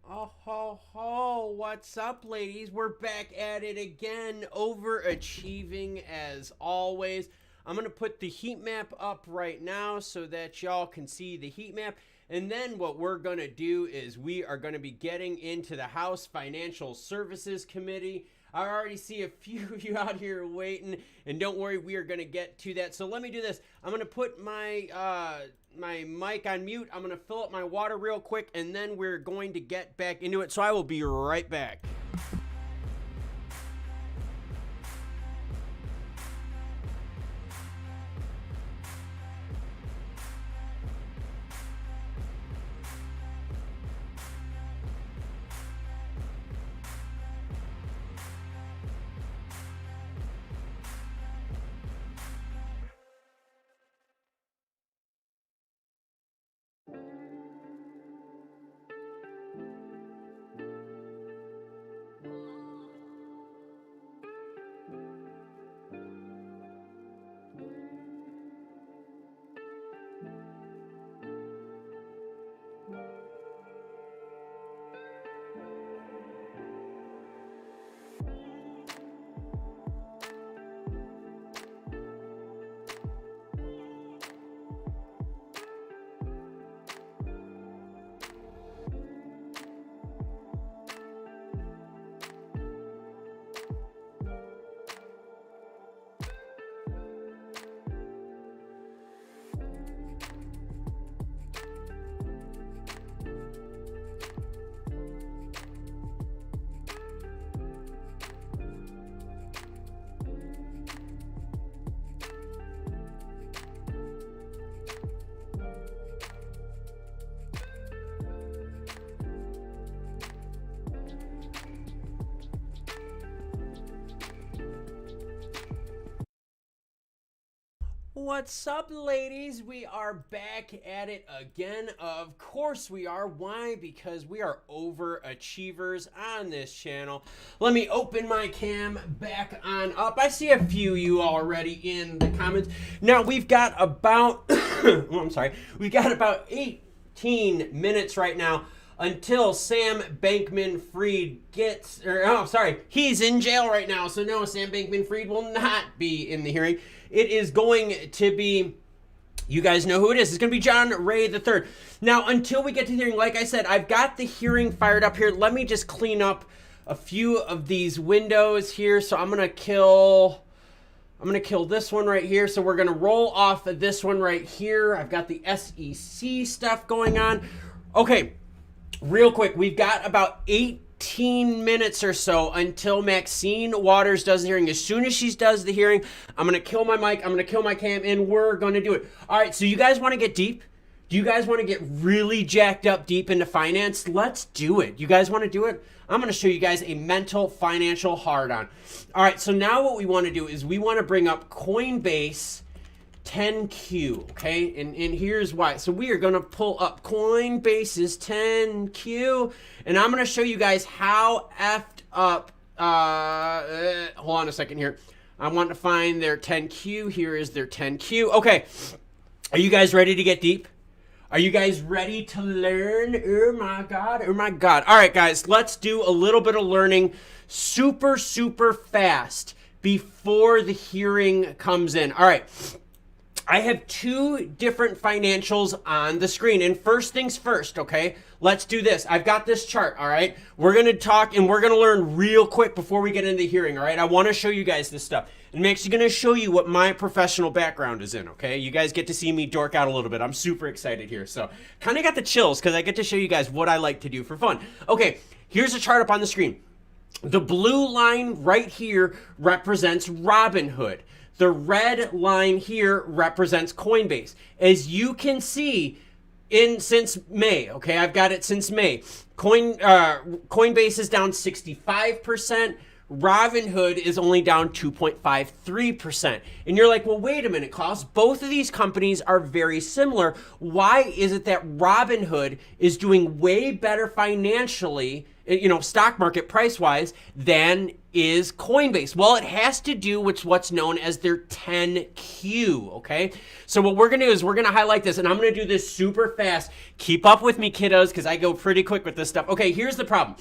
Oh ho ho, what's up ladies? We're back at it again, overachieving as always. I'm gonna put the heat map up right now so that y'all can see the heat map. And then what we're gonna do is we are gonna be getting into the House Financial Services Committee. I already see a few of you out here waiting, and don't worry, we are gonna get to that. So let me do this. I'm gonna put my my mic on mute. I'm gonna fill up my water real quick, and then we're going to get back into it. So I will be right back. What's up, ladies? We are back at it again. Of course we are. Why? Because we are overachievers on this channel. Let me open my cam back on up. I see a few of you already in the comments. Now, we've got about, well, I'm sorry, we've got about 18 minutes right now until Sam Bankman-Fried gets, he's in jail right now. So no, Sam Bankman-Fried will not be in the hearing. It is going to be, you guys know who it is. It's going to be John Ray III. Now, until we get to the hearing, like I said, I've got the hearing fired up here. Let me just clean up a few of these windows here. So I'm going to kill this one right here. So we're going to roll off of this one right here. I've got the SEC stuff going on. Okay, real quick, we've got about 18 minutes or so until Maxine Waters does the hearing. As soon as she does the hearing, I'm going to kill my mic, I'm going to kill my cam, and we're going to do it. All right, so you guys want to get deep? Do you guys want to get really jacked up deep into finance? Let's do it. You guys want to do it? I'm going to show you guys a mental financial hard-on. All right, so now what we want to do is we want to bring up Coinbase 10Q, okay? And here's why. So we are going to pull up Coinbase's 10Q, and I'm going to show you guys how effed up, hold on a second here. I want to find their 10Q. Here is their 10Q. Okay, are you guys ready to get deep? Are you guys ready to learn? Oh my God, oh my God. All right, guys, let's do a little bit of learning super, super fast before the hearing comes in. All right. I have two different financials on the screen. And first things first, okay? Let's do this. I've got this chart, all right? We're going to talk and we're going to learn real quick before we get into the hearing, all right? I want to show you guys this stuff. And I'm actually going to show you what my professional background is in, okay? You guys get to see me dork out a little bit. I'm super excited here. So kind of got the chills because I get to show you guys what I like to do for fun. Okay, here's a chart up on the screen. The blue line right here represents Robinhood. The red line here represents Coinbase. As you can see, since May, okay, I've got it since May. Coinbase is down 65%. Robinhood is only down 2.53%. And you're like, well, wait a minute, Klaus. Both of these companies are very similar. Why is it that Robinhood is doing way better financially stock market price wise than is Coinbase. Well, it has to do with what's known as their 10Q, okay? So what we're gonna do is we're gonna highlight this, and I'm gonna do this super fast. Keep up with me, kiddos, because I go pretty quick with this stuff. Okay, here's the problem.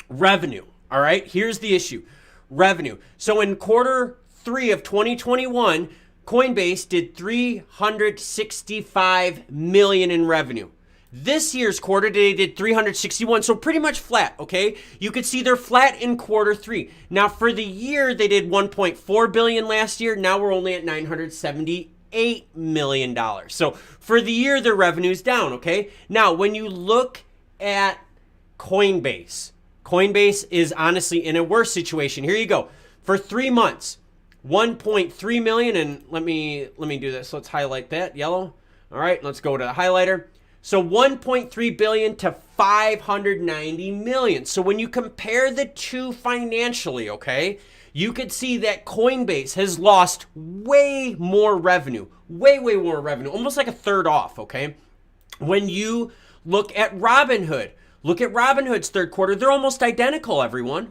Revenue, all right? Here's the issue. Revenue. So in quarter 3 of 2021, Coinbase did $365 million in revenue. This year's quarter, they did 361, so pretty much flat, okay? You could see they're flat in quarter 3. Now, for the year, they did $1.4 billion last year. Now we're only at $978 million. So for the year, their revenue's down, okay? Now, when you look at Coinbase, Coinbase is honestly in a worse situation. Here you go. For 3 months, 1.3 million, and let me do this. Let's highlight that, yellow. All right, let's go to the highlighter. So 1.3 billion to 590 million. So when you compare the two financially, okay, you could see that Coinbase has lost way more revenue, way more revenue, almost like a third off, okay? When you look at Robinhood, look at Robinhood's third quarter, they're almost identical, everyone.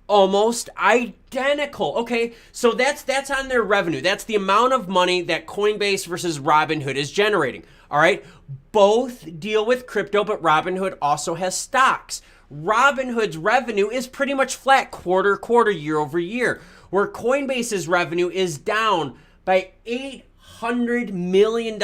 Almost identical. Okay, so that's on their revenue. That's the amount of money that Coinbase versus Robinhood is generating. All right, both deal with crypto, but Robinhood also has stocks. Robinhood's revenue is pretty much flat quarter, year over year, where Coinbase's revenue is down by $800 million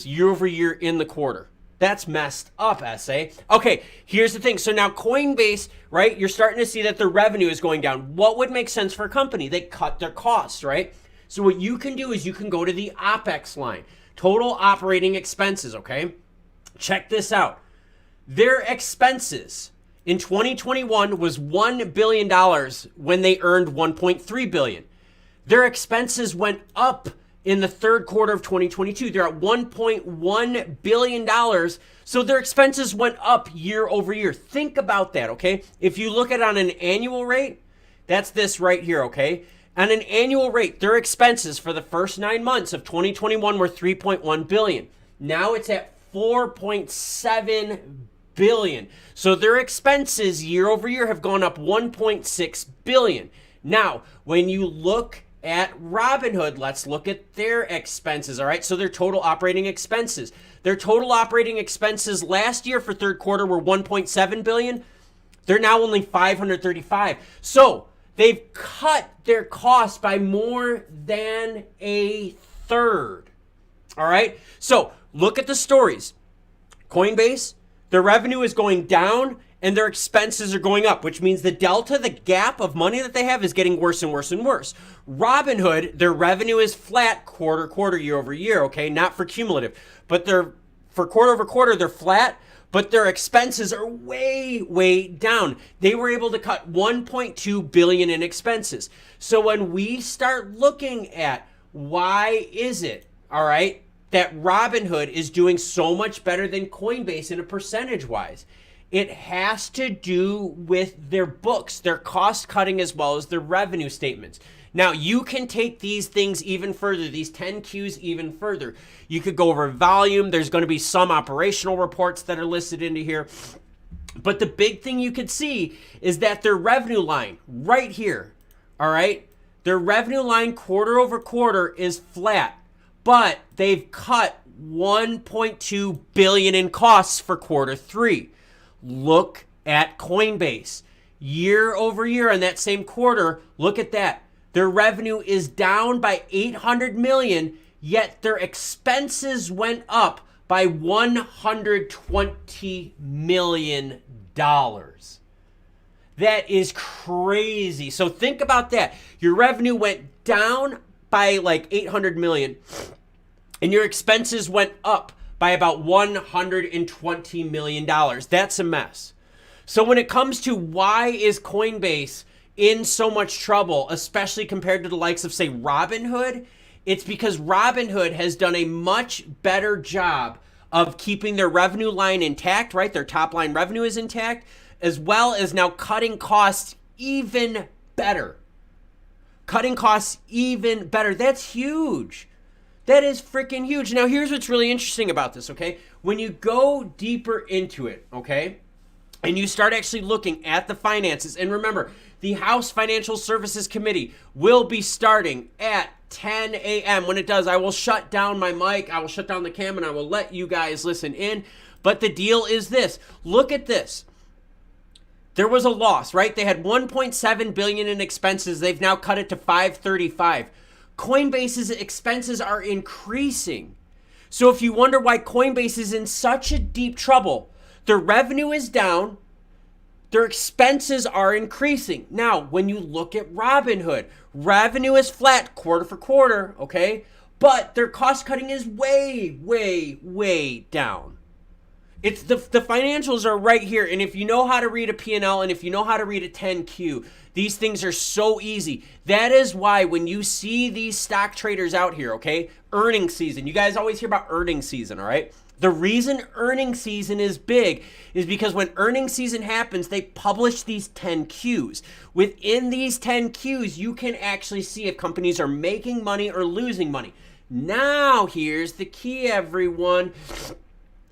year over year in the quarter. That's messed up, SA. Okay, here's the thing. So now Coinbase, right, you're starting to see that their revenue is going down. What would make sense for a company? They cut their costs, right? So what you can do is you can go to the OPEX line, total operating expenses, okay? Check this out. Their expenses in 2021 was $1 billion when they earned $1.3 billion. Their expenses went up in the third quarter of 2022. They're at $1.1 billion. So their expenses went up year over year. Think about that, okay? If you look at it on an annual rate, that's this right here, okay? On an annual rate, their expenses for the first 9 months of 2021 were $3.1 billion. Now it's at $4.7 billion. So their expenses year over year have gone up $1.6 billion. Now, when you look at Robinhood, let's look at their expenses, all right? So their total operating expenses. Their total operating expenses last year for third quarter were $1.7 billion. They're now only $535. So they've cut their costs by more than a third, all right? So look at the stories. Coinbase, their revenue is going down and their expenses are going up, which means the delta, the gap of money that they have is getting worse and worse and worse. Robinhood, their revenue is flat quarter, year over year, okay? Not for cumulative, but for quarter over quarter, they're flat, but their expenses are way down. They were able to cut $1.2 billion in expenses. So when we start looking at why is it, all right, that Robinhood is doing so much better than Coinbase in a percentage wise, it has to do with their books, their cost cutting, as well as their revenue statements. Now, you can take these things even further, these 10 Qs even further. You could go over volume. There's going to be some operational reports that are listed into here. But the big thing you could see is that their revenue line right here, all right, their revenue line quarter over quarter is flat, but they've cut $1.2 billion in costs for quarter 3. Look at Coinbase. Year over year in that same quarter, look at that. Their revenue is down by $800 million, yet their expenses went up by $120 million. That is crazy. So think about that. Your revenue went down by like $800 million, and your expenses went up by about $120 million. That's a mess. So when it comes to why is Coinbase in so much trouble, especially compared to the likes of, say, Robinhood, it's because Robinhood has done a much better job of keeping their revenue line intact, right? Their top line revenue is intact, as well as now cutting costs even better. Cutting costs even better. That's huge. That is freaking huge. Now, here's what's really interesting about this, okay? When you go deeper into it, okay, and you start actually looking at the finances, and remember, the House Financial Services Committee will be starting at 10 a.m. When it does, I will shut down my mic, I will shut down the cam, and I will let you guys listen in. But the deal is this. Look at this. There was a loss, right? They had 1.7 billion in expenses. They've now cut it to 535. Coinbase's expenses are increasing. So if you wonder why Coinbase is in such a deep trouble, their revenue is down, their expenses are increasing. Now, when you look at Robinhood, revenue is flat quarter for quarter, okay? But their cost cutting is way, way, way down. It's the financials are right here. And if you know how to read a P&L and if you know how to read a 10Q, these things are so easy. That is why when you see these stock traders out here, okay, earnings season, you guys always hear about earnings season, all right? The reason earnings season is big is because when earnings season happens, they publish these 10Qs. Within these 10Qs, you can actually see if companies are making money or losing money. Now, here's the key, everyone.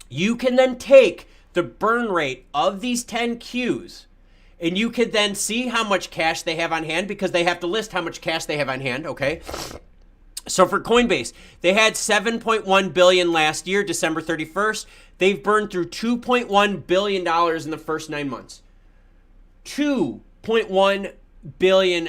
You can then take the burn rate of these 10Qs and you could then see how much cash they have on hand because they have to list how much cash they have on hand, okay? So for Coinbase, they had 7.1 billion last year, December 31st. They've burned through $2.1 billion in the first 9 months. $2.1 billion.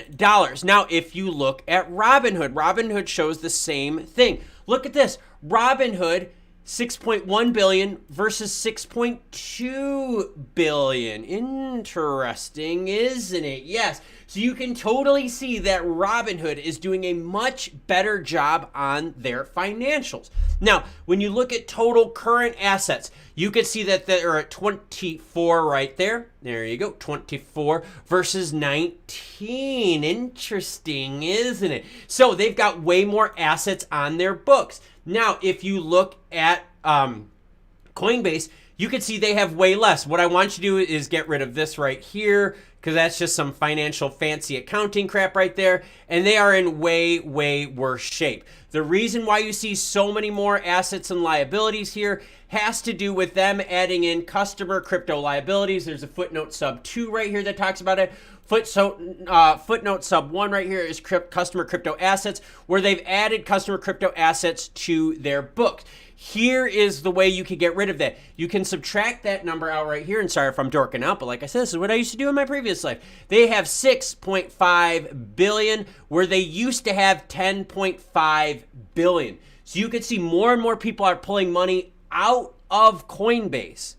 Now, if you look at Robinhood, Robinhood shows the same thing. Look at this. Robinhood, 6.1 billion versus 6.2 billion. Interesting, isn't it? Yes. So you can totally see that Robinhood is doing a much better job on their financials. Now, when you look at total current assets, you can see that they're at 24 right there. There you go, 24 versus 19. Interesting, isn't it? So they've got way more assets on their books. Now, if you look at Coinbase, you can see they have way less. What I want you to do is get rid of this right here because that's just some financial fancy accounting crap right there. And they are in way, way worse shape. The reason why you see so many more assets and liabilities here has to do with them adding in customer crypto liabilities. There's a footnote sub 2 right here that talks about it. Footnote sub 1 right here is customer crypto assets, where they've added customer crypto assets to their books. Here is the way you can get rid of that. You can subtract that number out right here. And sorry if I'm dorking out, but like I said, this is what I used to do in my previous life. They have 6.5 billion where they used to have 10.5 billion. So you can see more and more people are pulling money out of Coinbase.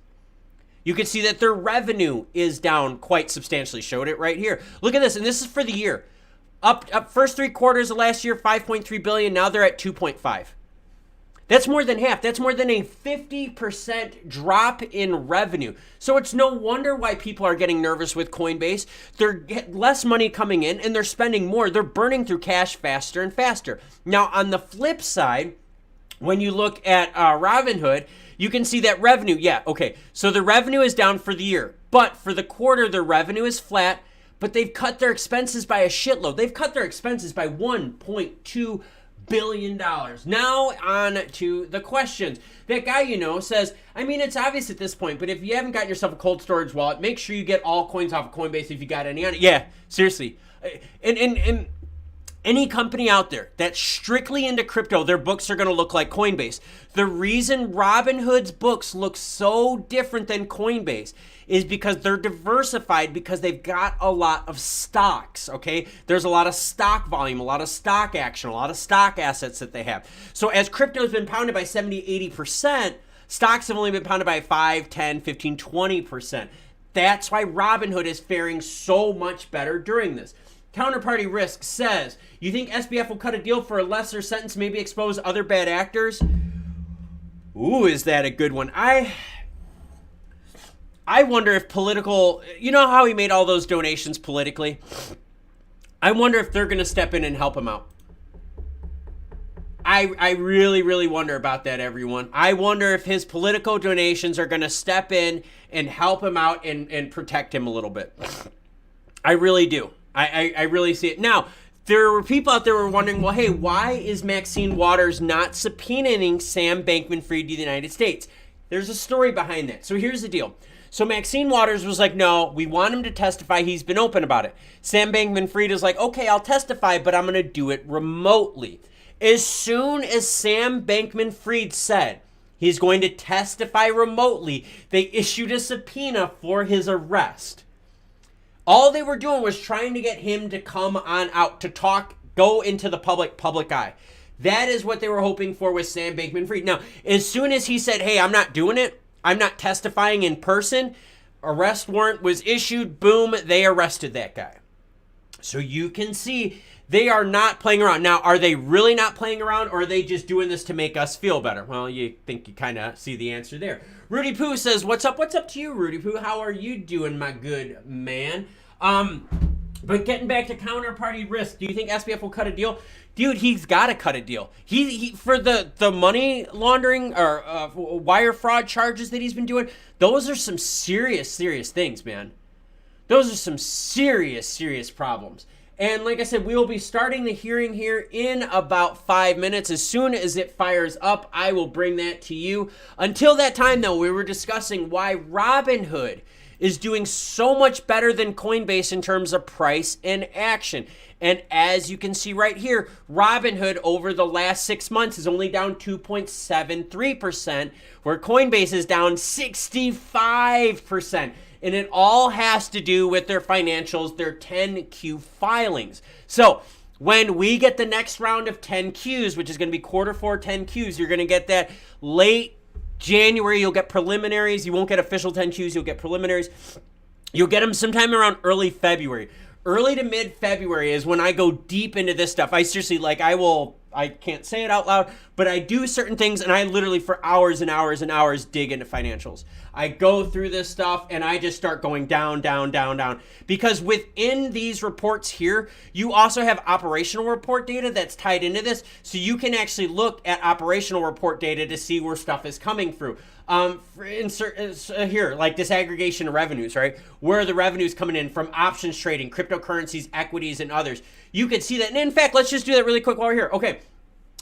You can see that their revenue is down quite substantially. Showed it right here. Look at this, and this is for the year. Up first 3 quarters of last year, 5.3 billion. Now they're at 2.5. That's more than half. That's more than a 50% drop in revenue. So it's no wonder why people are getting nervous with Coinbase. They're getting less money coming in and they're spending more. They're burning through cash faster and faster. Now, on the flip side, when you look at Robinhood, you can see that revenue. Yeah, okay. So the revenue is down for the year, but for the quarter, their revenue is flat, but they've cut their expenses by a shitload. They've cut their expenses by $1.2 billion. Now on to the questions. That guy, you know, says, I mean, it's obvious at this point, but if you haven't got yourself a cold storage wallet, make sure you get all coins off of Coinbase if you got any on it. Yeah, seriously. And any company out there that's strictly into crypto, their books are going to look like Coinbase. The reason Robinhood's books look so different than Coinbase is because they're diversified, because they've got a lot of stocks, okay? There's a lot of stock volume, a lot of stock action, a lot of stock assets that they have. So as crypto has been pounded by 70, 80%, stocks have only been pounded by 5, 10, 15, 20%. That's why Robinhood is faring so much better during this. Counterparty Risk says, you think SBF will cut a deal for a lesser sentence, maybe expose other bad actors? Ooh, is that a good one? I wonder if political, you know how he made all those donations politically? I wonder if they're going to step in and help him out. I really, really wonder about that, everyone. I wonder if his political donations are going to step in and help him out and protect him a little bit. I really do. I really see it. Now, there were people out there who were wondering, well, hey, why is Maxine Waters not subpoenaing Sam Bankman-Fried to the United States? There's a story behind that. So here's the deal. So Maxine Waters was like, no, we want him to testify. He's been open about it. Sam Bankman-Fried is like, okay, I'll testify, but I'm going to do it remotely. As soon as Sam Bankman-Fried said he's going to testify remotely, they issued a subpoena for his arrest. All they were doing was trying to get him to come on out to talk, go into the public eye. That is what they were hoping for with Sam Bankman-Fried. Now, as soon as he said, hey, I'm not doing it, I'm not testifying in person, arrest warrant was issued, boom, they arrested that guy. So you can see they are not playing around. Now, are they really not playing around, or are they just doing this to make us feel better? Well, you think you kind of see the answer there. Rudy Poo says, what's up? What's up to you, Rudy Poo? How are you doing, my good man? But getting back to counterparty risk, do you think SBF will cut a deal? Dude, he's got to cut a deal. He for the money laundering or wire fraud charges that he's been doing, those are some serious things, man. Those are some serious problems. And like I said, we will be starting the hearing here in about 5 minutes. As soon as it fires up, I will bring that to you. Until that time, though, we were discussing why Robinhood is doing so much better than Coinbase in terms of price and action. And as you can see right here, Robinhood over the last 6 months is only down 2.73%, where Coinbase is down 65%. And it all has to do with their financials, their 10Q filings. So when we get the next round of 10Qs, which is going to be Q4 10Qs, you're going to get that late January. You'll get preliminaries. You won't get official 10Qs. You'll get preliminaries. You'll get them sometime around early February. Early to mid-February is when I go deep into this stuff. I seriously, I can't say it out loud, but I do certain things, and I literally for hours and hours and hours dig into financials. I go through this stuff, and I just start going down. Because within these reports here, you also have operational report data that's tied into this, so you can actually look at operational report data to see where stuff is coming through. Here, like disaggregation of revenues, right? Where are the revenues coming in from options trading, cryptocurrencies, equities, and others? You could see that. And in fact, let's just do that really quick while we're here. Okay,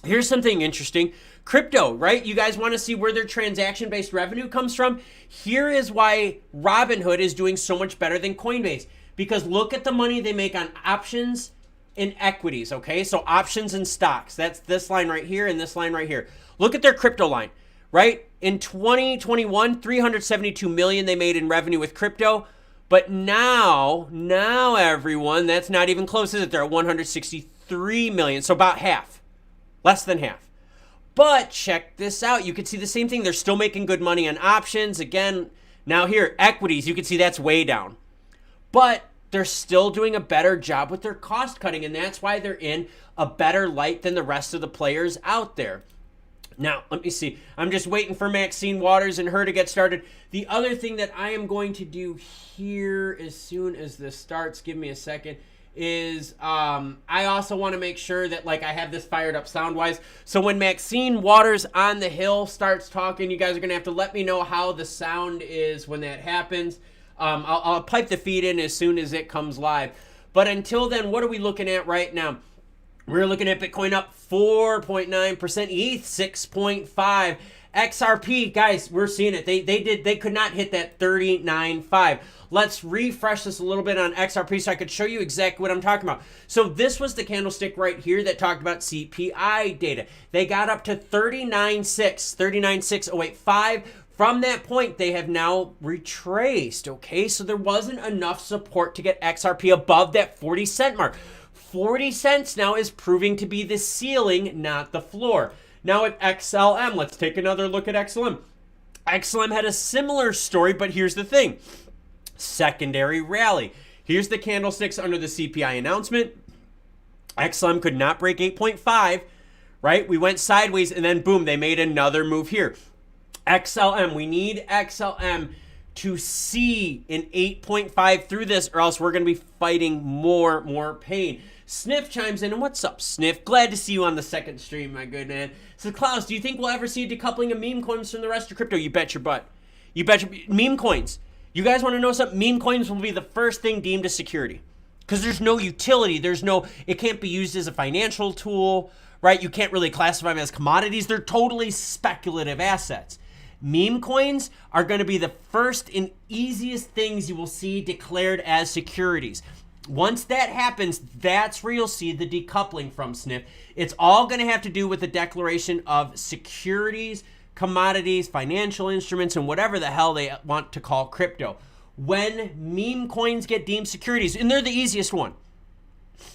here's something interesting. Crypto, right? You guys want to see where their transaction-based revenue comes from? Here is why Robinhood is doing so much better than Coinbase. Because look at the money they make on options and equities, okay? So options and stocks. That's this line right here and this line right here. Look at their crypto line, right? In 2021, 372 million they made in revenue with crypto. But now everyone, that's not even close, is it? They're at 163 million. So about half, less than half. But check this out. You can see the same thing. They're still making good money on options. Again, now here, equities, you can see that's way down. But they're still doing a better job with their cost cutting, and that's why they're in a better light than the rest of the players out there. Now, let me see. I'm just waiting for Maxine Waters and her to get started. The other thing that I am going to do here as soon as this starts, give me a second, is I also want to make sure that I have this fired up sound-wise. So when Maxine Waters on the Hill starts talking, you guys are going to have to let me know how the sound is when that happens. I'll pipe the feed in as soon as it comes live. But until then, what are we looking at right now? We're looking at Bitcoin up 4.9%, ETH 6.5%, XRP, guys, we're seeing it. They could not hit that 39.5. Let's refresh this a little bit on XRP so I could show you exactly what I'm talking about. So this was the candlestick right here that talked about CPI data. They got up to 39.6085. From that point, they have now retraced, okay? So there wasn't enough support to get XRP above that 40-cent mark. 40 cents now is proving to be the ceiling, not the floor. Now at XLM, let's take another look at XLM. XLM had a similar story, but here's the thing. Secondary rally. Here's the candlesticks under the CPI announcement. XLM could not break 8.5, right? We went sideways, and then boom, they made another move here. XLM, we need XLM to see an 8.5 through this, or else we're going to be fighting more pain. Sniff chimes in, and what's up, Sniff? Glad to see you on the second stream, my good man. So, Klaus, do you think we'll ever see a decoupling of meme coins from the rest of crypto? You bet your butt. You bet your... Meme coins. You guys want to know something? Meme coins will be the first thing deemed as security. Because there's no utility. It can't be used as a financial tool, right? You can't really classify them as commodities. They're totally speculative assets. Meme coins are going to be the first and easiest things you will see declared as securities. Once that happens, that's where you'll see the decoupling from SNF. It's all going to have to do with the declaration of securities, commodities, financial instruments, and whatever the hell they want to call crypto. When meme coins get deemed securities, and they're the easiest one.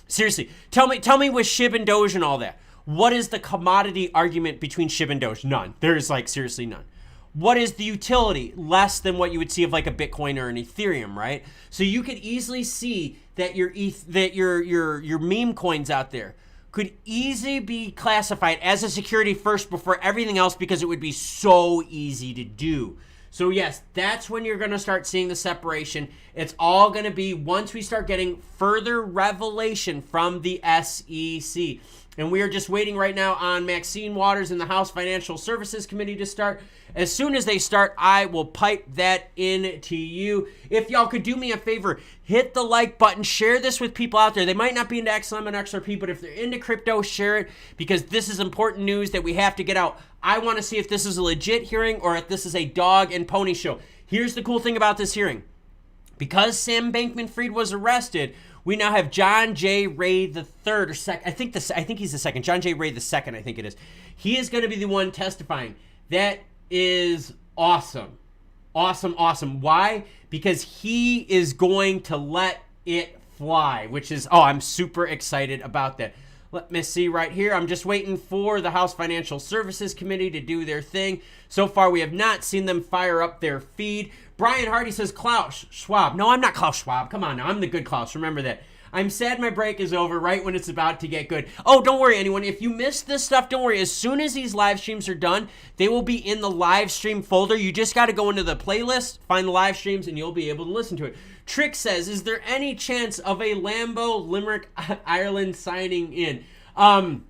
Seriously, tell me with SHIB and Doge and all that. What is the commodity argument between SHIB and Doge? None. There is like seriously none. What is the utility? Less than what you would see of like a Bitcoin or an Ethereum, right? So you could easily see that your meme coins out there could easily be classified as a security first before everything else because it would be so easy to do. So yes, that's when you're going to start seeing the separation. It's all going to be once we start getting further revelation from the SEC. And we are just waiting right now on Maxine Waters and the House Financial Services Committee to start. As soon as they start, I will pipe that in to you. If y'all could do me a favor, hit the like button, share this with people out there. They might not be into XLM and XRP, but if they're into crypto, share it because this is important news that we have to get out. I want to see if this is a legit hearing or if this is a dog and pony show. Here's the cool thing about this hearing. Because Sam Bankman-Fried was arrested, we now have John J. Ray the third or second. I think he's the second. John J. Ray the second, I think it is. He is going to be the one testifying. That is awesome. Awesome, awesome. Why? Because he is going to let it fly, which is, I'm super excited about that. Let me see right here. I'm just waiting for the House Financial Services Committee to do their thing. So far, we have not seen them fire up their feed. Brian Hardy says, Klaus Schwab. No, I'm not Klaus Schwab. Come on now. I'm the good Klaus. Remember that. I'm sad my break is over right when it's about to get good. Oh, don't worry, anyone. If you missed this stuff, don't worry. As soon as these live streams are done, they will be in the live stream folder. You just got to go into the playlist, find the live streams, and you'll be able to listen to it. Trick says, is there any chance of a Lambo Limerick, Ireland signing in? I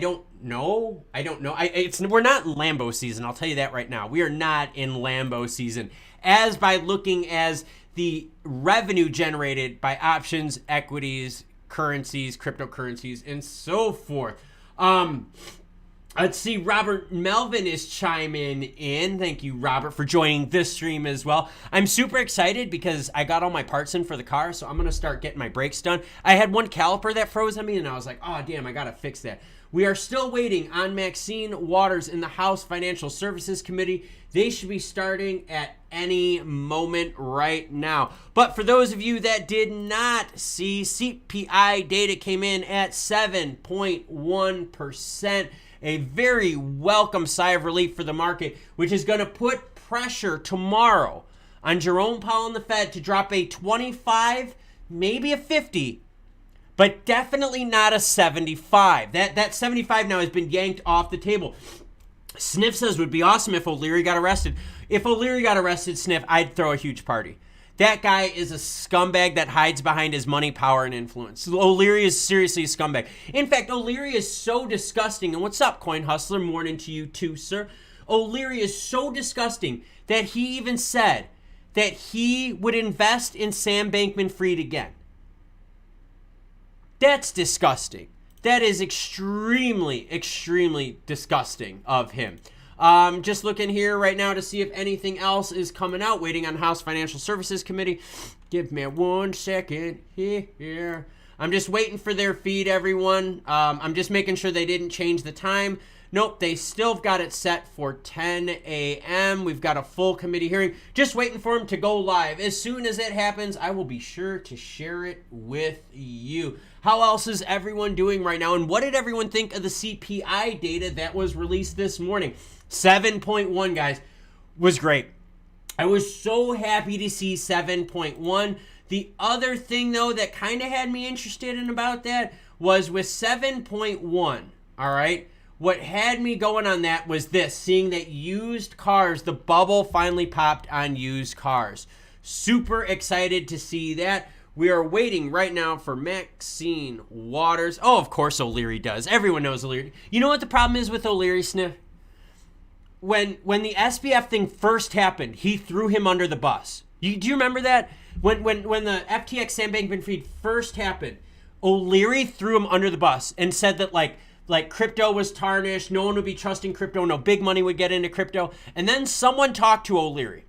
don't know. We're not in Lambo season. I'll tell you that right now. We are not in Lambo season. As by looking as the revenue generated by options, equities, currencies, cryptocurrencies, and so forth. Let's see, Robert Melvin is chiming in. Thank you, Robert, for joining this stream as well. I'm super excited because I got all my parts in for the car, so I'm going to start getting my brakes done. I had one caliper that froze on me, and I was like, oh, damn, I got to fix that. We are still waiting on Maxine Waters in the House Financial Services Committee. They should be starting at any moment right now. But for those of you that did not see, CPI data came in at 7.1%. A very welcome sigh of relief for the market, which is going to put pressure tomorrow on Jerome Powell and the Fed to drop a 25, maybe a 50, but definitely not a 75. That 75 now has been yanked off the table. Sniff says it would be awesome if O'Leary got arrested. If O'Leary got arrested, Sniff, I'd throw a huge party. That guy is a scumbag that hides behind his money, power, and influence. O'Leary is seriously a scumbag. In fact, O'Leary is so disgusting. And what's up, Coin Hustler? Morning to you too, sir. O'Leary is so disgusting that he even said that he would invest in Sam Bankman-Fried again. That's disgusting. That is extremely, extremely disgusting of him. Just looking here right now to see if anything else is coming out. Waiting on House Financial Services Committee. Give me 1 second here. I'm just waiting for their feed, everyone. I'm just making sure they didn't change the time. Nope, they still got it set for 10 a.m. We've got a full committee hearing. Just waiting for them to go live. As soon as it happens, I will be sure to share it with you. How else is everyone doing right now? And what did everyone think of the CPI data that was released this morning? 7.1, guys, was great. I was so happy to see 7.1. The other thing, though, that kind of had me interested in about that was with 7.1, all right? What had me going on that was this, seeing that used cars, the bubble finally popped on used cars. Super excited to see that. We are waiting right now for Maxine Waters. Oh, of course O'Leary does. Everyone knows O'Leary. You know what the problem is with O'Leary, Sniff? When the SBF thing first happened, he threw him under the bus. Do you remember that? When the FTX Sam Bankman-Fried first happened, O'Leary threw him under the bus and said that, like, like crypto was tarnished. No one would be trusting crypto. No big money would get into crypto. And then someone talked to O'Leary.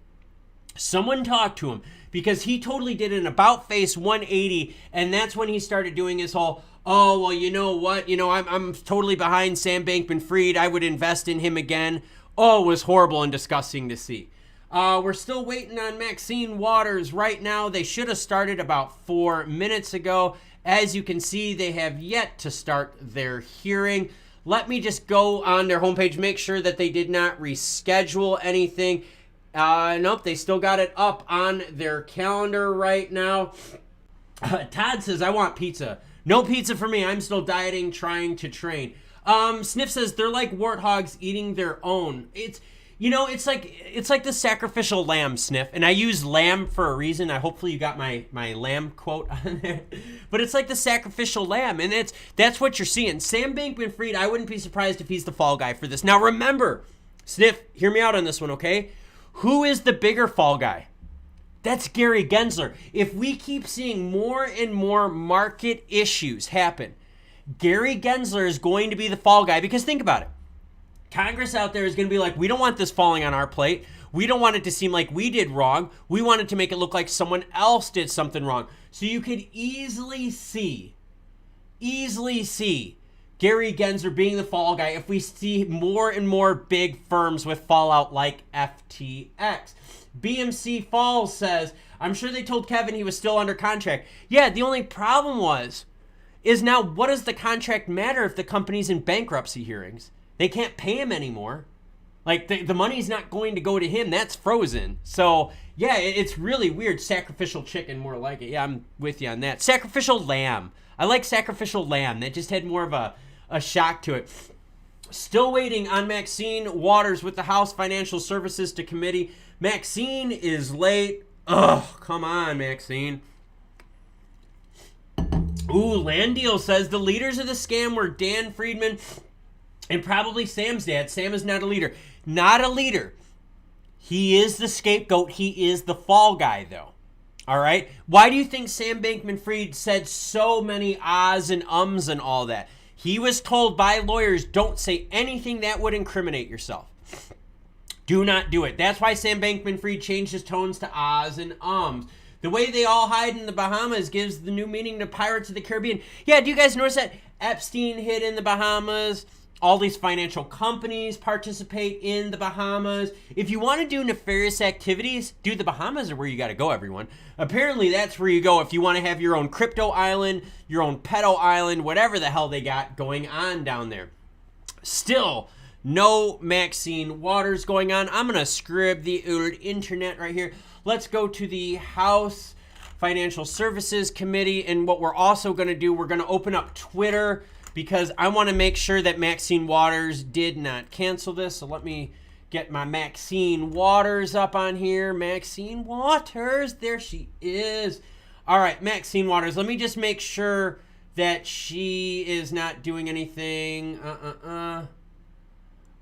Someone talked to him because he totally did an about face 180. And that's when he started doing his whole, oh, well, you know what? You know, I'm totally behind Sam Bankman-Fried. I would invest in him again. Oh, it was horrible and disgusting to see. We're still waiting on Maxine Waters right now. They should have started about 4 minutes ago. As you can see, they have yet to start their hearing. Let me just go on their homepage, make sure that they did not reschedule anything. Nope, they still got it up on their calendar right now. Todd says, I want pizza. No pizza for me. I'm still dieting, trying to train. Sniff says, they're like warthogs eating their own. It's like the sacrificial lamb, Sniff. And I use lamb for a reason. Hopefully you got my lamb quote on there. But it's like the sacrificial lamb. And that's what you're seeing. Sam Bankman-Fried, I wouldn't be surprised if he's the fall guy for this. Now remember, Sniff, hear me out on this one, okay? Who is the bigger fall guy? That's Gary Gensler. If we keep seeing more and more market issues happen, Gary Gensler is going to be the fall guy. Because think about it. Congress out there is going to be like, we don't want this falling on our plate. We don't want it to seem like we did wrong. We want it to make it look like someone else did something wrong. So you could easily see Gary Gensler being the fall guy if we see more and more big firms with fallout like FTX. BMC Falls says, I'm sure they told Kevin he was still under contract. Yeah, the only problem is now what does the contract matter if the company's in bankruptcy hearings? They can't pay him anymore. Like, the money's not going to go to him. That's frozen. So, yeah, it's really weird. Sacrificial chicken, more like it. Yeah, I'm with you on that. Sacrificial lamb. I like sacrificial lamb. That just had more of a shock to it. Still waiting on Maxine Waters with the House Financial Services to committee. Maxine is late. Ugh, come on, Maxine. Ooh, Landdeal says the leaders of the scam were Dan Friedman and probably Sam's dad. Sam is not a leader. Not a leader. He is the scapegoat. He is the fall guy, though. All right? Why do you think Sam Bankman-Fried said so many ahs and ums and all that? He was told by lawyers, don't say anything that would incriminate yourself. Do not do it. That's why Sam Bankman-Fried changed his tones to ahs and ums. The way they all hide in the Bahamas gives the new meaning to Pirates of the Caribbean. Yeah, do you guys notice that Epstein hid in the Bahamas? All these financial companies participate in the Bahamas. If you want to do nefarious activities, dude, the Bahamas are where you got to go, everyone. Apparently, that's where you go if you want to have your own crypto island, your own pedo island, whatever the hell they got going on down there. Still, no Maxine Waters going on. I'm going to scrib the old internet right here. Let's go to the House Financial Services Committee. And what we're also going to do, we're going to open up Twitter, because I want to make sure that Maxine Waters did not cancel this. So let me get my Maxine Waters up on here. Maxine Waters, there she is. All right, Maxine Waters. Let me just make sure that she is not doing anything. All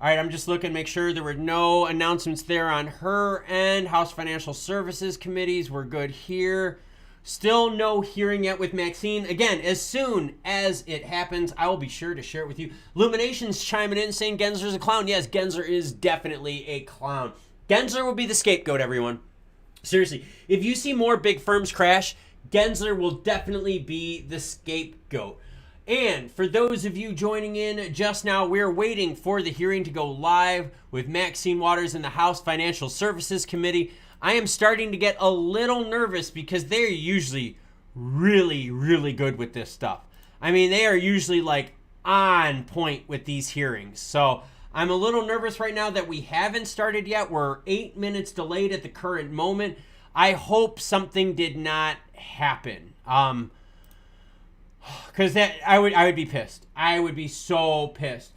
right, I'm just looking, make sure there were no announcements there on her end. House Financial Services Committees, we're good here. Still no hearing yet with Maxine. Again, as soon as it happens, I will be sure to share it with you. Lumination's chiming in saying Gensler's a clown. Yes, Gensler is definitely a clown. Gensler will be the scapegoat, everyone. Seriously, if you see more big firms crash, Gensler will definitely be the scapegoat. And for those of you joining in just now, we're waiting for the hearing to go live with Maxine Waters in the House Financial Services Committee. I am starting to get a little nervous because they're usually really, really good with this stuff. I mean, they are usually like on point with these hearings. So I'm a little nervous right now that we haven't started yet. We're 8 minutes delayed at the current moment. I hope something did not happen. Because that I would be pissed. I would be so pissed.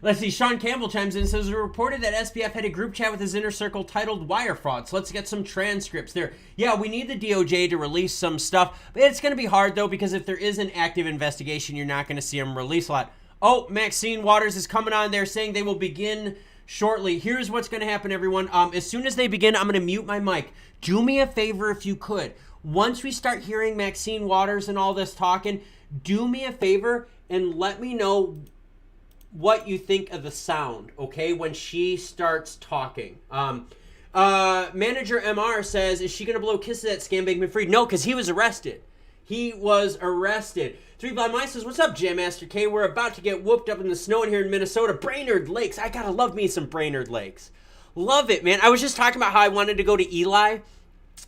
Let's see. Sean Campbell chimes in and says, it was reported that SBF had a group chat with his inner circle titled Wire Frauds. Let's get some transcripts there. Yeah, we need the DOJ to release some stuff. But it's going to be hard, though, because if there is an active investigation, you're not going to see them release a lot. Oh, Maxine Waters is coming on there saying they will begin shortly. Here's what's going to happen, everyone. As soon as they begin, I'm going to mute my mic. Do me a favor if you could. Once we start hearing Maxine Waters and all this talking, do me a favor and let me know what you think of the sound, okay, when she starts talking. Manager MR says, is she going to blow kisses at Scam Bankman-Fried? No, because he was arrested. He was arrested. Three Blind Mice says, what's up, Jam Master K? We're about to get whooped up in the snow in here in Minnesota. Brainerd Lakes. I gotta love me some Brainerd Lakes. Love it, man. I was just talking about how I wanted to go to Eli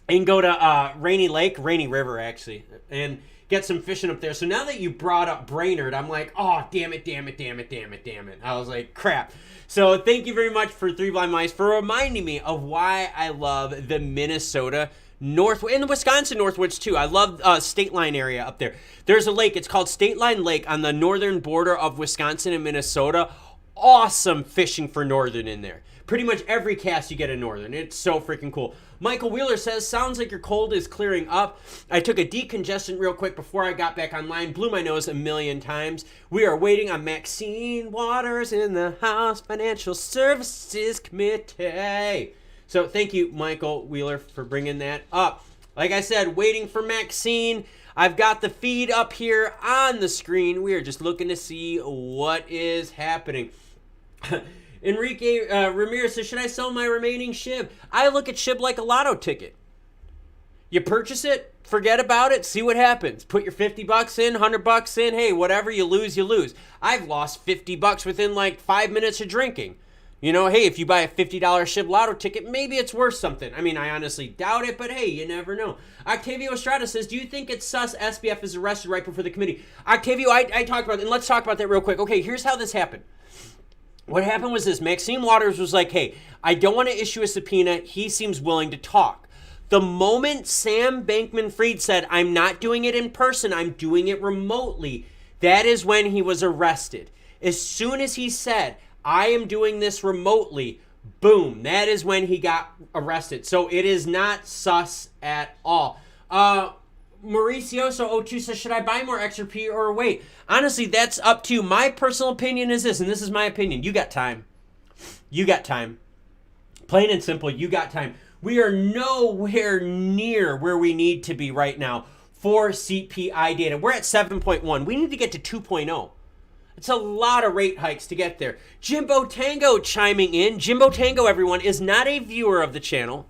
and go to Rainy River, actually, and get some fishing up there. So now that you brought up Brainerd, I'm like, oh, damn it. I was like, crap. So thank you very much for Three Blind Mice for reminding me of why I love the Minnesota North and the Wisconsin Northwoods too. I love State Line area up there. There's a lake. It's called State Line Lake on the northern border of Wisconsin and Minnesota. Awesome fishing for northern in there. Pretty much every cast you get a northern. It's so freaking cool. Michael Wheeler says, sounds like your cold is clearing up. I took a decongestant real quick before I got back online. Blew my nose a million times. We are waiting on Maxine Waters in the House Financial Services Committee. So thank you, Michael Wheeler, for bringing that up. Like I said, waiting for Maxine. I've got the feed up here on the screen. We are just looking to see what is happening. Enrique Ramirez says, should I sell my remaining SHIB? I look at SHIB like a lotto ticket. You purchase it, forget about it, see what happens. Put your 50 bucks in, 100 bucks in. Hey, whatever you lose, you lose. I've lost 50 bucks within like 5 minutes of drinking. You know, hey, if you buy a $50 SHIB lotto ticket, maybe it's worth something. I mean, I honestly doubt it, but hey, you never know. Octavio Estrada says, do you think it's sus SBF is arrested right before the committee? Octavio, I talked about it, and let's talk about that real quick. Okay, here's how this happened. What happened was this. Maxine Waters was like, hey, I don't want to issue a subpoena. He seems willing to talk. The moment Sam Bankman-Fried said, I'm not doing it in person, I'm doing it remotely, that is when he was arrested. As soon as he said, I am doing this remotely, boom, that is when he got arrested. So it is not sus at all. Mauricioso02 says, should I buy more XRP or wait? Honestly, that's up to you. My personal opinion is this, and this is my opinion. You got time. You got time. Plain and simple, you got time. We are nowhere near where we need to be right now for CPI data. We're at 7.1. We need to get to 2.0. It's a lot of rate hikes to get there. Jimbo Tango chiming in. Jimbo Tango, everyone, is not a viewer of the channel.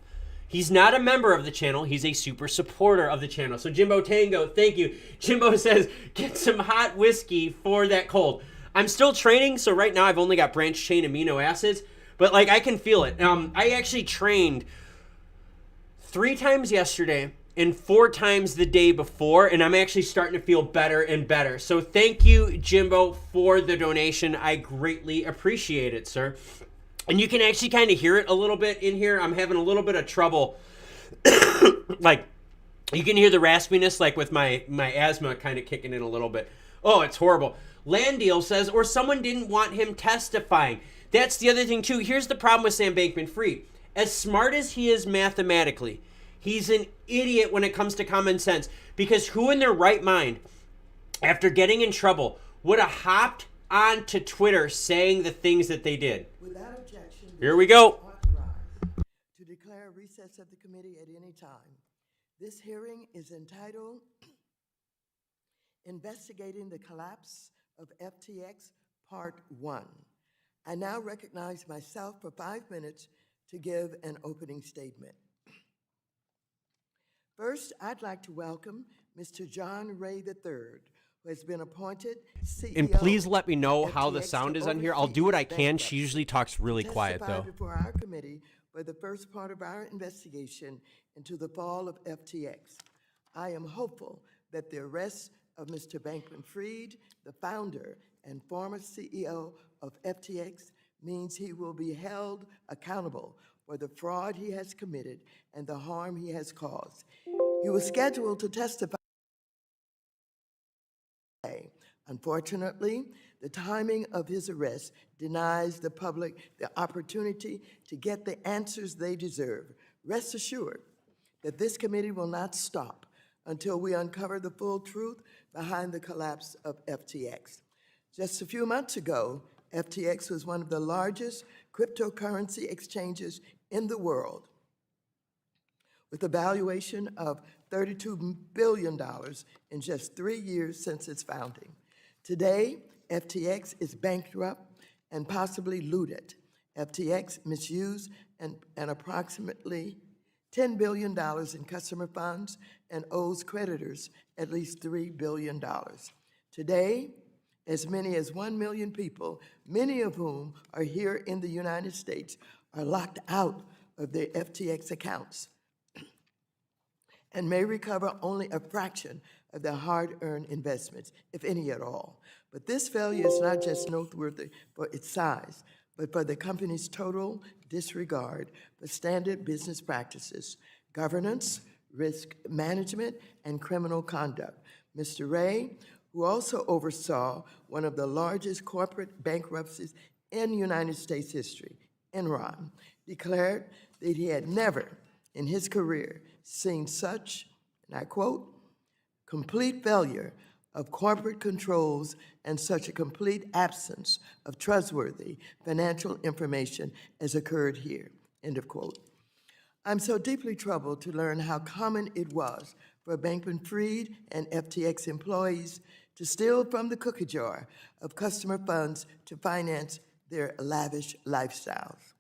He's not a member of the channel. He's a super supporter of the channel. So Jimbo Tango, thank you. Jimbo says, get some hot whiskey for that cold. I'm still training, so right now I've only got branched chain amino acids, but like I can feel it. I actually trained 3 times yesterday and 4 times the day before, and I'm actually starting to feel better and better. So thank you, Jimbo, for the donation. I greatly appreciate it, sir. And you can actually kind of hear it a little bit in here. I'm having a little bit of trouble. Like, you can hear the raspiness, like with my asthma kind of kicking in a little bit. Oh, it's horrible. Landdeal says, or someone didn't want him testifying. That's the other thing, too. Here's the problem with Sam Bankman-Fried. As smart as he is mathematically, he's an idiot when it comes to common sense. Because who in their right mind, after getting in trouble, would have hopped onto Twitter saying the things that they did? Without objection, here we go. To declare a recess of the committee at any time. This hearing is entitled Investigating the Collapse of FTX, Part 1. I now recognize myself for 5 minutes to give an opening statement. First, I'd like to welcome Mr. John Ray III, who has been appointed CEO. And please let me know how the sound is on here. I'll do what I can. She usually talks really quiet, though. Before our committee for the first part of our investigation into the fall of FTX. I am hopeful that the arrest of Mr. Bankman-Fried, the founder and former CEO of FTX, means he will be held accountable for the fraud he has committed and the harm he has caused. He was scheduled to testify. Unfortunately, the timing of his arrest denies the public the opportunity to get the answers they deserve. Rest assured that this committee will not stop until we uncover the full truth behind the collapse of FTX. Just a few months ago, FTX was one of the largest cryptocurrency exchanges in the world, with a valuation of $32 billion in just 3 years since its founding. Today, FTX is bankrupt and possibly looted. FTX misused an approximately $10 billion in customer funds and owes creditors at least $3 billion. Today, as many as 1 million people, many of whom are here in the United States, are locked out of their FTX accounts and may recover only a fraction of their hard-earned investments, if any at all. But this failure is not just noteworthy for its size, but for the company's total disregard for standard business practices, governance, risk management, and criminal conduct. Mr. Ray, who also oversaw one of the largest corporate bankruptcies in United States history, Enron, declared that he had never in his career seen such, and I quote, complete failure of corporate controls and such a complete absence of trustworthy financial information as occurred here, end of quote. I'm so deeply troubled to learn how common it was for Bankman-Fried and FTX employees to steal from the cookie jar of customer funds to finance their lavish lifestyles.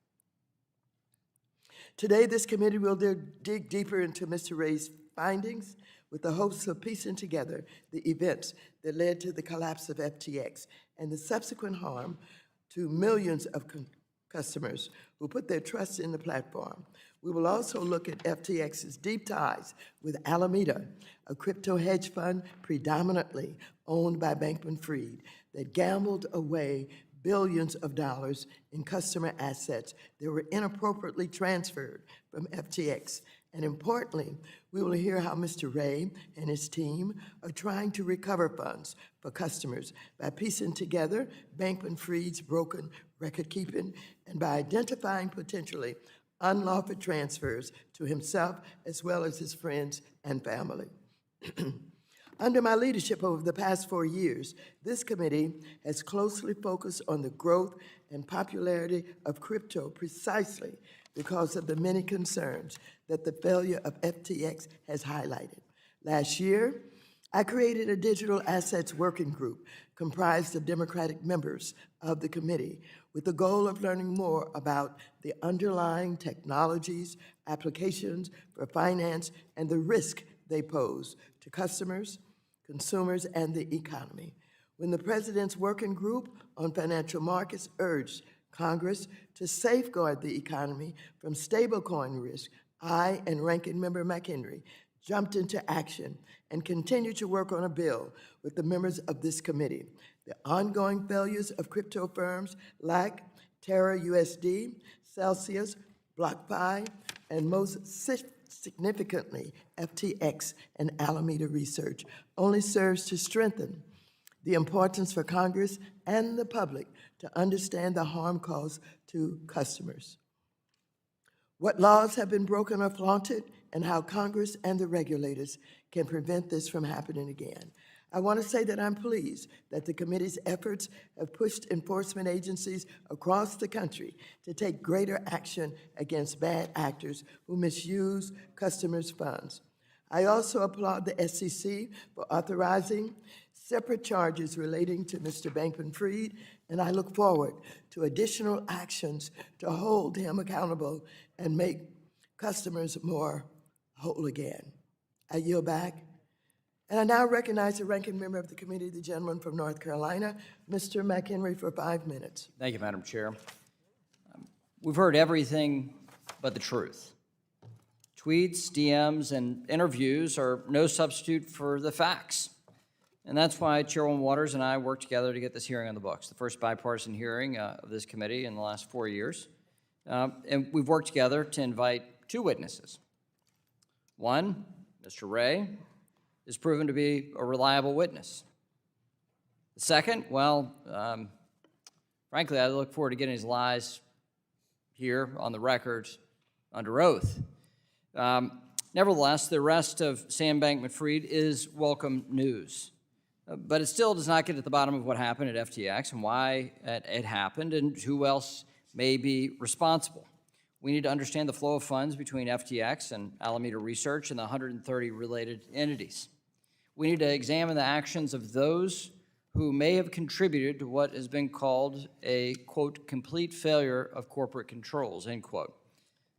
Today, this committee will dig deeper into Mr. Ray's findings with the hopes of piecing together the events that led to the collapse of FTX and the subsequent harm to millions of customers who put their trust in the platform. We will also look at FTX's deep ties with Alameda, a crypto hedge fund predominantly owned by Bankman-Fried that gambled away billions of dollars in customer assets that were inappropriately transferred from FTX. And importantly, we will hear how Mr. Ray and his team are trying to recover funds for customers by piecing together Bankman-Fried's broken record-keeping and by identifying potentially unlawful transfers to himself as well as his friends and family. Under my leadership over the past 4 years, this committee has closely focused on the growth and popularity of crypto precisely because of the many concerns that the failure of FTX has highlighted. Last year, I created a digital assets working group comprised of Democratic members of the committee with the goal of learning more about the underlying technologies, applications for finance, and the risk they pose to customers, consumers, and the economy. When the President's Working Group on Financial Markets urged Congress to safeguard the economy from stablecoin risk, I and Ranking Member McHenry jumped into action and continued to work on a bill with the members of this committee. The ongoing failures of crypto firms like Terra UST, Celsius, BlockFi, and most significantly, FTX and Alameda Research only serves to strengthen the importance for Congress and the public to understand the harm caused to customers, what laws have been broken or flaunted, and how Congress and the regulators can prevent this from happening again. I want to say that I'm pleased that the committee's efforts have pushed enforcement agencies across the country to take greater action against bad actors who misuse customers' funds. I also applaud the SEC for authorizing separate charges relating to Mr. Bankman-Fried, and I look forward to additional actions to hold him accountable and make customers more whole again. I yield back. And I now recognize the ranking member of the committee, the gentleman from North Carolina, Mr. McHenry, for 5 minutes. Thank you, Madam Chair. We've heard everything but the truth. Tweets, DMs, and interviews are no substitute for the facts. And that's why Chairwoman Waters and I worked together to get this hearing on the books, the first bipartisan hearing of this committee in the last 4 years. And we've worked together to invite 2 witnesses. One, Mr. Ray, is proven to be a reliable witness. The second, well, frankly, I look forward to getting his lies here on the record under oath. Nevertheless, the arrest of Sam Bankman-Fried is welcome news. But it still does not get at the bottom of what happened at FTX and why it happened and who else may be responsible. We need to understand the flow of funds between FTX and Alameda Research and the 130 related entities. We need to examine the actions of those who may have contributed to what has been called a, quote, complete failure of corporate controls, end quote.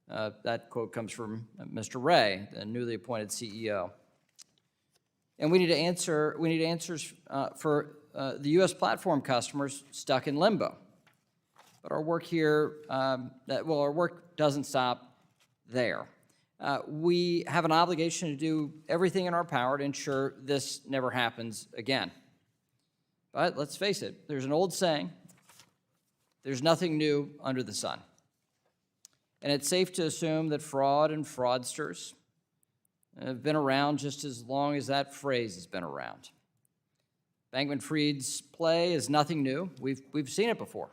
That quote comes from Mr. Ray, the newly appointed CEO. And we need answers for the U.S. platform customers stuck in limbo. But our work here, our work doesn't stop there. We have an obligation to do everything in our power to ensure this never happens again. But let's face it, there's an old saying, there's nothing new under the sun. And it's safe to assume that fraud and fraudsters have been around just as long as that phrase has been around. Bankman-Fried's play is nothing new. We've seen it before.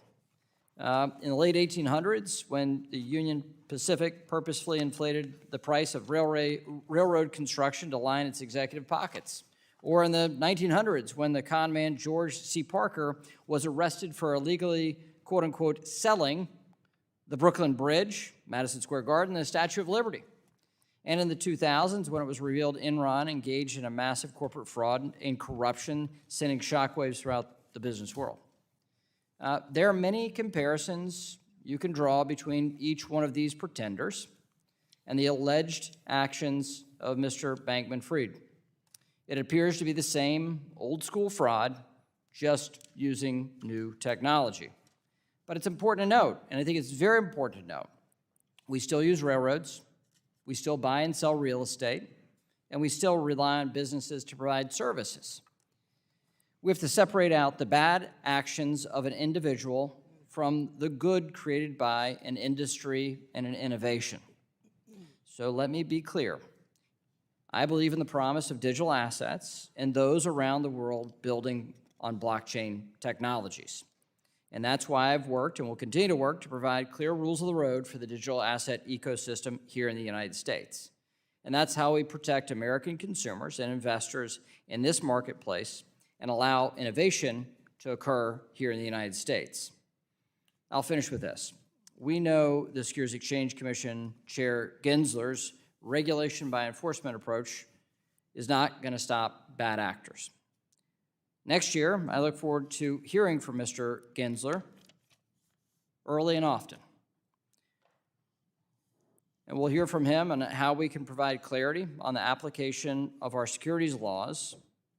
In the late 1800s, when the Union Pacific purposefully inflated the price of railroad construction to line its executive pockets. Or in the 1900s, when the con man George C. Parker was arrested for illegally, quote unquote, selling the Brooklyn Bridge, Madison Square Garden, and the Statue of Liberty. And in the 2000s, when it was revealed Enron engaged in a massive corporate fraud and corruption, sending shockwaves throughout the business world. There are many comparisons you can draw between each one of these pretenders and the alleged actions of Mr. Bankman-Fried. It appears to be the same old-school fraud, just using new technology. But it's important to note, and I think it's very important to note, we still use railroads, we still buy and sell real estate, and we still rely on businesses to provide services. We have to separate out the bad actions of an individual from the good created by an industry and an innovation. So let me be clear. I believe in the promise of digital assets and those around the world building on blockchain technologies. And that's why I've worked and will continue to work to provide clear rules of the road for the digital asset ecosystem here in the United States. And that's how we protect American consumers and investors in this marketplace and allow innovation to occur here in the United States. I'll finish with this. We know the Securities Exchange Commission Chair Gensler's regulation by enforcement approach is not going to stop bad actors. Next year, I look forward to hearing from Mr. Gensler early and often. And we'll hear from him on how we can provide clarity on the application of our securities laws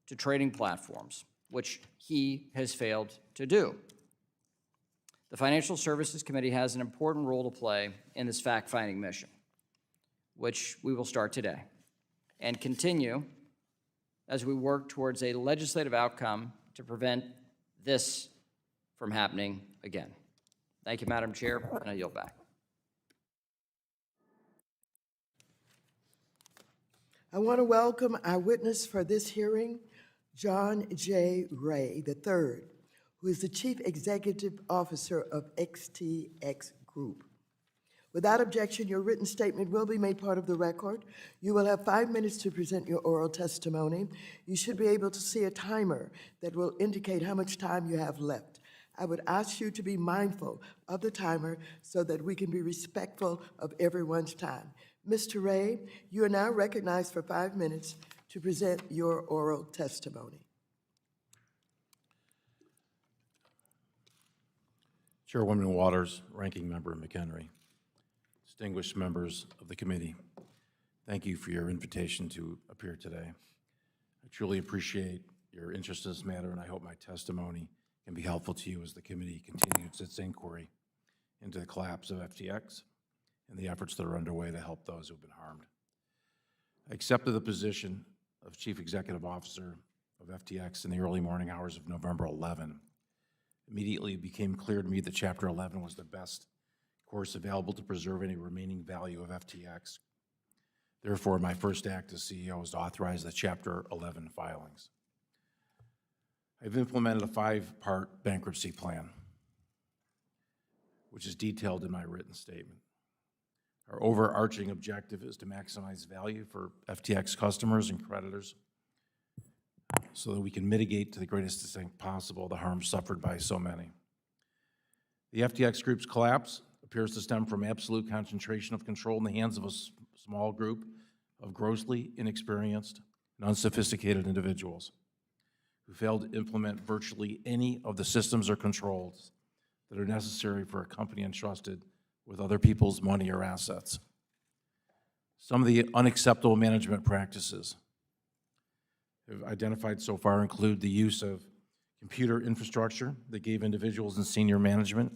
to trading platforms, which he has failed to do. The Financial Services Committee has an important role to play in this fact-finding mission, which we will start today and continue as we work towards a legislative outcome to prevent this from happening again. Thank you, Madam Chair, and I yield back. I want to welcome our witness for this hearing, John J. Ray III, who is the Chief Executive Officer of XTX Group. Without objection, your written statement will be made part of the record. You will have 5 minutes to present your oral testimony. You should be able to see a timer that will indicate how much time you have left. I would ask you to be mindful of the timer so that we can be respectful of everyone's time. Mr. Ray, you are now recognized for 5 minutes to present your oral testimony. Chairwoman Waters, Ranking Member McHenry, distinguished members of the committee, thank you for your invitation to appear today. I truly appreciate your interest in this matter, and I hope my testimony can be helpful to you as the committee continues its inquiry into the collapse of FTX and the efforts that are underway to help those who have been harmed. I accepted the position of Chief Executive Officer of FTX in the early morning hours of November 11. Immediately it became clear to me that Chapter 11 was the best course available to preserve any remaining value of FTX. Therefore, my first act as CEO was to authorize the Chapter 11 filings. I've implemented a 5-part bankruptcy plan, which is detailed in my written statement. Our overarching objective is to maximize value for FTX customers and creditors so that we can mitigate to the greatest extent possible the harm suffered by so many. The FTX Group's collapse appears to stem from absolute concentration of control in the hands of a small group of grossly inexperienced and unsophisticated individuals who failed to implement virtually any of the systems or controls that are necessary for a company entrusted with other people's money or assets. Some of the unacceptable management practices have identified so far include the use of computer infrastructure that gave individuals in senior management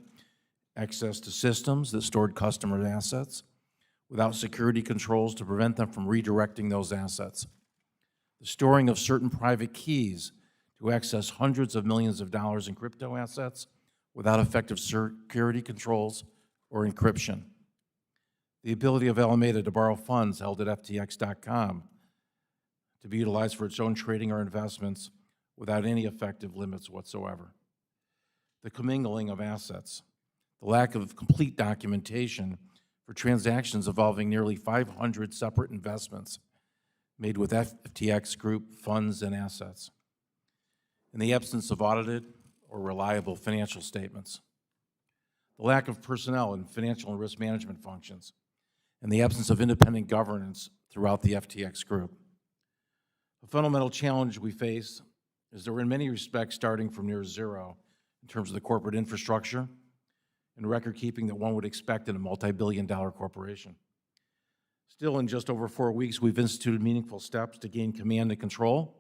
access to systems that stored customer assets without security controls to prevent them from redirecting those assets. The storing of certain private keys to access hundreds of millions of dollars in crypto assets without effective security controls or encryption. The ability of Alameda to borrow funds held at FTX.com to be utilized for its own trading or investments without any effective limits whatsoever. The commingling of assets, the lack of complete documentation for transactions involving nearly 500 separate investments made with FTX Group funds and assets, and the absence of audited or reliable financial statements, the lack of personnel in financial and risk management functions, and the absence of independent governance throughout the FTX Group. A fundamental challenge we face is that we're in many respects starting from near zero in terms of the corporate infrastructure and record keeping that one would expect in a multi-billion-dollar corporation. Still, in just over 4 weeks, we've instituted meaningful steps to gain command and control,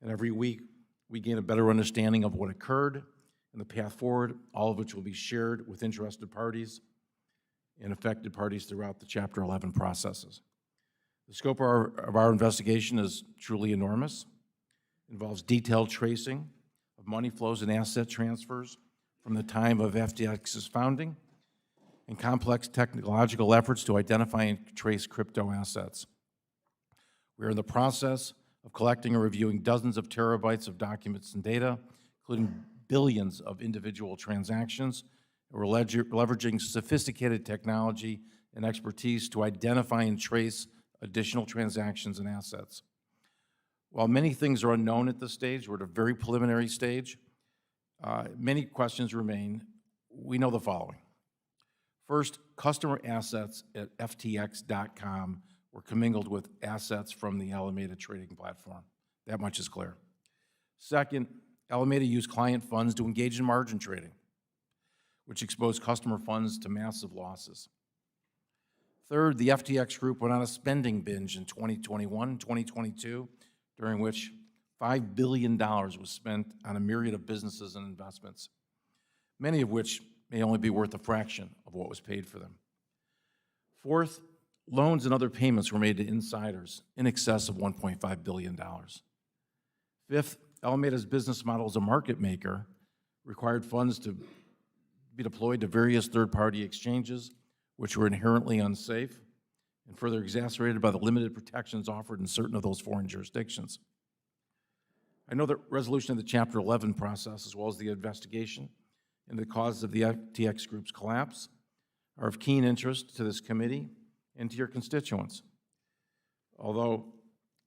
and every week we gain a better understanding of what occurred and the path forward, all of which will be shared with interested parties and affected parties throughout the Chapter 11 processes. The scope of our investigation is truly enormous. It involves detailed tracing of money flows and asset transfers from the time of FTX's founding and complex technological efforts to identify and trace crypto assets. We are in the process of collecting and reviewing dozens of terabytes of documents and data, including billions of individual transactions. We're leveraging sophisticated technology and expertise to identify and trace additional transactions and assets. While many things are unknown at this stage, we're at a very preliminary stage, many questions remain. We know the following. First, customer assets at FTX.com were commingled with assets from the Alameda trading platform. That much is clear. Second, Alameda used client funds to engage in margin trading, which exposed customer funds to massive losses. Third, the FTX Group went on a spending binge in 2021 and 2022, during which $5 billion was spent on a myriad of businesses and investments, many of which may only be worth a fraction of what was paid for them. Fourth, loans and other payments were made to insiders in excess of $1.5 billion. Fifth, Alameda's business model as a market maker required funds to be deployed to various third-party exchanges, which were inherently unsafe and further exacerbated by the limited protections offered in certain of those foreign jurisdictions. I know that resolution of the Chapter 11 process, as well as the investigation into the causes of the FTX Group's collapse, are of keen interest to this committee and to your constituents. Although,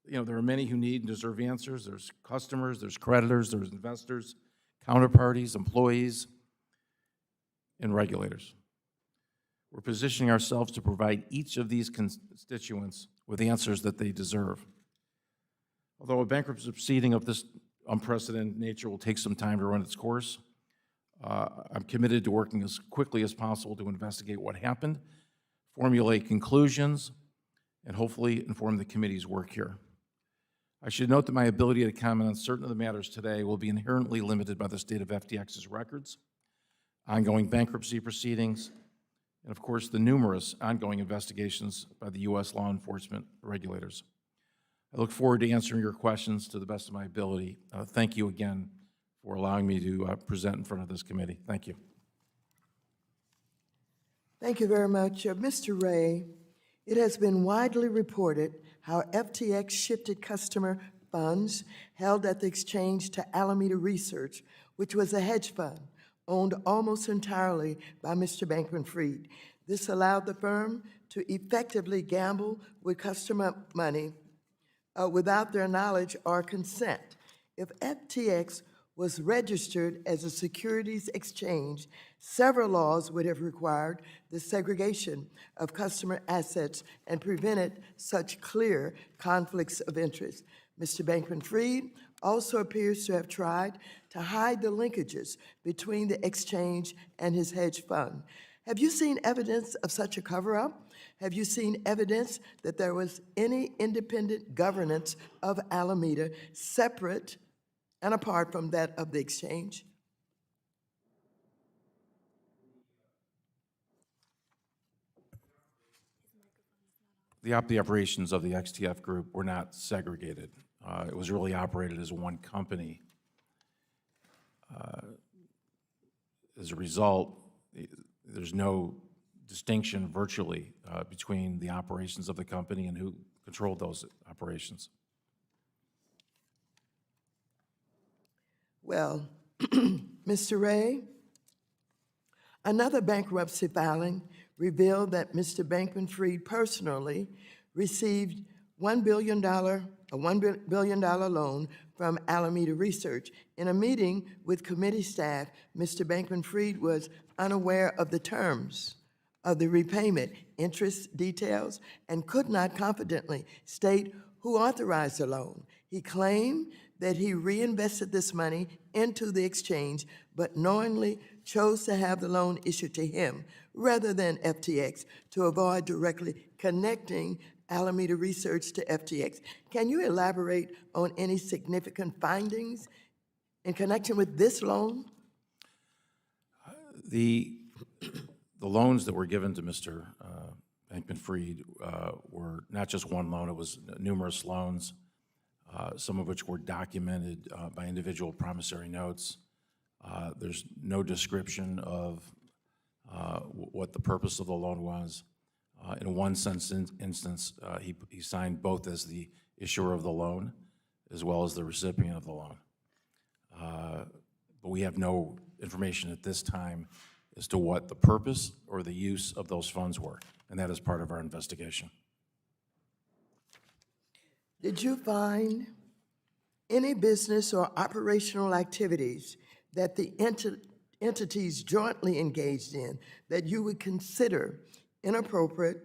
there are many who need and deserve answers. There's customers, there's creditors, there's investors, counterparties, employees, and regulators. We're positioning ourselves to provide each of these constituents with answers that they deserve. Although a bankruptcy proceeding of this unprecedented nature will take some time to run its course, I'm committed to working as quickly as possible to investigate what happened, formulate conclusions, and hopefully inform the committee's work here. I should note that my ability to comment on certain of the matters today will be inherently limited by the state of FTX's records, ongoing bankruptcy proceedings, and of course the numerous ongoing investigations by the U.S. law enforcement regulators. I look forward to answering your questions to the best of my ability. Thank you again for allowing me to present in front of this committee. Thank you. Thank you very much. Mr. Ray, it has been widely reported how FTX shifted customer funds held at the exchange to Alameda Research, which was a hedge fund owned almost entirely by Mr. Bankman-Fried. This allowed the firm to effectively gamble with customer money without their knowledge or consent. If FTX was registered as a securities exchange, several laws would have required the segregation of customer assets and prevented such clear conflicts of interest. Mr. Bankman-Fried also appears to have tried to hide the linkages between the exchange and his hedge fund. Have you seen evidence of such a cover-up? Have you seen evidence that there was any independent governance of Alameda separate and apart from that of the exchange? The operations of the XTF group were not segregated. It was really operated as one company. As a result, there's no distinction virtually between the operations of the company and who controlled those operations. Well, Mr. Ray, another bankruptcy filing revealed that Mr. Bankman-Fried personally received a $1 billion loan from Alameda Research. In a meeting with committee staff, Mr. Bankman-Fried was unaware of the terms of the repayment, interest details, and could not confidently state who authorized the loan. He claimed that he reinvested this money into the exchange, but knowingly chose to have the loan issued to him rather than FTX to avoid directly connecting Alameda Research to FTX. Can you elaborate on any significant findings in connection with this loan? The loans that were given to Mr. Bankman-Fried were not just one loan, it was numerous loans, some of which were documented by individual promissory notes. There's no description of what the purpose of the loan was. In one instance, he signed both as the issuer of the loan as well as the recipient of the loan. But we have no information at this time as to what the purpose or the use of those funds were, and that is part of our investigation. Did you find any business or operational activities that the entities jointly engaged in that you would consider inappropriate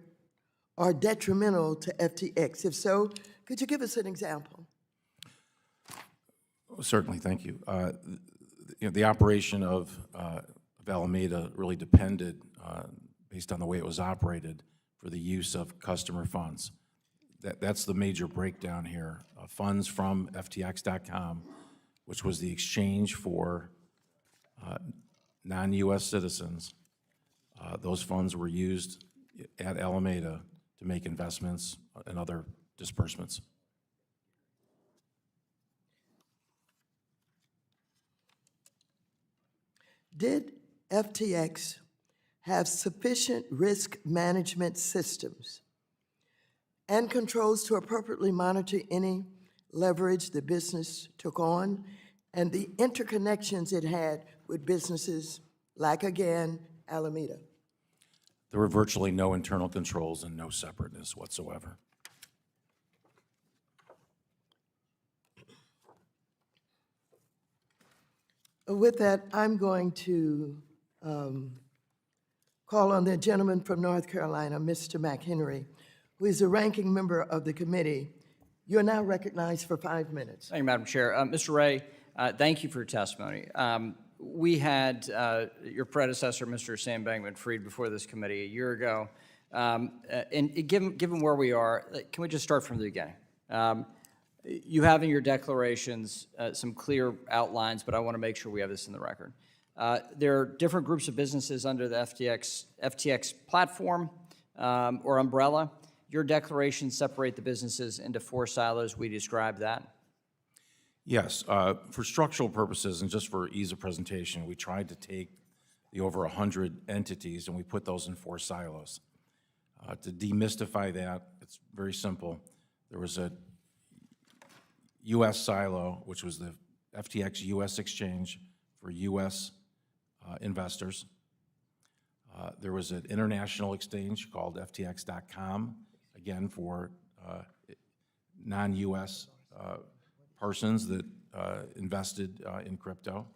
or detrimental to FTX? If so, could you give us an example? Certainly, thank you. The operation of Alameda really depended, based on the way it was operated, for the use of customer funds. That's the major breakdown here. Funds from FTX.com, which was the exchange for non-U.S. citizens. Those funds were used at Alameda to make investments and other disbursements. Did FTX have sufficient risk management systems and controls to appropriately monitor any leverage the business took on and the interconnections it had with businesses like, again, Alameda? There were virtually no internal controls and no separateness whatsoever. With that, I'm going to call on the gentleman from North Carolina, Mr. McHenry, who is the ranking member of the committee. You're now recognized for 5 minutes. Thank you, Madam Chair. Mr. Ray, thank you for your testimony. We had your predecessor, Mr. Sam Bankman-Fried, before this committee a year ago. And given where we are, can we just start from the beginning? You have in your declarations some clear outlines, but I want to make sure we have this in the record. There are different groups of businesses under the FTX platform or umbrella. Your declarations separate the businesses into 4 silos. We described that. Yes, for structural purposes and just for ease of presentation, we tried to take the over 100 entities and we put those in 4 silos. To demystify that, it's very simple. There was a U.S. silo, which was the FTX U.S. exchange for U.S. Investors. There was an international exchange called FTX.com, again for non-U.S. persons that invested in crypto.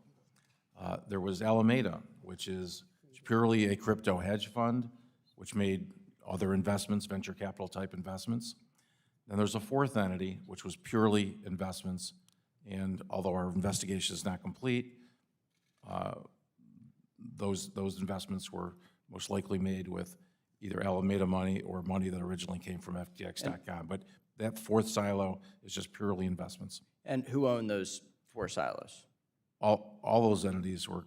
There was Alameda, which is purely a crypto hedge fund, which made other investments, venture capital type investments. Then there's a fourth entity, which was purely investments. And although our investigation is not complete, those investments were most likely made with either Alameda money or money that originally came from FTX.com. But that fourth silo is just purely investments. And who owned those 4 silos? All those entities were,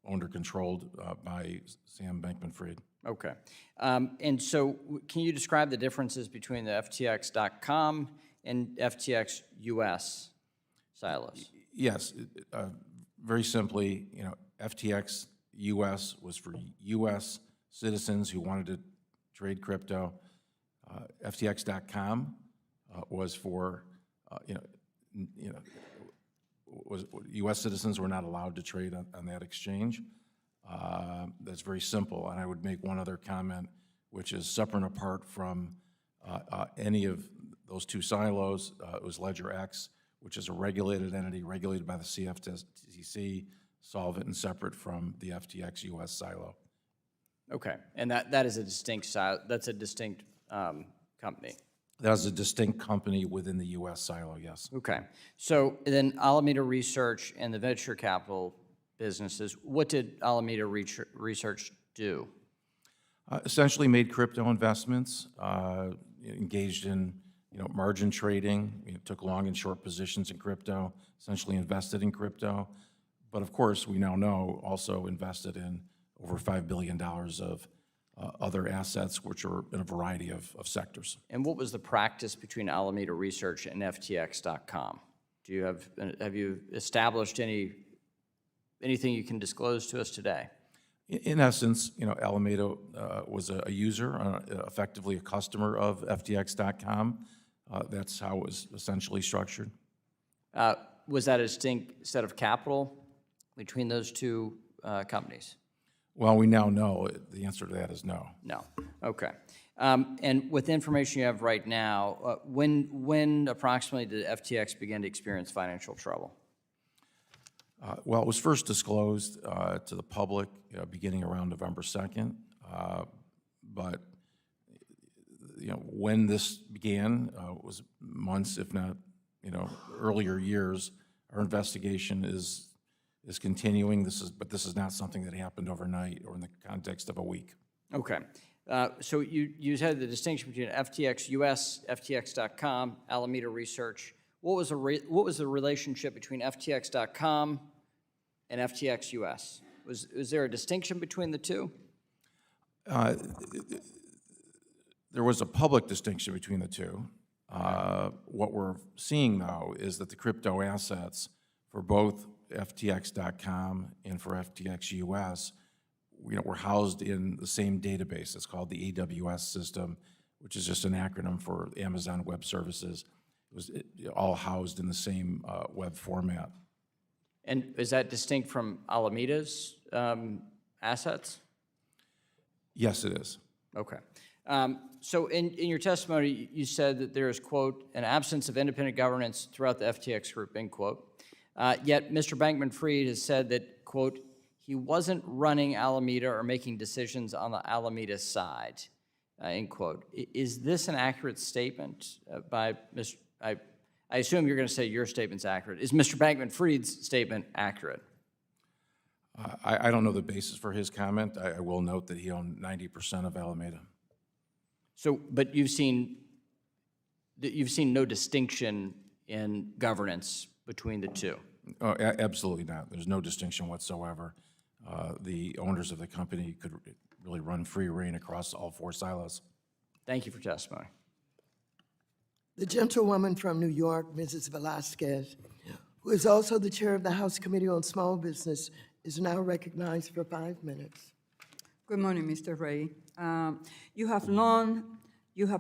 owned or controlled by Sam Bankman-Fried. Okay. And so can you describe the differences between the FTX.com and FTX US silos? Yes, very simply, FTX US was for US citizens who wanted to trade crypto. FTX.com was for, US citizens were not allowed to trade on that exchange. That's very simple. And I would make one other comment, which is separate and apart from any of those 2 silos. It was LedgerX, which is a regulated entity regulated by the CFTC, solvent and separate from the FTX US silo. Okay, and that is a distinct silo. That's a distinct company. That is a distinct company within the US silo, yes. Okay, so then Alameda Research and the venture capital businesses, what did Alameda Research do? Essentially made crypto investments, engaged in margin trading, took long and short positions in crypto, essentially invested in crypto. But of course, we now know also invested in over $5 billion of other assets, which are in a variety of sectors. And what was the practice between Alameda Research and FTX.com? Do you have you established anything you can disclose to us today? In essence, Alameda was a user, effectively a customer of FTX.com. That's how it was essentially structured. Was that a distinct set of capital between those 2 companies? Well, we now know the answer to that is no. No. Okay. And with the information you have right now, when approximately did FTX begin to experience financial trouble? Well, it was first disclosed to the public beginning around November 2nd. But when this began was months, if not earlier years. Our investigation is continuing. But this is not something that happened overnight or in the context of a week. Okay. So you had the distinction between FTX US, FTX.com, Alameda Research. What was the relationship between FTX.com and FTX US? Was there a distinction between the 2? There was a public distinction between the 2. What we're seeing, though, is that the crypto assets for both FTX.com and for FTX US, were housed in the same database. It's called the AWS system, which is just an acronym for Amazon Web Services. It was all housed in the same web format. And is that distinct from Alameda's assets? Yes, it is. Okay. So in your testimony, you said that there is, quote, an absence of independent governance throughout the FTX group, end quote. Yet Mr. Bankman-Fried has said that, quote, he wasn't running Alameda or making decisions on the Alameda side, end quote. Is this an accurate statement by Mr. I assume you're going to say your statement's accurate. Is Mr. Bankman-Fried's statement accurate? I don't know the basis for his comment. I will note that he owned 90% of Alameda. So, but you've seen no distinction in governance between the 2? Oh, absolutely not. There's no distinction whatsoever. The owners of the company could really run free rein across all 4 silos. Thank you for testimony. The gentlewoman from New York, Mrs. Velasquez, who is also the chair of the House Committee on Small Business, is now recognized for 5 minutes. Good morning, Mr. Ray. You have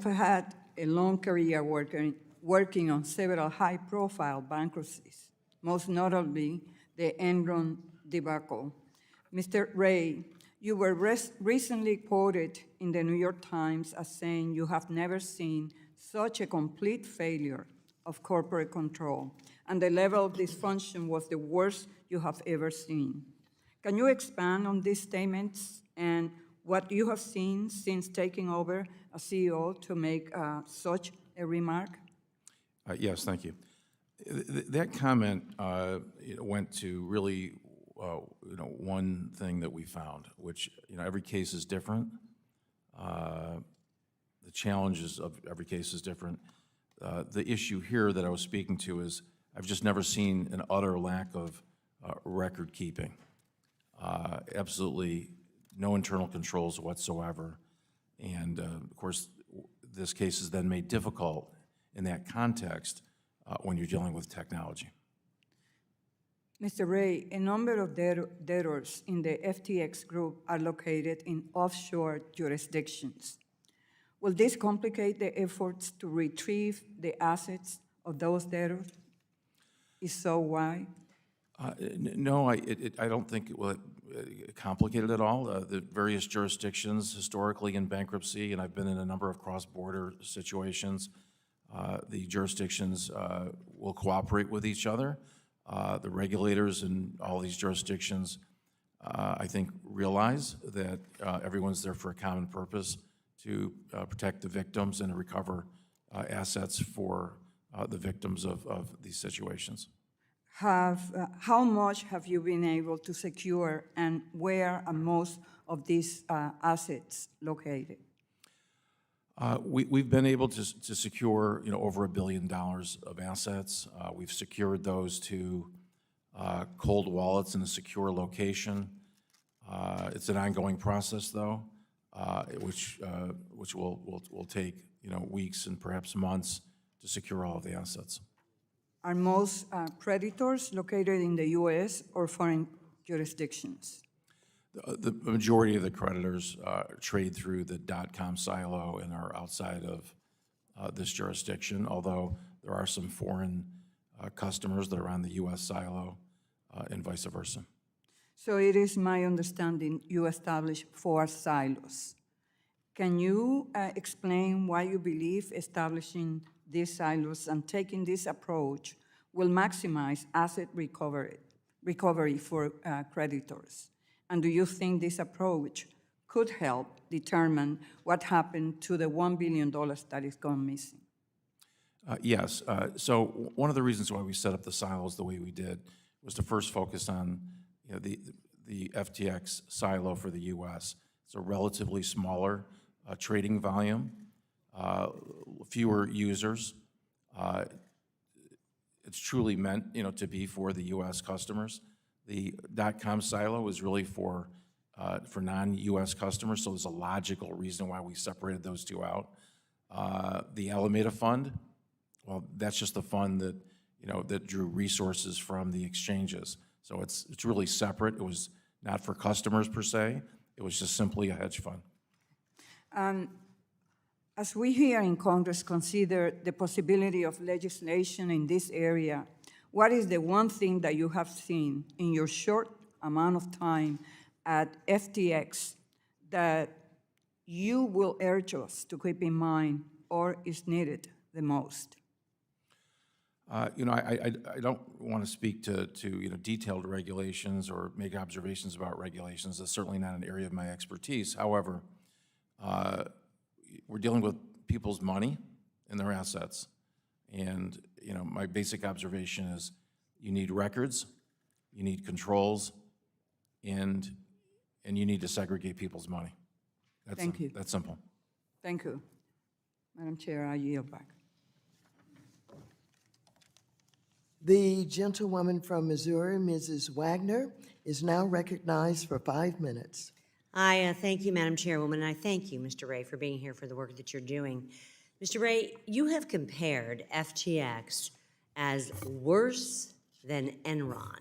had a long career working on several high-profile bankruptcies, most notably the Enron debacle. Mr. Ray, you were recently quoted in the New York Times as saying you have never seen such a complete failure of corporate control and the level of dysfunction was the worst you have ever seen. Can you expand on these statements and what you have seen since taking over as CEO to make such a remark? Yes, thank you. That comment went to really, one thing that we found, which, every case is different. The challenges of every case is different. The issue here that I was speaking to is I've just never seen an utter lack of record keeping. Absolutely no internal controls whatsoever. And of course, this case is then made difficult in that context when you're dealing with technology. Mr. Ray, a number of debtors in the FTX group are located in offshore jurisdictions. Will this complicate the efforts to retrieve the assets of those debtors? If so, why? No, I don't think it will complicate it at all. The various jurisdictions historically in bankruptcy, and I've been in a number of cross-border situations, the jurisdictions will cooperate with each other. The regulators in all these jurisdictions, I think, realize that everyone's there for a common purpose to protect the victims and recover assets for the victims of these situations. How much have you been able to secure, and where are most of these assets located? We've been able to secure, over $1 billion of assets. We've secured those to cold wallets in a secure location. It's an ongoing process, though, which will take, weeks and perhaps months to secure all of the assets. Are most creditors located in the U.S. or foreign jurisdictions? The majority of the creditors trade through the .com silo and are outside of this jurisdiction, although there are some foreign customers that are on the U.S. silo and vice versa. So it is my understanding you established 4 silos. Can you explain why you believe establishing these silos and taking this approach will maximize asset recovery for creditors? And do you think this approach could help determine what happened to the $1 billion that is gone missing? Yes. So one of the reasons why we set up the silos the way we did was to first focus on the FTX silo for the U.S. It's a relatively smaller trading volume, fewer users. It's truly meant, to be for the U.S. customers. The .com silo is really for non-U.S. customers, so there's a logical reason why we separated those two out. The Alameda Fund, well, that's just the fund that, that drew resources from the exchanges. So it's really separate. It was not for customers per se. It was just simply a hedge fund. As we here in Congress consider the possibility of legislation in this area, what is the one thing that you have seen in your short amount of time at FTX that you will urge us to keep in mind or is needed the most? I don't want to speak to detailed regulations or make observations about regulations. That's certainly not an area of my expertise. However, we're dealing with people's money and their assets. And, my basic observation is you need records, you need controls, and you need to segregate people's money. Thank you. That's simple. Thank you. Madam Chair, I yield back. The gentlewoman from Missouri, Mrs. Wagner, is now recognized for 5 minutes. I thank you, Madam Chairwoman, and I thank you, Mr. Ray, for being here for the work that you're doing. Mr. Ray, you have compared FTX as worse than Enron.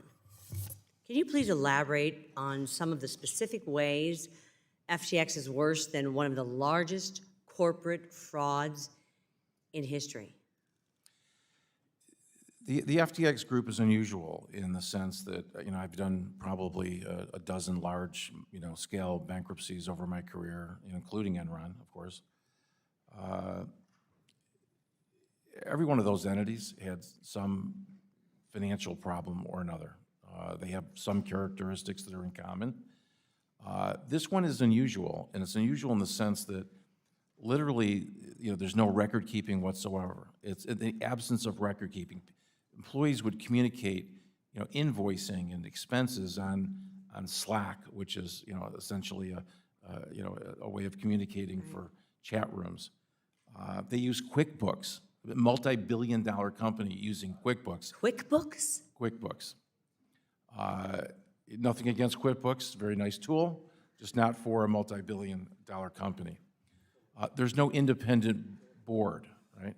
Can you please elaborate on some of the specific ways FTX is worse than one of the largest corporate frauds in history? The FTX group is unusual in the sense that, I've done probably a dozen large, scale bankruptcies over my career, including Enron, of course. Every one of those entities had some financial problem or another. They have some characteristics that are in common. This one is unusual, and it's unusual in the sense that literally, there's no record keeping whatsoever. It's in the absence of record keeping. Employees would communicate, invoicing and expenses on Slack, which is, essentially a way of communicating for chat rooms. They use QuickBooks, a multi-billion-dollar company using QuickBooks. QuickBooks? QuickBooks. Nothing against QuickBooks, very nice tool, just not for a multi-billion-dollar company. There's no independent board, right?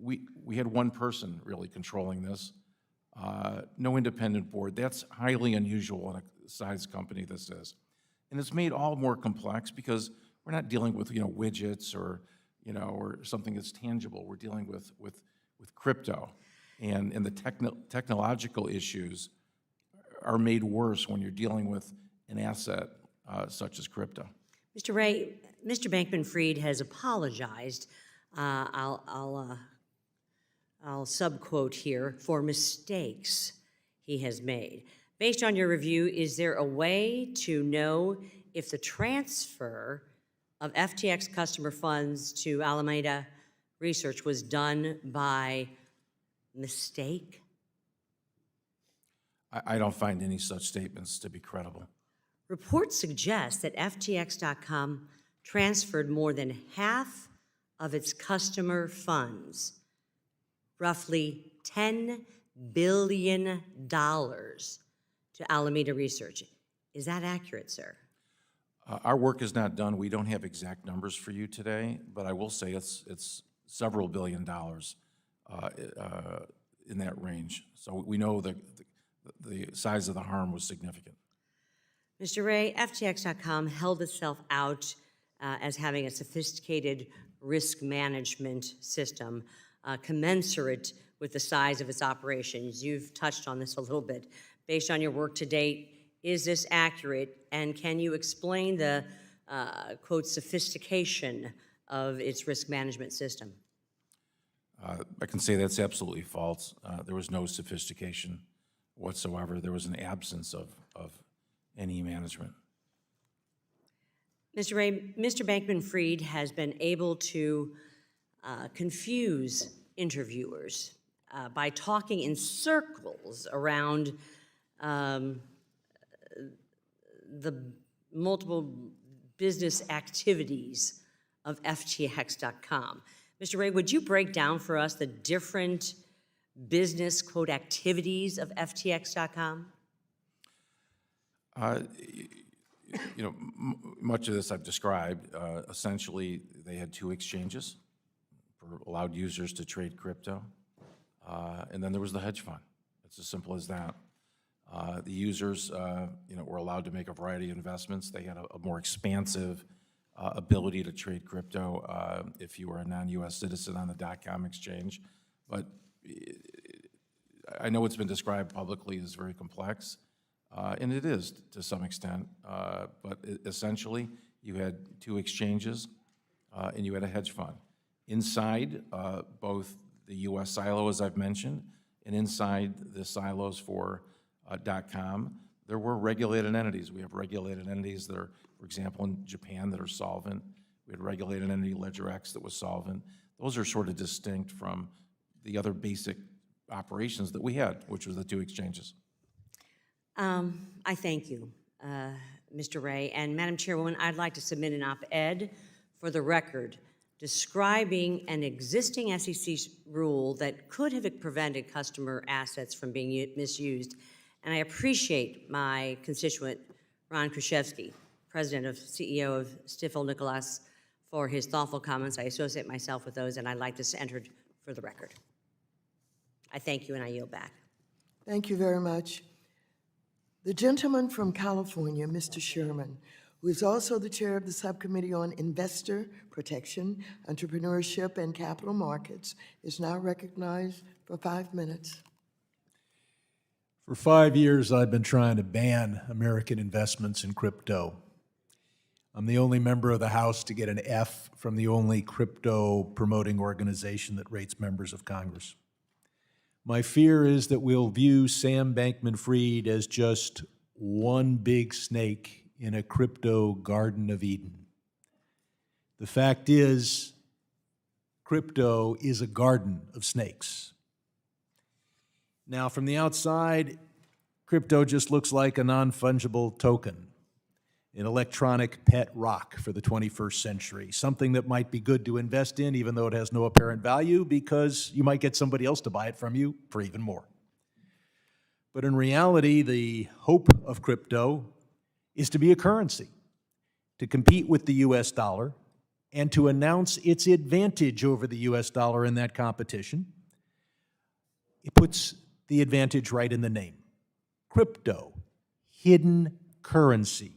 We had one person really controlling this. No independent board. That's highly unusual in a size company this is. And it's made all more complex because we're not dealing with, widgets or something that's tangible. We're dealing with crypto. And the technological issues are made worse when you're dealing with an asset such as crypto. Mr. Ray, Mr. Bankman-Fried has apologized. I'll subquote here, for mistakes he has made. Based on your review, is there a way to know if the transfer of FTX customer funds to Alameda Research was done by mistake? I don't find any such statements to be credible. Reports suggest that FTX.com transferred more than half of its customer funds, roughly $10 billion, to Alameda Research. Is that accurate, sir? Our work is not done. We don't have exact numbers for you today, but I will say it's several $billion in that range. So we know that the size of the harm was significant. Mr. Ray, FTX.com held itself out as having a sophisticated risk management system commensurate with the size of its operations. You've touched on this a little bit. Based on your work to date, is this accurate? And can you explain the, quote, sophistication of its risk management system? I can say that's absolutely false. There was no sophistication whatsoever. There was an absence of any management. Mr. Ray, Mr. Bankman-Fried has been able to confuse interviewers by talking in circles around the multiple business activities of FTX.com. Mr. Ray, would you break down for us the different business, quote, activities of FTX.com? Much of this I've described. Essentially, they had two exchanges for allowed users to trade crypto. And then there was the hedge fund. It's as simple as that. The users, were allowed to make a variety of investments. They had a more expansive ability to trade crypto if you were a non-U.S. citizen on the .com exchange. But I know it's been described publicly as very complex, and it is to some extent. But essentially, you had two exchanges, and you had a hedge fund. Inside both the U.S. silo, as I've mentioned, and inside the silos for .com, there were regulated entities. We have regulated entities that are, for example, in Japan that are solvent. We had regulated entity LedgerX that was solvent. Those are sort of distinct from the other basic operations that we had, which was the two exchanges. I thank you, Mr. Ray. And Madam Chairwoman, I'd like to submit an op-ed for the record describing an existing SEC rule that could have prevented customer assets from being misused. And I appreciate my constituent, Ron Kruszewski, CEO of Stifel Nicholas, for his thoughtful comments. I associate myself with those, and I'd like this entered for the record. I thank you, and I yield back. Thank you very much. The gentleman from California, Mr. Sherman, who is also the chair of the Subcommittee on Investor Protection, Entrepreneurship, and Capital Markets, is now recognized for 5 minutes. For 5 years, I've been trying to ban American investments in crypto. I'm the only member of the House to get an F from the only crypto promoting organization that rates members of Congress. My fear is that we'll view Sam Bankman-Fried as just one big snake in a crypto Garden of Eden. The fact is, crypto is a garden of snakes. Now, from the outside, crypto just looks like a non-fungible token, an electronic pet rock for the 21st century, something that might be good to invest in even though it has no apparent value because you might get somebody else to buy it from you for even more. But in reality, the hope of crypto is to be a currency, to compete with the US dollar, and to announce its advantage over the US dollar in that competition. It puts the advantage right in the name. Crypto, hidden currency.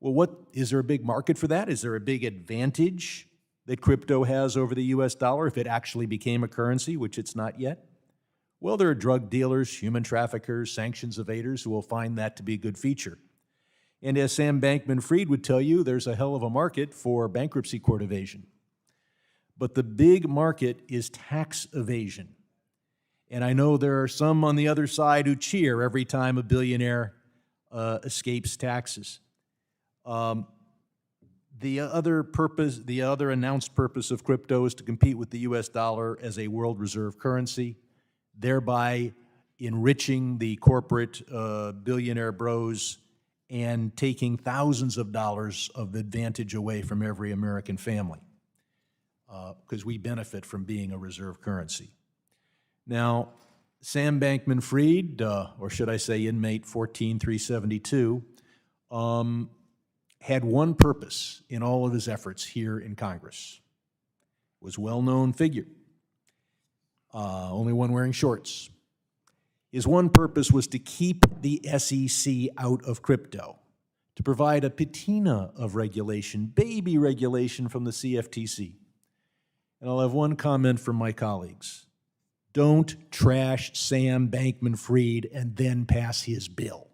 Well, is there a big market for that? Is there a big advantage that crypto has over the US dollar if it actually became a currency, which it's not yet? Well, there are drug dealers, human traffickers, sanctions evaders who will find that to be a good feature. And as Sam Bankman-Fried would tell you, there's a hell of a market for bankruptcy court evasion. But the big market is tax evasion. And I know there are some on the other side who cheer every time a billionaire escapes taxes. The other announced purpose of crypto is to compete with the US dollar as a world reserve currency, thereby enriching the corporate billionaire bros and taking thousands of dollars of advantage away from every American family, because we benefit from being a reserve currency. Now, Sam Bankman-Fried, or should I say inmate 14372, had one purpose in all of his efforts here in Congress. Was a well-known figure, only one wearing shorts. His one purpose was to keep the SEC out of crypto, to provide a patina of regulation, baby regulation from the CFTC. And I'll have one comment from my colleagues. Don't trash Sam Bankman-Fried and then pass his bill.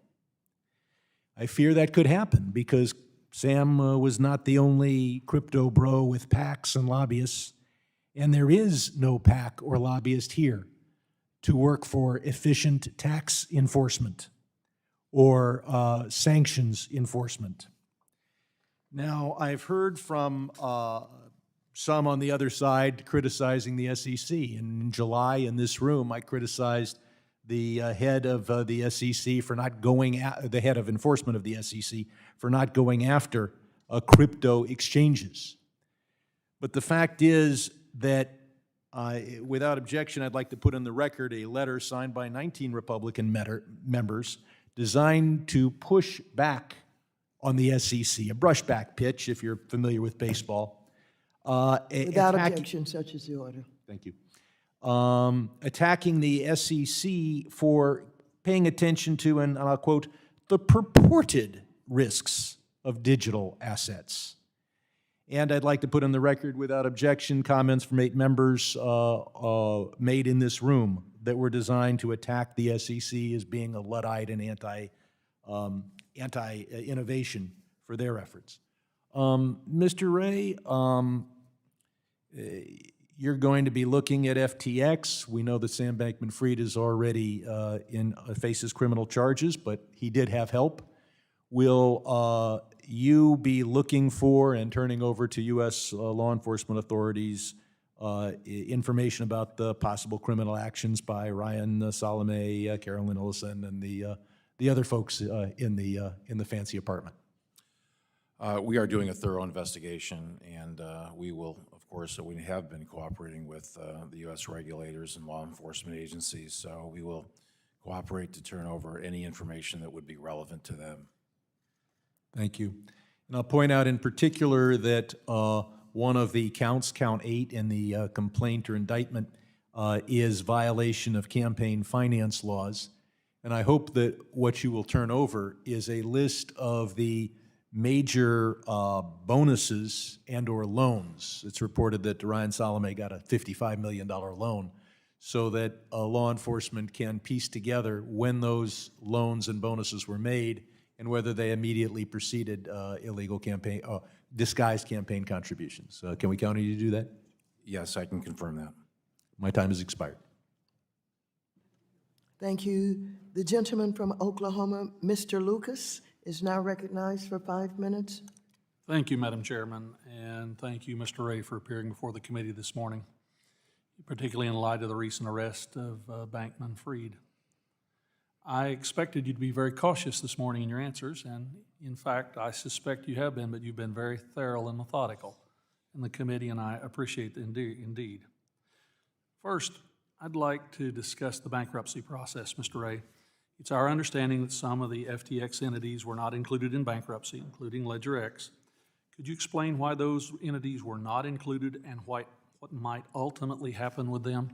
I fear that could happen because Sam was not the only crypto bro with PACs and lobbyists, and there is no PAC or lobbyist here to work for efficient tax enforcement or sanctions enforcement. Now, I've heard from some on the other side criticizing the SEC. And in July in this room, I criticized the head of the SEC for not going, the head of enforcement of the SEC for not going after crypto exchanges. But the fact is that without objection, I'd like to put on the record a letter signed by 19 Republican members designed to push back on the SEC, a brushback pitch, if you're familiar with baseball. Without objection, such is the order. Thank you. Attacking the SEC for paying attention to, and I'll quote, the purported risks of digital assets. And I'd like to put on the record, without objection, comments from 8 members made in this room that were designed to attack the SEC as being a Luddite and anti-innovation for their efforts. Mr. Ray, you're going to be looking at FTX. We know that Sam Bankman-Fried is already faces criminal charges, but he did have help. Will you be looking for and turning over to U.S. Law enforcement authorities information about the possible criminal actions by Ryan Salome, Carolyn Ellison, and the other folks in the fancy apartment? We are doing a thorough investigation, and we will, of course, we have been cooperating with the U.S. regulators and law enforcement agencies, so we will cooperate to turn over any information that would be relevant to them. Thank you. And I'll point out in particular that one of the counts, count 8 in the complaint or indictment, is violation of campaign finance laws. And I hope that what you will turn over is a list of the major bonuses and or loans. It's reported that Ryan Salome got a $55 million loan, so that law enforcement can piece together when those loans and bonuses were made and whether they immediately preceded illegal campaign, disguised campaign contributions. Can we count on you to do that? Yes, I can confirm that. My time has expired. Thank you. The gentleman from Oklahoma, Mr. Lucas, is now recognized for 5 minutes. Thank you, Madam Chairman, and thank you, Mr. Ray, for appearing before the committee this morning, particularly in light of the recent arrest of Bankman-Fried. I expected you to be very cautious this morning in your answers, and in fact, I suspect you have been, but you've been very thorough and methodical in the committee, and I appreciate it indeed. First, I'd like to discuss the bankruptcy process, Mr. Ray. It's our understanding that some of the FTX entities were not included in bankruptcy, including LedgerX. Could you explain why those entities were not included and what might ultimately happen with them?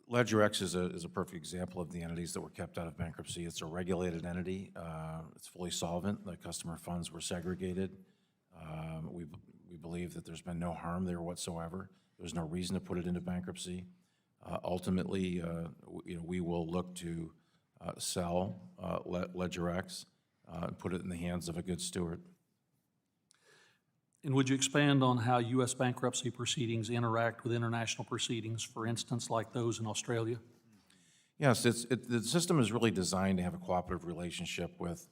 LedgerX is a perfect example of the entities that were kept out of bankruptcy. It's a regulated entity. It's fully solvent. The customer funds were segregated. We believe that there's been no harm there whatsoever. There's no reason to put it into bankruptcy. Ultimately, we will look to sell LedgerX and put it in the hands of a good steward. And would you expand on how U.S. bankruptcy proceedings interact with international proceedings, for instance, like those in Australia? Yes, the system is really designed to have a cooperative relationship with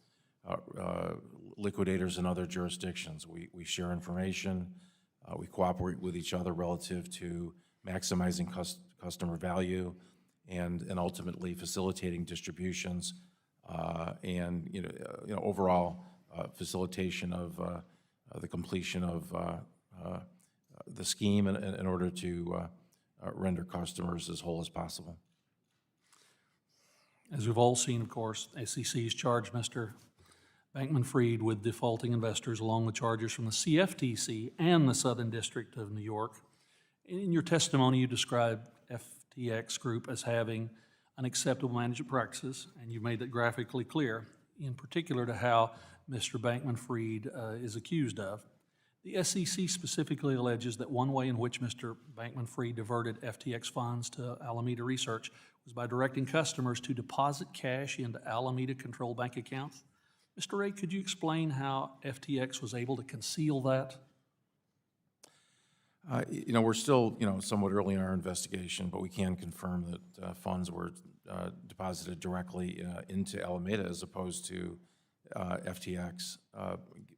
liquidators in other jurisdictions. We share information, we cooperate with each other relative to maximizing customer value and ultimately facilitating distributions and overall facilitation of the completion of the scheme in order to render customers as whole as possible. As we've all seen, of course, SEC's charged Mr. Bankman-Fried with defaulting investors along with charges from the CFTC and the Southern District of New York. In your testimony, you described FTX Group as having unacceptable management practices, and you made that graphically clear, in particular to how Mr. Bankman-Fried is accused of. The SEC specifically alleges that one way in which Mr. Bankman-Fried diverted FTX funds to Alameda Research was by directing customers to deposit cash into Alameda-controlled bank accounts. Mr. Ray, could you explain how FTX was able to conceal that? We're still, somewhat early in our investigation, but we can confirm that funds were deposited directly into Alameda as opposed to FTX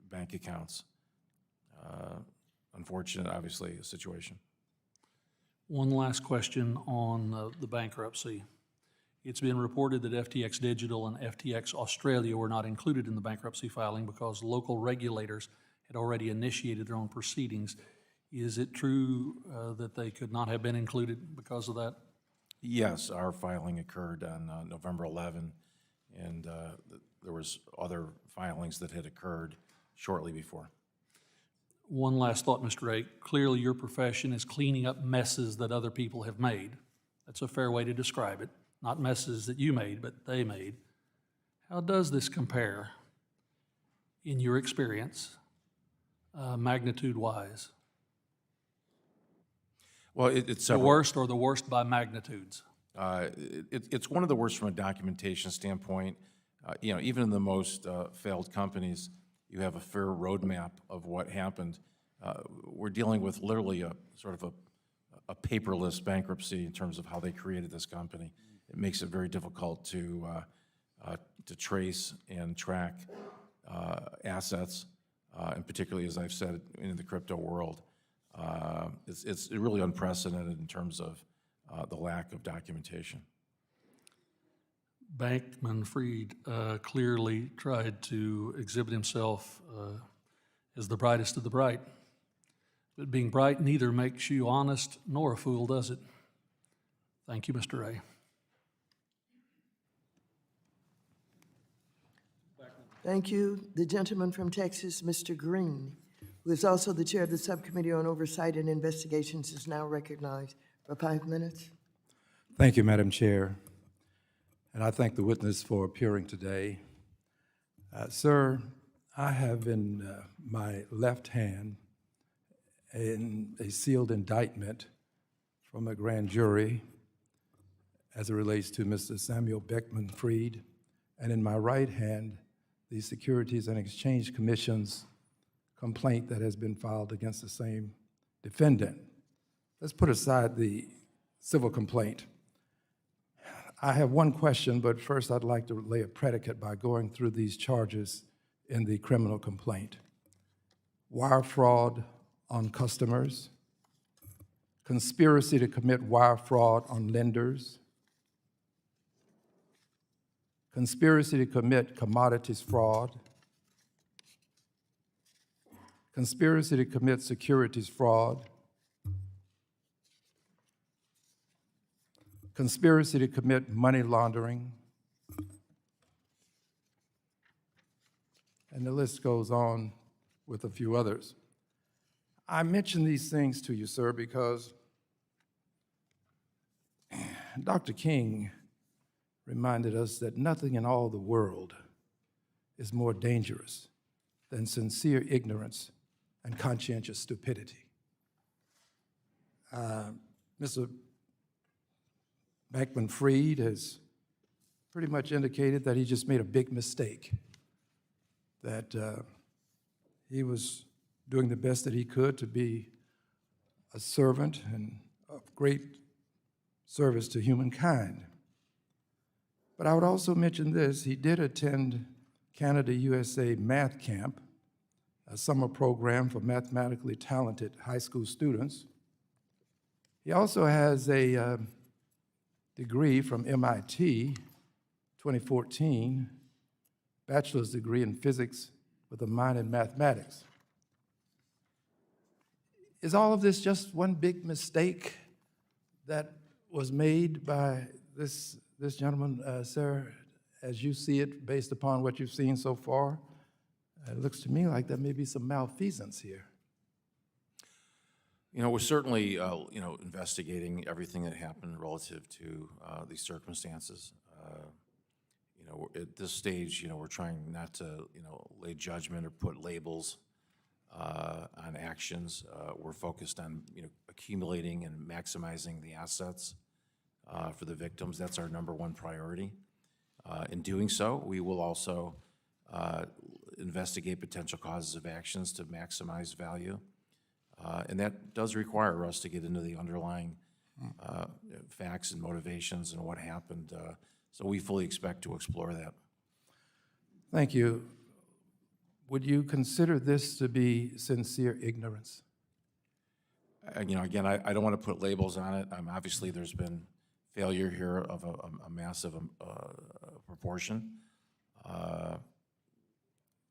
bank accounts. Unfortunate, obviously, situation. One last question on the bankruptcy. It's been reported that FTX Digital and FTX Australia were not included in the bankruptcy filing because local regulators had already initiated their own proceedings. Is it true that they could not have been included because of that? Yes, our filing occurred on November 11, and there was other filings that had occurred shortly before. One last thought, Mr. Ray. Clearly your profession is cleaning up messes that other people have made. That's a fair way to describe it. Not messes that you made, but they made. How does this compare, in your experience, magnitude-wise? Well, it's the worst or the worst by magnitudes? It's one of the worst from a documentation standpoint. Even in the most failed companies, you have a fair roadmap of what happened. We're dealing with literally a sort of a paperless bankruptcy in terms of how they created this company. It makes it very difficult to trace and track assets, and particularly, as I've said, in the crypto world. It's really unprecedented in terms of the lack of documentation. Bankman-Fried clearly tried to exhibit himself as the brightest of the bright. But being bright neither makes you honest nor a fool, does it? Thank you, Mr. Ray. Thank you. The gentleman from Texas, Mr. Green, who is also the chair of the Subcommittee on Oversight and Investigations, is now recognized for 5 minutes. Thank you, Madam Chair. And I thank the witness for appearing today. Sir, I have in my left hand a sealed indictment from a grand jury as it relates to Mr. Samuel Bankman-Fried, and in my right hand, the Securities and Exchange Commission's complaint that has been filed against the same defendant. Let's put aside the civil complaint I have one question, but first I'd like to lay a predicate by going through these charges in the criminal complaint. Wire fraud on customers, conspiracy to commit wire fraud on lenders, conspiracy to commit commodities fraud, conspiracy to commit securities fraud, conspiracy to commit money laundering, and the list goes on with a few others. I mention these things to you, sir, because Dr. King reminded us that nothing in all the world is more dangerous than sincere ignorance and conscientious stupidity. Mr. Bankman-Fried has pretty much indicated that he just made a big mistake, that he was doing the best that he could to be a servant and of great service to humankind. But I would also mention this: he did attend Canada USA Math Camp, a summer program for mathematically talented high school students. He also has a degree from MIT, 2014, bachelor's degree in physics with a minor in mathematics. Is all of this just one big mistake that was made by this gentleman, sir, as you see it, based upon what you've seen so far? It looks to me like there may be some malfeasance here. You know, we're certainly, investigating everything that happened relative to these circumstances. At this stage, we're trying not to, lay judgment or put labels on actions. We're focused on, accumulating and maximizing the assets for the victims. That's our number one priority. In doing so, we will also investigate potential causes of actions to maximize value. And that does require us to get into the underlying facts and motivations and what happened. So we fully expect to explore that. Thank you. Would you consider this to be sincere ignorance? Again, I don't want to put labels on it. Obviously, there's been failure here of a massive proportion.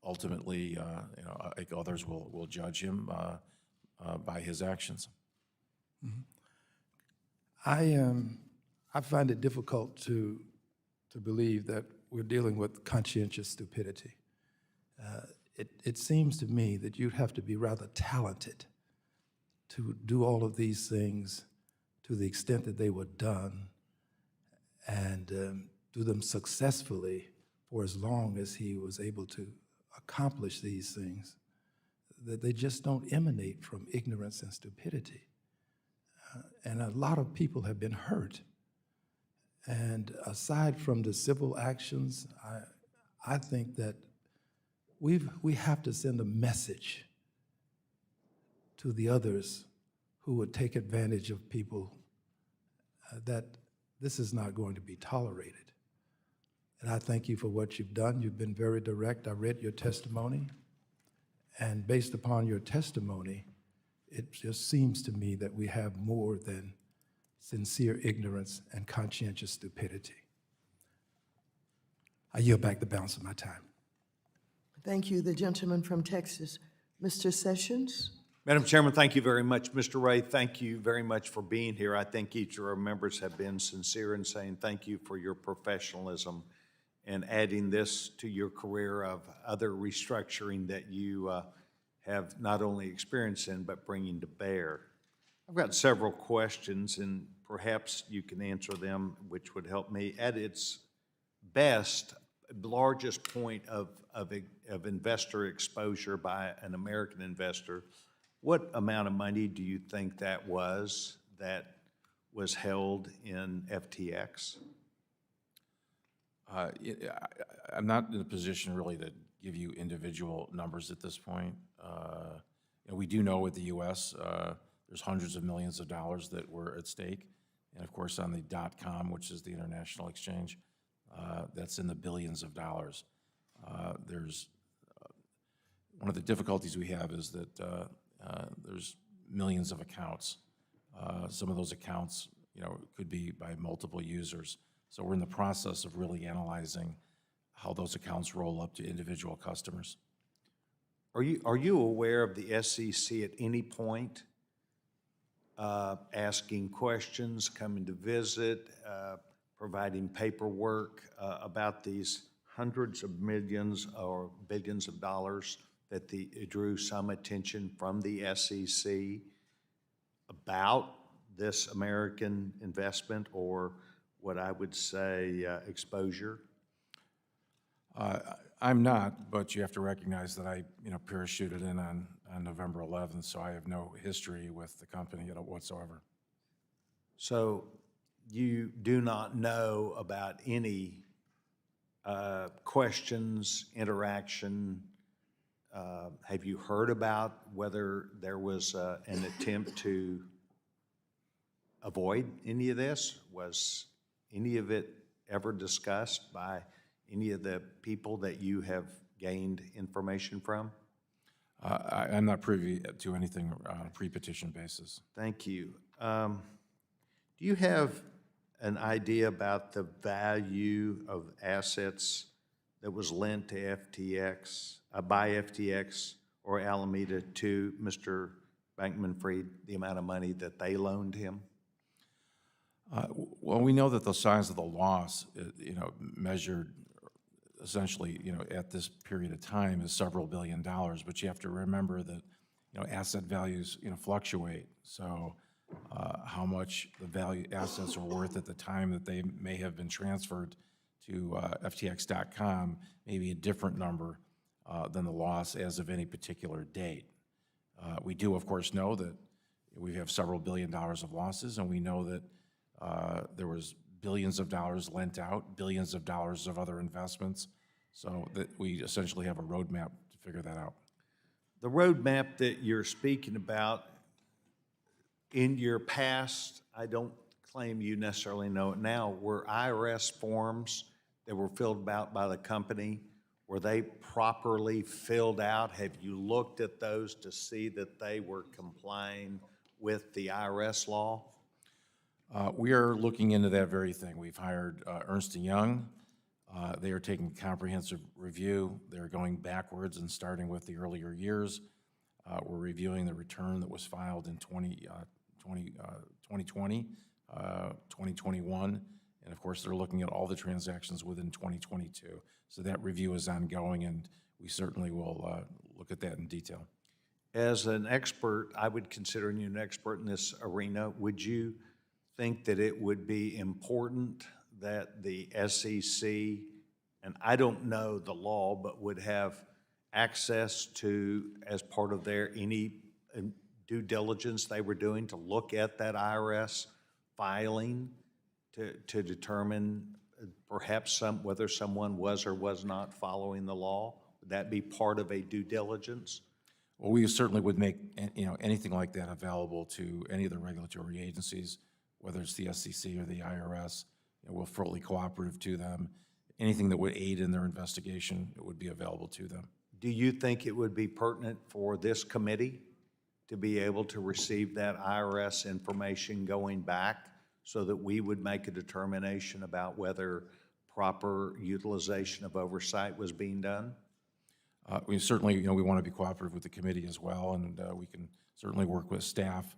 Ultimately, I think others will judge him by his actions. Mm-hmm. I find it difficult to believe that we're dealing with conscientious stupidity. It seems to me that you'd have to be rather talented to do all of these things to the extent that they were done, and do them successfully for as long as he was able to accomplish these things, that they just don't emanate from ignorance and stupidity. And a lot of people have been hurt. And aside from the civil actions, I think that we have to send a message to the others who would take advantage of people that this is not going to be tolerated. And I thank you for what you've done. You've been very direct. I read your testimony. And based upon your testimony, it just seems to me that we have more than sincere ignorance and conscientious stupidity. I yield back the balance of my time. Thank you. The gentleman from Texas, Mr. Sessions. Madam Chairman, thank you very much. Mr. Ray, thank you very much for being here. I think each of our members have been sincere in saying thank you for your professionalism and adding this to your career of other restructuring that you have not only experience in, but bringing to bear. I've got several questions, and perhaps you can answer them, which would help me. At its best, largest point of investor exposure by an American investor, what amount of money do you think that was held in FTX? I'm not in a position really to give you individual numbers at this point. We do know with the U.S., there's hundreds of millions of dollars that were at stake And of course, on the .com, which is the international exchange, that's in the billions of dollars. One of the difficulties we have is that there's millions of accounts. Some of those accounts, could be by multiple users. So we're in the process of really analyzing how those accounts roll up to individual customers. Are you aware of the SEC at any point asking questions, coming to visit, providing paperwork about these hundreds of millions or billions of dollars that drew some attention from the SEC about this American investment, or what I would say exposure? I'm not, but you have to recognize that I, parachuted in on November 11th, so I have no history with the company whatsoever. So you do not know about any questions, interaction? Have you heard about whether there was an attempt to avoid any of this? Was any of it ever discussed by any of the people that you have gained information from? I'm not privy to anything on a pre-petition basis. Thank you. Do you have an idea about the value of assets that was lent to FTX, by FTX or Alameda to Mr. Bankman-Fried, the amount of money that they loaned him? Well, we know that the size of the loss, measured essentially, at this period of time is several $billion, but you have to remember that, asset values, fluctuate. So how much the assets are worth at the time that they may have been transferred to FTX.com may be a different number than the loss as of any particular date. We do, of course, know that we have several $1 billion of losses, and we know that there was billions of dollars lent out, billions of dollars of other investments, so that we essentially have a roadmap to figure that out. The roadmap that you're speaking about, in your past, I don't claim you necessarily know it now, were IRS forms that were filled out by the company, were they properly filled out? Have you looked at those to see that they were complying with the IRS law? We are looking into that very thing. We've hired Ernst & Young. They are taking a comprehensive review. They're going backwards and starting with the earlier years. We're reviewing the return that was filed in 2020, 2021, and of course, they're looking at all the transactions within 2022. So that review is ongoing, and we certainly will look at that in detail. As an expert, I would consider you an expert in this arena. Would you think that it would be important that the SEC, and I don't know the law, but would have access to, as part of their any due diligence they were doing, to look at that IRS filing to determine perhaps whether someone was or was not following the law? Would that be part of a due diligence? Well, we certainly would make anything like that available to any of the regulatory agencies, whether it's the SEC or the IRS. We're fully cooperative to them. Anything that would aid in their investigation, it would be available to them. Do you think it would be pertinent for this committee to be able to receive that IRS information going back so that we would make a determination about whether proper utilization of oversight was being done? We certainly, we want to be cooperative with the committee as well, and we can certainly work with staff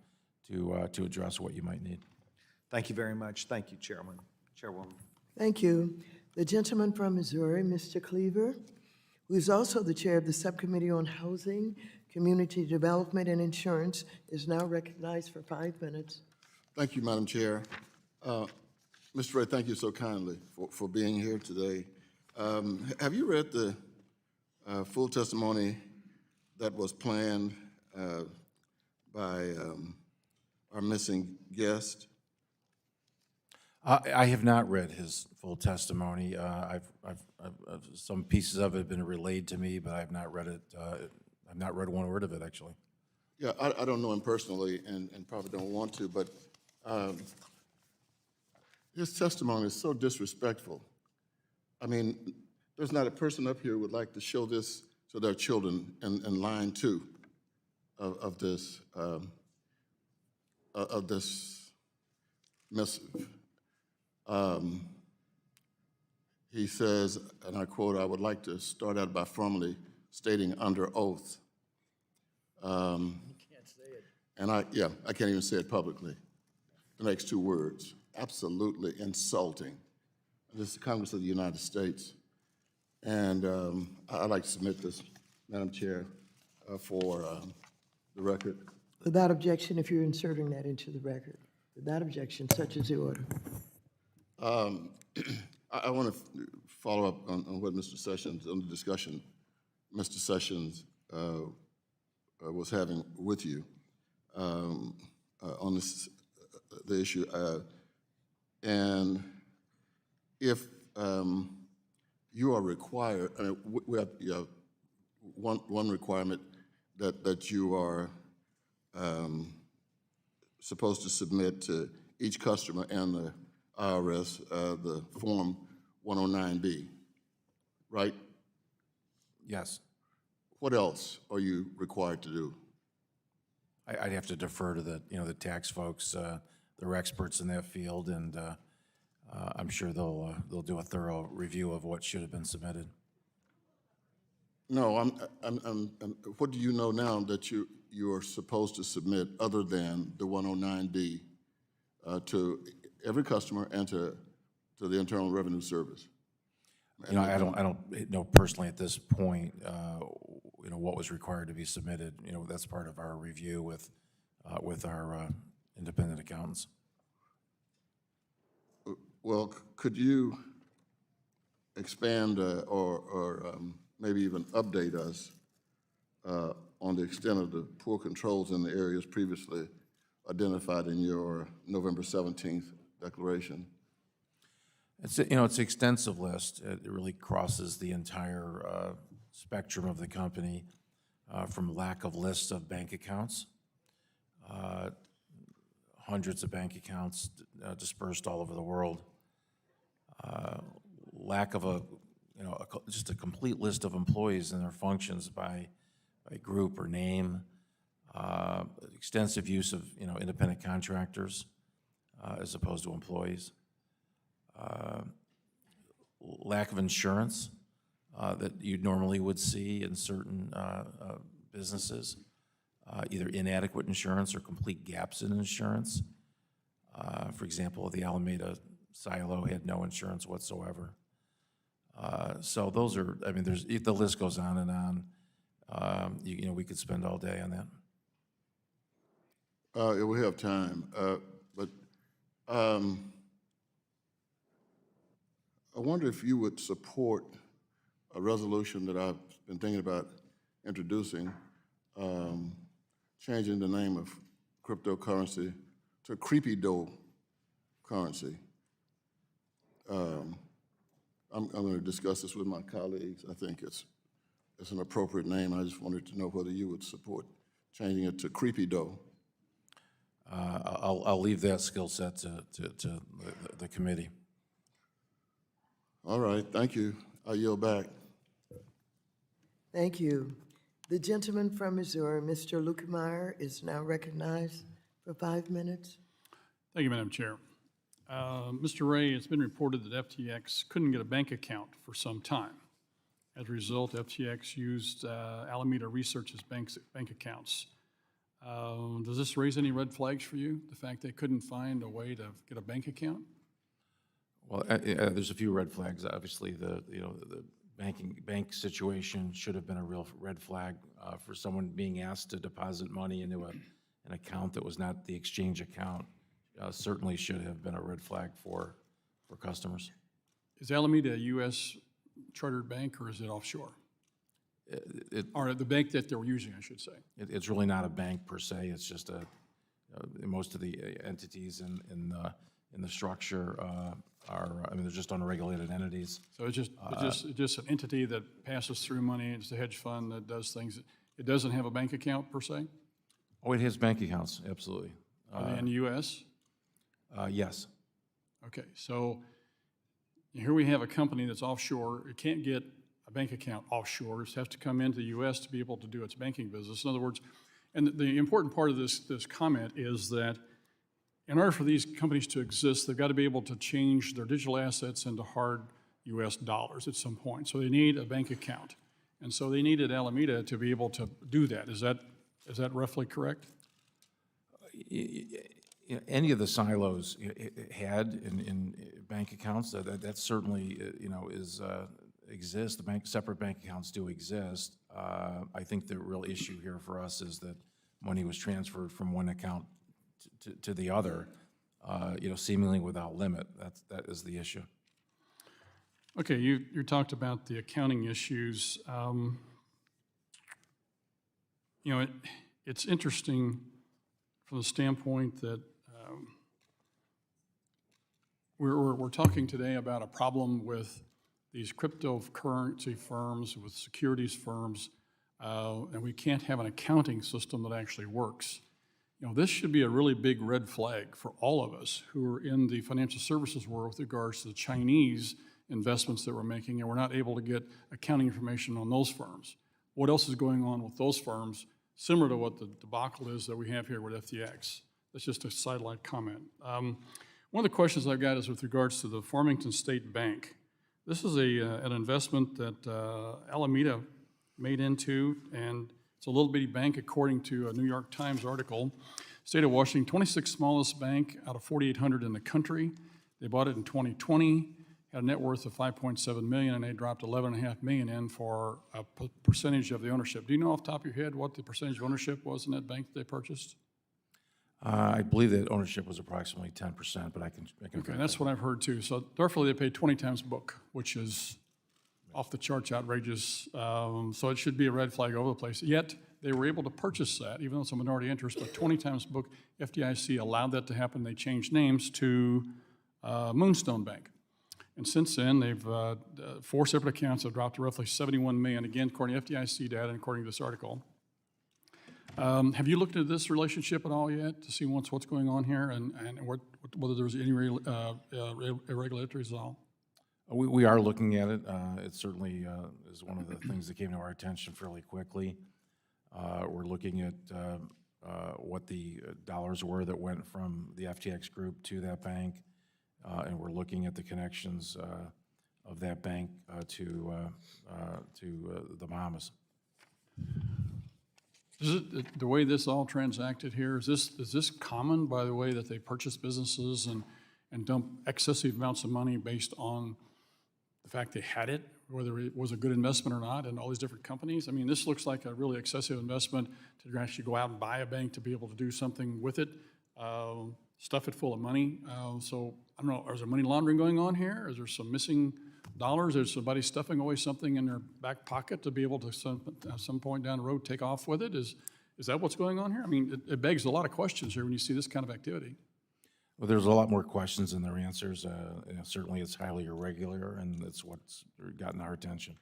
to address what you might need. Thank you very much. Thank you, Chairman. Chairwoman. Thank you. The gentleman from Missouri, Mr. Cleaver, who is also the chair of the Subcommittee on Housing, Community Development, and Insurance, is now recognized for 5 minutes. Thank you, Madam Chair. Mr. Ray, thank you so kindly for being here today. Have you read the full testimony that was planned by our missing guest? I have not read his full testimony. Some pieces of it have been relayed to me, but I have not read it. I've not read one word of it, actually. Yeah, I don't know him personally and probably don't want to, but his testimony is so disrespectful. I mean, there's not a person up here who would like to show this to their children in line 2 of this missive. He says, and I quote, "I would like to start out by formally stating under oath." You can't say it. And I can't even say it publicly. The next 2 words, absolutely insulting. This is the Congress of the United States. And I'd like to submit this, Madam Chair, for the record. Without objection, if you're inserting that into the record. Without objection, such is the order. I want to follow up on what Mr. Sessions, on the discussion Mr. Sessions was having with you on this, the issue. And if you are required, we have one requirement that you are supposed to submit to each customer and the IRS the Form 109B, right? Yes. What else are you required to do? I'd have to defer to the tax folks. They're experts in that field, and I'm sure they'll do a thorough review of what should have been submitted. No, what do you know now that you are supposed to submit other than the 109D to every customer and to the Internal Revenue Service? I don't know personally at this point, what was required to be submitted. That's part of our review with our independent accountants. Well, could you expand or maybe even update us on the extent of the poor controls in the areas previously identified in your November 17th declaration? It's an extensive list. It really crosses the entire spectrum of the company, from lack of lists of bank accounts, hundreds of bank accounts dispersed all over the world, lack of just a complete list of employees and their functions by group or name, extensive use of independent contractors as opposed to employees. Lack of insurance that you normally would see in certain businesses, either inadequate insurance or complete gaps in insurance. For example, the Alameda silo had no insurance whatsoever. So those are, the list goes on and on. We could spend all day on that. We have time, but I wonder if you would support a resolution that I've been thinking about introducing, changing the name of cryptocurrency to creepy dough currency. I'm going to discuss this with my colleagues. I think it's an appropriate name. I just wanted to know whether you would support changing it to creepy dough. I'll leave that skill set to the committee. All right, thank you. I yield back. Thank you. The gentleman from Missouri, Mr. Lukemeyer, is now recognized for 5 minutes. Thank you, Madam Chair. Mr. Ray, it's been reported that FTX couldn't get a bank account for some time. As a result, FTX used Alameda Research's bank accounts. Does this raise any red flags for you, the fact they couldn't find a way to get a bank account? Well, there's a few red flags. Obviously, the bank situation should have been a real red flag for someone being asked to deposit money into an account that was not the exchange account. Certainly should have been a red flag for customers. Is Alameda a U.S. chartered bank, or is it offshore? Or the bank that they were using, I should say. It's really not a bank per se. It's just most of the entities in the structure they're just unregulated entities. So it's just an entity that passes through money. It's a hedge fund that does things. It doesn't have a bank account per se? Oh, it has bank accounts, absolutely. Are they in the U.S.? Yes. Okay, so here we have a company that's offshore. It can't get a bank account offshore. It has to come into the U.S. to be able to do its banking business. In other words, and the important part of this comment is that in order for these companies to exist, they've got to be able to change their digital assets into hard U.S. dollars at some point. So they need a bank account. And so they needed Alameda to be able to do that. Is that roughly correct? Any of the silos had in bank accounts, that certainly, exists. Separate bank accounts do exist. I think the real issue here for us is that money was transferred from one account to the other, seemingly without limit. That is the issue. Okay, you talked about the accounting issues. It's interesting from the standpoint that we're talking today about a problem with these cryptocurrency firms, with securities firms, and we can't have an accounting system that actually works. This should be a really big red flag for all of us who are in the financial services world with regards to the Chinese investments that we're making, and we're not able to get accounting information on those firms. What else is going on with those firms, similar to what the debacle is that we have here with FTX? That's just a sidelight comment. One of the questions I've got is with regards to the Farmington State Bank. This is an investment that Alameda made into, and it's a little bitty bank according to a New York Times article. State of Washington, 26th smallest bank out of 4,800 in the country. They bought it in 2020, had a net worth of $5.7 million, and they dropped $11.5 million in for a percentage of the ownership. Do you know off the top of your head what the percentage of ownership was in that bank that they purchased? I believe that ownership was approximately 10%, but I can Okay, that's what I've heard too. So therefore, they paid 20 times book, which is off the charts outrageous. So it should be a red flag over the place. Yet they were able to purchase that, even though it's a minority interest, but 20 times book. FDIC allowed that to happen. They changed names to Moonstone Bank. And since then, they've 4 separate accounts have dropped to roughly $71 million, again, according to FDIC data and according to this article. Have you looked at this relationship at all yet to see what's going on here and whether there's any irregularities at all? We are looking at it. It certainly is one of the things that came to our attention fairly quickly. We're looking at what the dollars were that went from the FTX group to that bank, and we're looking at the connections of that bank to the Bahamas. Is it the way this all transacted here? Is this common, by the way, that they purchase businesses and dump excessive amounts of money based on the fact they had it, whether it was a good investment or not, in all these different companies? I mean, this looks like a really excessive investment to actually go out and buy a bank to be able to do something with it, stuff it full of money. So I don't know, is there money laundering going on here? Is there some missing dollars? Is somebody stuffing away something in their back pocket to be able to at some point down the road take off with it? Is that what's going on here? I mean, it begs a lot of questions here when you see this kind of activity. Well, there's a lot more questions than there are answers. Certainly, it's highly irregular, and it's what's gotten our attention.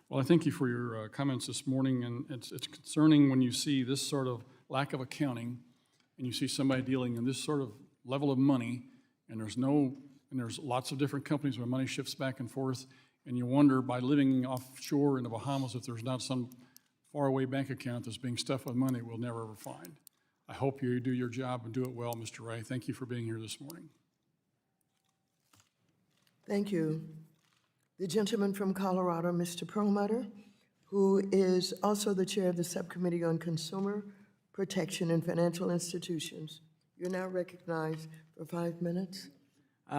Well, I thank you for your comments this morning, and it's concerning when you see this sort of lack of accounting, and you see somebody dealing in this sort of level of money, and there's lots of different companies where money shifts back and forth, and you wonder, by living offshore in the Bahamas, if there's not some faraway bank account that's being stuffed with money we'll never ever find. I hope you do your job and do it well, Mr. Ray. Thank you for being here this morning. Thank you. The gentleman from Colorado, Mr. Perlmutter, who is also the chair of the Subcommittee on Consumer Protection and Financial Institutions. You're now recognized for 5 minutes.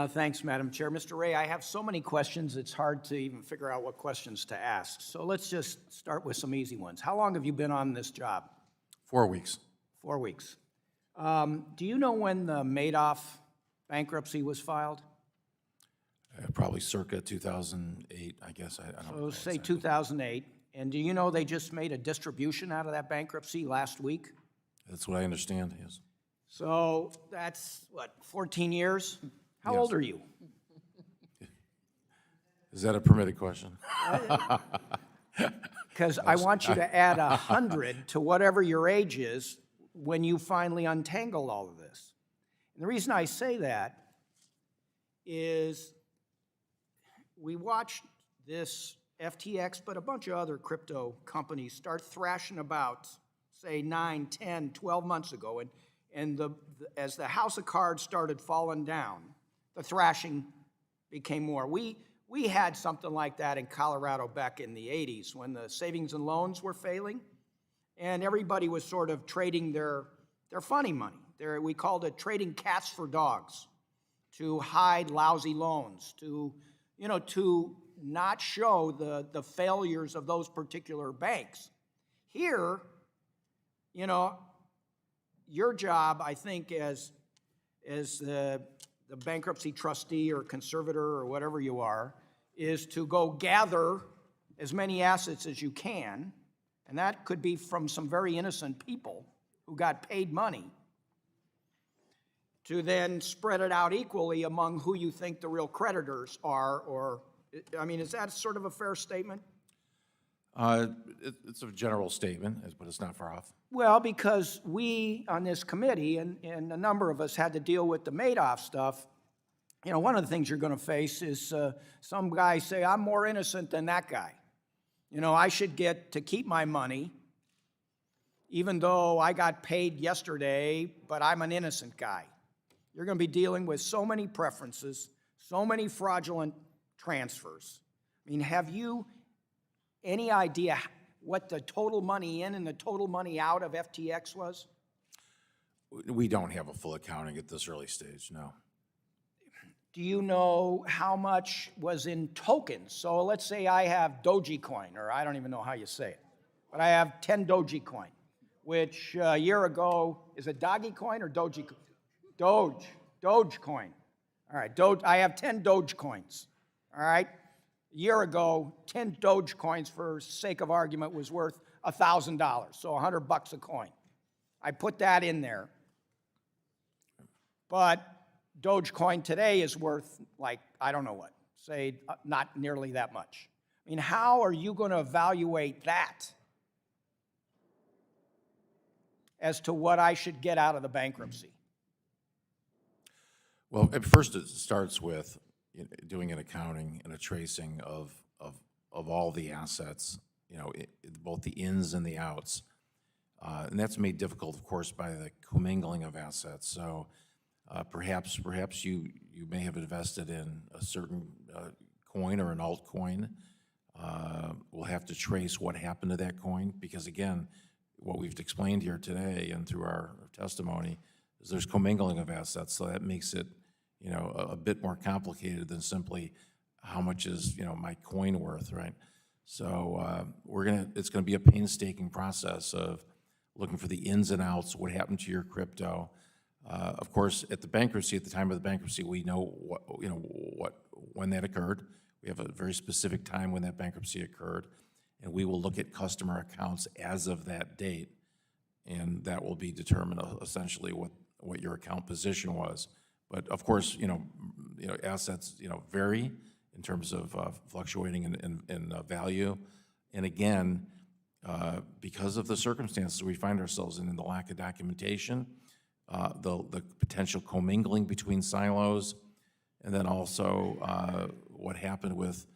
Thanks, Madam Chair. Mr. Ray, I have so many questions, it's hard to even figure out what questions to ask. So let's just start with some easy ones. How long have you been on this job? 4 weeks. 4 weeks. Do you know when the Madoff bankruptcy was filed? Probably circa 2008, I guess. I don't know. So say 2008. And do you know they just made a distribution out of that bankruptcy last week? That's what I understand, yes. So that's, what, 14 years? How Yes. old are you? Is that a permitted question? Because I want you to add 100 to whatever your age is when you finally untangle all of this. And the reason I say that is we watched this FTX, but a bunch of other crypto companies start thrashing about, say, 9, 10, 12 months ago. And as the house of cards started falling down, the thrashing became more. We had something like that in Colorado back in the 80s when the savings and loans were failing, and everybody was sort of trading their funny money. We called it trading cats for dogs, to hide lousy loans, to not show the failures of those particular banks. Here, your job, I think, as the bankruptcy trustee or conservator or whatever you are, is to go gather as many assets as you can, and that could be from some very innocent people who got paid money, to then spread it out equally among who you think the real creditors are, or, I mean, is that sort of a fair statement? It's a general statement, but it's not far off. Well, because we on this committee, and a number of us had to deal with the Madoff stuff, one of the things you're going to face is some guy say, I'm more innocent than that guy. I should get to keep my money, even though I got paid yesterday, but I'm an innocent guy. You're going to be dealing with so many preferences, so many fraudulent transfers. I mean, have you any idea what the total money in and the total money out of FTX was? We don't have a full accounting at this early stage, no. Do you know how much was in tokens? So let's say I have Dogecoin, or I don't even know how you say it, but I have 10 Dogecoin, which a year ago, is it Dogecoin or Dogecoin? Dogecoin. All right, I have 10 Dogecoins, all right? A year ago, 10 Dogecoins, for sake of argument, was worth $1,000, so $100 a coin. I put that in there. But Dogecoin today is worth, like, I don't know what, say not nearly that much. I mean, how are you going to evaluate that as to what I should get out of the bankruptcy? Well, at first it starts with doing an accounting and a tracing of all the assets, both the ins and the outs. And that's made difficult, of course, by the commingling of assets. So perhaps you may have invested in a certain coin or an altcoin. We'll have to trace what happened to that coin because, again, what we've explained here today and through our testimony is there's commingling of assets, so that makes it a bit more complicated than simply how much is my coin worth, right? So it's gonna be a painstaking process of looking for the ins and outs, what happened to your crypto. Of course, at the time of the bankruptcy, we know when that occurred. We have a very specific time when that bankruptcy occurred, and we will look at customer accounts as of that date, and that will be determined essentially what your account position was. But of course, assets vary in terms of fluctuating in value, and again, because of the circumstances we find ourselves in the lack of documentation, the potential commingling between silos, and then also what happened with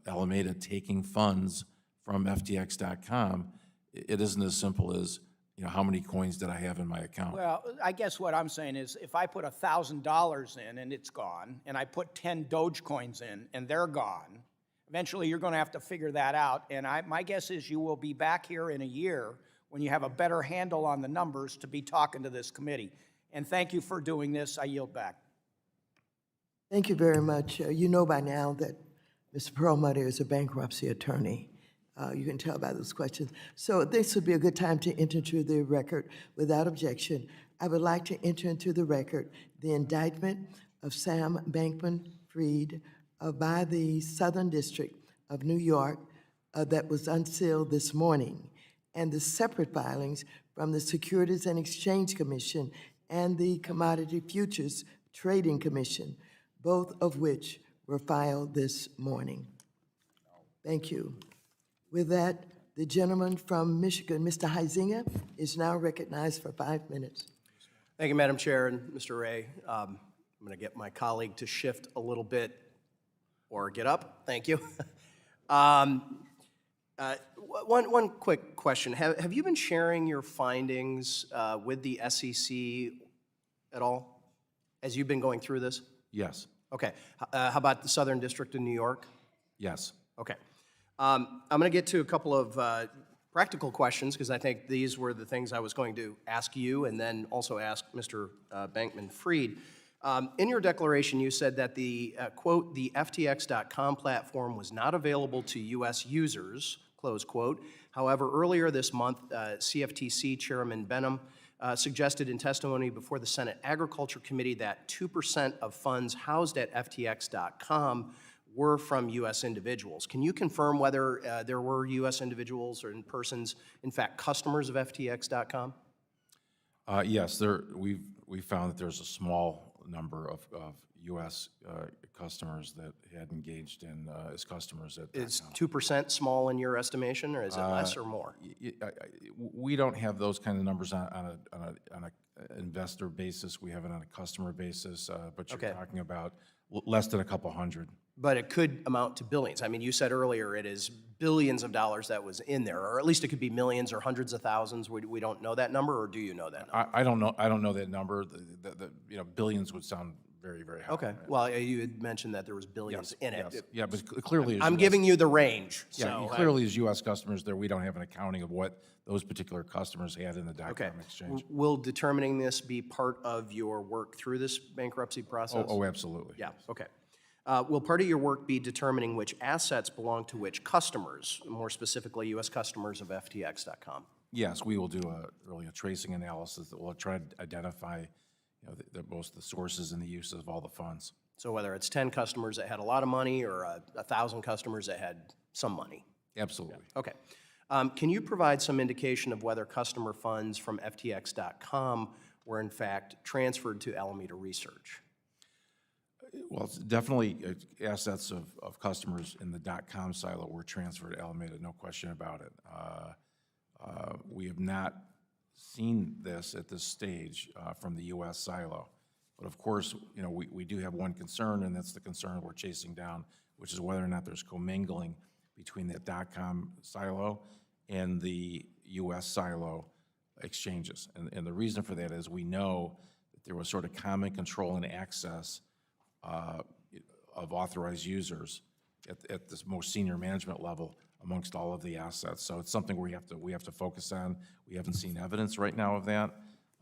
Alameda taking funds from FTX.com, it isn't as simple as how many coins did I have in my account? Well, I guess what I'm saying is if I put $1,000 in and it's gone, and I put 10 Dogecoins in and they're gone, eventually you're going to have to figure that out. And my guess is you will be back here in a year when you have a better handle on the numbers to be talking to this committee. And thank you for doing this. I yield back. Thank you very much. You know by now that Mr. Perlmutter is a bankruptcy attorney. You can tell by those questions. So this would be a good time to enter into the record without objection. I would like to enter into the record the indictment of Sam Bankman-Fried by the Southern District of New York that was unsealed this morning, and the separate filings from the Securities and Exchange Commission and the Commodity Futures Trading Commission, both of which were filed this morning. Thank you. With that, the gentleman from Michigan, Mr. Huizinga, is now recognized for 5 minutes. Thank you, Madam Chair and Mr. Ray. I'm going to get my colleague to shift a little bit, or get up. Thank you. One quick question. Have you been sharing your findings with the SEC at all as you've been going through this? Yes, Okay. How about the Southern District of New York? yes. Okay. I'm going to get to a couple of practical questions, because I think these were the things I was going to ask you and then also ask Mr. Bankman-Fried. In your declaration, you said that the, quote, the FTX.com platform was not available to U.S. users, close quote. However, earlier this month, CFTC Chairman Benham suggested in testimony before the Senate Agriculture Committee that 2% of funds housed at FTX.com were from U.S. individuals. Can you confirm whether there were U.S. individuals or persons, in fact, customers of FTX.com? Yes, we found that there's a small number of U.S. Customers that had engaged in as customers at. Is 2% small in your estimation, or is it less or more? We don't have those kind of numbers on an investor basis. We have it on a customer basis, but you're talking about less than a couple hundred. But it could amount to billions. I mean, you said earlier it is billions of dollars that was in there, or at least it could be millions or hundreds of thousands. We don't know that number, or do you know that number? I don't know. I don't know that number. Billions would sound very, very high. Okay. Well, you had mentioned that there was billions in it. Yes. Yeah, but clearly, I'm giving you the range. Yeah, So clearly, as U.S. customers, there we don't have an accounting of what those particular customers had in the Okay. .com exchange. Will determining this be part of your work through this bankruptcy process? Oh, absolutely. Yeah, okay. Will part of your work be determining which assets belong to which customers, more specifically U.S. customers of FTX.com? Yes, we will do really a tracing analysis that will try to identify both the sources and the uses of all the funds. So whether it's 10 customers that had a lot of money or 1,000 customers that had some money? Absolutely. Okay. Can you provide some indication of whether customer funds from FTX.com were in fact transferred to Alameda Research? Well, it's definitely assets of customers in the .com silo were transferred to Alameda, no question about it. We have not seen this at this stage from the U.S. silo. But of course, we do have one concern, and that's the concern we're chasing down, which is whether or not there's commingling between the .com silo and the U.S. silo exchanges. And the reason for that is we know that there was sort of common control and access of authorized users at this most senior management level amongst all of the assets. So it's something we have to focus on. We haven't seen evidence right now of that,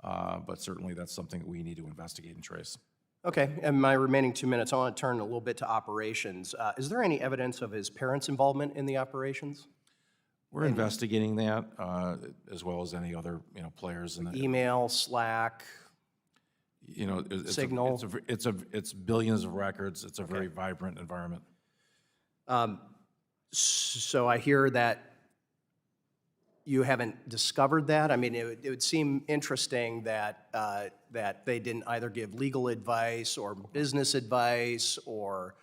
but certainly that's something that we need to investigate and trace. Okay, and my remaining 2 minutes, I want to turn a little bit to operations. Is there any evidence of his parents' involvement in the operations? We're investigating that, as well as any other players in the Email, Slack. Signal. It's billions of records. It's a very vibrant environment. So I hear that you haven't discovered that. I mean, it would seem interesting that that they didn't either give legal advice or business advice or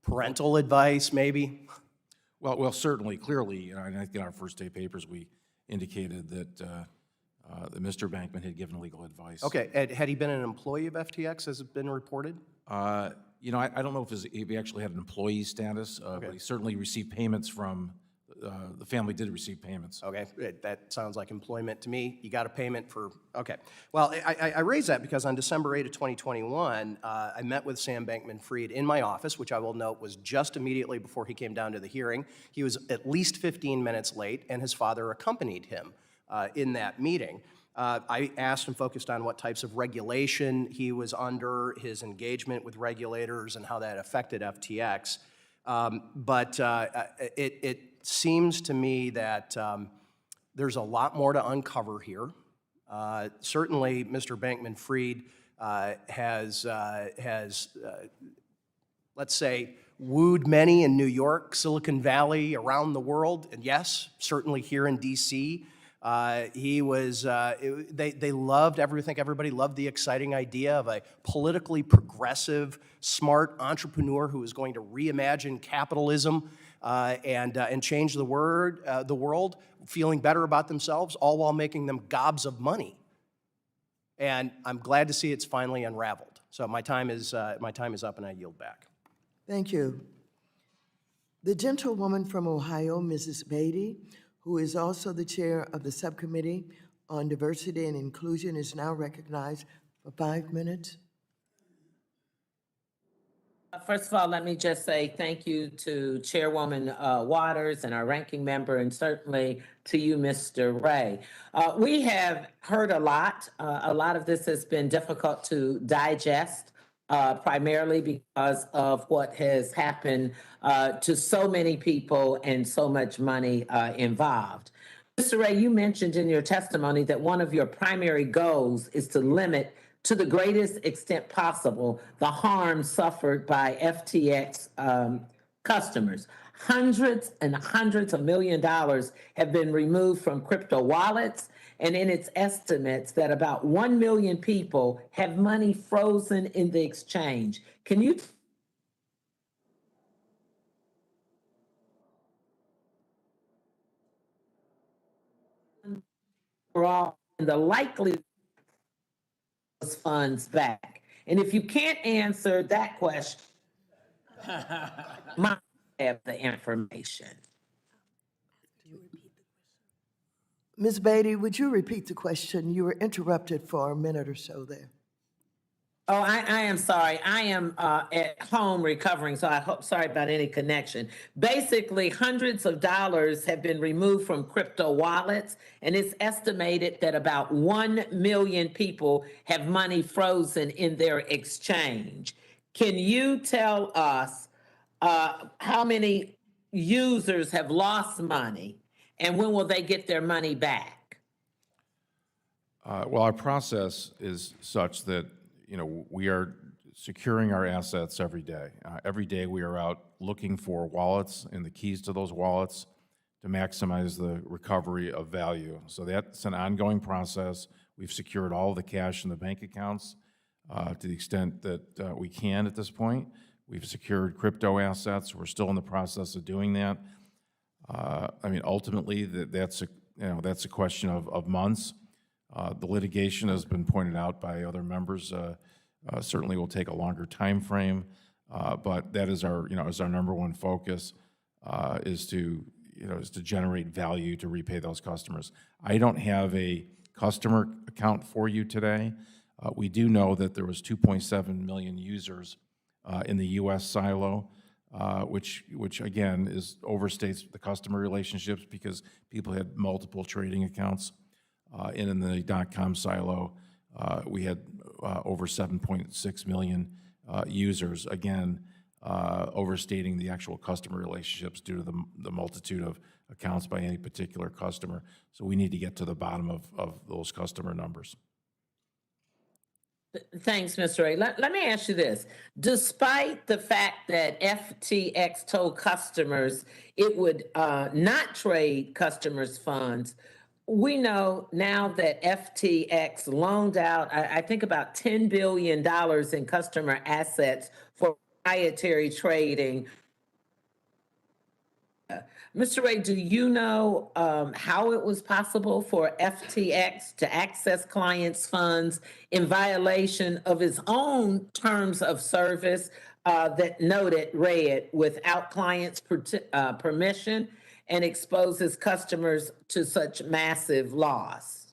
parental advice, maybe. Well, certainly, clearly, I think in our first day papers we indicated that. That Mr. Bankman had given legal advice. Okay, had he been an employee of FTX, as has been reported? I don't know if he actually had an employee status, but he certainly received payments from, the family did receive payments. Okay, that sounds like employment to me. You got a payment for, okay. Well, I raise that because on December 8 of 2021, I met with Sam Bankman-Fried in my office, which I will note was just immediately before he came down to the hearing. He was at least 15 minutes late, and his father accompanied him in that meeting. I asked and focused on what types of regulation he was under, his engagement with regulators, and how that affected FTX. But it seems to me that there's a lot more to uncover here. Certainly, Mr. Bankman-Fried has let's say, wooed many in New York, Silicon Valley, around the world, and yes, certainly here in DC. He was, they loved, I think everybody loved the exciting idea of a politically progressive, smart entrepreneur who was going to reimagine capitalism and change the world, feeling better about themselves, all while making them gobs of money. And I'm glad to see it's finally unraveled. So my time is up, and I yield back. Thank you. The gentlewoman from Ohio, Mrs. Beatty, who is also the chair of the Subcommittee on Diversity and Inclusion, is now recognized for 5 minutes. First of all, let me just say thank you to Chairwoman Waters and our ranking member, and certainly to you, Mr. Ray. We have heard a lot. A lot of this has been difficult to digest, primarily because of what has happened to so many people and so much money involved. Mr. Ray, you mentioned in your testimony that one of your primary goals is to limit to the greatest extent possible the harm suffered by FTX customers. Hundreds and hundreds of $millions have been removed from crypto wallets, and in its estimates that about 1 million people have money frozen in the exchange. Can you overall the likelihood those funds back? And if you can't answer that question, I have the information. Ms. Beatty, would you repeat the question? You were interrupted for a minute or so there. Oh, I am sorry. I am at home recovering, so I hope, sorry about any connection. Basically, hundreds of dollars have been removed from crypto wallets, and it's estimated that about 1 million people have money frozen in their exchange. Can you tell us how many users have lost money, and when will they get their money back? Well, our process is such that, we are securing our assets every day. Every day we are out looking for wallets and the keys to those wallets to maximize the recovery of value. So that's an ongoing process. We've secured all of the cash in the bank accounts to the extent that we can at this point. We've secured crypto assets. We're still in the process of doing that. Ultimately, that's a question of months. The litigation has been pointed out by other members. Certainly will take a longer time frame, but that is our number one focus is to generate value to repay those customers. I don't have a customer account for you today. We do know that there was 2.7 million users in the U.S. silo, which again overstates the customer relationships because people had multiple trading accounts. And in the .com silo, we had over 7.6 million users, again, overstating the actual customer relationships due to the multitude of accounts by any particular customer. So we need to get to the bottom of those customer numbers. Thanks, Mr. Ray. Let me ask you this. Despite the fact that FTX told customers it would not trade customers' funds, we know now that FTX loaned out, I think, about $10 billion in customer assets for proprietary trading. Mr. Ray, do you know how it was possible for FTX to access clients' funds in violation of its own terms of service that read, without clients' permission, and exposes customers to such massive loss?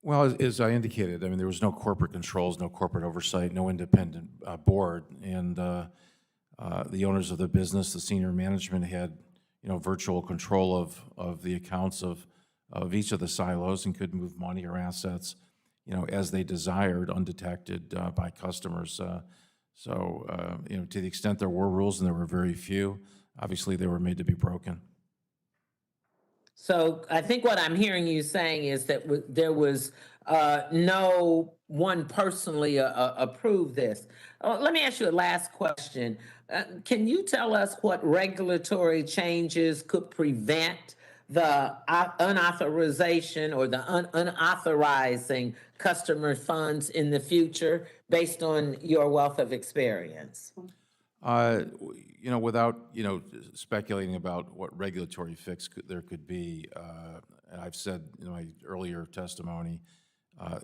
Well, as I indicated, there was no corporate controls, no corporate oversight, no independent board, and the owners of the business, the senior management, had virtual control of the accounts of each of the silos and could move money or assets, as they desired, undetected by customers. To the extent there were rules, and there were very few, obviously they were made to be broken. So I think what I'm hearing you saying is that there was no one personally approved this. Let me ask you a last question. Can you tell us what regulatory changes could prevent the unauthorization or the unauthorizing customer funds in the future based on your wealth of experience? Without speculating about what regulatory fix there could be, and I've said in my earlier testimony,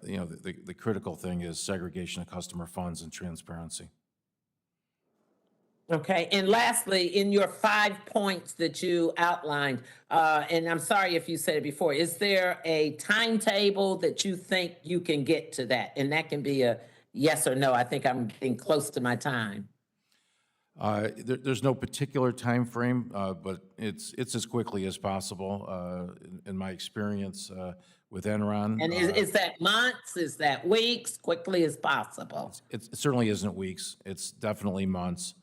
You know, the critical thing is segregation of customer funds and transparency. Okay, and lastly, in your 5 points that you outlined, and I'm sorry if you said it before, is there a timetable that you think you can get to that? And that can be a yes or no. I think I'm getting close to my time. There's no particular time frame, but it's as quickly as possible. In my experience with Enron, And is that months? Is that weeks? Quickly as possible. it certainly isn't weeks. It's definitely months.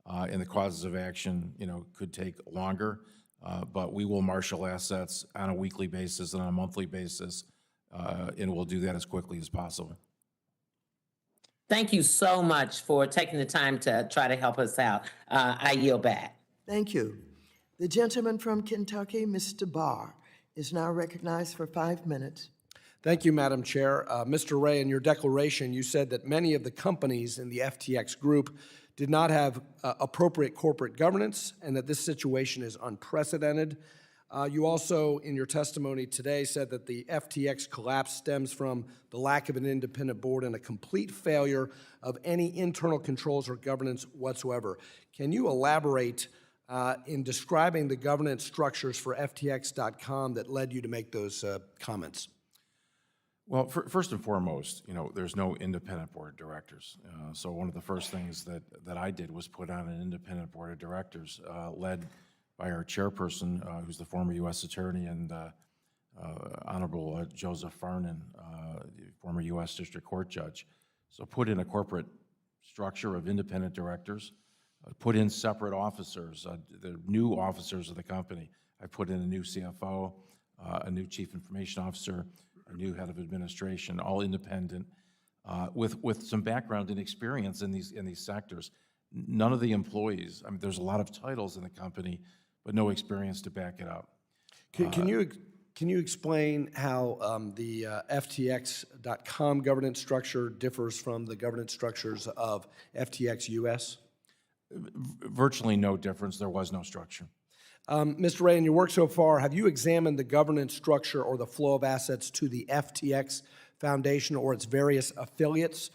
And the causes of action, you know, could take longer, but we will marshal assets on a weekly basis and on a monthly basis, and we'll do that as quickly as possible. Thank you so much for taking the time to try to help us out. I yield back. Thank you. The gentleman from Kentucky, Mr. Barr, is now recognized for 5 minutes. Thank you, Madam Chair. Mr. Ray, in your declaration, you said that many of the companies in the FTX group did not have appropriate corporate governance and that this situation is unprecedented. You also, in your testimony today, said that the FTX collapse stems from the lack of an independent board and a complete failure of any internal controls or governance whatsoever. Can you elaborate in describing the governance structures for FTX.com that led you to make those comments? Well, first and foremost, you know, there's no independent board of directors. So one of the first things that I did was put on an independent board of directors led by our chairperson, who's the former U.S. attorney, and Honorable Joseph Farnan, former U.S. District Court judge. So put in a corporate structure of independent directors, put in separate officers, the new officers of the company. I put in a new CFO, a new chief information officer, a new head of administration, all independent, with some background and experience in these sectors. None of the employees, I mean, there's a lot of titles in the company, but no experience to back it up. Can you explain how the FTX.com governance structure differs from the governance structures of FTX US? Virtually no difference. There was no structure. Mr. Ray, in your work so far, have you examined the governance structure or the flow of assets to the FTX Foundation or its various affiliates,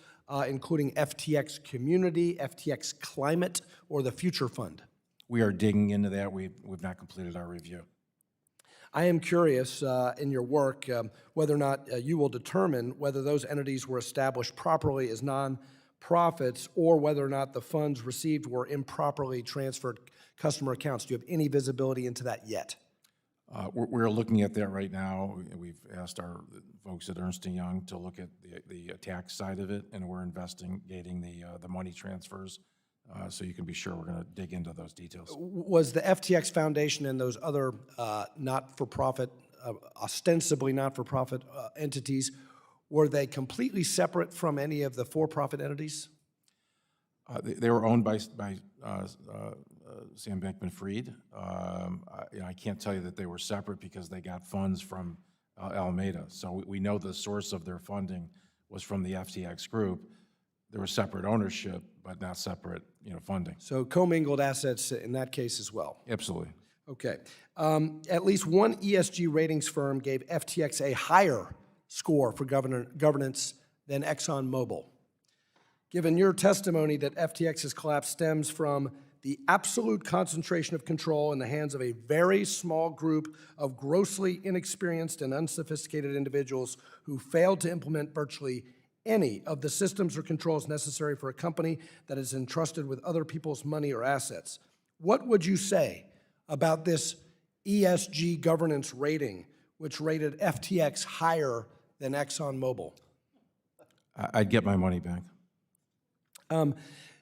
including FTX Community, FTX Climate, or the Future Fund? We are digging into that. We've not completed our review. I am curious in your work whether or not you will determine whether those entities were established properly as non-profits or whether or not the funds received were improperly transferred customer accounts. Do you have any visibility into that yet? We're looking at that right now. We've asked our folks at Ernst & Young to look at the tax side of it, and we're investigating the money transfers. So you can be sure we're going to dig into those details. Was the FTX Foundation and those other not-for-profit, ostensibly not-for-profit entities, were they completely separate from any of the for-profit entities? They were owned by Sam Bankman-Fried. I can't tell you that they were separate because they got funds from Alameda. So we know the source of their funding was from the FTX group. There was separate ownership, but not separate, funding. So commingled assets in that case as well? Absolutely. Okay. At least one ESG ratings firm gave FTX a higher score for governance than ExxonMobil. Given your testimony that FTX's collapse stems from the absolute concentration of control in the hands of a very small group of grossly inexperienced and unsophisticated individuals who failed to implement virtually any of the systems or controls necessary for a company that is entrusted with other people's money or assets, what would you say about this ESG governance rating, which rated FTX higher than ExxonMobil? I'd get my money back.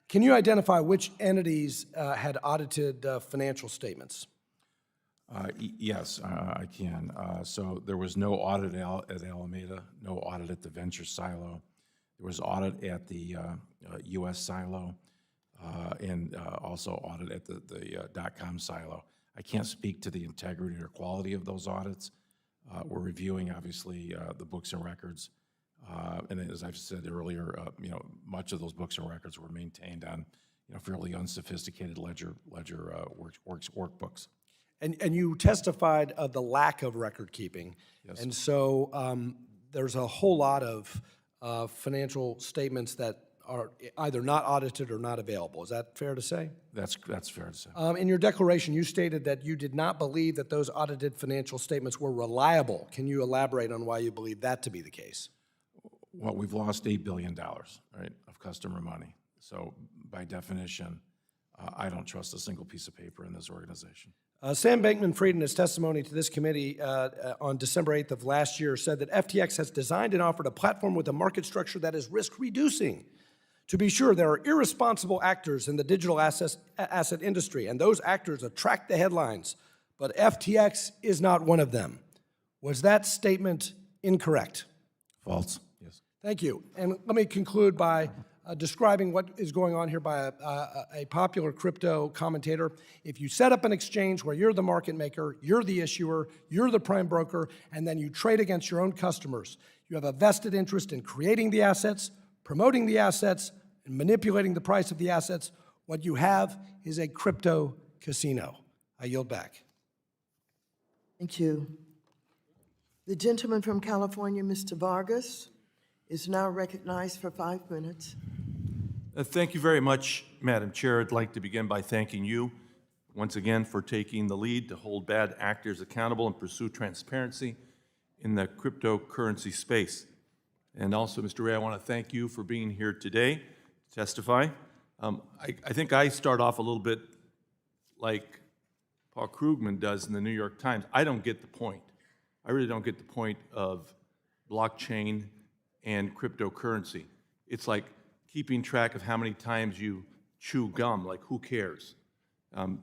Can you identify which entities had audited financial statements? Yes, I can. So there was no audit at Alameda, no audit at the venture silo. There was audit at the U.S. silo and also audit at the .com silo. I can't speak to the integrity or quality of those audits. We're reviewing, obviously, the books and records. And as I've said earlier, much of those books and records were maintained on, fairly unsophisticated ledger workbooks. And you testified of the lack of record keeping. Yes. And so there's a whole lot of financial statements that are either not audited or not available. Is that fair to say? That's fair to say. In your declaration, you stated that you did not believe that those audited financial statements were reliable. Can you elaborate on why you believe that to be the case? Well, we've lost $8 billion, right, of customer money. So by definition, I don't trust a single piece of paper in this organization. Sam Bankman-Fried, in his testimony to this committee on December 8th of last year, said that FTX has designed and offered a platform with a market structure that is risk-reducing. To be sure, there are irresponsible actors in the digital asset industry, and those actors attract the headlines, but FTX is not one of them. Was that statement incorrect? False, yes. Thank you. And let me conclude by describing what is going on here by a popular crypto commentator. If you set up an exchange where you're the market maker, you're the issuer, you're the prime broker, and then you trade against your own customers, you have a vested interest in creating the assets, promoting the assets, and manipulating the price of the assets. What you have is a crypto casino. I yield back. Thank you. The gentleman from California, Mr. Vargas, is now recognized for 5 minutes. Thank you very much, Madam Chair. I'd like to begin by thanking you once again for taking the lead to hold bad actors accountable and pursue transparency in the cryptocurrency space. And also, Mr. Ray, I want to thank you for being here today to testify. I think I start off a little bit like Paul Krugman does in the New York Times. I don't get the point. I really don't get the point of blockchain and cryptocurrency. It's like keeping track of how many times you chew gum, like who cares?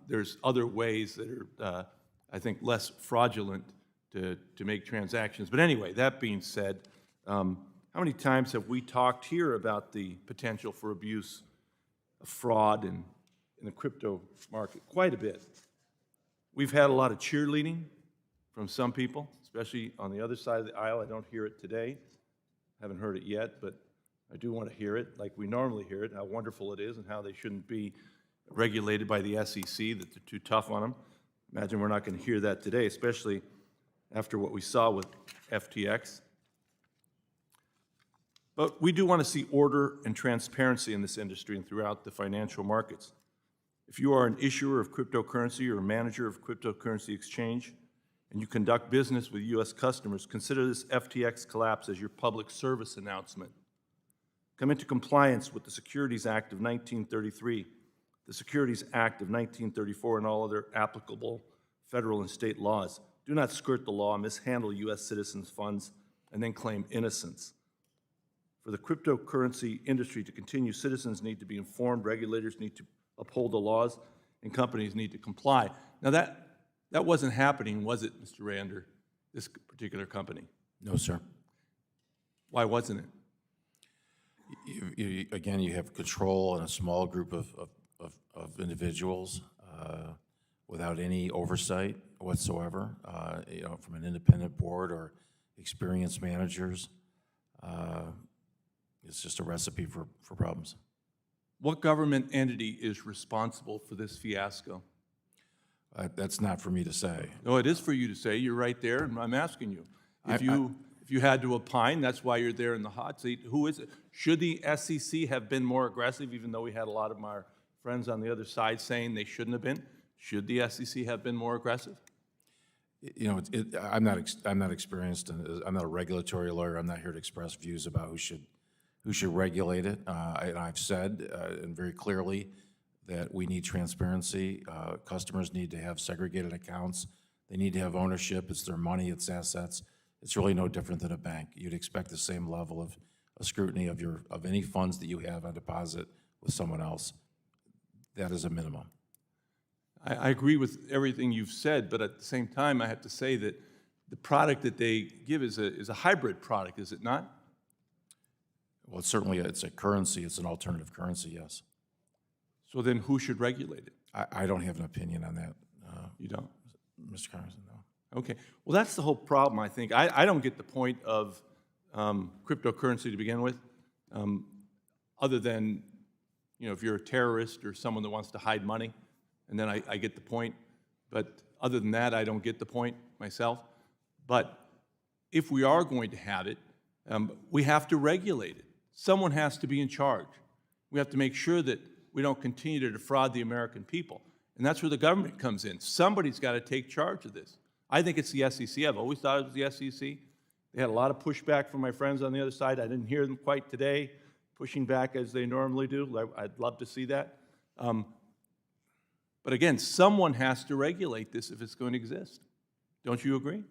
There's other ways that are, I think, less fraudulent to make transactions. But anyway, that being said, how many times have we talked here about the potential for abuse, of fraud in the crypto market? Quite a bit. We've had a lot of cheerleading from some people, especially on the other side of the aisle. I don't hear it today. Haven't heard it yet, but I do want to hear it like we normally hear it, how wonderful it is and how they shouldn't be regulated by the SEC, that they're too tough on them. Imagine we're not going to hear that today, especially after what we saw with FTX. But we do want to see order and transparency in this industry and throughout the financial markets. If you are an issuer of cryptocurrency or a manager of cryptocurrency exchange, and you conduct business with U.S. customers, consider this FTX collapse as your public service announcement. Come into compliance with the Securities Act of 1933, the Securities Act of 1934, and all other applicable federal and state laws. Do not skirt the law, mishandle U.S. citizens' funds, and then claim innocence. For the cryptocurrency industry to continue, citizens need to be informed, regulators need to uphold the laws, and companies need to comply. Now that wasn't happening, was it, Mr. Ray, under this particular company? No, sir. Why wasn't it? Again, you have control in a small group of individuals without any oversight whatsoever, from an independent board or experienced managers. It's just a recipe for problems. What government entity is responsible for this fiasco? That's not for me to say. No, it is for you to say. You're right there, and I'm asking you. If you had to opine, that's why you're there in the hot seat. Who is it? Should the SEC have been more aggressive, even though we had a lot of our friends on the other side saying they shouldn't have been? Should the SEC have been more aggressive? I'm not experienced, and I'm not a regulatory lawyer. I'm not here to express views about who should regulate it. I've said, and very clearly, that we need transparency. Customers need to have segregated accounts. They need to have ownership. It's their money, it's assets. It's really no different than a bank. You'd expect the same level of scrutiny of any funds that you have on deposit with someone else. That is a minimum. I agree with everything you've said, but at the same time, I have to say that the product that they give is a hybrid product, is it not? Well, it's a currency. It's an alternative currency, yes. So then who should regulate it? I don't have an opinion on that. You don't? Mr. Congressman, no. Okay. Well, that's the whole problem, I think. I don't get the point of cryptocurrency to begin with, other than, if you're a terrorist or someone that wants to hide money, and then I get the point. But other than that, I don't get the point myself. But if we are going to have it, We have to regulate it. Someone has to be in charge. We have to make sure that we don't continue to defraud the American people. And that's where the government comes in. Somebody's got to take charge of this. I think it's the SEC. I've always thought it was the SEC. They had a lot of pushback from my friends on the other side. I didn't hear them quite today, pushing back as they normally do. I'd love to see that. But again, someone has to regulate this if it's going to exist. Don't you agree?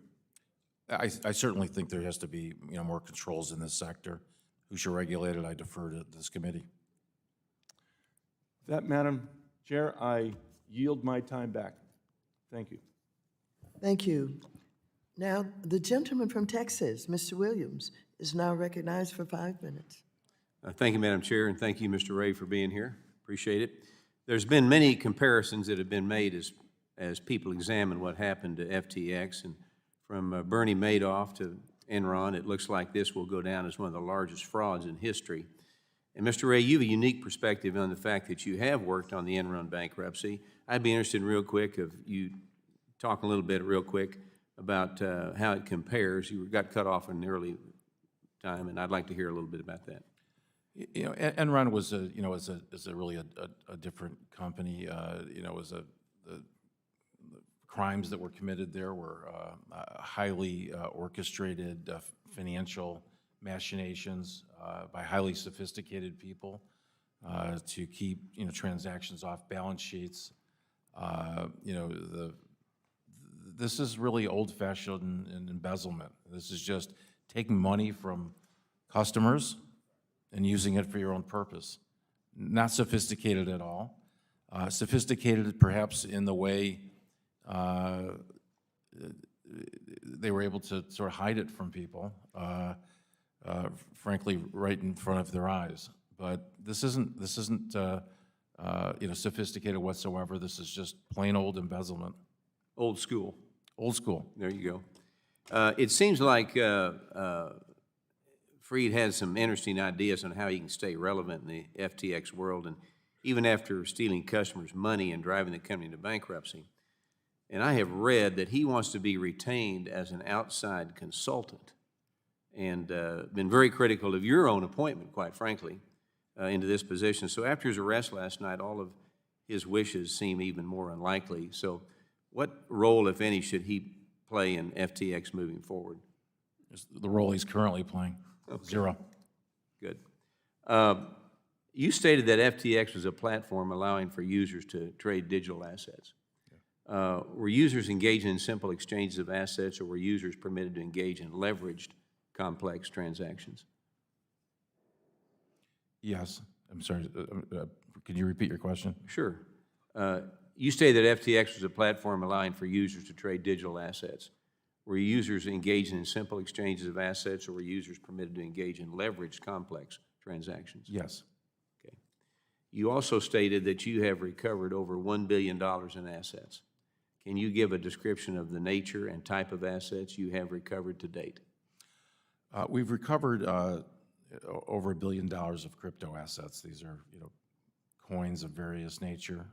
I certainly think there has to be, more controls in this sector. Who should regulate it? I defer to this committee. That, Madam Chair, I yield my time back. Thank you. Thank you. Now, the gentleman from Texas, Mr. Williams, is now recognized for 5 minutes. Thank you, Madam Chair, and thank you, Mr. Ray, for being here. Appreciate it. There's been many comparisons that have been made as people examine what happened to FTX, and from Bernie Madoff to Enron, it looks like this will go down as one of the largest frauds in history. And Mr. Ray, you have a unique perspective on the fact that you have worked on the Enron bankruptcy. I'd be interested real quick if you talk a little bit real quick about how it compares. You got cut off in an early time, and I'd like to hear a little bit about that. Enron was a really a different company. The crimes that were committed there were highly orchestrated financial machinations by highly sophisticated people to keep transactions off balance sheets. This is really old-fashioned embezzlement. This is just taking money from customers and using it for your own purpose. Not sophisticated at all. Sophisticated perhaps in the way they were able to sort of hide it from people, frankly, right in front of their eyes. But this isn't sophisticated whatsoever. This is just plain old embezzlement. Old school. Old school. There you go. It seems like Freed has some interesting ideas on how he can stay relevant in the FTX world, and even after stealing customers' money and driving the company into bankruptcy. And I have read that he wants to be retained as an outside consultant, and been very critical of your own appointment, quite frankly, into this position. So after his arrest last night, all of his wishes seem even more unlikely. So what role, if any, should he play in FTX moving forward? The role he's currently playing. Okay. Zero. Good. You stated that FTX was a platform allowing for users to trade digital assets. Were users engaging in simple exchanges of assets, or were users permitted to engage in leveraged complex transactions? Yes. I'm sorry. Could you repeat your question? Sure. You stated that FTX was a platform allowing for users to trade digital assets. Were users engaging in simple exchanges of assets, or were users permitted to engage in leveraged complex transactions? Yes. Okay. You also stated that you have recovered over $1 billion in assets. Can you give a description of the nature and type of assets you have recovered to date? We've recovered over $1 billion of crypto assets. These are, coins of various nature,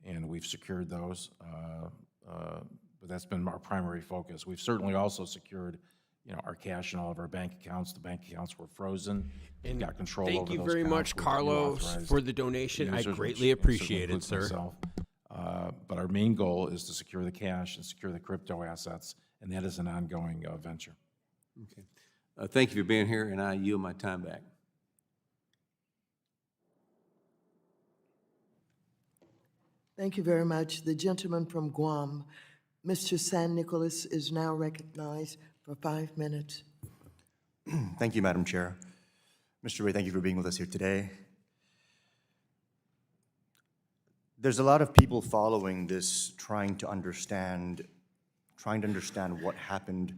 and we've secured those. But that's been our primary focus. We've certainly also secured, our cash in all of our bank accounts. The bank accounts were frozen. And got control over those Thank you very much, Carlos, for the donation. I greatly appreciate it, sir. But our main goal is to secure the cash and secure the crypto assets, and that is an ongoing venture. Okay. Thank you for being here, and I yield my time back. Thank you very much. The gentleman from Guam, Mr. San Nicolas, is now recognized for 5 minutes. Thank you, Madam Chair. Mr. Ray, thank you for being with us here today. There's a lot of people following this trying to understand what happened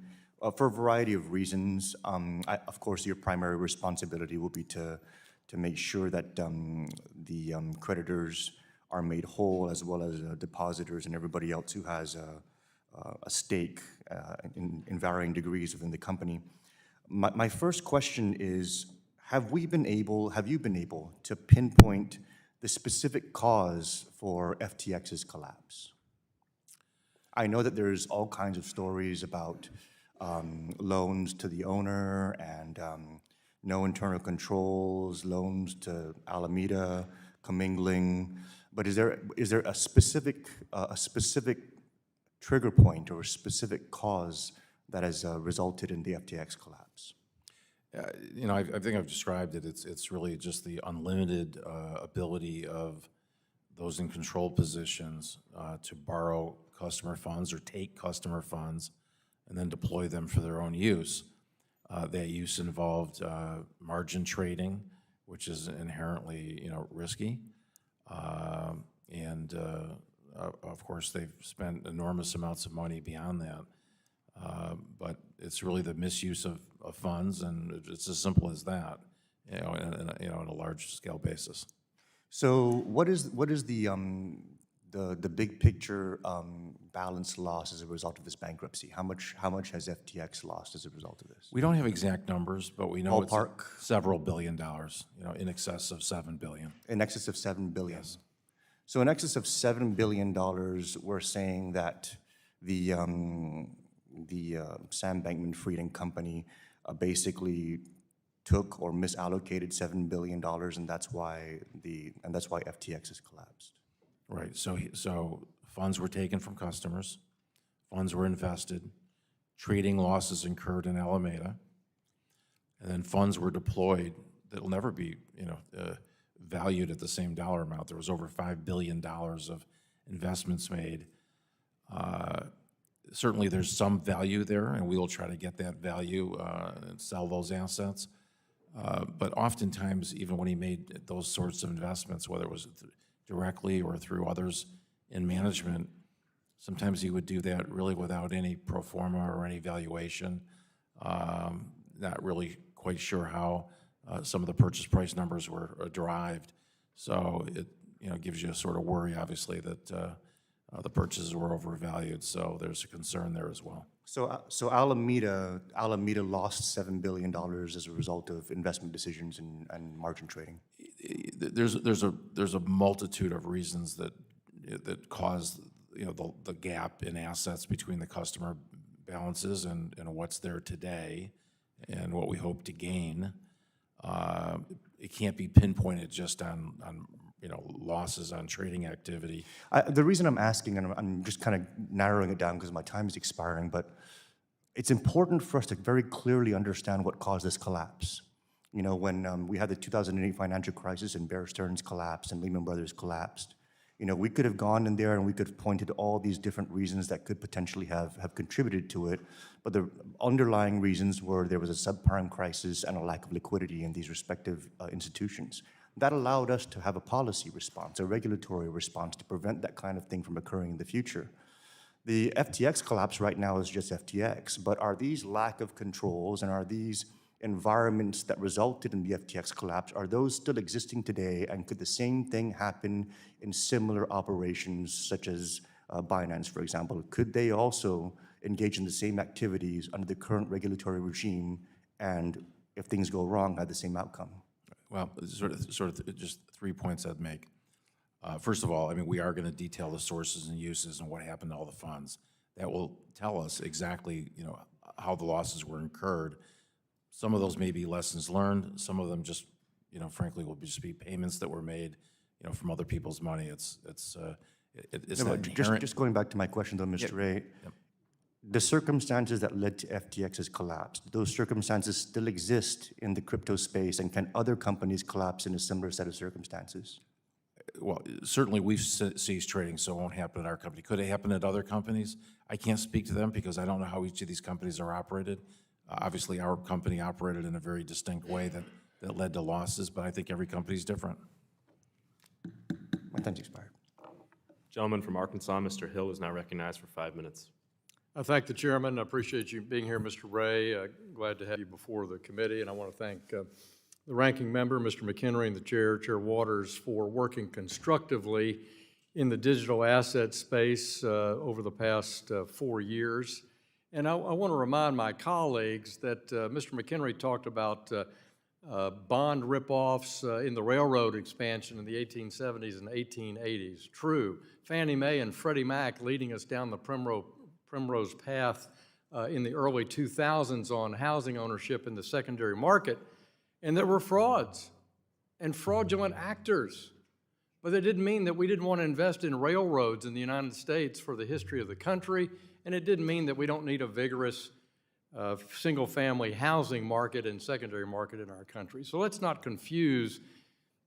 for a variety of reasons. Of course, your primary responsibility will be to make sure that the creditors are made whole, as well as depositors and everybody else who has a stake in varying degrees within the company. My first question is, have you been able to pinpoint the specific cause for FTX's collapse? I know that there's all kinds of stories about loans to the owner and no internal controls, loans to Alameda, commingling. But is there a specific trigger point or a specific cause that has resulted in the FTX collapse? You know, I think I've described it. It's really just the unlimited ability of those in control positions to borrow customer funds or take customer funds and then deploy them for their own use. That use involved margin trading, which is inherently, you know, risky. And of course, they've spent enormous amounts of money beyond that. But it's really the misuse of funds, and it's as simple as that, you know, on a large scale basis. So what is the big picture balance loss as a result of this bankruptcy? How much has FTX lost as a result of this? We don't have exact numbers, but we know Ballpark? it's several $billion, you know, in excess of $7 billion. In excess of $7 billion. Yes. So in excess of $7 billion, we're saying that the Sam Bankman-Fried and Company basically took or misallocated $7 billion, and that's why FTX has collapsed. Right. So funds were taken from customers, funds were invested, trading losses incurred in Alameda, and then funds were deployed that will never be, you know, valued at the same dollar amount. There was over $5 billion of investments made. Certainly there's some value there, and we will try to get that value and sell those assets. But oftentimes, even when he made those sorts of investments, whether it was directly or through others in management, sometimes he would do that really without any pro forma or any valuation. Not really quite sure how some of the purchase price numbers were derived. So it, you know, gives you a sort of worry, obviously, that the purchases were overvalued. So there's a concern there as well. So Alameda lost $7 billion as a result of investment decisions and margin trading. There's a multitude of reasons that cause, you know, the gap in assets between the customer balances and what's there today and what we hope to gain. It can't be pinpointed just on you know, losses on trading activity. The reason I'm asking, and I'm just kind of narrowing it down because my time is expiring, but it's important for us to very clearly understand what caused this collapse. You know, when we had the 2008 financial crisis and Bear Stearns collapsed and Lehman Brothers collapsed, you know, we could have gone in there and we could have pointed to all these different reasons that could potentially have contributed to it, but the underlying reasons were there was a subprime crisis and a lack of liquidity in these respective institutions. That allowed us to have a policy response, a regulatory response to prevent that kind of thing from occurring in the future. The FTX collapse right now is just FTX, but are these lack of controls and are these environments that resulted in the FTX collapse, are those still existing today, and could the same thing happen in similar operations such as Binance, for example? Could they also engage in the same activities under the current regulatory regime, and if things go wrong, have the same outcome? Well, sort of just 3 points I'd make. First of all, I mean, we are going to detail the sources and uses and what happened to all the funds. That will tell us exactly, you know, how the losses were incurred. Some of those may be lessons learned. Some of them just, you know, frankly, will just be payments that were made, you know, from other people's money. It's No, just going back to my question, though, Mr. Ray. Yep. The circumstances that led to FTX's collapse, those circumstances still exist in the crypto space, and can other companies collapse in a similar set of circumstances? Well, certainly we've ceased trading, so it won't happen at our company. Could it happen at other companies? I can't speak to them because I don't know how each of these companies are operated. Obviously, our company operated in a very distinct way that led to losses, but I think every company is different. My time's expired. Gentleman from Arkansas, Mr. Hill, is now recognized for 5 minutes. I thank the chairman. I appreciate you being here, Mr. Ray. Glad to have you before the committee, and I want to thank the ranking member, Mr. McHenry, and the chair, Chair Waters, for working constructively in the digital asset space over the past 4 years. And I want to remind my colleagues that Mr. McHenry talked about bond ripoffs in the railroad expansion in the 1870s and 1880s. True. Fannie Mae and Freddie Mac leading us down the primrose path in the early 2000s on housing ownership in the secondary market, and there were frauds and fraudulent actors. But that didn't mean that we didn't want to invest in railroads in the United States for the history of the country, and it didn't mean that we don't need a vigorous single-family housing market and secondary market in our country. So let's not confuse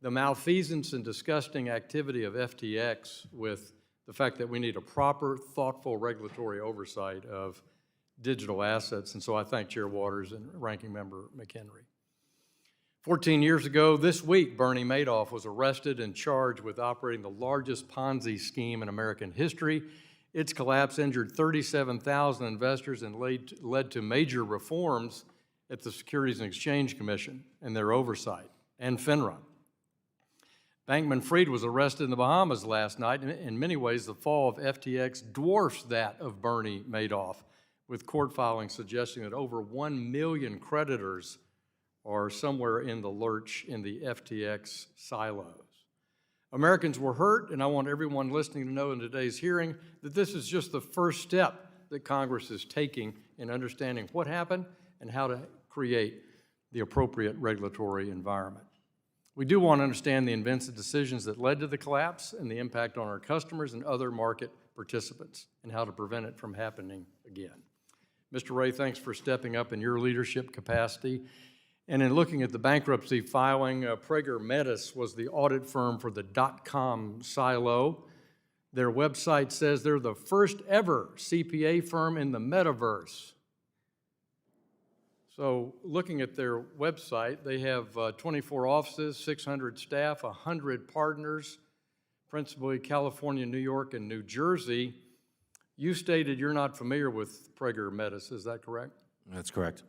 the malfeasance and disgusting activity of FTX with the fact that we need a proper, thoughtful regulatory oversight of digital assets. And so I thank Chair Waters and Ranking Member McHenry. 14 years ago this week, Bernie Madoff was arrested and charged with operating the largest Ponzi scheme in American history. Its collapse injured 37,000 investors and led to major reforms at the Securities and Exchange Commission and their oversight, and FINRA. Bankman-Fried was arrested in the Bahamas last night. In many ways, the fall of FTX dwarfs that of Bernie Madoff, with court filings suggesting that over 1 million creditors are somewhere in the lurch in the FTX silos. Americans were hurt, and I want everyone listening to know in today's hearing that this is just the first step that Congress is taking in understanding what happened and how to create the appropriate regulatory environment. We do want to understand the events and decisions that led to the collapse and the impact on our customers and other market participants and how to prevent it from happening again. Mr. Ray, thanks for stepping up in your leadership capacity. And in looking at the bankruptcy filing, Prager Metis was the audit firm for the .com silo. Their website says they're the first ever CPA firm in the metaverse. So looking at their website, they have 24 offices, 600 staff, 100 partners, principally California, New York, and New Jersey. You stated you're not familiar with Prager Metis, is that correct? That's correct.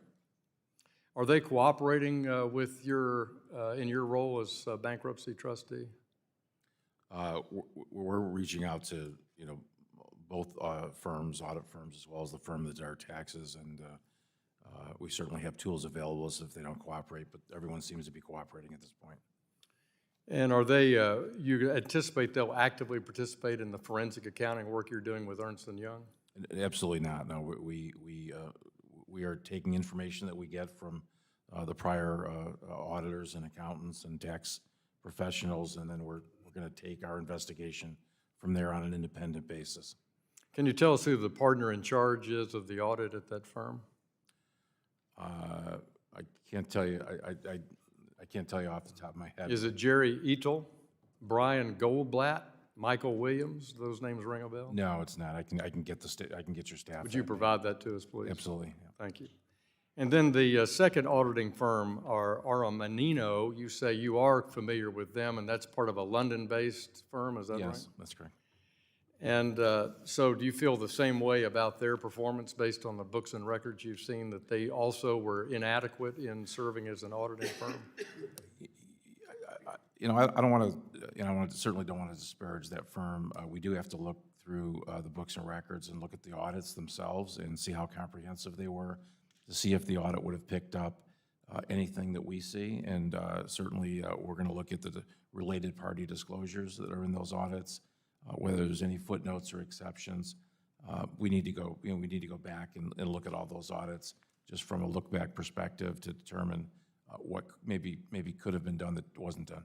Are they cooperating with your, in your role as bankruptcy trustee? We're reaching out to, both firms, audit firms, as well as the firm that does our taxes, and we certainly have tools available if they don't cooperate, but everyone seems to be cooperating at this point. And are they, you anticipate they'll actively participate in the forensic accounting work you're doing with Ernst & Young? Absolutely not. No, we are taking information that we get from the prior auditors and accountants and tax professionals, and then we're going to take our investigation from there on an independent basis. Can you tell us who the partner in charge is of the audit at that firm? I can't tell you. I can't tell you off the top of my head. Is it Jerry Etel, Brian Goldblatt, Michael Williams? Those names ring a bell? No, it's not. I can get I can get your staff. Would you provide that to us, please? Absolutely. Yeah. Thank you. And then the second auditing firm, Aramanino, you say you are familiar with them, and that's part of a London-based firm, is that right? Yes, that's correct. And so do you feel the same way about their performance based on the books and records you've seen, that they also were inadequate in serving as an auditing firm? I don't want to, I certainly don't want to disparage that firm. We do have to look through the books and records and look at the audits themselves and see how comprehensive they were, to see if the audit would have picked up anything that we see. And certainly we're going to look at the related party disclosures that are in those audits, whether there's any footnotes or exceptions. We need to go, we need to go back and look at all those audits just from a look-back perspective to determine what maybe could have been done that wasn't done.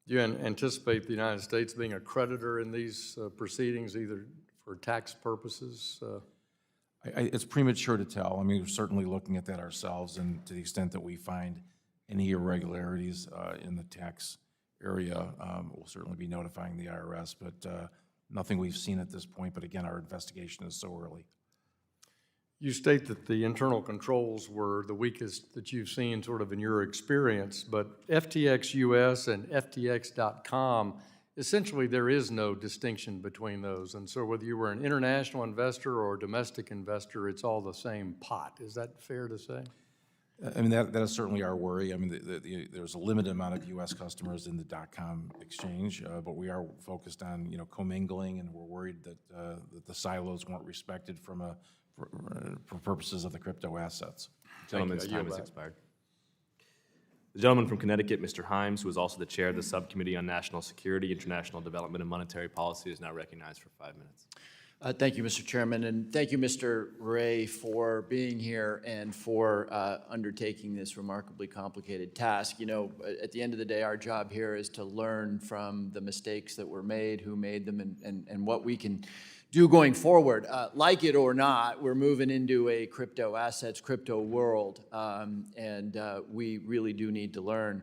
Do you anticipate the United States being a creditor in these proceedings, either for tax purposes? It's premature to tell. I mean, we're certainly looking at that ourselves, and to the extent that we find any irregularities in the tax area, we'll certainly be notifying the IRS, but nothing we've seen at this point. But again, our investigation is so early. You state that the internal controls were the weakest that you've seen sort of in your experience, but FTX US and FTX.com, essentially there is no distinction between those. And so whether you were an international investor or a domestic investor, it's all the same pot. Is that fair to say? I mean, that is certainly our worry. I mean, there's a limited amount of U.S. customers in the .com exchange, but we are focused on, commingling, and we're worried that the silos weren't respected for purposes of the crypto assets. Gentleman's time has expired. The gentleman from Connecticut, Mr. Himes, who is also the chair of the Subcommittee on National Security, International Development, and Monetary Policy, is now recognized for 5 minutes. Thank you, Mr. Chairman, and thank you, Mr. Ray, for being here and for undertaking this remarkably complicated task. You know, at the end of the day, our job here is to learn from the mistakes that were made, who made them, and what we can do going forward. Like it or not, we're moving into a crypto assets, crypto world, and we really do need to learn.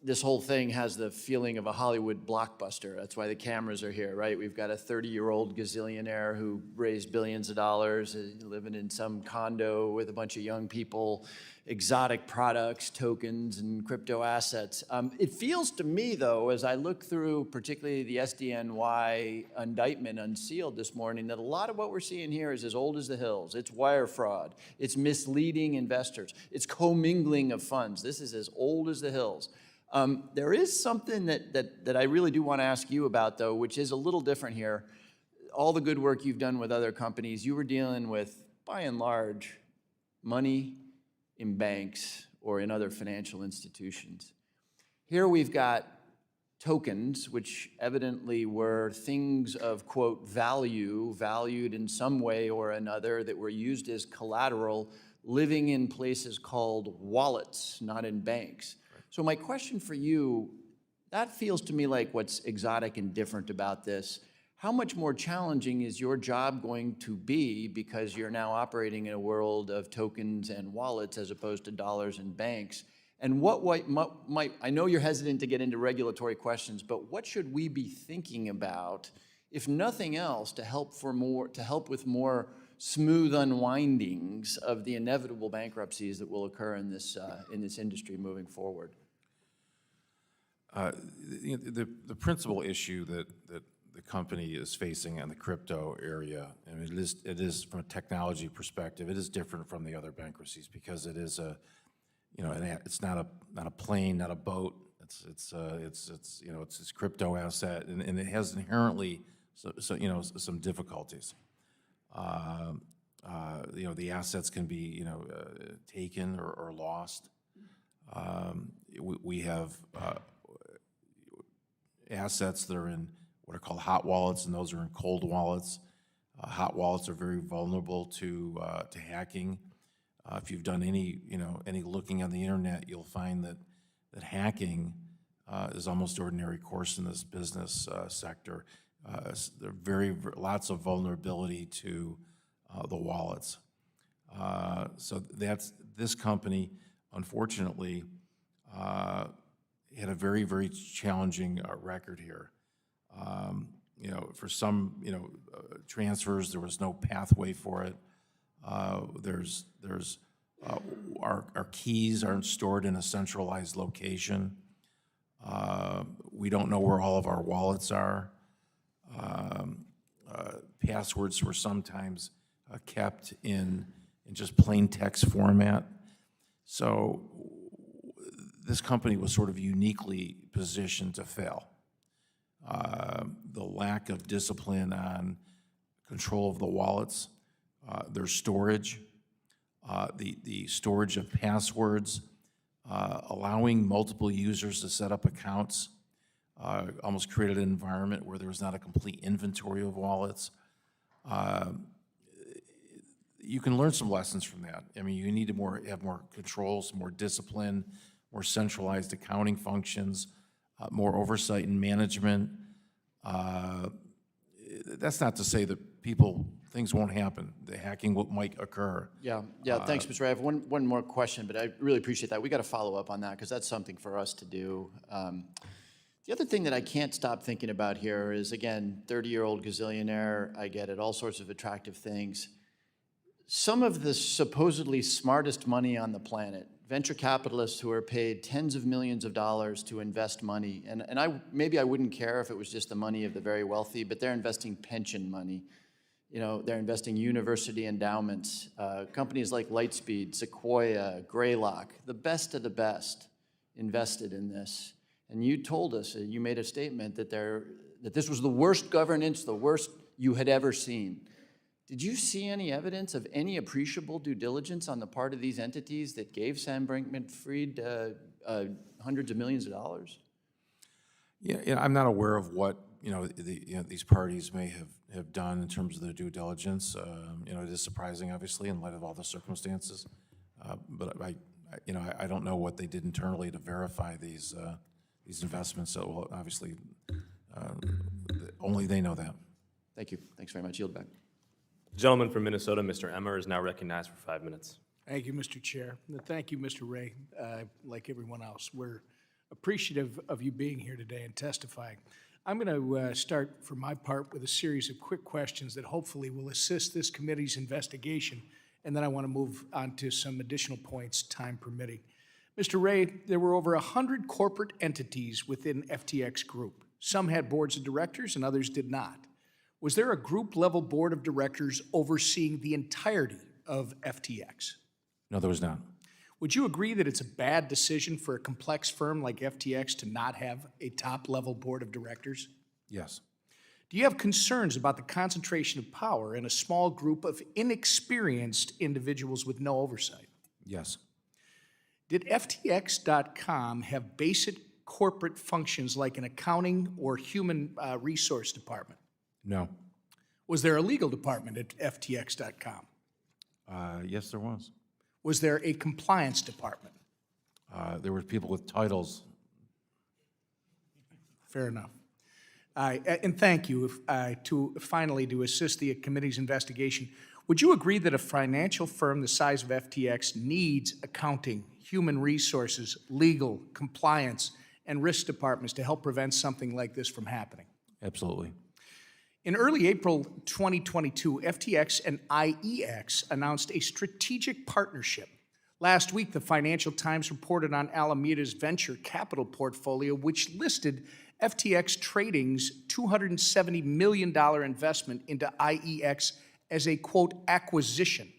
This whole thing has the feeling of a Hollywood blockbuster. That's why the cameras are here, right? We've got a 30-year-old gazillionaire who raised billions of dollars, living in some condo with a bunch of young people, exotic products, tokens, and crypto assets. It feels to me, though, as I look through particularly the SDNY indictment unsealed this morning, that a lot of what we're seeing here is as old as the hills. It's wire fraud. It's misleading investors. It's commingling of funds. This is as old as the hills. There is something that I really do want to ask you about, though, which is a little different here. All the good work you've done with other companies, you were dealing with, by and large, money in banks or in other financial institutions. Here we've got tokens, which evidently were things of, quote, value, valued in some way or another, that were used as collateral, living in places called wallets, not in banks. So my question for you, that feels to me like what's exotic and different about this. How much more challenging is your job going to be because you're now operating in a world of tokens and wallets as opposed to dollars and banks? And what might, I know you're hesitant to get into regulatory questions, but what should we be thinking about, if nothing else, to help with more smooth unwindings of the inevitable bankruptcies that will occur in this industry moving forward? The principal issue that the company is facing in the crypto area, and it is from a technology perspective, it is different from the other bankruptcies because it is it's not a plane, not a boat. It's this crypto asset, and it has inherently some difficulties. The assets can be taken or lost. We have assets that are in what are called hot wallets, and those are in cold wallets. Hot wallets are very vulnerable to hacking. If you've done any looking on the internet, you'll find that hacking is almost ordinary course in this business sector. There are lots of vulnerability to the wallets. So this company, unfortunately, had a very, very challenging record here. For some, transfers, there was no pathway for it. Our keys aren't stored in a centralized location. We don't know where all of our wallets are. Passwords were sometimes kept in just plain text format. So this company was sort of uniquely positioned to fail. The lack of discipline on control of the wallets, their storage, the storage of passwords, allowing multiple users to set up accounts, almost created an environment where there was not a complete inventory of wallets. You can learn some lessons from that. I mean, you need to have more controls, more discipline, more centralized accounting functions, more oversight and management. That's not to say that things won't happen. The hacking might occur. Yeah. Thanks, Mr. Ray. I have one more question, but I really appreciate that. We got to follow up on that because that's something for us to do. The other thing that I can't stop thinking about here is, again, 30-year-old gazillionaire. I get it, all sorts of attractive things. Some of the supposedly smartest money on the planet, venture capitalists who are paid tens of millions of dollars to invest money, and maybe I wouldn't care if it was just the money of the very wealthy, but they're investing pension money. They're investing university endowments, companies like Lightspeed, Sequoia, Greylock, the best of the best invested in this. And you told us, you made a statement that this was the worst governance, the worst you had ever seen. Did you see any evidence of any appreciable due diligence on the part of these entities that gave Sam Bankman-Fried hundreds of millions of dollars? Yeah, I'm not aware of what these parties may have done in terms of their due diligence. It is surprising, obviously, in light of all the circumstances. But I don't know what they did internally to verify these investments. So, well, obviously, only they know that. Thank you. Thanks very much. Yield back. The gentleman from Minnesota, Mr. Emmer, is now recognized for 5 minutes. Thank you, Mr. Chair. And thank you, Mr. Ray. Like everyone else, we're appreciative of you being here today and testifying. I'm going to start, for my part, with a series of quick questions that hopefully will assist this committee's investigation, and then I want to move on to some additional points, time permitting. Mr. Ray, there were over 100 corporate entities within FTX Group. Some had boards of directors and others did not. Was there a group-level board of directors overseeing the entirety of FTX? No, there was not. Would you agree that it's a bad decision for a complex firm like FTX to not have a top-level board of directors? Yes. Do you have concerns about the concentration of power in a small group of inexperienced individuals with no oversight? Yes. Did FTX.com have basic corporate functions like an accounting or human resource department? No. Was there a legal department at FTX.com? Yes, there was. Was there a compliance department? There were people with titles. Fair enough. And thank you. Finally, to assist the committee's investigation, would you agree that a financial firm the size of FTX needs accounting, human resources, legal, compliance, and risk departments to help prevent something like this from happening? Absolutely. In early April 2022, FTX and IEX announced a strategic partnership. Last week, the Financial Times reported on Alameda's venture capital portfolio, which listed FTX Trading's $270 million investment into IEX as a, quote, acquisition.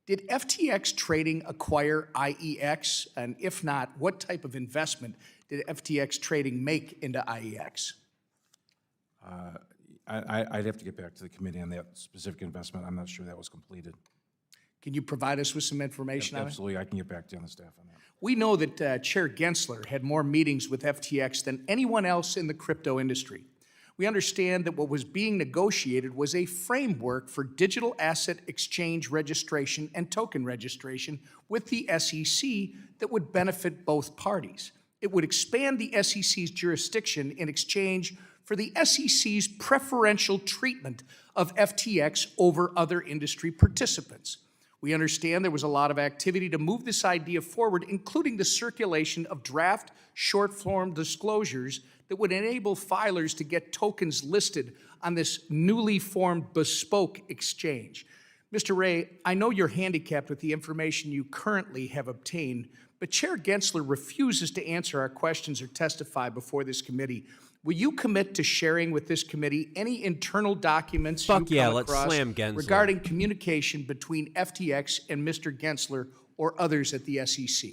Did FTX Trading acquire IEX? And if not, what type of investment did FTX Trading make into IEX? I'd have to get back to the committee on that specific investment. I'm not sure that was completed. Can you provide us with some information on it? Absolutely. I can get back to you on the staff on that. We know that Chair Gensler had more meetings with FTX than anyone else in the crypto industry. We understand that what was being negotiated was a framework for digital asset exchange registration and token registration with the SEC that would benefit both parties. It would expand the SEC's jurisdiction in exchange for the SEC's preferential treatment of FTX over other industry participants. We understand there was a lot of activity to move this idea forward, including the circulation of draft short-form disclosures that would enable filers to get tokens listed on this newly formed bespoke exchange. Mr. Ray, I know you're handicapped with the information you currently have obtained, but Chair Gensler refuses to answer our questions or testify before this committee. Will you commit to sharing with this committee any internal documents you come across regarding communication between FTX and Mr. Gensler or others at the SEC?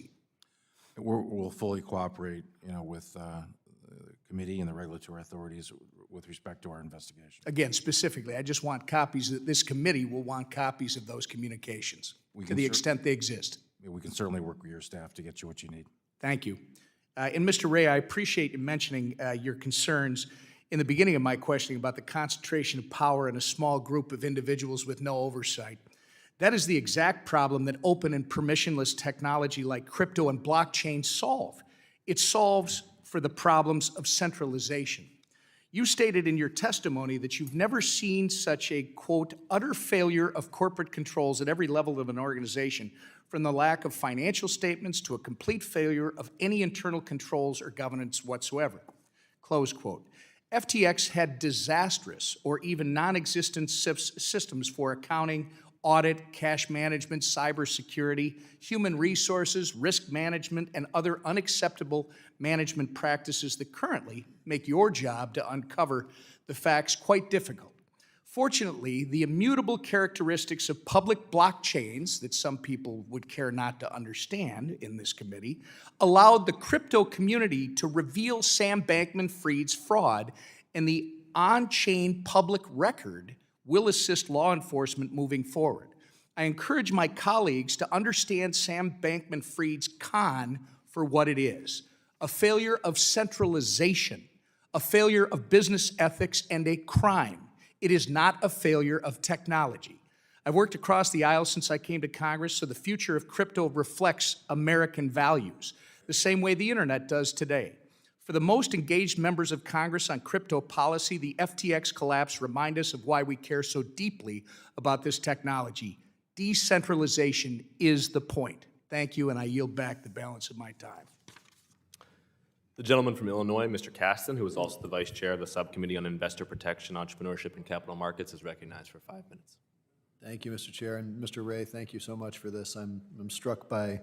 We'll fully cooperate, with the committee and the regulatory authorities with respect to our investigation. Again, specifically, I just want copies, that this committee will want copies of those communications to the extent they exist. We can certainly work with your staff to get you what you need. Thank you. And Mr. Ray, I appreciate you mentioning your concerns in the beginning of my questioning about the concentration of power in a small group of individuals with no oversight. That is the exact problem that open and permissionless technology like crypto and blockchain solve. It solves for the problems of centralization. You stated in your testimony that you've never seen such a, quote, utter failure of corporate controls at every level of an organization, from the lack of financial statements to a complete failure of any internal controls or governance whatsoever, close quote. FTX had disastrous or even non-existent systems for accounting, audit, cash management, cybersecurity, human resources, risk management, and other unacceptable management practices that currently make your job to uncover the facts quite difficult. Fortunately, the immutable characteristics of public blockchains that some people would care not to understand in this committee allowed the crypto community to reveal Sam Bankman-Fried's fraud, and the on-chain public record will assist law enforcement moving forward. I encourage my colleagues to understand Sam Bankman-Fried's con for what it is: a failure of centralization, a failure of business ethics, and a crime. It is not a failure of technology. I've worked across the aisle since I came to Congress, so the future of crypto reflects American values, the same way the internet does today. For the most engaged members of Congress on crypto policy, the FTX collapse reminds us of why we care so deeply about this technology. Decentralization is the point. Thank you, and I yield back the balance of my time. The gentleman from Illinois, Mr. Caston, who is also the Vice Chair of the Subcommittee on Investor Protection, Entrepreneurship, and Capital Markets, is recognized for 5 minutes. Thank you, Mr. Chair, and Mr. Ray, thank you so much for this. I'm struck by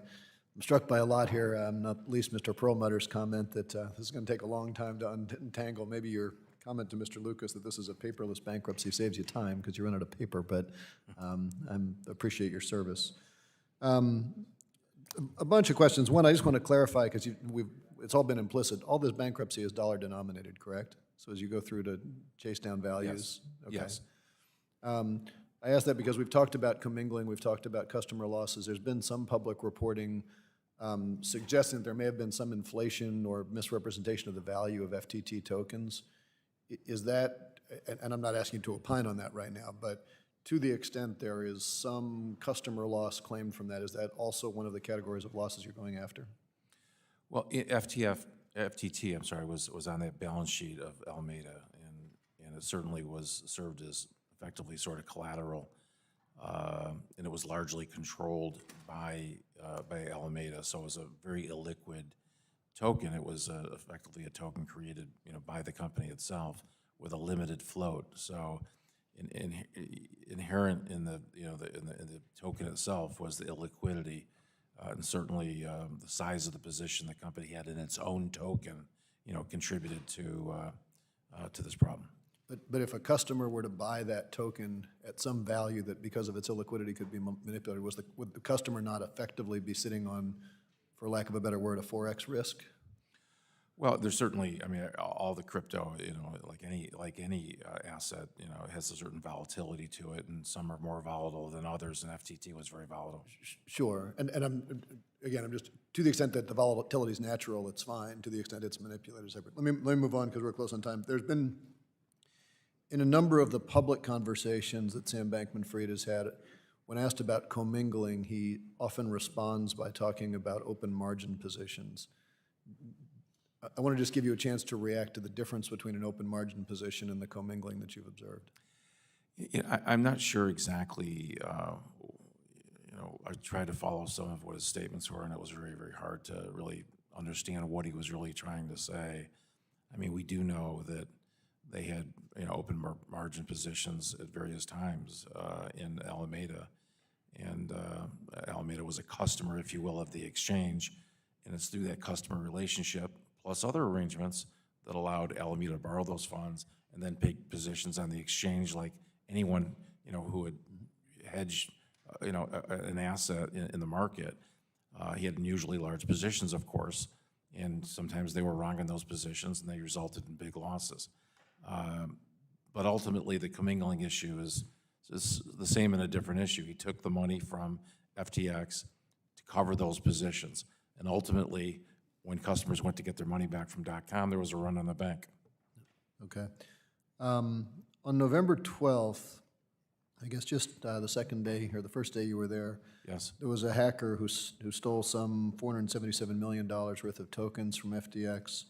a lot here, not least Mr. Perlmutter's comment that this is going to take a long time to untangle. Maybe your comment to Mr. Lucas that this is a paperless bankruptcy saves you time because you run out of paper, but I appreciate your service. A bunch of questions. One, I just want to clarify because it's all been implicit. All this bankruptcy is dollar denominated, correct? So as you go through to chase down values? Yes. Okay. Yes. I ask that because we've talked about commingling, we've talked about customer losses. There's been some public reporting suggesting that there may have been some inflation or misrepresentation of the value of FTT tokens. Is that, and I'm not asking you to opine on that right now, but to the extent there is some customer loss claimed from that, is that also one of the categories of losses you're going after? Well, FTT, I'm sorry, was on that balance sheet of Alameda, and it certainly was served as effectively sort of collateral, and it was largely controlled by Alameda, so it was a very illiquid token. It was effectively a token created, by the company itself with a limited float. So, inherent in the token itself was the illiquidity, and certainly the size of the position the company had in its own token, contributed to this problem. But if a customer were to buy that token at some value that because of its illiquidity could be manipulated, would the customer not effectively be sitting on, for lack of a better word, a Forex risk? Well, there's certainly, all the crypto, like any asset, it has a certain volatility to it, and some are more volatile than others, and FTT was very volatile. Sure, and I'm just, to the extent that the volatility is natural, it's fine. To the extent it's manipulated, separate. Let me move on because we're close on time. There's been, in a number of the public conversations that Sam Bankman-Fried has had, when asked about commingling, he often responds by talking about open margin positions. I want to just give you a chance to react to the difference between an open margin position and the commingling that you've observed. I'm not sure exactly, I tried to follow some of what his statements were, and it was very, very hard to really understand what he was really trying to say. We do know that they had, open margin positions at various times in Alameda, and Alameda was a customer, if you will, of the exchange, and it's through that customer relationship plus other arrangements that allowed Alameda to borrow those funds and then take positions on the exchange like anyone, who would hedge, an asset in the market. He had unusually large positions, of course, and sometimes they were wrong in those positions and they resulted in big losses. But ultimately, the commingling issue is the same in a different issue. He took the money from FTX to cover those positions, and ultimately, when customers went to get their money back from .com, there was a run on the bank. Okay. On November 12th, I guess just the second day or the first day you were there, yes, there was a hacker who stole some $477 million worth of tokens from FTX.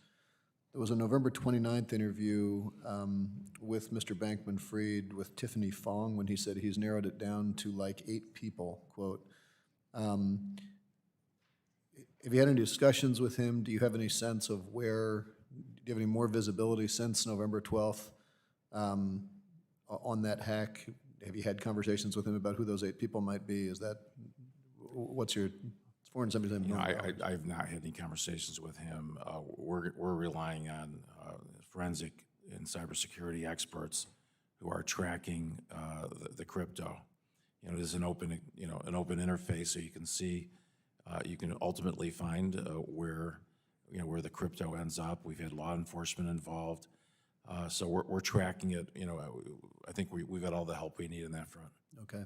There was a November 29th interview with Mr. Bankman-Fried with Tiffany Fong when he said he's narrowed it down to like 8 people, quote. Have you had any discussions with him? Do you have any sense of do you have any more visibility since November 12th on that hack? Have you had conversations with him about who those 8 people might be? What's your, $477 million? I've not had any conversations with him. We're relying on forensic and cybersecurity experts who are tracking the crypto. It is an open interface, so you can see, you can ultimately find where the crypto ends up. We've had law enforcement involved, so we're tracking it. I think we've had all the help we need in that front. Okay.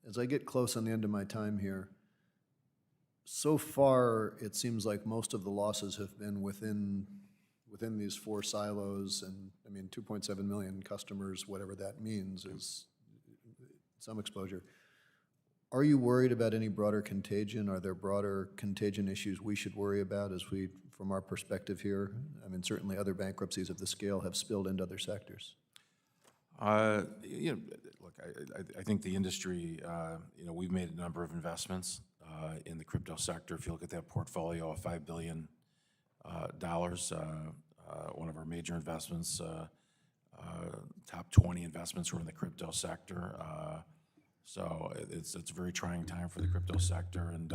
As I get close on the end of my time here, so far it seems like most of the losses have been within within these 4 silos, and, I mean, 2.7 million customers, whatever that means, is some exposure. Are you worried about any broader contagion? Are there broader contagion issues we should worry about as we, from our perspective here? I mean, certainly other bankruptcies of this scale have spilled into other sectors. You know, look, I think the industry, you know, we've made a number of investments in the crypto sector. If you look at that portfolio of $5 billion, one of our major investments, top 20 investments were in the crypto sector. So it's a very trying time for the crypto sector, and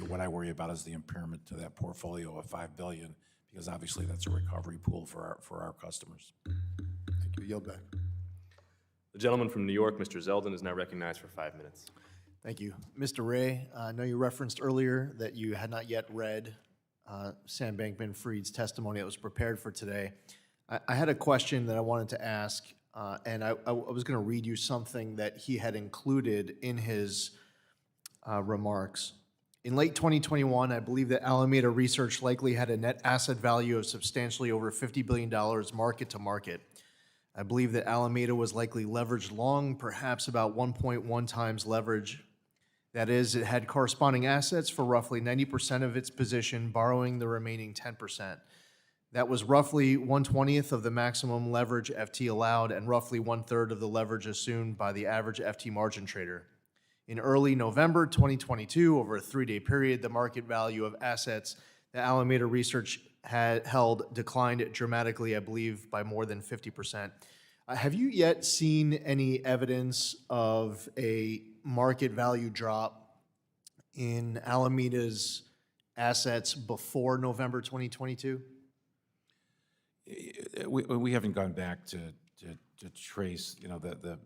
what I worry about is the impairment to that portfolio of $5 billion, because obviously that's a recovery pool for our customers. Thank you. Yield back. The gentleman from New York, Mr. Zeldin, is now recognized for 5 minutes. Thank you. Mr. Ray, I know you referenced earlier that you had not yet read Sam Bankman-Fried's testimony that was prepared for today. I had a question that I wanted to ask, and I was going to read you something that he had included in his remarks. In late 2021, I believe that Alameda Research likely had a net asset value of substantially over $50 billion market to market. I believe that Alameda was likely leveraged long, perhaps about 1.1 times leverage. That is, it had corresponding assets for roughly 90% of its position, borrowing the remaining 10%. That was roughly 1/20th of the maximum leverage FT allowed and roughly 1/3 of the leverage assumed by the average FT margin trader. In early November 2022, over a 3-day period, the market value of assets that Alameda Research had held declined dramatically, I believe, by more than 50%. Have you yet seen any evidence of a market value drop in Alameda's assets before November 2022? We haven't gone back to trace, you know, the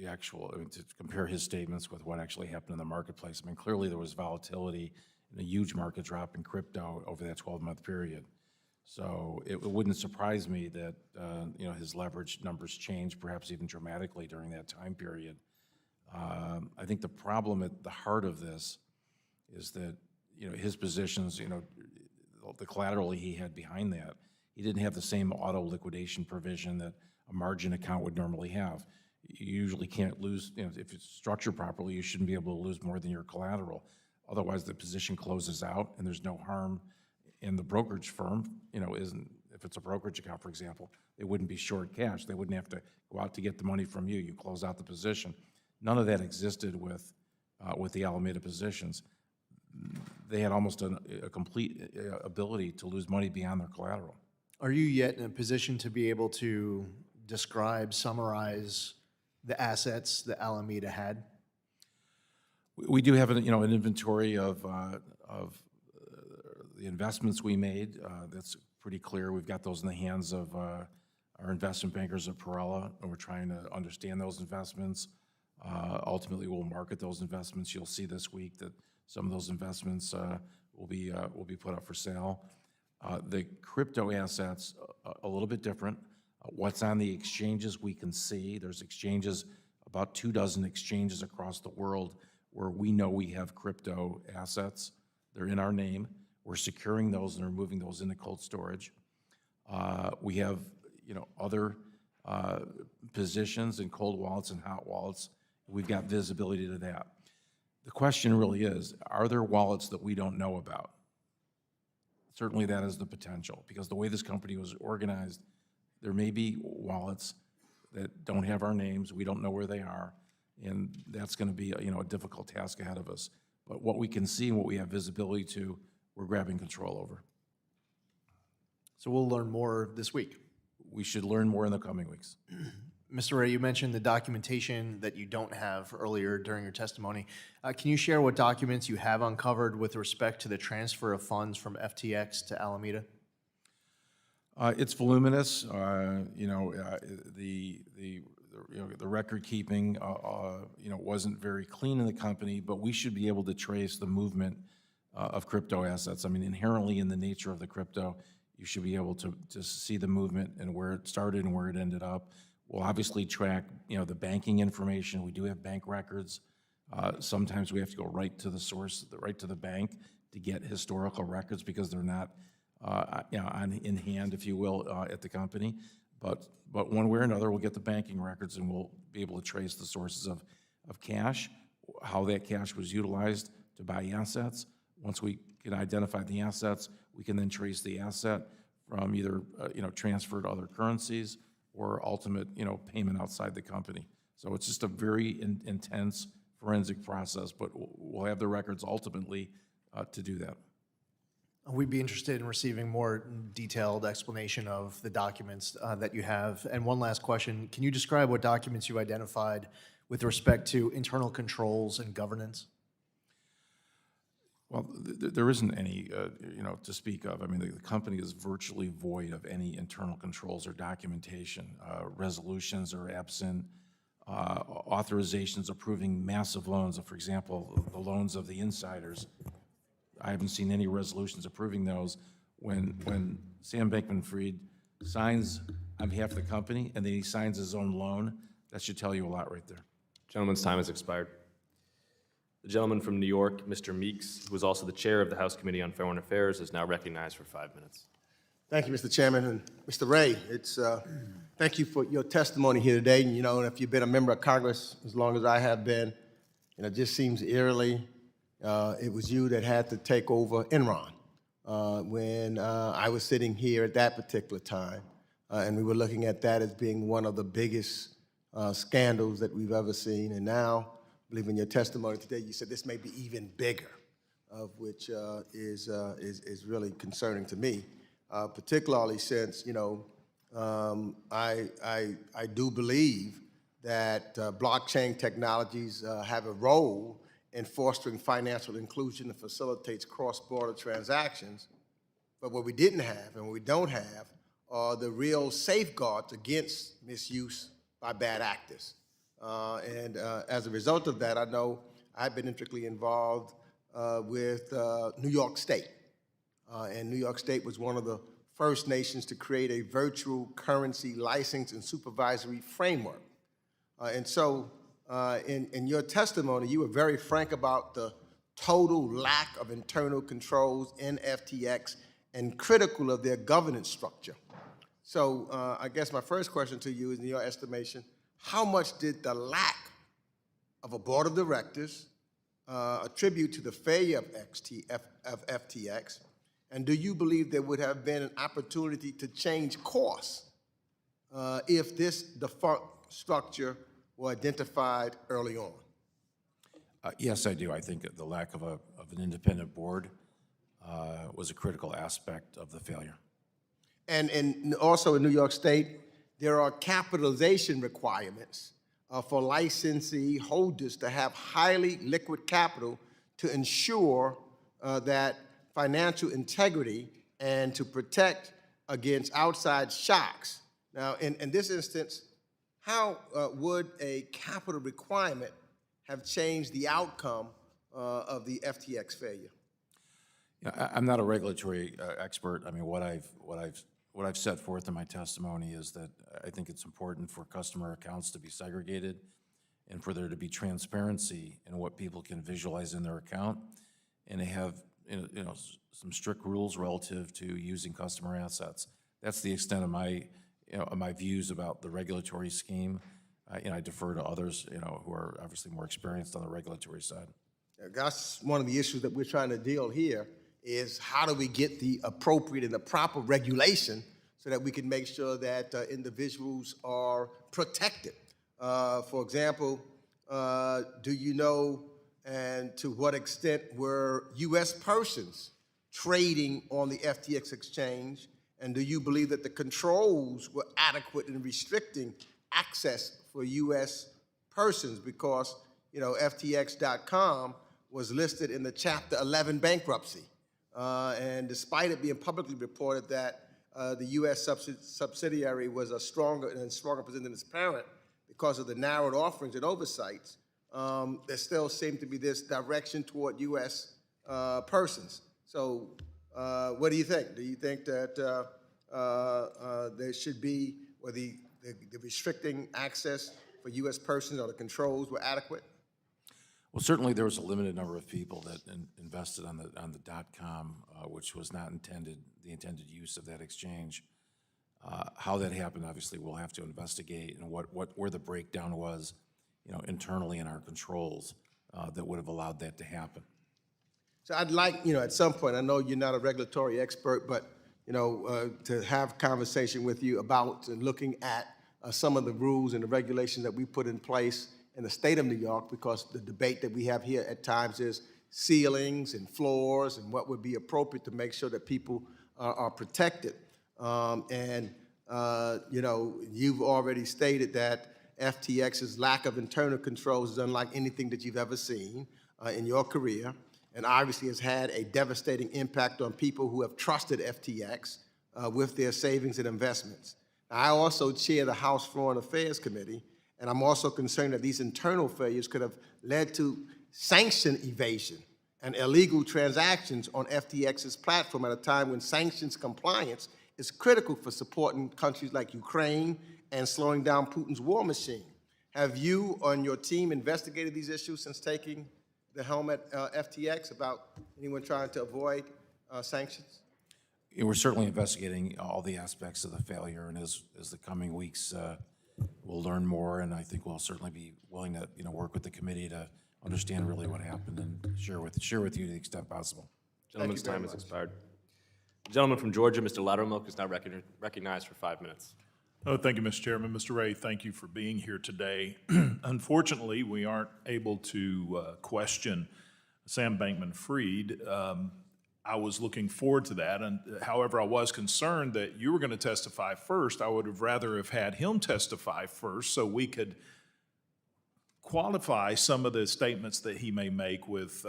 actual, I mean, to compare his statements with what actually happened in the marketplace. I mean, clearly there was volatility and a huge market drop in crypto over that 12-month period. So it wouldn't surprise me that, you know, his leverage numbers changed, perhaps even dramatically during that time period. I think the problem at the heart of this is that, you know, his positions, you know, the collateral he had behind that, he didn't have the same auto liquidation provision that a margin account would normally have. You usually can't lose, you know, if it's structured properly, you shouldn't be able to lose more than your collateral. Otherwise, the position closes out and there's no harm in the brokerage firm, you know, if it's a brokerage account, for example, they wouldn't be short cash. They wouldn't have to go out to get the money from you. You close out the position. None of that existed with the Alameda positions. They had almost a complete ability to lose money beyond their collateral. Are you yet in a position to be able to describe, summarize the assets that Alameda had? We do have an inventory of the investments we made. That's pretty clear. We've got those in the hands of our investment bankers at Perella, and we're trying to understand those investments. Ultimately, we'll market those investments. You'll see this week that some of those investments will be put up for sale. The crypto assets, a little bit different. What's on the exchanges we can see. There's exchanges, about 24 exchanges across the world where we know we have crypto assets. They're in our name. We're securing those and are moving those into cold storage. We have, you know, other positions in cold wallets and hot wallets. We've got visibility to that. The question really is, are there wallets that we don't know about? Certainly that is the potential, because the way this company was organized, there may be wallets that don't have our names, we don't know where they are, and that's going to be a difficult task ahead of us. But what we can see and what we have visibility to, we're grabbing control over. So we'll learn more this week. We should learn more in the coming weeks. Mr. Ray, you mentioned the documentation that you don't have earlier during your testimony. Can you share what documents you have uncovered with respect to the transfer of funds from FTX to Alameda? It's voluminous. The record keeping wasn't very clean in the company, but we should be able to trace the movement of crypto assets. I mean, inherently in the nature of the crypto, you should be able to see the movement and where it started and where it ended up. We'll obviously track, the banking information. We do have bank records. Sometimes we have to go right to the source, right to the bank to get historical records because they're not in hand, if you will, at the company. But one way or another, we'll get the banking records and we'll be able to trace the sources of cash, how that cash was utilized to buy assets. Once we can identify the assets, we can then trace the asset from either, transfer to other currencies or ultimate, payment outside the company. So it's just a very intense forensic process, but we'll have the records ultimately to do that. We'd be interested in receiving more detailed explanation of the documents that you have. And one last question, can you describe what documents you identified with respect to internal controls and governance? Well, there isn't any, to speak of. I mean, the company is virtually void of any internal controls or documentation. Resolutions are absent. Authorizations approving massive loans, for example, the loans of the insiders. I haven't seen any resolutions approving those. When Sam Bankman-Fried signs on behalf of the company and then he signs his own loan, that should tell you a lot right there. Gentleman's time has expired. The gentleman from New York, Mr. Meeks, who is also the chair of the House Committee on Foreign Affairs, is now recognized for 5 minutes. Thank you, Mr. Chairman. And Mr. Ray, thank you for your testimony here today. And, if you've been a member of Congress as long as I have been, it just seems eerily it was you that had to take over Enron when I was sitting here at that particular time. And we were looking at that as being one of the biggest scandals that we've ever seen. And now, I believe in your testimony today, you said this may be even bigger, of which is really concerning to me, particularly since, I do believe that blockchain technologies have a role in fostering financial inclusion and facilitates cross-border transactions. But what we didn't have and what we don't have are the real safeguards against misuse by bad actors. And as a result of that, I know I've been intricately involved with New York State. And New York State was one of the first nations to create a virtual currency license and supervisory framework. And so in your testimony, you were very frank about the total lack of internal controls in FTX and critical of their governance structure. So I guess my first question to you is, in your estimation, how much did the lack of a board of directors attribute to the failure of FTX? And do you believe there would have been an opportunity to change course if this defunct structure were identified early on? Yes, I do. I think the lack of an independent board was a critical aspect of the failure. And also in New York State, there are capitalization requirements for licensee holders to have highly liquid capital to ensure that financial integrity and to protect against outside shocks. Now, in this instance, how would a capital requirement have changed the outcome of the FTX failure? I'm not a regulatory expert. I mean, what I've set forth in my testimony is that I think it's important for customer accounts to be segregated and for there to be transparency in what people can visualize in their account, and they have some strict rules relative to using customer assets. That's the extent of my my views about the regulatory scheme. I defer to others who are obviously more experienced on the regulatory side. That's one of the issues that we're trying to deal here, is how do we get the appropriate and the proper regulation so that we can make sure that individuals are protected. For example, do you know and to what extent were U.S. persons trading on the FTX exchange? And do you believe that the controls were adequate in restricting access for U.S. persons? Because, FTX.com was listed in the Chapter 11 bankruptcy. And despite it being publicly reported that the U.S. subsidiary was a stronger position than its parent because of the narrowed offerings and oversights, there still seemed to be this direction toward U.S. persons. So what do you think? Do you think that there should be, or the restricting access for U.S. persons or the controls were adequate? Well, certainly there was a limited number of people that invested on the .com, which was not the intended use of that exchange. How that happened, obviously, we'll have to investigate, and where the breakdown was, internally in our controls that would have allowed that to happen. So I'd like, at some point, I know you're not a regulatory expert, but, to have a conversation with you about and looking at some of the rules and the regulations that we put in place in the state of New York, because the debate that we have here at times is ceilings and floors and what would be appropriate to make sure that people are protected. You've already stated that FTX's lack of internal controls is unlike anything that you've ever seen in your career, and obviously has had a devastating impact on people who have trusted FTX with their savings and investments. I also chair the House Foreign Affairs Committee, and I'm also concerned that these internal failures could have led to sanction evasion and illegal transactions on FTX's platform at a time when sanctions compliance is critical for supporting countries like Ukraine and slowing down Putin's war machine. Have you on your team investigated these issues since taking the helm at FTX about anyone trying to avoid sanctions? We're certainly investigating all the aspects of the failure, and as the coming weeks, we'll learn more, and I think we'll certainly be willing to work with the committee to understand really what happened and share with you to the extent possible. Gentleman's time has expired. The gentleman from Georgia, Mr. Loudermilk, is now recognized for 5 minutes. Oh, thank you, Mr. Chairman. Mr. Ray, thank you for being here today. Unfortunately, we aren't able to question Sam Bankman-Fried. I was looking forward to that, and however, I was concerned that you were going to testify first. I would have rather have had him testify first so we could qualify some of the statements that he may make with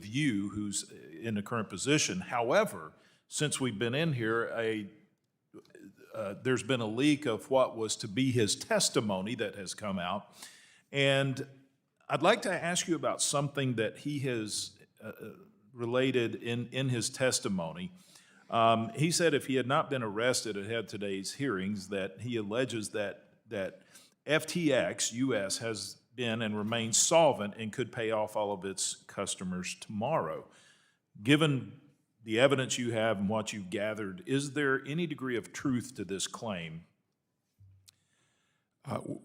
you, who's in the current position. However, since we've been in here, there's been a leak of what was to be his testimony that has come out, and I'd like to ask you about something that he has related in his testimony. He said if he had not been arrested ahead of today's hearings, that he alleges that FTX US has been and remains solvent and could pay off all of its customers tomorrow. Given the evidence you have and what you've gathered, is there any degree of truth to this claim?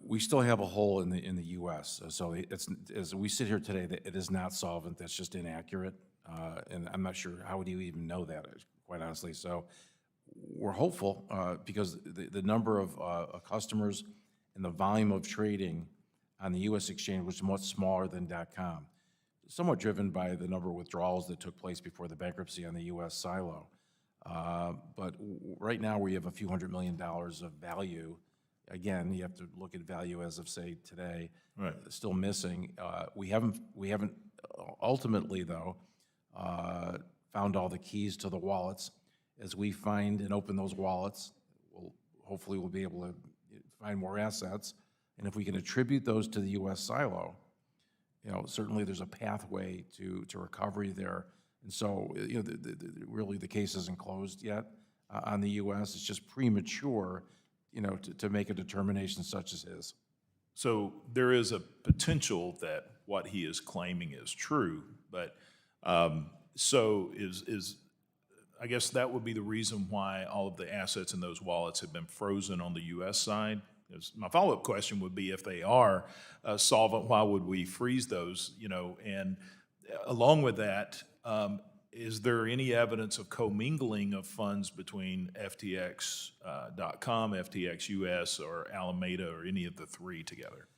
We still have a hole in the U.S., so as we sit here today, it is not solvent. That's just inaccurate, and I'm not sure how would you even know that, quite honestly. So we're hopeful because the number of customers and the volume of trading on the U.S. exchange was much smaller than .com, somewhat driven by the number of withdrawals that took place before the bankruptcy on the U.S. silo. But right now we have a few $100 million of value. Again, you have to look at value as of, say, today. Right. Still missing. We haven't ultimately, though, found all the keys to the wallets. As we find and open those wallets, hopefully we'll be able to find more assets. And if we can attribute those to the U.S. silo, certainly there's a pathway to recovery there. And so, really the case isn't closed yet on the U.S. It's just premature, to make a determination such as his. So there is a potential that what he is claiming is true, but so I guess that would be the reason why all of the assets in those wallets have been frozen on the U.S. side. My follow-up question would be, if they are solvent, why would we freeze those? And along with that, is there any evidence of commingling of funds between FTX.com, FTX US, or Alameda, or any of the three together?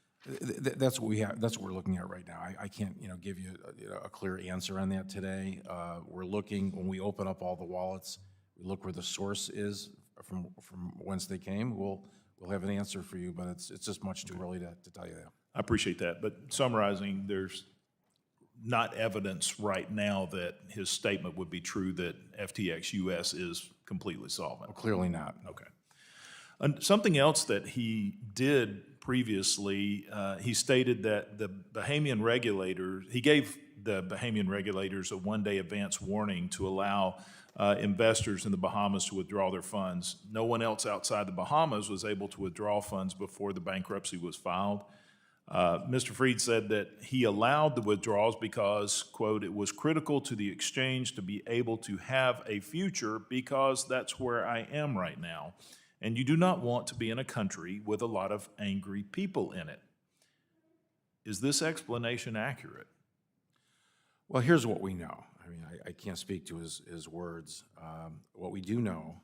That's what we have. That's what we're looking at right now. I can't, give you a clear answer on that today. We're looking, when we open up all the wallets, we look where the source is from whence they came. We'll have an answer for you, but it's just much too early to tell you that. I appreciate that, but summarizing, there's not evidence right now that his statement would be true that FTX US is completely solvent. Well, clearly not. Okay. And something else that he did previously, he stated that the Bahamian regulators, he gave the Bahamian regulators a one-day advance warning to allow investors in the Bahamas to withdraw their funds. No one else outside the Bahamas was able to withdraw funds before the bankruptcy was filed. Mr. Freed said that he allowed the withdrawals because, quote, "it was critical to the exchange to be able to have a future because that's where I am right now. And you do not want to be in a country with a lot of angry people in it." Is this explanation accurate? Well, here's what we know. I mean, I can't speak to his words. What we do know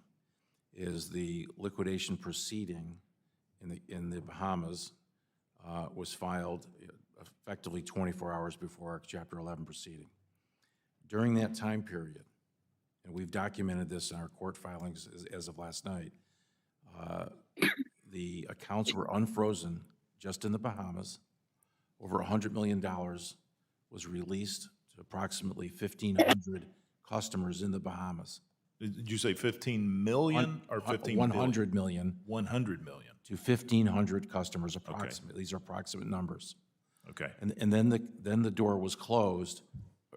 is the liquidation proceeding in the Bahamas was filed effectively 24 hours before our Chapter 11 proceeding. During that time period, and we've documented this in our court filings as of last night, the accounts were unfrozen just in the Bahamas. Over $100 million was released to approximately 1,500 customers in the Bahamas. Did you say 15 million or 15 100 million. 100 million. To 1,500 customers approximately. These are approximate numbers. Okay. And then the door was closed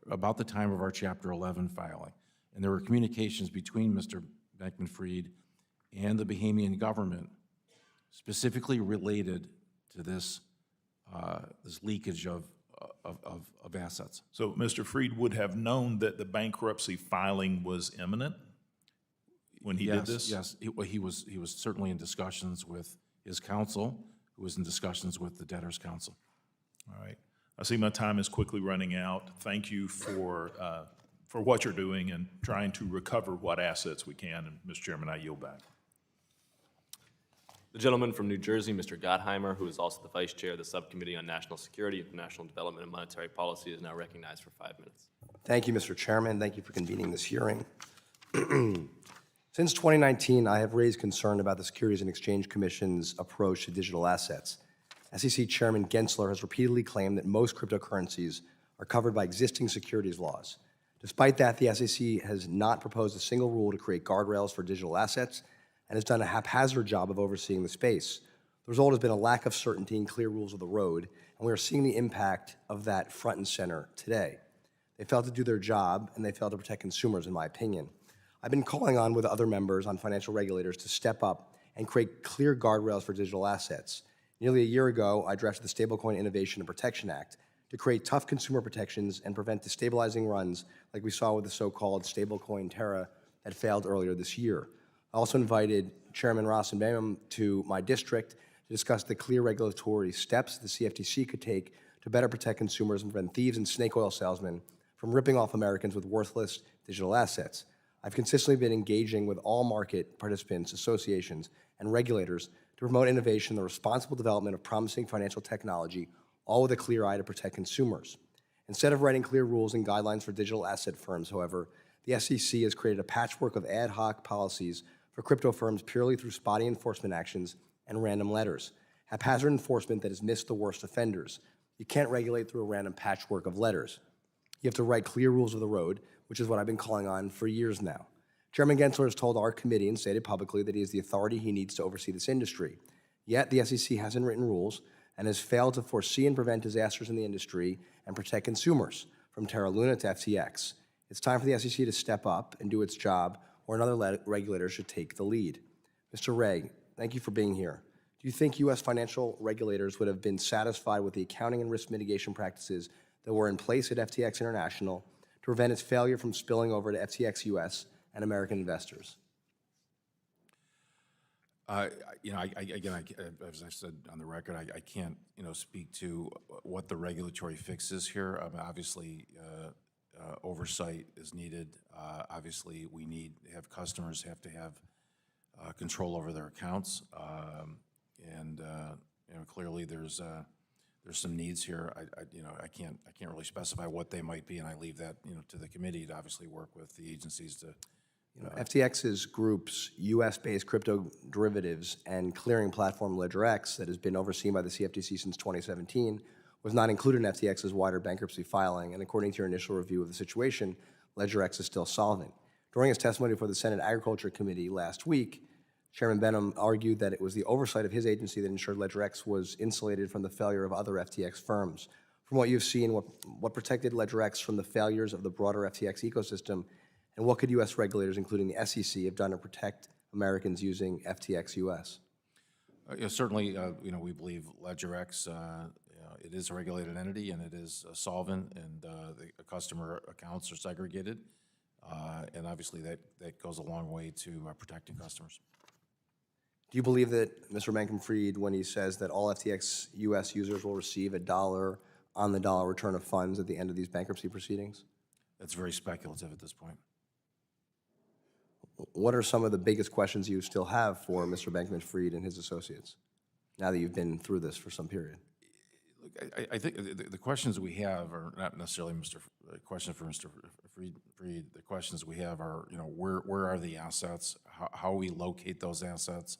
about the time of our Chapter 11 filing. And there were communications between Mr. Bankman-Fried and the Bahamian government specifically related to this leakage of assets. So Mr. Freed would have known that the bankruptcy filing was imminent when he did this? Yes, he was certainly in discussions with his counsel, who was in discussions with the debtors' counsel. All right. I see my time is quickly running out. Thank you for what you're doing and trying to recover what assets we can. And Mr. Chairman, I yield back. The gentleman from New Jersey, Mr. Gottheimer, who is also the Vice Chair of the Subcommittee on National Security, International Development, and Monetary Policy, is now recognized for 5 minutes. Thank you, Mr. Chairman. Thank you for convening this hearing. Since 2019, I have raised concern about the Securities and Exchange Commission's approach to digital assets. SEC Chairman Gensler has repeatedly claimed that most cryptocurrencies are covered by existing securities laws. Despite that, the SEC has not proposed a single rule to create guardrails for digital assets and has done a haphazard job of overseeing the space. The result has been a lack of certainty and clear rules of the road, and we are seeing the impact of that front and center today. They failed to do their job, and they failed to protect consumers, in my opinion. I've been calling on with other members on financial regulators to step up and create clear guardrails for digital assets. Nearly a year ago, I drafted the Stablecoin Innovation and Protection Act to create tough consumer protections and prevent destabilizing runs like we saw with the so-called stablecoin Terra that failed earlier this year. I also invited Chairman Ross and Bam to my district to discuss the clear regulatory steps the CFTC could take to better protect consumers and prevent thieves and snake oil salesmen from ripping off Americans with worthless digital assets. I've consistently been engaging with all market participants, associations, and regulators to promote innovation and the responsible development of promising financial technology, all with a clear eye to protect consumers. Instead of writing clear rules and guidelines for digital asset firms, however, the SEC has created a patchwork of ad hoc policies for crypto firms purely through spotty enforcement actions and random letters. Haphazard enforcement that has missed the worst offenders. You can't regulate through a random patchwork of letters. You have to write clear rules of the road, which is what I've been calling on for years now. Chairman Gensler has told our committee and stated publicly that he has the authority he needs to oversee this industry. Yet the SEC hasn't written rules and has failed to foresee and prevent disasters in the industry and protect consumers, from Terra Luna to FTX. It's time for the SEC to step up and do its job, or another regulator should take the lead. Mr. Ray, thank you for being here. Do you think U.S. financial regulators would have been satisfied with the accounting and risk mitigation practices that were in place at FTX International to prevent its failure from spilling over to FTX US and American investors? As I said on the record, I can't, speak to what the regulatory fix is here. Obviously, oversight is needed. Obviously, customers have to have control over their accounts, and clearly there's some needs here. I can't really specify what they might be, and I leave that to the committee to obviously work with the agencies to. FTX's group's U.S.-based crypto derivatives and clearing platform LedgerX, that has been overseen by the CFTC since 2017, was not included in FTX's wider bankruptcy filing, and according to your initial review of the situation, LedgerX is still solvent. During his testimony before the Senate Agriculture Committee last week, Chairman Benham argued that it was the oversight of his agency that ensured LedgerX was insulated from the failure of other FTX firms. From what you've seen, what protected LedgerX from the failures of the broader FTX ecosystem, and what could U.S. regulators, including the SEC, have done to protect Americans using FTX US? Certainly, we believe LedgerX it is a regulated entity, and it is solvent, and the customer accounts are segregated. And obviously, that goes a long way to protecting customers. Do you believe that Mr. Bankman-Fried, when he says that all FTX US users will receive $1 on the dollar return of funds at the end of these bankruptcy proceedings? That's very speculative at this point. What are some of the biggest questions you still have for Mr. Bankman-Fried and his associates, now that you've been through this for some period? Look, I think the questions we have are not necessarily a question for Mr. Fried. The questions we have are, where are the assets? How we locate those assets?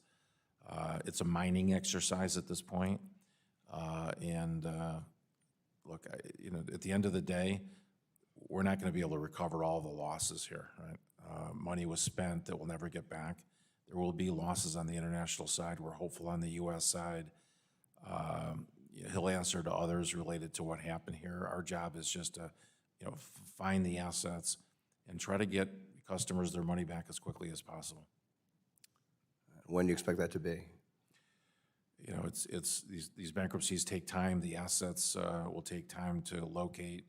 It's a mining exercise at this point. Look, at the end of the day, we're not going to be able to recover all the losses here, right? Money was spent that we'll never get back. There will be losses on the international side. We're hopeful on the U.S. side. He'll answer to others related to what happened here. Our job is just to, find the assets and try to get customers their money back as quickly as possible. When do you expect that to be? It's these bankruptcies take time. The assets will take time to locate.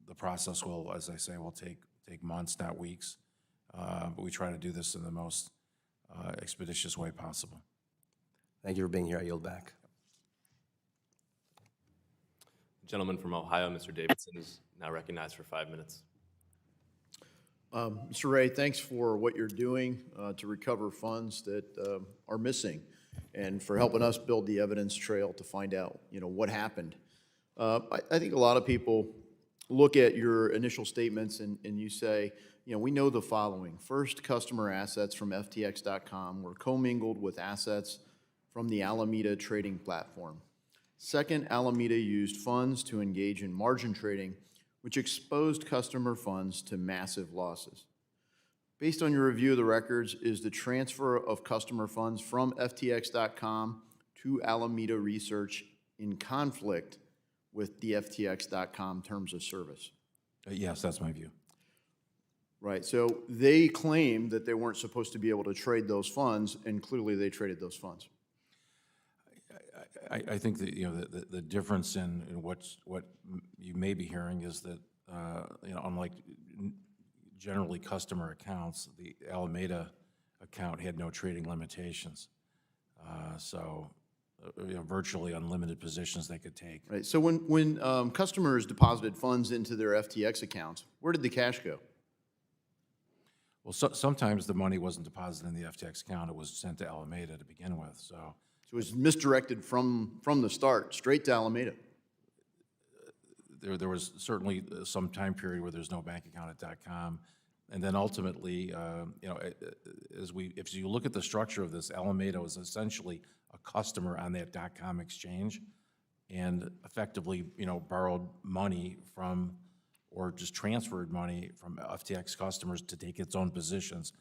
The process will, as I say, will take months, not weeks. But we try to do this in the most expeditious way possible. Thank you for being here. I yield back. The gentleman from Ohio, Mr. Davidson, is now recognized for 5 minutes. Mr. Ray, thanks for what you're doing to recover funds that are missing, and for helping us build the evidence trail to find out, what happened. I think a lot of people look at your initial statements and you say, we know the following. First, customer assets from FTX.com were commingled with assets from the Alameda trading platform. Second, Alameda used funds to engage in margin trading, which exposed customer funds to massive losses. Based on your review of the records, is the transfer of customer funds from FTX.com to Alameda Research in conflict with the FTX.com terms of service? Yes, that's my view. Right, so they claim that they weren't supposed to be able to trade those funds, and clearly they traded those funds. I think that the difference in what you may be hearing is that unlike generally customer accounts, the Alameda account had no trading limitations, so virtually unlimited positions they could take. Right. So when customers deposited funds into their FTX accounts, where did the cash go? Well, sometimes the money wasn't deposited in the FTX account; it was sent to Alameda to begin with. So it was misdirected from the start, straight to Alameda. There was certainly some time period where there's no bank account at .com, and then ultimately, if you look at the structure of this, Alameda was essentially a customer on that .com exchange, and effectively, borrowed money from, or just transferred money from FTX customers to take its own positions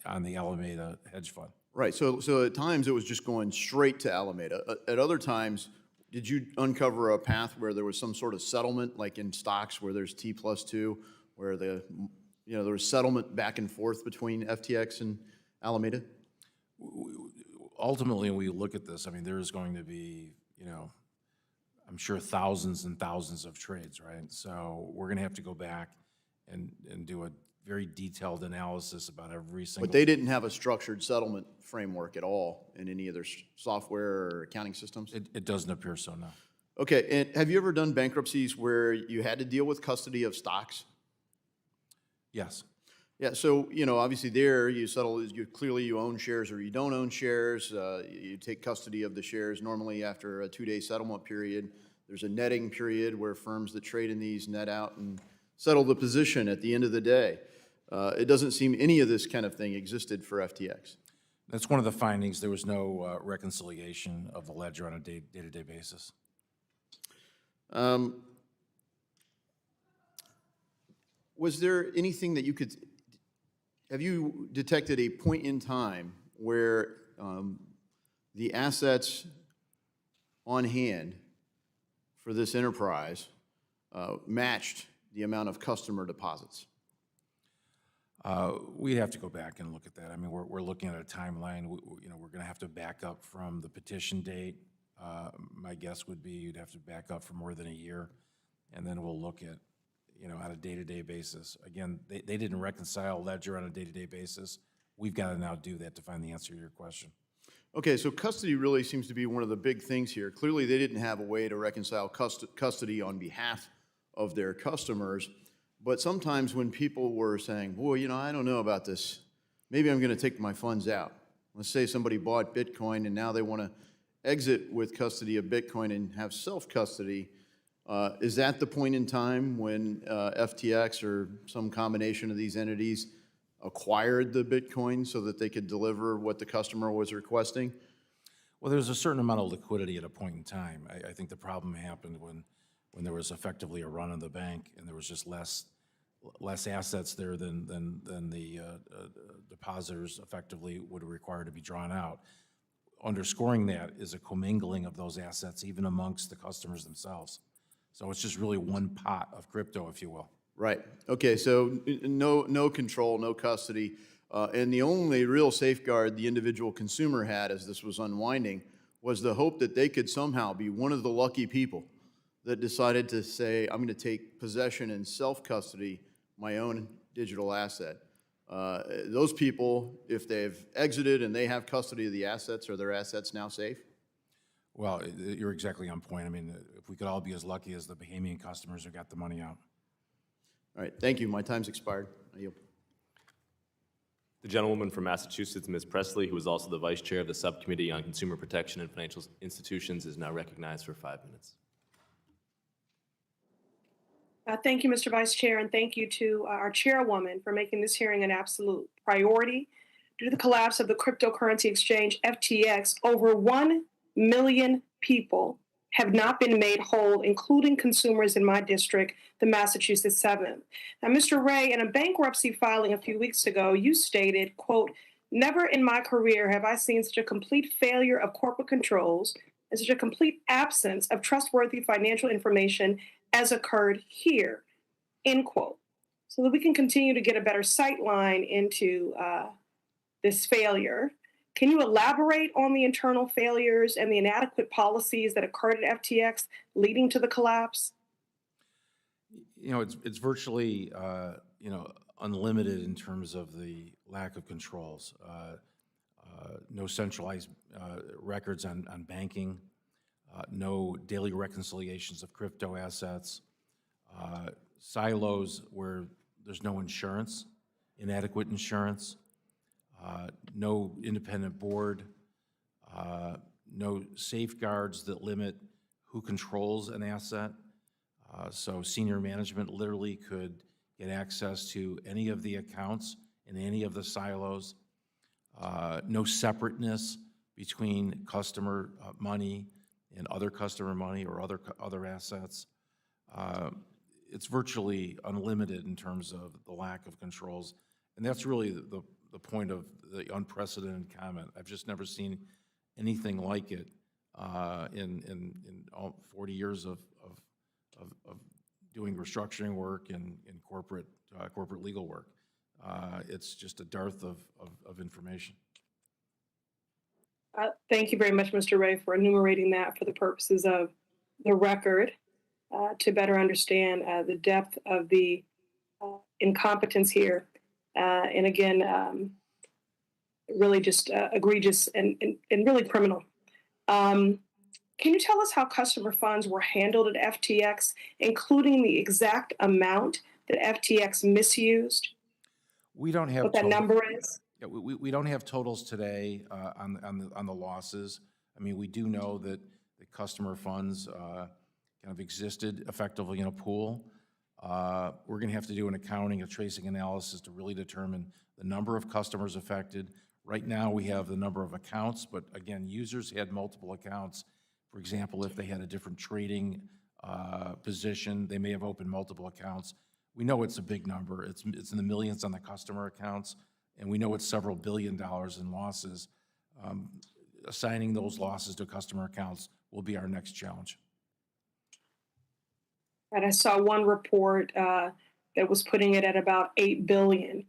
on the Alameda hedge fund. Right. So at times it was just going straight to Alameda. At other times, did you uncover a path where there was some sort of settlement, like in stocks where there's T+2, where there was settlement back and forth between FTX and Alameda? Ultimately, when we look at this, there is going to be, I'm sure thousands and thousands of trades, right? So we're going to have to go back and do a very detailed analysis about every single. But they didn't have a structured settlement framework at all in any of their software or accounting systems? It doesn't appear so, no. Okay, and have you ever done bankruptcies where you had to deal with custody of stocks? Yes. Yeah, so, obviously there you settle, clearly you own shares or you don't own shares. You take custody of the shares normally after a 2-day settlement period. There's a netting period where firms that trade in these net out and settle the position at the end of the day. It doesn't seem any of this kind of thing existed for FTX. That's one of the findings. There was no reconciliation of the ledger on a day-to-day basis. Was there anything that have you detected a point in time where the assets on hand for this enterprise matched the amount of customer deposits? We'd have to go back and look at that. We're looking at a timeline. We're going to have to back up from the petition date My guess would be you'd have to back up for more than a year, and then we'll look at, on a day-to-day basis. Again, they didn't reconcile ledger on a day-to-day basis. We've got to now do that to find the answer to your question. Okay, so custody really seems to be one of the big things here. Clearly, they didn't have a way to reconcile custody on behalf of their customers. But sometimes when people were saying, boy, I don't know about this, maybe I'm going to take my funds out. Let's say somebody bought Bitcoin and now they want to exit with custody of Bitcoin and have self-custody. Is that the point in time when FTX or some combination of these entities acquired the Bitcoin so that they could deliver what the customer was requesting? Well, there's a certain amount of liquidity at a point in time. I think the problem happened when there was effectively a run on the bank and there was just less assets there than the depositors effectively would require to be drawn out. Underscoring that is a commingling of those assets even amongst the customers themselves. So it's just really one pot of crypto, if you will. Right. Okay, so no control, no custody. And the only real safeguard the individual consumer had as this was unwinding was the hope that they could somehow be one of the lucky people that decided to say, I'm going to take possession and self-custody my own digital asset. Those people, if they've exited and they have custody of the assets, are their assets now safe? Well, you're exactly on point. I mean, if we could all be as lucky as the Bahamian customers who got the money out. All right, thank you. My time's expired. I yield. The gentlewoman from Massachusetts, Ms. Presley, who is also the Vice Chair of the Subcommittee on Consumer Protection and Financial Institutions, is now recognized for 5 minutes. Thank you, Mr. Vice Chair, and thank you to our chairwoman for making this hearing an absolute priority. Due to the collapse of the cryptocurrency exchange FTX, over 1 million people have not been made whole, including consumers in my district, the Massachusetts 7th. Now, Mr. Ray, in a bankruptcy filing a few weeks ago, you stated, quote, "Never in my career have I seen such a complete failure of corporate controls and such a complete absence of trustworthy financial information as occurred here," end quote. So that we can continue to get a better sight line into this failure. Can you elaborate on the internal failures and the inadequate policies that occurred at FTX leading to the collapse? It's virtually, unlimited in terms of the lack of controls. No centralized records on banking, no daily reconciliations of crypto assets, silos where there's no insurance, inadequate insurance, no independent board, no safeguards that limit who controls an asset. So senior management literally could get access to any of the accounts in any of the silos. No separateness between customer money and other customer money or other assets. It's virtually unlimited in terms of the lack of controls. And that's really the point of the unprecedented comment. I've just never seen anything like it in all 40 years of doing restructuring work and corporate legal work. It's just a dearth of information. Thank you very much, Mr. Ray, for enumerating that for the purposes of the record to better understand the depth of the incompetence here. And again, really just egregious and really criminal. Can you tell us how customer funds were handled at FTX, including the exact amount that FTX misused? We don't have what that number is? Yeah, we don't have totals today on the losses. I mean, we do know that the customer funds kind of existed effectively in a pool. We're going to have to do an accounting, a tracing analysis to really determine the number of customers affected. Right now, we have the number of accounts, but again, users had multiple accounts. For example, if they had a different trading position, they may have opened multiple accounts. We know it's a big number. It's in the millions on the customer accounts, and we know it's several $1 billion in losses. Assigning those losses to customer accounts will be our next challenge. And I saw one report that was putting it at about $8 billion.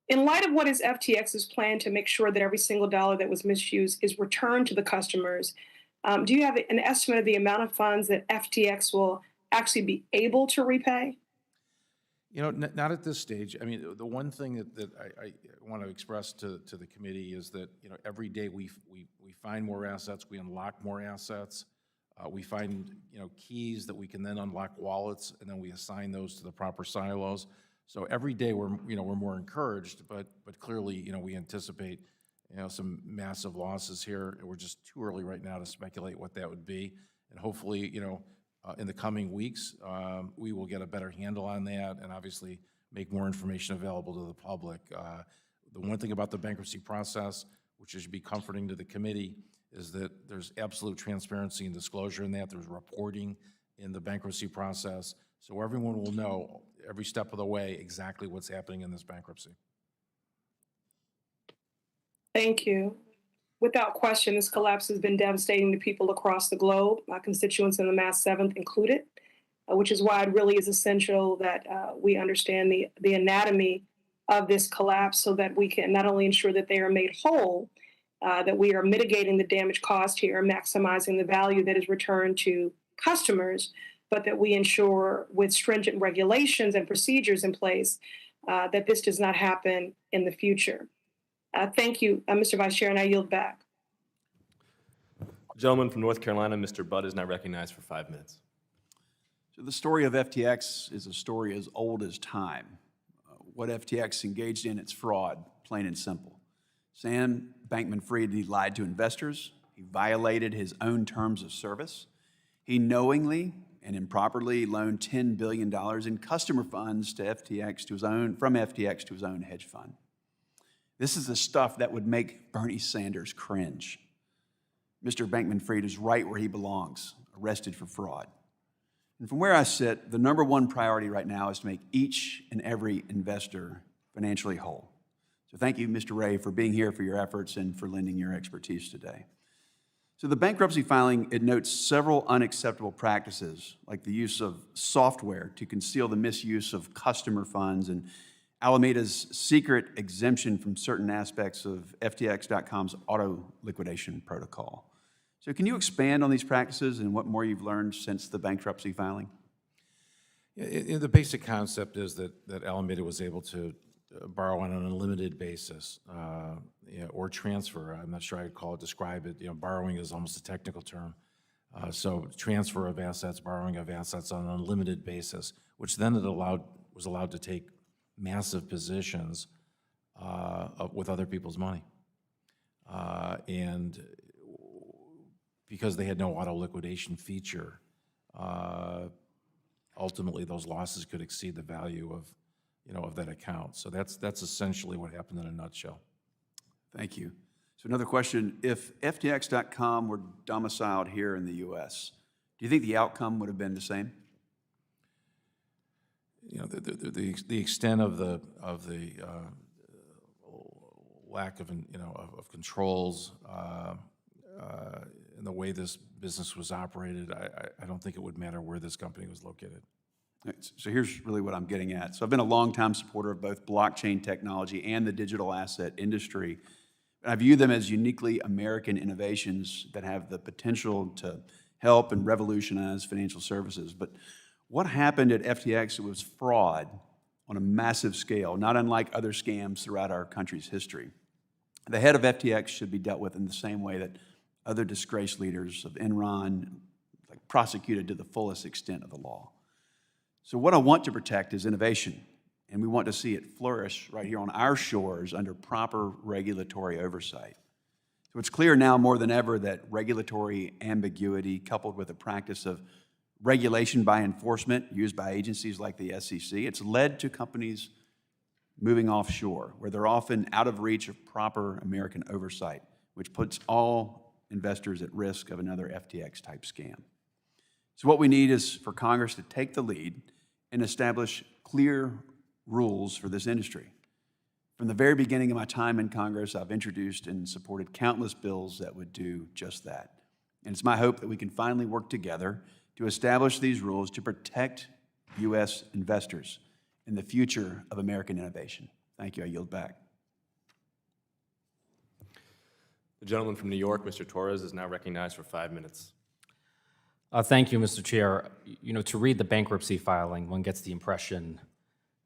In light of what is FTX's plan to make sure that every single dollar that was misused is returned to the customers, do you have an estimate of the amount of funds that FTX will actually be able to repay? You know, not at this stage. I mean, the one thing that I want to express to the committee is that, you know, every day we find more assets, we unlock more assets. We find, you know, keys that we can then unlock wallets, and then we assign those to the proper silos. So every day we're more encouraged, but clearly, you know, we anticipate, you know, some massive losses here. We're just too early right now to speculate what that would be. And hopefully, you know, in the coming weeks, we will get a better handle on that and obviously make more information available to the public. The one thing about the bankruptcy process, which should be comforting to the committee, is that there's absolute transparency and disclosure in that. There's reporting in the bankruptcy process. So everyone will know every step of the way exactly what's happening in this bankruptcy. Thank you. Without question, this collapse has been devastating to people across the globe, my constituents in the Mass 7th included, which is why it really is essential that we understand the anatomy of this collapse so that we can not only ensure that they are made whole, that we are mitigating the damage caused here, maximizing the value that is returned to customers, but that we ensure with stringent regulations and procedures in place that this does not happen in the future. Thank you, Mr. Vice Chair, and I yield back. Gentleman from North Carolina, Mr. Budd, is now recognized for 5 minutes. So the story of FTX is a story as old as time. What FTX engaged in, it's fraud, plain and simple. Sam Bankman-Fried, he lied to investors. He violated his own terms of service. He knowingly and improperly loaned $10 billion in customer funds to FTX from FTX to his own hedge fund. This is the stuff that would make Bernie Sanders cringe. Mr. Bankman-Fried is right where he belongs, arrested for fraud. And from where I sit, the number one priority right now is to make each and every investor financially whole. So thank you, Mr. Ray, for being here, for your efforts, and for lending your expertise today. So the bankruptcy filing, it notes several unacceptable practices, like the use of software to conceal the misuse of customer funds and Alameda's secret exemption from certain aspects of FTX.com's auto liquidation protocol. So can you expand on these practices and what more you've learned since the bankruptcy filing? Yeah, the basic concept is that Alameda was able to borrow on an unlimited basis, or transfer. I'm not sure I'd describe it. You know, borrowing is almost a technical term. So transfer of assets, borrowing of assets on an unlimited basis, which then was allowed to take massive positions with other people's money. And because they had no auto liquidation feature, ultimately those losses could exceed the value of that account. So that's essentially what happened in a nutshell. Thank you. So another question, if FTX.com were domiciled here in the US, do you think the outcome would have been the same? You know, the extent of the lack of of controls and the way this business was operated, I don't think it would matter where this company was located. So here's really what I'm getting at. So I've been a longtime supporter of both blockchain technology and the digital asset industry. I view them as uniquely American innovations that have the potential to help and revolutionize financial services. But what happened at FTX was fraud on a massive scale, not unlike other scams throughout our country's history. The head of FTX should be dealt with in the same way that other disgraced leaders of Enron, prosecuted to the fullest extent of the law. So what I want to protect is innovation, and we want to see it flourish right here on our shores under proper regulatory oversight. So it's clear now more than ever that regulatory ambiguity coupled with a practice of regulation by enforcement used by agencies like the SEC, it's led to companies moving offshore, where they're often out of reach of proper American oversight, which puts all investors at risk of another FTX-type scam. So what we need is for Congress to take the lead and establish clear rules for this industry. From the very beginning of my time in Congress, I've introduced and supported countless bills that would do just that. And it's my hope that we can finally work together to establish these rules to protect U.S. investors and the future of American innovation. Thank you. I yield back. The gentleman from New York, Mr. Torres, is now recognized for 5 minutes. Thank you, Mr. Chair. You know, to read the bankruptcy filing, one gets the impression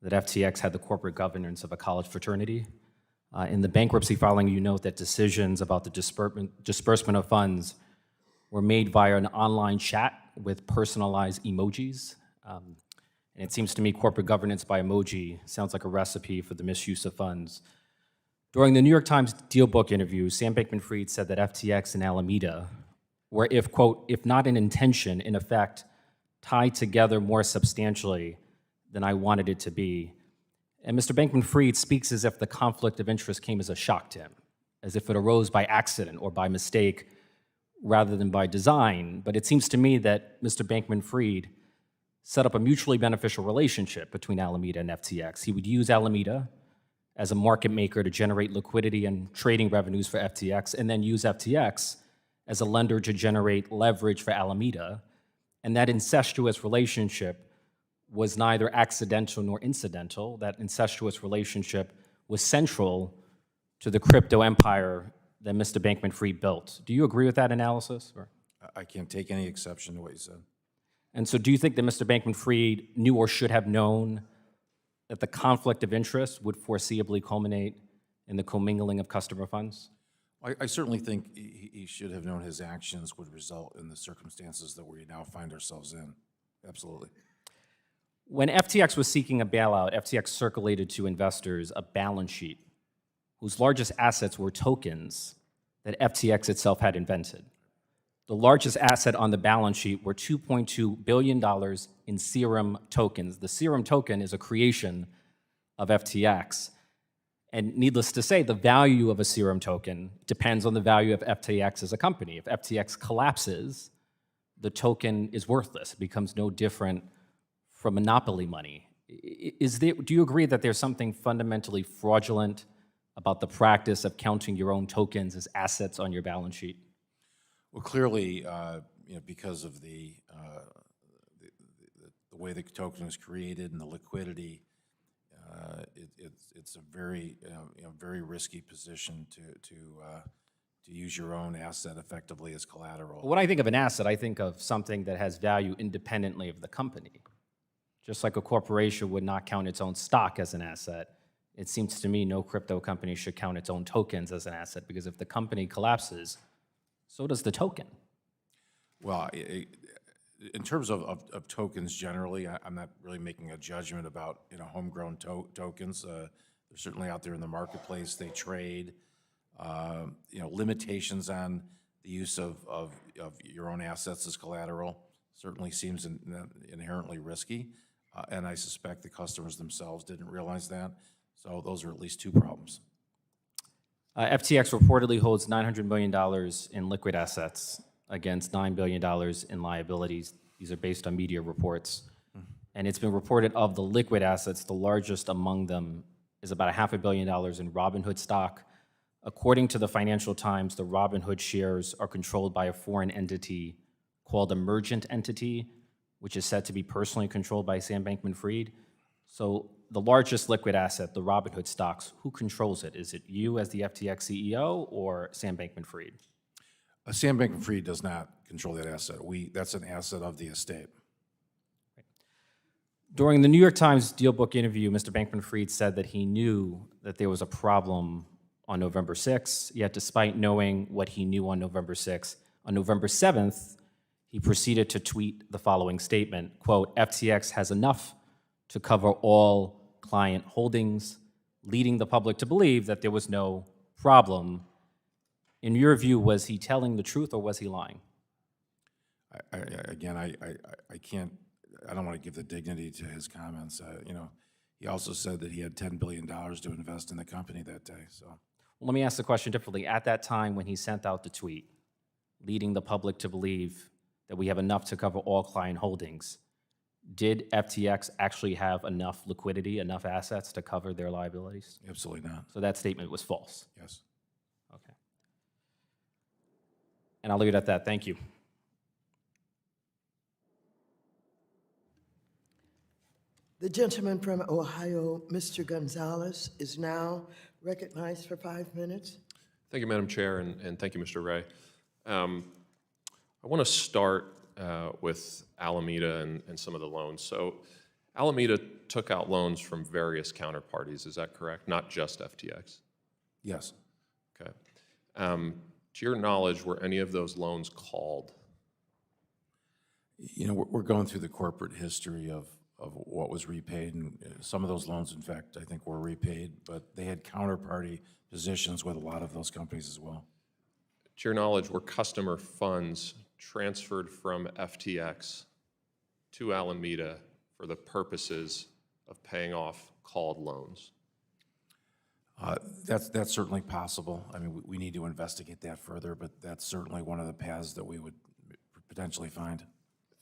that FTX had the corporate governance of a college fraternity. In the bankruptcy filing, you note that decisions about the disbursement of funds were made via an online chat with personalized emojis. And it seems to me corporate governance by emoji sounds like a recipe for the misuse of funds. During the New York Times Deal Book interview, Sam Bankman-Fried said that FTX and Alameda were, if, quote, if not in intention, in effect, tied together more substantially than I wanted it to be. And Mr. Bankman-Fried speaks as if the conflict of interest came as a shock to him, as if it arose by accident or by mistake rather than by design. But it seems to me that Mr. Bankman-Fried set up a mutually beneficial relationship between Alameda and FTX. He would use Alameda as a market maker to generate liquidity and trading revenues for FTX, and then use FTX as a lender to generate leverage for Alameda. And that incestuous relationship was neither accidental nor incidental. That incestuous relationship was central to the crypto empire that Mr. Bankman-Fried built. Do you agree with that analysis? Or? I can't take any exception to what you said. And so do you think that Mr. Bankman-Fried knew or should have known that the conflict of interest would foreseeably culminate in the commingling of customer funds? I certainly think he should have known his actions would result in the circumstances that we now find ourselves in. Absolutely. When FTX was seeking a bailout, FTX circulated to investors a balance sheet whose largest assets were tokens that FTX itself had invented. The largest asset on the balance sheet were $2.2 billion in Serum tokens. The Serum token is a creation of FTX. And needless to say, the value of a Serum token depends on the value of FTX as a company. If FTX collapses, the token is worthless. It becomes no different from monopoly money. Do you agree that there's something fundamentally fraudulent about the practice of counting your own tokens as assets on your balance sheet? Well, clearly, because of the way the token is created and the liquidity, it's a very very risky position to use your own asset effectively as collateral. When I think of an asset, I think of something that has value independently of the company. Just like a corporation would not count its own stock as an asset, it seems to me no crypto company should count its own tokens as an asset, because if the company collapses, so does the token. Well, in terms of tokens generally, I'm not really making a judgment about homegrown tokens. They're certainly out there in the marketplace. They trade. Limitations on the use of your own assets as collateral certainly seems inherently risky, and I suspect the customers themselves didn't realize that. So those are at least two problems. FTX reportedly holds $900 million in liquid assets against $9 billion in liabilities. These are based on media reports. And it's been reported of the liquid assets, the largest among them is about $500 million in Robinhood stock. According to the Financial Times, the Robinhood shares are controlled by a foreign entity called Emergent Entity, which is said to be personally controlled by Sam Bankman-Fried. So the largest liquid asset, the Robinhood stocks, who controls it? Is it you as the FTX CEO or Sam Bankman-Fried? Sam Bankman-Fried does not control that asset. That's an asset of the estate. During the New York Times Deal Book interview, Mr. Bankman-Fried said that he knew that there was a problem on November 6th, yet despite knowing what he knew on November 6th, on November 7th, he proceeded to tweet the following statement, quote, FTX has enough to cover all client holdings, leading the public to believe that there was no problem. In your view, was he telling the truth or was he lying? I don't want to give the dignity to his comments. He also said that he had $10 billion to invest in the company that day. So, well, let me ask the question differently. At that time when he sent out the tweet, leading the public to believe that we have enough to cover all client holdings, did FTX actually have enough liquidity, enough assets to cover their liabilities? Absolutely not. So that statement was false? Yes. Okay. And I'll leave it at that. Thank you. The gentleman from Ohio, Mr. Gonzalez, is now recognized for 5 minutes. Thank you, Madam Chair, and thank you, Mr. Ray. I want to start with Alameda and some of the loans. So Alameda took out loans from various counterparties, is that correct? Not just FTX? Yes. Okay. To your knowledge, were any of those loans called? You know, we're going through the corporate history of what was repaid, and some of those loans, in fact, I think were repaid, but they had counterparty positions with a lot of those companies as well. To your knowledge, were customer funds transferred from FTX to Alameda for the purposes of paying off called loans? That's certainly possible. I mean, we need to investigate that further, but that's certainly one of the paths that we would potentially find.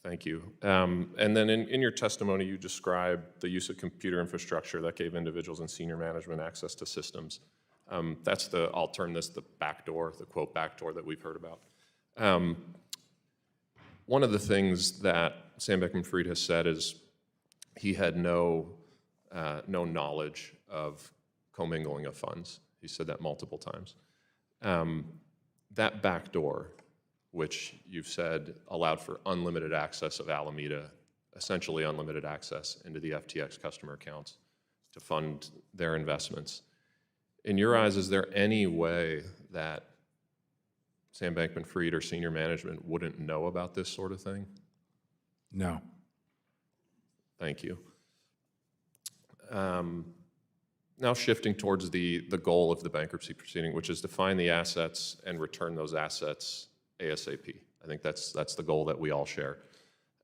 Thank you. And then in your testimony, you described the use of computer infrastructure that gave individuals in senior management access to systems. That's I'll term this the backdoor, the quote backdoor that we've heard about. One of the things that Sam Beckman-Fried has said is he had no knowledge of commingling of funds. He said that multiple times. That backdoor, which you've said allowed for unlimited access of Alameda, essentially unlimited access into the FTX customer accounts to fund their investments. In your eyes, is there any way that Sam Bankman-Fried or senior management wouldn't know about this sort of thing? No. Thank you. Now shifting towards the goal of the bankruptcy proceeding, which is to find the assets and return those assets ASAP. I think that's the goal that we all share.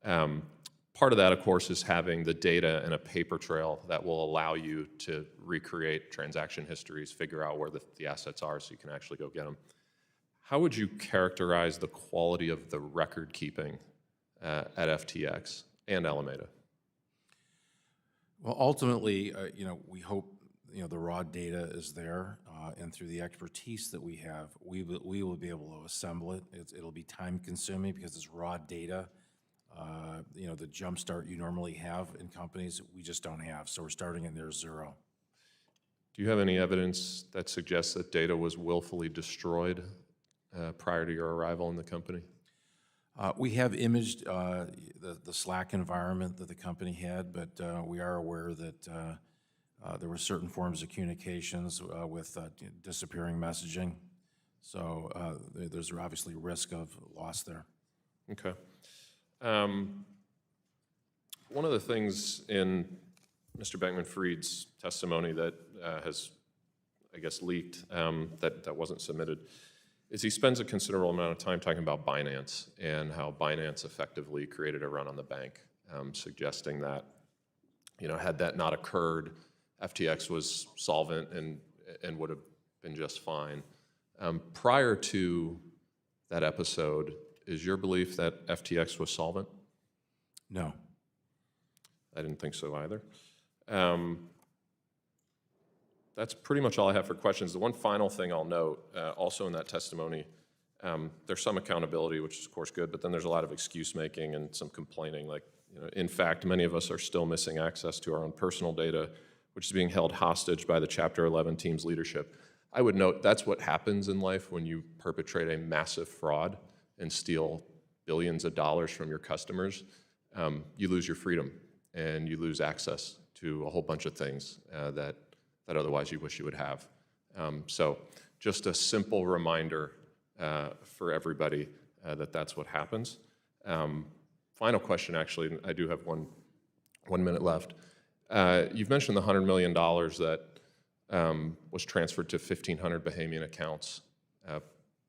Part of that, of course, is having the data and a paper trail that will allow you to recreate transaction histories, figure out where the assets are so you can actually go get them. How would you characterize the quality of the record keeping at FTX and Alameda? Well, ultimately, we hope the raw data is there, and through the expertise that we have, we will be able to assemble it. It'll be time consuming because it's raw data. The jump start you normally have in companies, we just don't have. So we're starting in near zero. Do you have any evidence that suggests that data was willfully destroyed prior to your arrival in the company? We have imaged the Slack environment that the company had, but we are aware that there were certain forms of communications with disappearing messaging. So there's obviously risk of loss there. Okay. One of the things in Mr. Bankman-Fried's testimony that has, I guess, leaked, that wasn't submitted, is he spends a considerable amount of time talking about Binance and how Binance effectively created a run on the bank, suggesting that, had that not occurred, FTX was solvent and would have been just fine. Prior to that episode, is your belief that FTX was solvent? No. I didn't think so either. That's pretty much all I have for questions. The one final thing I'll note, also in that testimony, there's some accountability, which is of course good, but then there's a lot of excuse making and some complaining. Like, in fact, many of us are still missing access to our own personal data, which is being held hostage by the Chapter 11 team's leadership. I would note that's what happens in life when you perpetrate a massive fraud and steal billions of dollars from your customers. You lose your freedom and you lose access to a whole bunch of things that otherwise you wish you would have. So just a simple reminder for everybody that that's what happens. Final question, actually, I do have one minute left. You've mentioned the $100 million that was transferred to 1,500 Bahamian accounts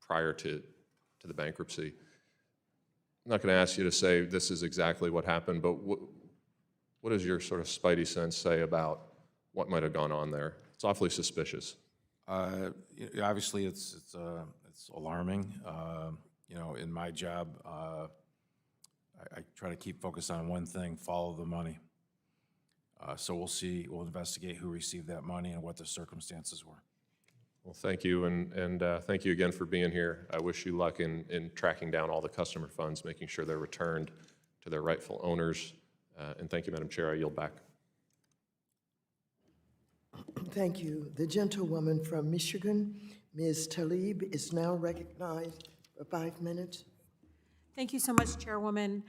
prior to the bankruptcy. I'm not going to ask you to say this is exactly what happened, but what does your sort of spidey sense say about what might have gone on there? It's awfully suspicious. Obviously, it's alarming. In my job, I try to keep focused on one thing: follow the money. So we'll see. We'll investigate who received that money and what the circumstances were. Well, thank you, and thank you again for being here. I wish you luck in tracking down all the customer funds, making sure they're returned to their rightful owners. And thank you, Madam Chair. I yield back. Thank you. The gentlewoman from Michigan, Ms. Talib, is now recognized for 5 minutes. Thank you so much, Chairwoman.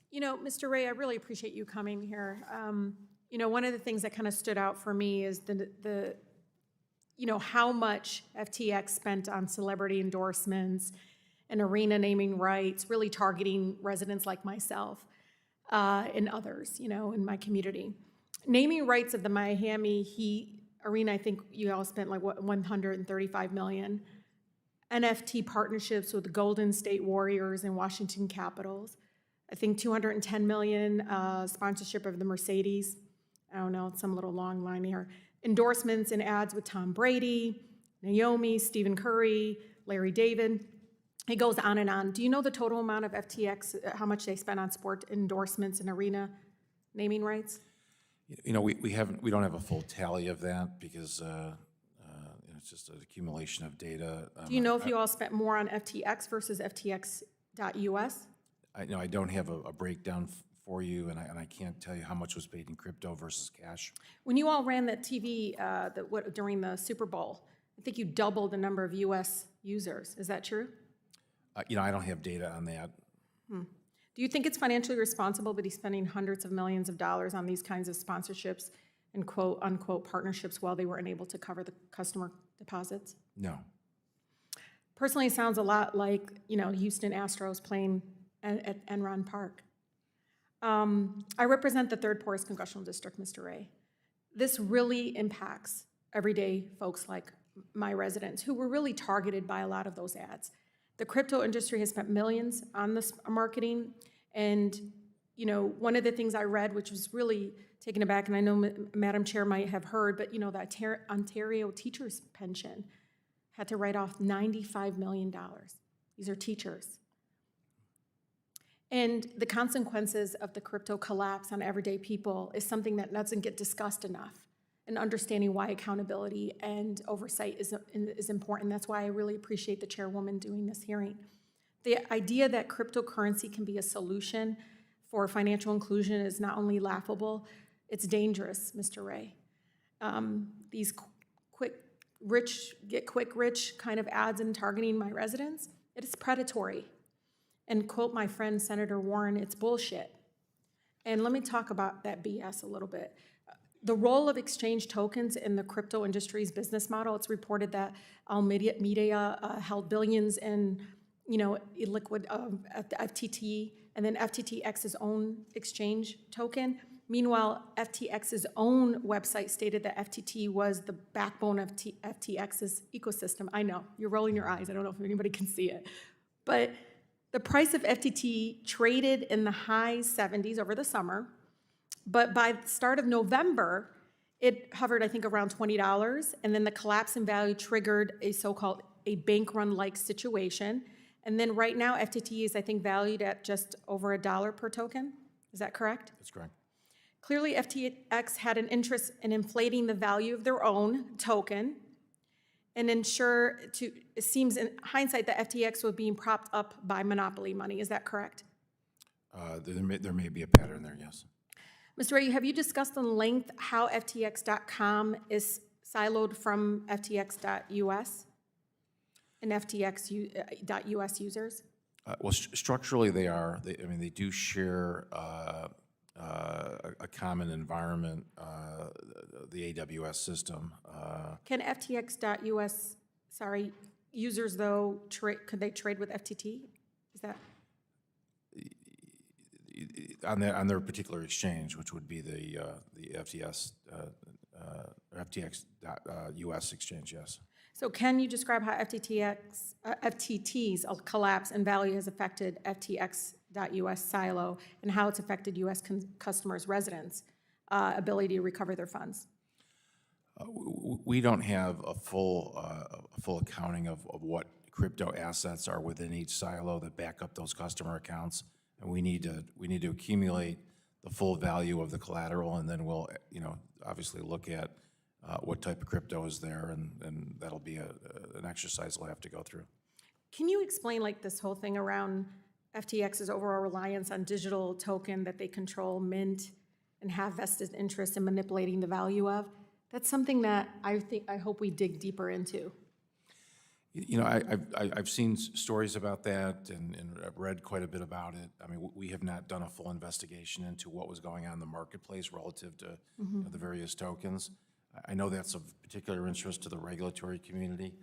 You know, Mr. Ray, I really appreciate you coming here. You know, one of the things that kind of stood out for me is you know, how much FTX spent on celebrity endorsements and arena naming rights, really targeting residents like myself and others, you know, in my community. Naming rights of the Miami Heat arena, I think you all spent like what, $135 million. NFT partnerships with the Golden State Warriors and Washington Capitals. I think $210 million sponsorship of the Mercedes. I don't know, it's some little long line here. Endorsements and ads with Tom Brady, Naomi, Stephen Curry, Larry David. It goes on and on. Do you know the total amount of FTX, how much they spent on sport endorsements and arena naming rights? You know, we don't have a full tally of that because it's just an accumulation of data. Do you know if you all spent more on FTX versus FTX.US? I don't have a breakdown for you, and I can't tell you how much was paid in crypto versus cash. When you all ran that TV during the Super Bowl, I think you doubled the number of US users. Is that true? You know, I don't have data on that. Do you think it's financially responsible to be spending hundreds of millions of dollars on these kinds of sponsorships and quote unquote partnerships while they were unable to cover the customer deposits? No. Personally, it sounds a lot like, you know, Houston Astros playing at Enron Park. I represent the third poorest congressional district, Mr. Ray. This really impacts everyday folks like my residents who were really targeted by a lot of those ads. The crypto industry has spent millions on this marketing, and you know, one of the things I read, which was really taken aback, and I know Madam Chair might have heard, but you know, the Ontario teachers' pension had to write off $95 million. These are teachers. And the consequences of the crypto collapse on everyday people is something that doesn't get discussed enough. And understanding why accountability and oversight is important. That's why I really appreciate the chairwoman doing this hearing. The idea that cryptocurrency can be a solution for financial inclusion is not only laughable, it's dangerous, Mr. Ray. These get quick rich kind of ads and targeting my residents, it is predatory. And quote my friend Senator Warren, it's bullshit. And let me talk about that BS a little bit. The role of exchange tokens in the crypto industry's business model, it's reported that Media held billions in, you know, illiquid FTT, and then FTTX's own exchange token. Meanwhile, FTX's own website stated that FTT was the backbone of FTX's ecosystem. I know, you're rolling your eyes. I don't know if anybody can see it. But the price of FTT traded in the high 70s over the summer. But by the start of November, it hovered, I think, around $20, and then the collapse in value triggered a so-called bank run-like situation. And then right now, FTT is, I think, valued at just over $1 per token. Is that correct? That's correct. Clearly, FTX had an interest in inflating the value of their own token and it seems in hindsight that FTX was being propped up by monopoly money. Is that correct? There may be a pattern there, yes. Mr. Ray, have you discussed in length how FTX.com is siloed from FTX.us and FTX.us users? Well, structurally they are. They do share a common environment, the AWS system. Can FTX.us, users though, could they trade with FTT? Is that? On their particular exchange, which would be the FTX.us exchange, yes. So can you describe how FTT's collapse and value has affected FTX.us silo and how it's affected U.S. customers' residents' ability to recover their funds? We don't have a full accounting of what crypto assets are within each silo that back up those customer accounts. And we need to accumulate the full value of the collateral, and then we'll, obviously look at what type of crypto is there, and that'll be an exercise we'll have to go through. Can you explain this whole thing around FTX's overall reliance on digital token that they control, mint, and have vested interest in manipulating the value of? That's something that I hope we dig deeper into. You know, I've seen stories about that and I've read quite a bit about it. I mean, we have not done a full investigation into what was going on in the marketplace relative to you know, the various tokens. I know that's of particular interest to the regulatory community.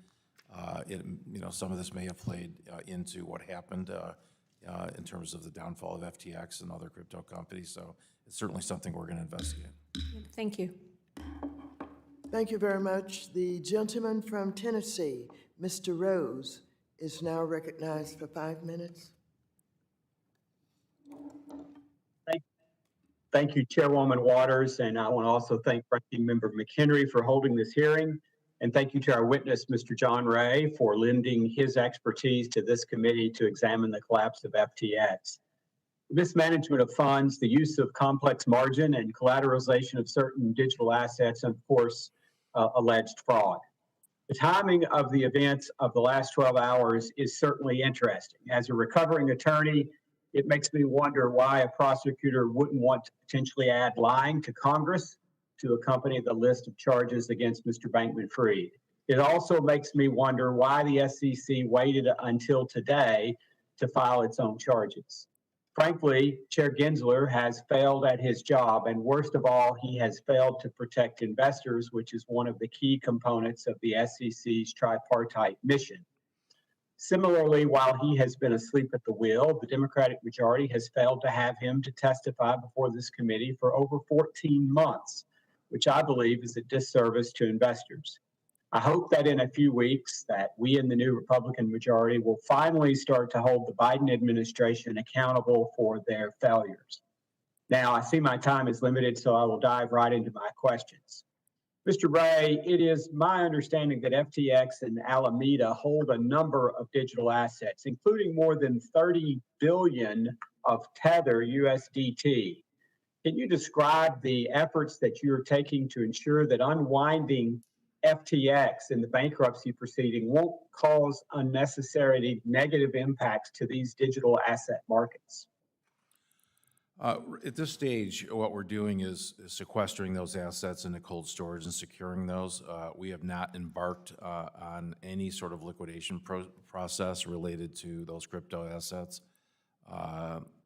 You know, some of this may have played into what happened in terms of the downfall of FTX and other crypto companies. So it's certainly something we're going to investigate. Thank you. Thank you very much. The gentleman from Tennessee, Mr. Rose, is now recognized for 5 minutes. Thank you, Chairwoman Waters, and I want to also thank Ranking Member McHenry for holding this hearing. And thank you to our witness, Mr. John Ray, for lending his expertise to this committee to examine the collapse of FTX. Mismanagement of funds, the use of complex margin and collateralization of certain digital assets, and of course, alleged fraud. The timing of the events of the last 12 hours is certainly interesting. As a recovering attorney, it makes me wonder why a prosecutor wouldn't want to potentially add lying to Congress to accompany the list of charges against Mr. Bankman-Fried. It also makes me wonder why the SEC waited until today to file its own charges. Frankly, Chair Gensler has failed at his job, and worst of all, he has failed to protect investors, which is one of the key components of the SEC's tripartite mission. Similarly, while he has been asleep at the wheel, the Democratic majority has failed to have him to testify before this committee for over 14 months, which I believe is a disservice to investors. I hope that in a few weeks that we in the new Republican majority will finally start to hold the Biden administration accountable for their failures. Now, I see my time is limited, so I will dive right into my questions. Mr. Ray, it is my understanding that FTX and Alameda hold a number of digital assets, including more than 30 billion of Tether USDT. Can you describe the efforts that you're taking to ensure that unwinding FTX in the bankruptcy proceeding won't cause unnecessary negative impacts to these digital asset markets? At this stage, what we're doing is sequestering those assets into cold storage and securing those. We have not embarked on any sort of liquidation process related to those crypto assets.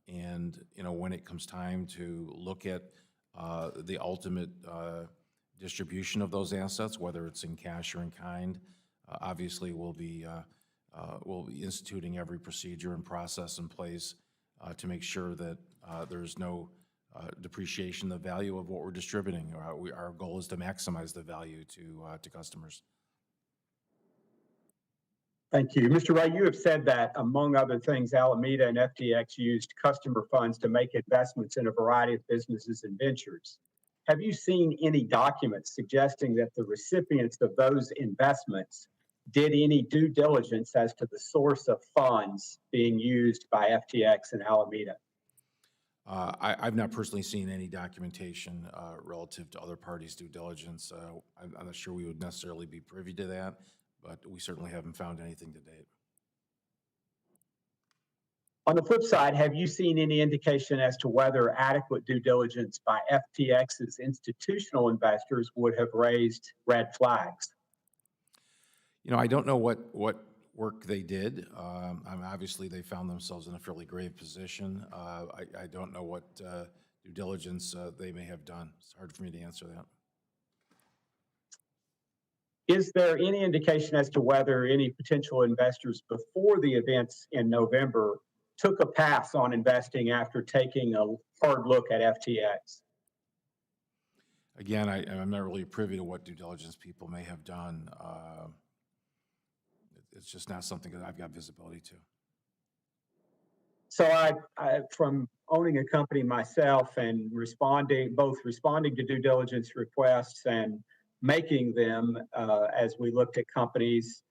And you know, when it comes time to look at the ultimate distribution of those assets, whether it's in cash or in kind, obviously we'll be instituting every procedure and process in place to make sure that there's no depreciation of the value of what we're distributing. Our goal is to maximize the value to customers. Thank you. Mr. Ray, you have said that, among other things, Alameda and FTX used customer funds to make investments in a variety of businesses and ventures. Have you seen any documents suggesting that the recipients of those investments did any due diligence as to the source of funds being used by FTX and Alameda? I've not personally seen any documentation relative to other parties' due diligence. I'm not sure we would necessarily be privy to that, but we certainly haven't found anything to date. On the flip side, have you seen any indication as to whether adequate due diligence by FTX's institutional investors would have raised red flags? You know, I don't know what work they did. Obviously, they found themselves in a fairly grave position. I don't know what due diligence they may have done. It's hard for me to answer that. Is there any indication as to whether any potential investors before the events in November took a pass on investing after taking a hard look at FTX? Again, I'm not really privy to what due diligence people may have done. It's just not something that I've got visibility to. So I from owning a company myself and both responding to due diligence requests and making them as we looked at companies,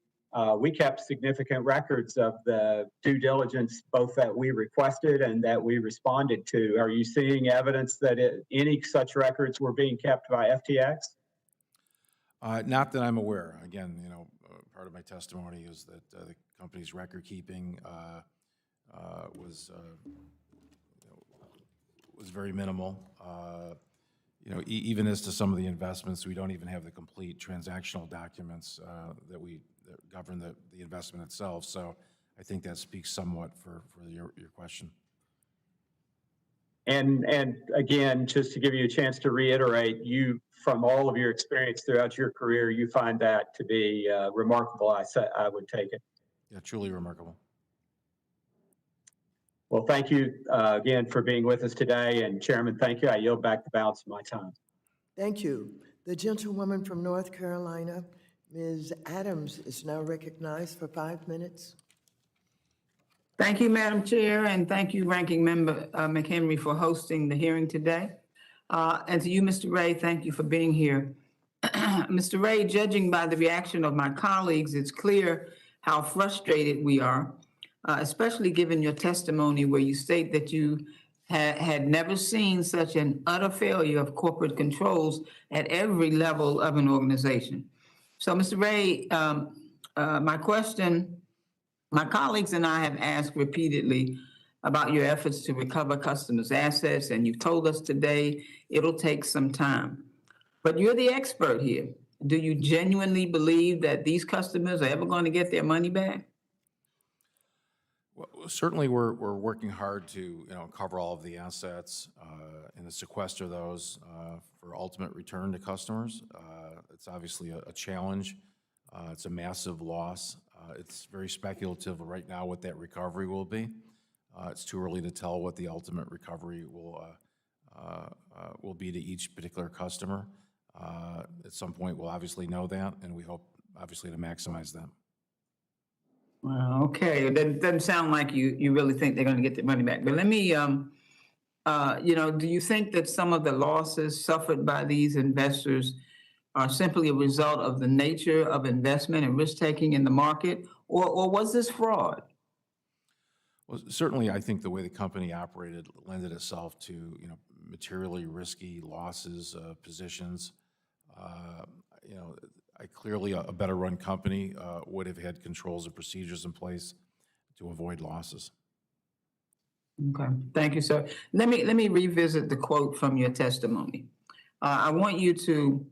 we kept significant records of the due diligence, both that we requested and that we responded to. Are you seeing evidence that any such records were being kept by FTX? Not that I'm aware. Again, you know, part of my testimony is that the company's record keeping was very minimal. you know, even as to some of the investments, we don't even have the complete transactional documents that govern the investment itself. So I think that speaks somewhat for your question. And again, just to give you a chance to reiterate, you, from all of your experience throughout your career, you find that to be remarkable. I would take it. Yeah, truly remarkable. Well, thank you again for being with us today. And Chairman, thank you. I yield back the balance of my time. Thank you. The gentlewoman from North Carolina, Ms. Adams, is now recognized for 5 minutes. Thank you, Madam Chair, and thank you, Ranking Member McHenry, for hosting the hearing today. And to you, Mr. Ray, thank you for being here. Mr. Ray, judging by the reaction of my colleagues, it's clear how frustrated we are, especially given your testimony where you state that you had never seen such an utter failure of corporate controls at every level of an organization. So, Mr. Ray, my question, my colleagues and I have asked repeatedly about your efforts to recover customers' assets, and you've told us today it'll take some time. But you're the expert here. Do you genuinely believe that these customers are ever going to get their money back? Well, certainly we're working hard to cover all of the assets and to sequester those for ultimate return to customers. It's obviously a challenge. It's a massive loss. It's very speculative right now what that recovery will be. It's too early to tell what the ultimate recovery will be to each particular customer. At some point, we'll obviously know that, and we hope, obviously, to maximize that. Well, okay, it doesn't sound like you really think they're going to get their money back. But let me, do you think that some of the losses suffered by these investors are simply a result of the nature of investment and risk-taking in the market, or was this fraud? Well, certainly, I think the way the company operated lended itself to, materially risky losses, positions. Clearly a better run company would have had controls and procedures in place to avoid losses. Okay, thank you, sir. Let me revisit the quote from your testimony. I want you to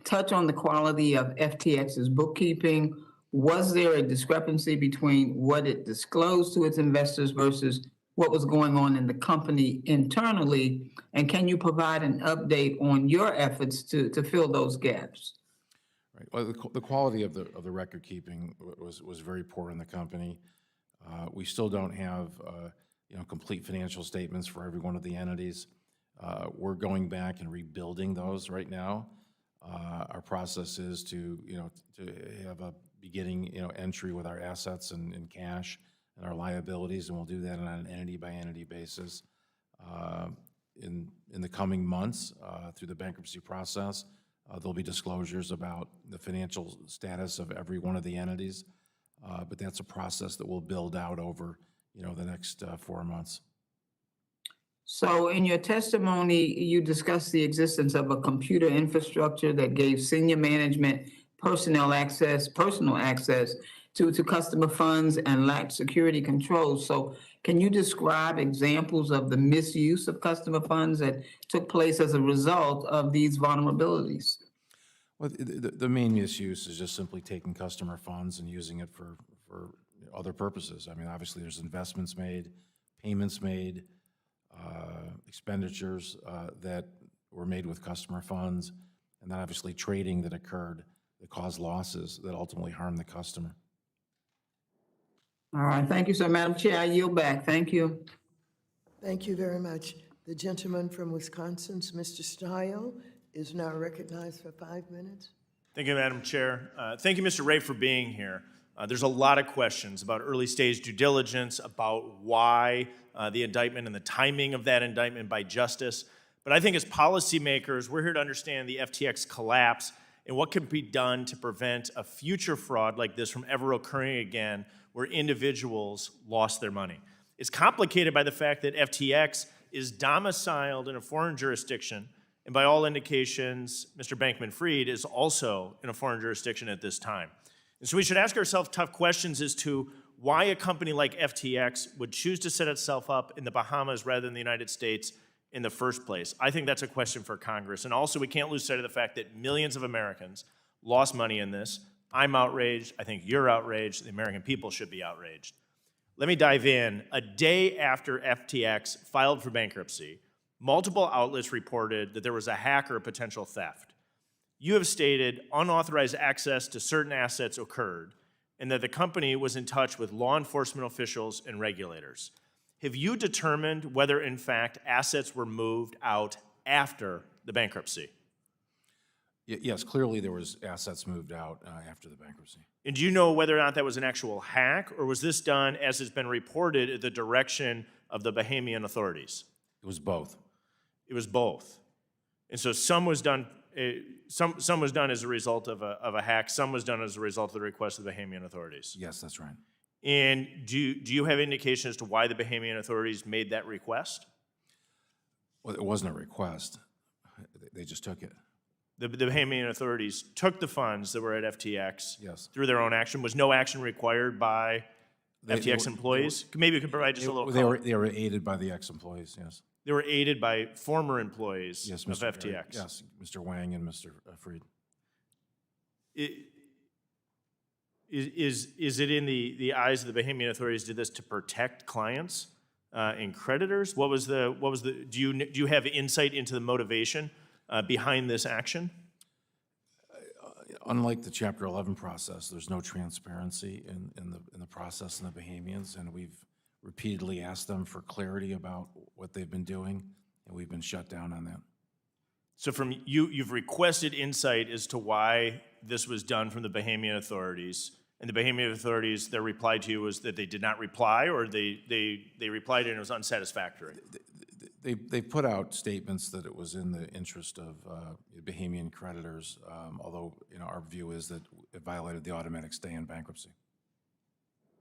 touch on the quality of FTX's bookkeeping. Was there a discrepancy between what it disclosed to its investors versus what was going on in the company internally? And can you provide an update on your efforts to fill those gaps? Right. Well, the quality of the record keeping was very poor in the company. We still don't have complete financial statements for every one of the entities. We're going back and rebuilding those right now. Our process is to have a beginning entry with our assets and cash and our liabilities, and we'll do that on an entity by entity basis. In the coming months, through the bankruptcy process, there'll be disclosures about the financial status of every one of the entities, but that's a process that will build out over the next 4 months. So in your testimony, you discussed the existence of a computer infrastructure that gave senior management personal access to customer funds and lacked security controls. So can you describe examples of the misuse of customer funds that took place as a result of these vulnerabilities? Well, the main misuse is just simply taking customer funds and using it for other purposes. I mean, obviously, there's investments made, payments made, expenditures that were made with customer funds, and then obviously trading that occurred that caused losses that ultimately harmed the customer. All right, thank you, sir. Madam Chair, I yield back. Thank you. Thank you very much. The gentleman from Wisconsin, Mr. Stile, is now recognized for 5 minutes. Thank you, Madam Chair. Thank you, Mr. Ray, for being here. There's a lot of questions about early stage due diligence, about why the indictment and the timing of that indictment by justice. But I think as policymakers, we're here to understand the FTX collapse and what can be done to prevent a future fraud like this from ever occurring again, where individuals lost their money. It's complicated by the fact that FTX is domiciled in a foreign jurisdiction, and by all indications, Mr. Bankman-Fried is also in a foreign jurisdiction at this time. And so we should ask ourselves tough questions as to why a company like FTX would choose to set itself up in the Bahamas rather than the United States, in the first place? I think that's a question for Congress. And also, we can't lose sight of the fact that millions of Americans lost money in this. I'm outraged. I think you're outraged. The American people should be outraged. Let me dive in. A day after FTX filed for bankruptcy, multiple outlets reported that there was a hack or a potential theft. You have stated unauthorized access to certain assets occurred and that the company was in touch with law enforcement officials and regulators. Have you determined whether, in fact, assets were moved out after the bankruptcy? Yes, clearly there was assets moved out after the bankruptcy. And do you know whether or not that was an actual hack, or was this done, as has been reported, at the direction of the Bahamian authorities? It was both. It was both. And so some was done, some was done as a result of a hack, some was done as a result of the request of the Bahamian authorities. Yes, that's right. And do you have indication as to why the Bahamian authorities made that request? Well, it wasn't a request. They just took it. The Bahamian authorities took the funds that were at FTX Yes. through their own action. Was no action required by FTX employees? Maybe you could provide just a little color. They were aided by the ex-employees, yes. They were aided by former employees Yes, of Mr. FTX. Yes, Mr. Wang and Mr. Freed. Is it in the eyes of the Bahamian authorities, did this to protect clients and creditors? What was the do you have insight into the motivation behind this action? Unlike the Chapter 11 process, there's no transparency in the process in the Bahamians, and we've repeatedly asked them for clarity about what they've been doing, and we've been shut down on that. So from you've requested insight as to why this was done from the Bahamian authorities, and the Bahamian authorities, their reply to you was that they did not reply, or they replied and it was unsatisfactory? They put out statements that it was in the interest of Bahamian creditors, although our view is that it violated the automatic stay in bankruptcy.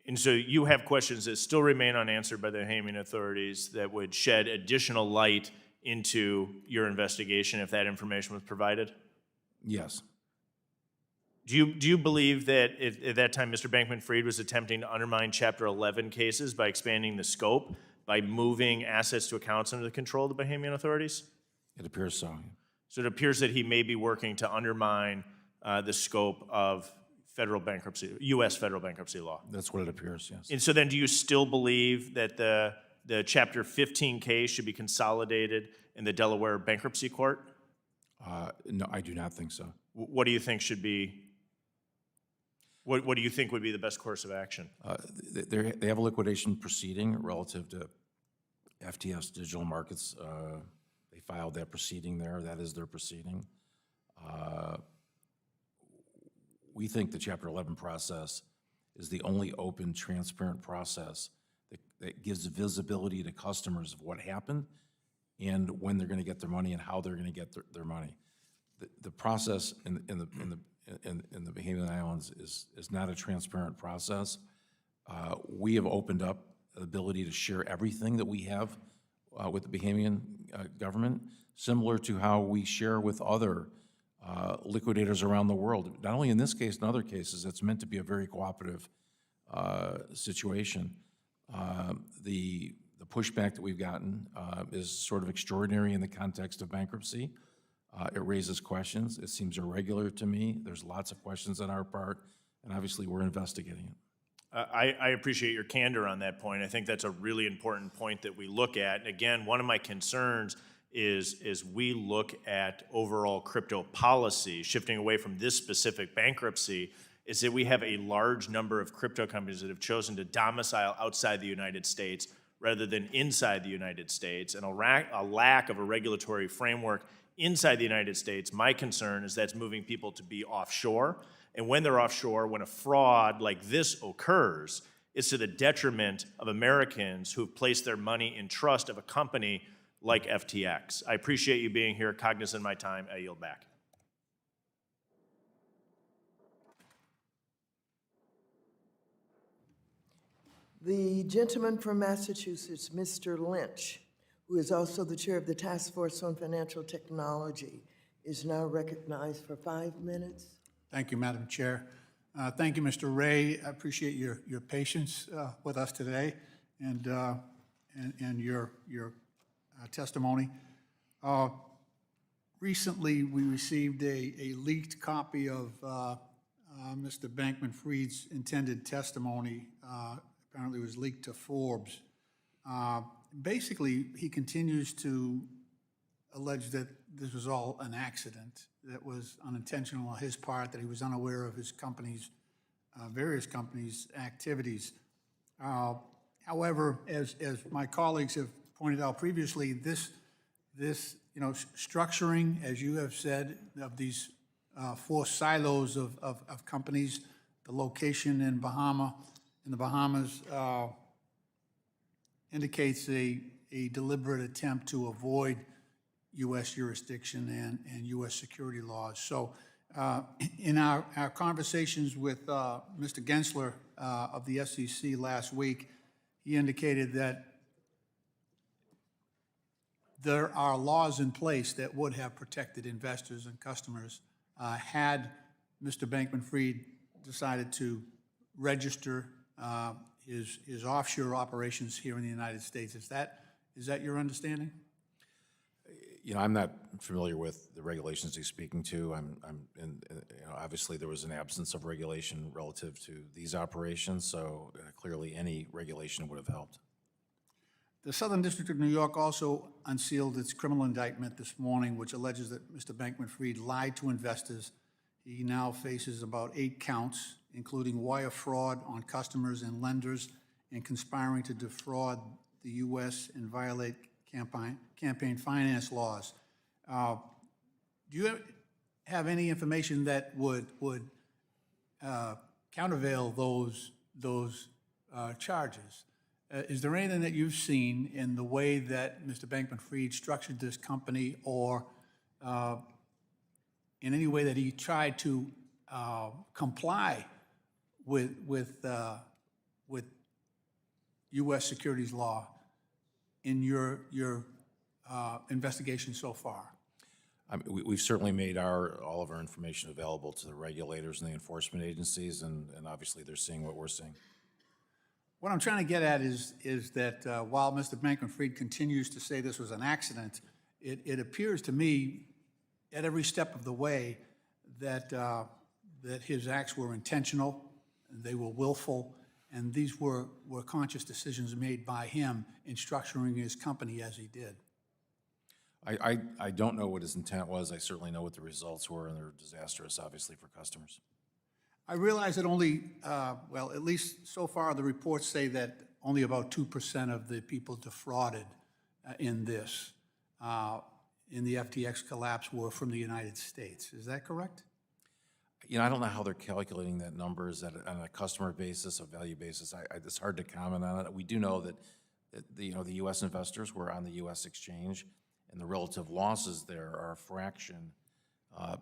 And so you have questions that still remain unanswered by the Bahamian authorities that would shed additional light into your investigation if that information was provided? Yes. Do you believe that at that time Mr. Bankman-Fried was attempting to undermine Chapter 11 cases by expanding the scope, by moving assets to accounts under the control of the Bahamian authorities? It appears so. So it appears that he may be working to undermine the scope of federal bankruptcy, U.S. federal bankruptcy law. That's what it appears, yes. And so then do you still believe that the Chapter 15 case should be consolidated in the Delaware Bankruptcy Court? No, I do not think so. What do you think should be, what do you think would be the best course of action? They have a liquidation proceeding relative to FTS Digital Markets. They filed that proceeding there. That is their proceeding. We think the Chapter 11 process is the only open, transparent process that gives visibility to customers of what happened and when they're going to get their money and how they're going to get their money. The process in the Bahamian Islands is not a transparent process. We have opened up the ability to share everything that we have with the Bahamian government, similar to how we share with other liquidators around the world. Not only in this case, in other cases, it's meant to be a very cooperative situation. The pushback that we've gotten is sort of extraordinary in the context of bankruptcy. It raises questions. It seems irregular to me. There's lots of questions on our part, and obviously we're investigating it. I appreciate your candor on that point. I think that's a really important point that we look at. And again, one of my concerns is we look at overall crypto policy, shifting away from this specific bankruptcy, is that we have a large number of crypto companies that have chosen to domicile outside the United States rather than inside the United States, and a lack of a regulatory framework inside the United States. My concern is that's moving people to be offshore. And when they're offshore, when a fraud like this occurs, it's to the detriment of Americans who've placed their money in trust of a company like FTX. I appreciate you being here, cognizant of my time. I yield back. The gentleman from Massachusetts, Mr. Lynch, who is also the chair of the Task Force on Financial Technology, is now recognized for 5 minutes. Thank you, Madam Chair. Thank you, Mr. Ray. I appreciate your patience with us today and your testimony. Recently, we received a leaked copy of Mr. Bankman-Fried's intended testimony. Apparently, it was leaked to Forbes. Basically, he continues to allege that this was all an accident, that was unintentional on his part, that he was unaware of his company's, various companies' activities. However, as my colleagues have pointed out previously, this structuring, as you have said, of these 4 silos of companies, the location in the Bahamas, indicates a deliberate attempt to avoid U.S. jurisdiction and U.S. security laws. So in our conversations with Mr. Gensler of the SEC last week, he indicated that there are laws in place that would have protected investors and customers had Mr. Bankman-Fried decided to register his offshore operations here in the United States. Is that your understanding? I'm not familiar with the regulations he's speaking to. Obviously there was an absence of regulation relative to these operations, so clearly any regulation would have helped. The Southern District of New York also unsealed its criminal indictment this morning, which alleges that Mr. Bankman-Fried lied to investors. He now faces about 8 counts, including wire fraud on customers and lenders and conspiring to defraud the U.S. and violate campaign finance laws. Do you have any information that would countervail those charges? Is there anything that you've seen in the way that Mr. Bankman-Fried structured this company, or in any way that he tried to comply with U.S. securities law in your investigation so far? We've certainly made all of our information available to the regulators and the enforcement agencies, and obviously they're seeing what we're seeing. What I'm trying to get at is that while Mr. Bankman-Fried continues to say this was an accident, it appears to me at every step of the way that his acts were intentional, they were willful, and these were conscious decisions made by him in structuring his company as he did. I don't know what his intent was. I certainly know what the results were, and they're disastrous, obviously, for customers. I realize that only, well, at least so far, the reports say that only about 2% of the people defrauded in this, in the FTX collapse, were from the United States. Is that correct? I don't know how they're calculating that number. Is that on a customer basis, a value basis? It's hard to comment on it. We do know that the U.S. investors were on the U.S. exchange, and the relative losses there are a fraction.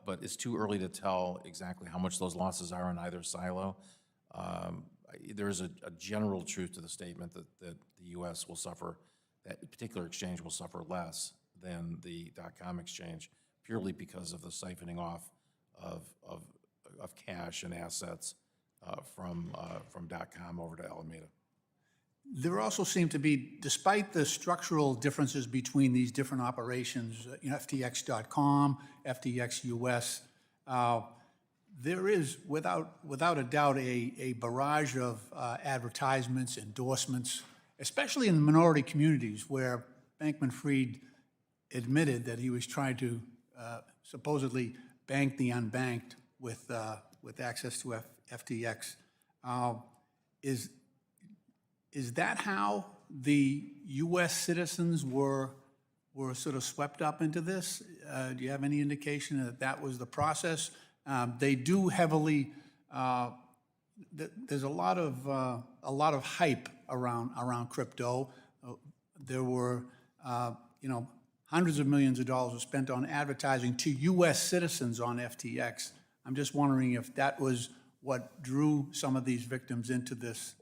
But it's too early to tell exactly how much those losses are in either silo. There is a general truth to the statement that the U.S. will suffer, that particular exchange will suffer less than the .com exchange, purely because of the siphoning off of cash and assets from .com over to Alameda. There also seem to be, despite the structural differences between these different operations, FTX.com, FTX US, there is, without a doubt, a barrage of advertisements, endorsements, especially in the minority communities where Bankman-Fried admitted that he was trying to supposedly bank the unbanked with access to FTX. Is that how the U.S. citizens were sort of swept up into this? Do you have any indication that that was the process? They do heavily. There's a lot of hype around crypto. There were hundreds of millions of dollars were spent on advertising to U.S. citizens on FTX. I'm just wondering if that was what drew some of these victims into this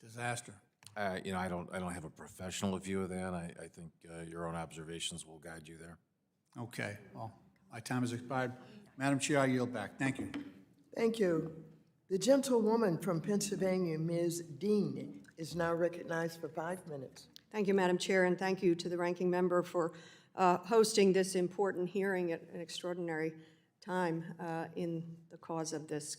disaster. I don't have a professional view of that. I think your own observations will guide you there. Okay. Well, my time has expired. Madam Chair, I yield back. Thank you. Thank you. The gentlewoman from Pennsylvania, Ms. Dean, is now recognized for 5 minutes. Thank you, Madam Chair, and thank you to the ranking member for hosting this important hearing at an extraordinary time in the cause of this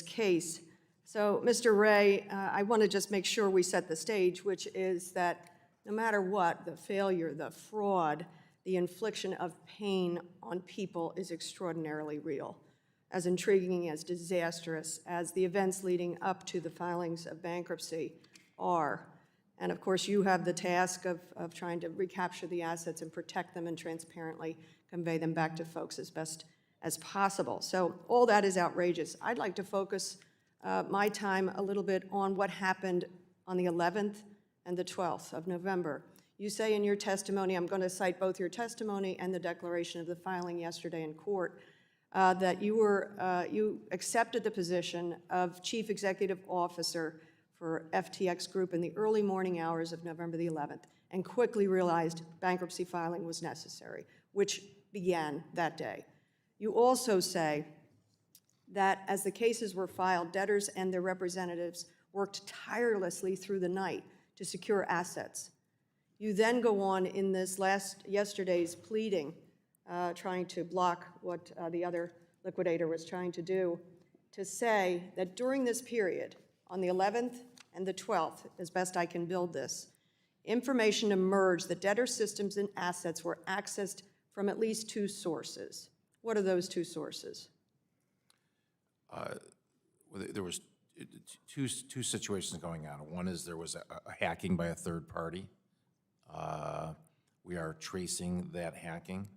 case. So, Mr. Ray, I want to just make sure we set the stage, which is that no matter what, the failure, the fraud, the infliction of pain on people is extraordinarily real, as intriguing, as disastrous as the events leading up to the filings of bankruptcy are. And of course, you have the task of trying to recapture the assets and protect them and transparently convey them back to folks as best as possible. So all that is outrageous. I'd like to focus my time a little bit on what happened on the 11th and the 12th of November. You say in your testimony, I'm going to cite both your testimony and the declaration of the filing yesterday in court, that you accepted the position of Chief Executive Officer for FTX Group in the early morning hours of November the 11th and quickly realized bankruptcy filing was necessary, which began that day. You also say that as the cases were filed, debtors and their representatives worked tirelessly through the night to secure assets. You then go on in this yesterday's pleading, trying to block what the other liquidator was trying to do, to say that during this period, on the 11th and the 12th, as best I can build this, information emerged that debtor systems and assets were accessed from at least two sources. What are those two sources? There was two situations going on. One is there was a hacking by a third party. We are tracing that hacking,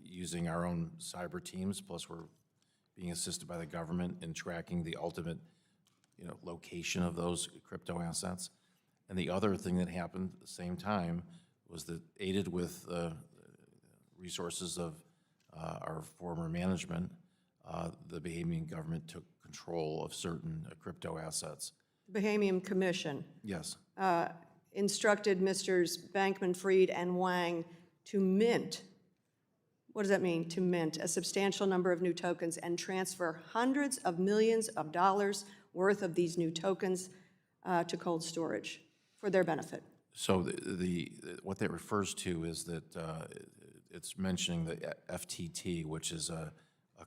using our own cyber teams, plus we're being assisted by the government in tracking the ultimate location of those crypto assets. And the other thing that happened at the same time was that, aided with resources of our former management, the Bahamian government took control of certain crypto assets. The Bahamian Commission Yes. instructed Mrs. Bankman-Fried and Wang to mint, what does that mean, to mint a substantial number of new tokens and transfer hundreds of millions of dollars worth of these new tokens to cold storage for their benefit. So what that refers to is that it's mentioning the FTT, which is a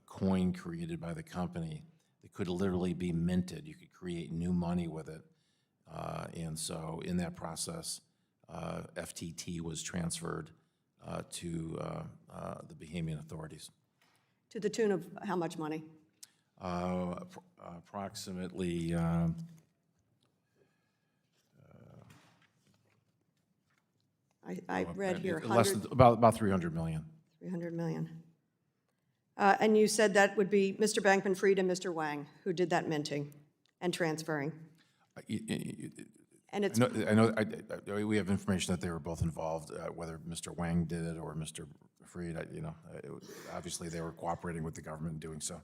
coin created by the company. It could literally be minted. You could create new money with it. And so in that process, FTT was transferred to the Bahamian authorities. To the tune of how much money? Approximately I read here less than, about 300 million. 300 million. And you said that would be Mr. Bankman-Fried and Mr. Wang who did that minting and transferring. And it's I know we have information that they were both involved, whether Mr. Wang did it or Mr. Fried. Obviously they were cooperating with the government in doing so.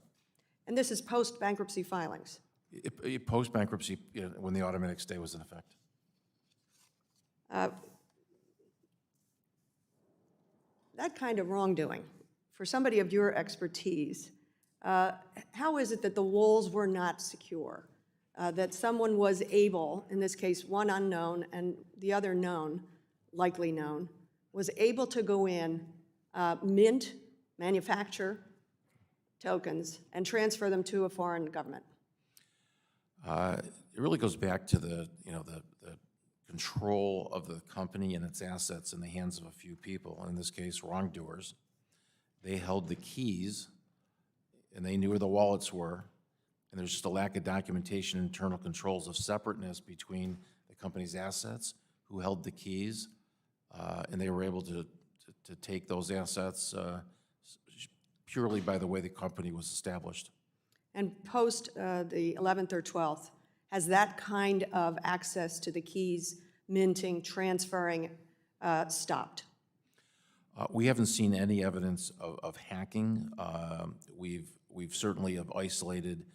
And this is post-bankruptcy filings. Post-bankruptcy, when the automatic stay was in effect. That kind of wrongdoing, for somebody of your expertise, how is it that the walls were not secure? That someone was able, in this case one unknown and the other known, likely known, was able to go in, mint, manufacture tokens, and transfer them to a foreign government? It really goes back to the control of the company and its assets in the hands of a few people, in this case wrongdoers. They held the keys, and they knew where the wallets were, and there's just a lack of documentation, internal controls of separateness between the company's assets, who held the keys, and they were able to take those assets purely by the way the company was established. And post the 11th or 12th, has that kind of access to the keys, minting, transferring, stopped? We haven't seen any evidence of hacking. We've certainly have isolated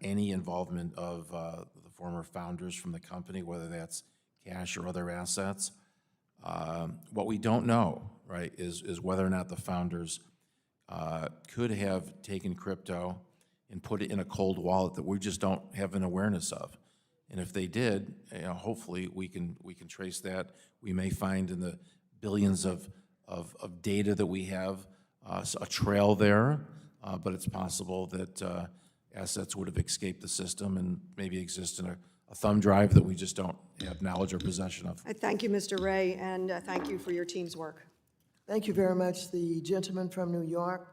any involvement of the former founders from the company, whether that's cash or other assets. What we don't know, right, is whether or not the founders could have taken crypto and put it in a cold wallet that we just don't have an awareness of. And if they did, hopefully we can trace that. We may find in the billions of data that we have a trail there, but it's possible that assets would have escaped the system and maybe exist in a thumb drive that we just don't have knowledge or possession of. I thank you, Mr. Ray, and thank you for your team's work. Thank you very much. The gentleman from New York,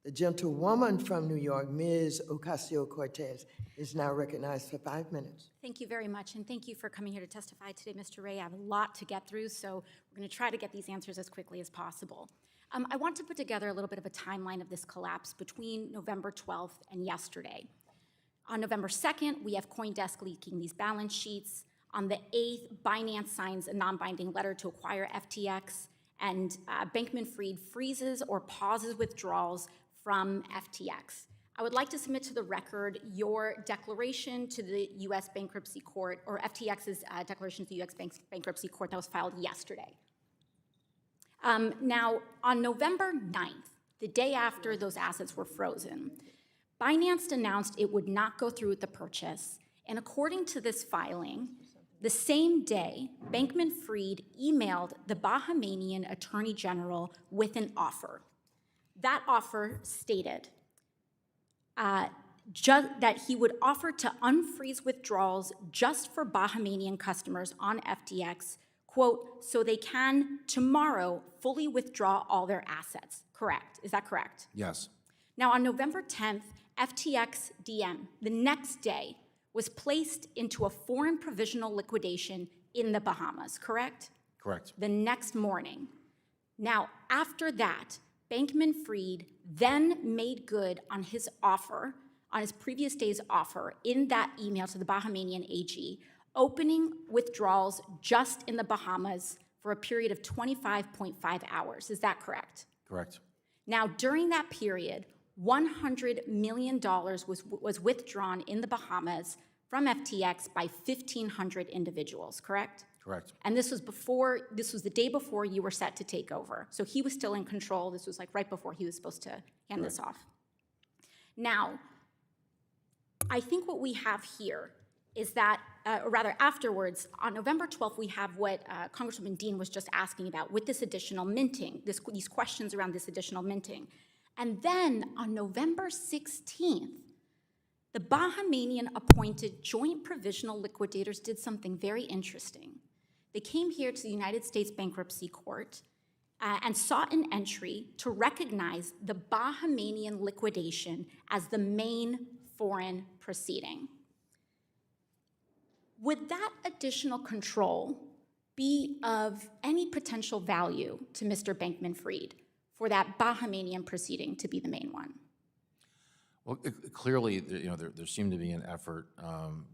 the gentlewoman from New York, Ms. Ocasio-Cortez, is now recognized for 5 minutes. Thank you very much, and thank you for coming here to testify today, Mr. Ray. I have a lot to get through, so we're going to try to get these answers as quickly as possible. I want to put together a little bit of a timeline of this collapse between November 12th and yesterday. On November 2nd, we have CoinDesk leaking these balance sheets. On the 8th, Binance signs a non-binding letter to acquire FTX, and Bankman-Fried freezes or pauses withdrawals from FTX. I would like to submit to the record your declaration to the U.S. Bankruptcy Court, or FTX's declaration to the U.S. Bankruptcy Court that was filed yesterday. Now, on November 9th, the day after those assets were frozen, Binance announced it would not go through with the purchase, and according to this filing, the same day, Bankman-Fried emailed the Bahamian Attorney General with an offer. That offer stated that he would offer to unfreeze withdrawals just for Bahamian customers on FTX, quote, so they can tomorrow fully withdraw all their assets. Correct. Is that correct? Yes. Now, on November 10th, FTX DM, the next day, was placed into a foreign provisional liquidation in the Bahamas, correct? Correct. The next morning. Now, after that, Bankman-Fried then made good on his offer, on his previous day's offer, in that email to the Bahamian AG, opening withdrawals just in the Bahamas for a period of 25.5 hours. Is that correct? Correct. Now, during that period, $100 million was withdrawn in the Bahamas from FTX by 1,500 individuals, correct? Correct. And this was the day before you were set to take over. So he was still in control. This was like right before he was supposed to hand this off. Now, I think what we have here is that, or rather afterwards, on November 12th, we have what Congresswoman Dean was just asking about with this additional minting, these questions around this additional minting. And then on November 16th, the Bahamian appointed joint provisional liquidators did something very interesting. They came here to the United States Bankruptcy Court and sought an entry to recognize the Bahamian liquidation as the main foreign proceeding. Would that additional control be of any potential value to Mr. Bankman-Fried for that Bahamian proceeding to be the main one? Well, clearly, there seemed to be an effort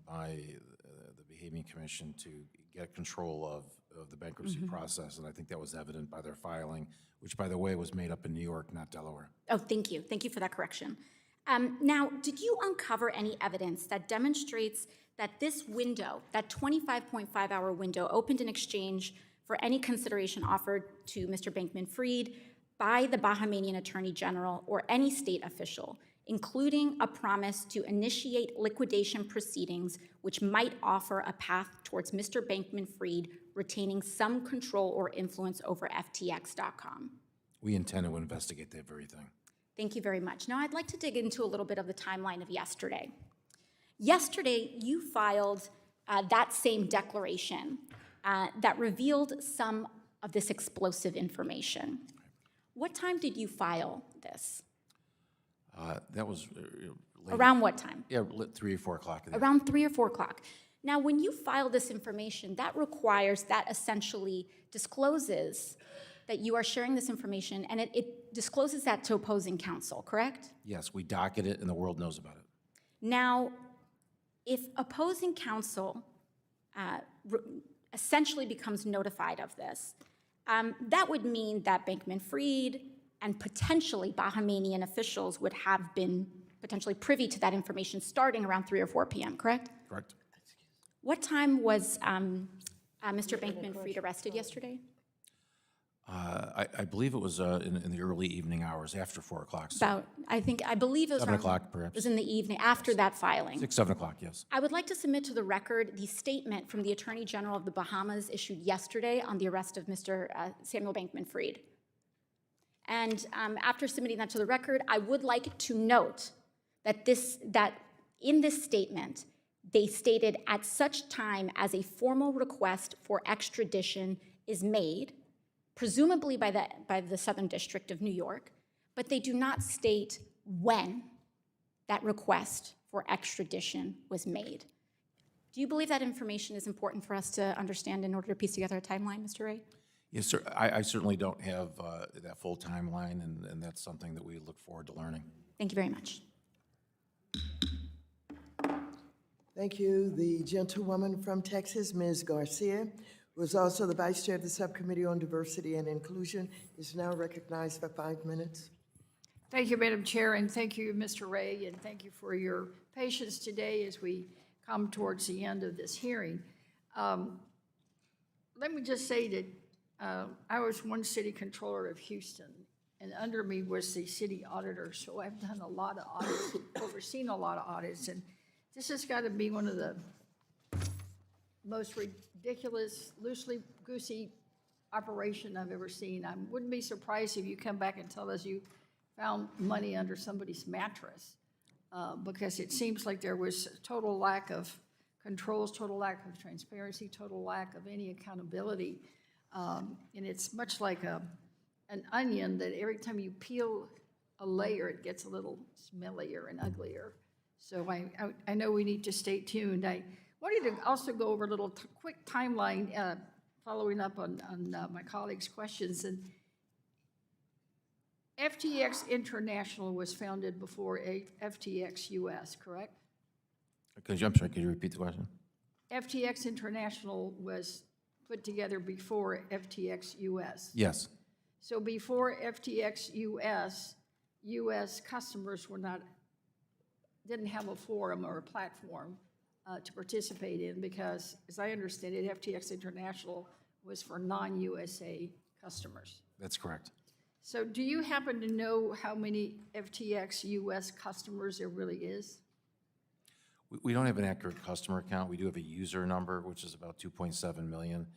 by the Bahamian Commission to get control of the bankruptcy process, and I think that was evident by their filing, which, by the way, was made up in New York, not Delaware. Oh, thank you. Thank you for that correction. Now, did you uncover any evidence that demonstrates that this window, that 25.5-hour window, opened in exchange for any consideration offered to Mr. Bankman-Fried by the Bahamian Attorney General or any state official, including a promise to initiate liquidation proceedings which might offer a path towards Mr. Bankman-Fried retaining some control or influence over FTX.com? We intend to investigate that very thing. Thank you very much. Now, I'd like to dig into a little bit of the timeline of yesterday. Yesterday, you filed that same declaration that revealed some of this explosive information. What time did you file this? That was late. Around what time? Yeah, 3 or 4 o'clock. Around 3 or 4 o'clock. Now, when you file this information, that requires, that essentially discloses that you are sharing this information, and it discloses that to opposing counsel, correct? Yes, we docket it, and the world knows about it. Now, if opposing counsel essentially becomes notified of this, that would mean that Bankman-Fried and potentially Bahamian officials would have been potentially privy to that information starting around 3 or 4 p.m., correct? Correct. What time was Mr. Bankman-Fried arrested yesterday? I believe it was in the early evening hours, after 4 o'clock. so I believe it was 7 around- o'clock, perhaps. It was in the evening, after that filing. 6, 7 o'clock, yes. I would like to submit to the record the statement from the Attorney General of the Bahamas issued yesterday on the arrest of Mr. Samuel Bankman-Fried. And after submitting that to the record, I would like to note that in this statement, they stated at such time as a formal request for extradition is made, presumably by the Southern District of New York, but they do not state when that request for extradition was made. Do you believe that information is important for us to understand in order to piece together a timeline, Mr. Ray? Yes, sir. I certainly don't have that full timeline, and that's something that we look forward to learning. Thank you very much. Thank you. The gentlewoman from Texas, Ms. Garcia, who is also the Vice Chair of the Subcommittee on Diversity and Inclusion, is now recognized for 5 minutes. Thank you, Madam Chair, and thank you, Mr. Ray, and thank you for your patience today as we come towards the end of this hearing. Let me just say that I was one city controller of Houston, and under me was the city auditor, so I've done a lot of audits, overseen a lot of audits, and this has got to be one of the most ridiculous, loosely-goosey operation I've ever seen. I wouldn't be surprised if you come back and tell us you found money under somebody's mattress, because it seems like there was total lack of controls, total lack of transparency, total lack of any accountability. And it's much like an onion that every time you peel a layer, it gets a little smellier and uglier. So I know we need to stay tuned. I wanted to also go over a little quick timeline, following up on my colleagues' questions. And FTX International was founded before FTX US, correct? I'm sorry, could you repeat the question? FTX International was put together before FTX US. Yes. So before FTX US, US customers didn't have a forum or a platform to participate in, because, as I understand it, FTX International was for non-USA customers. That's correct. So do you happen to know how many FTX US customers there really is? We don't have an accurate customer count. We do have a user number, which is about 2.7 million.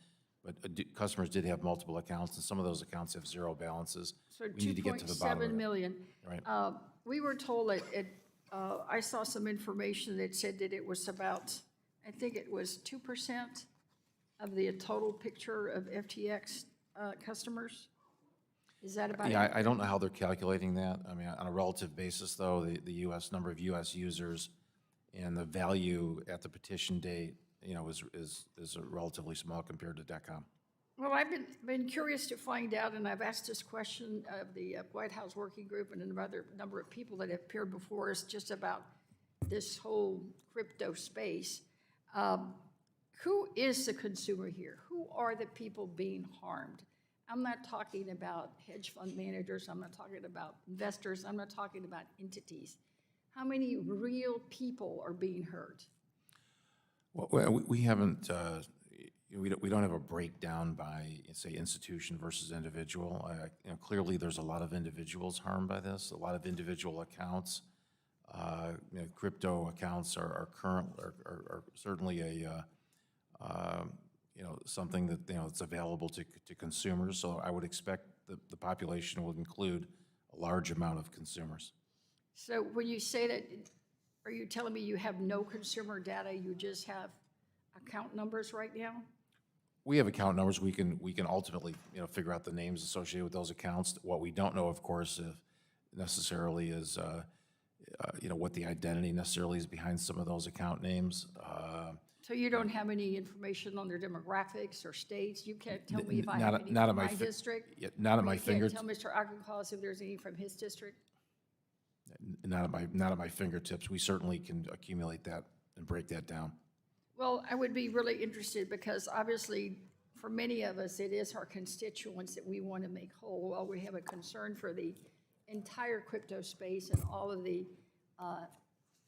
But customers did have multiple accounts, and some of those accounts have zero balances. So We need to get to the bottom of 2.7 it. million. Right. We were told that I saw some information that said that it was about, I think it was 2% of the total picture of FTX customers. Is that about it? Yeah, I don't know how they're calculating that. I mean, on a relative basis, though, the U.S. number of U.S. users and the value at the petition date, is relatively small compared to .com. Well, I've been curious to find out, and I've asked this question of the White House Working Group and another number of people that have appeared before us just about this whole crypto space. Who is the consumer here? Who are the people being harmed? I'm not talking about hedge fund managers. I'm not talking about investors. I'm not talking about entities. How many real people are being hurt? Well, we haven't, we don't have a breakdown by, say, institution versus individual. Clearly, there's a lot of individuals harmed by this, a lot of individual accounts. Crypto accounts are certainly something that, it's available to consumers. So I would expect the population will include a large amount of consumers. So when you say that, are you telling me you have no consumer data, you just have account numbers right now? We have account numbers. We can ultimately, figure out the names associated with those accounts. What we don't know, of course, necessarily is, what the identity necessarily is behind some of those account names. So you don't have any information on their demographics or states? You can't tell me if I Not have at- any not from at my my fi- district? yeah, not at Or my you fingers- can't tell Mr. Auchincloss if there's any from his district? Not at my fingertips. We certainly can accumulate that and break that down. Well, I would be really interested, because obviously, for many of us, it is our constituents that we want to make whole. Well, we have a concern for the entire crypto space and all of the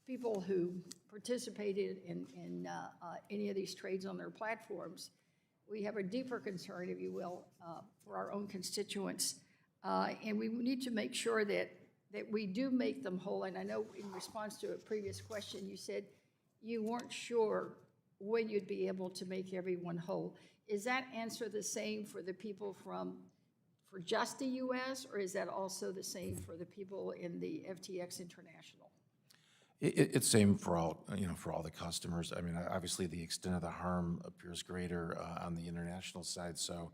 people who participated in any of these trades on their platforms. we have a deeper concern, if you will, for our own constituents. And we need to make sure that we do make them whole. And I know in response to a previous question, you said you weren't sure when you'd be able to make everyone whole. Is that answer the same for the people for just the U.S., or is that also the same for the people in the FTX International? It's same for all, for all the customers. I mean, obviously, the extent of the harm appears greater on the international side. So,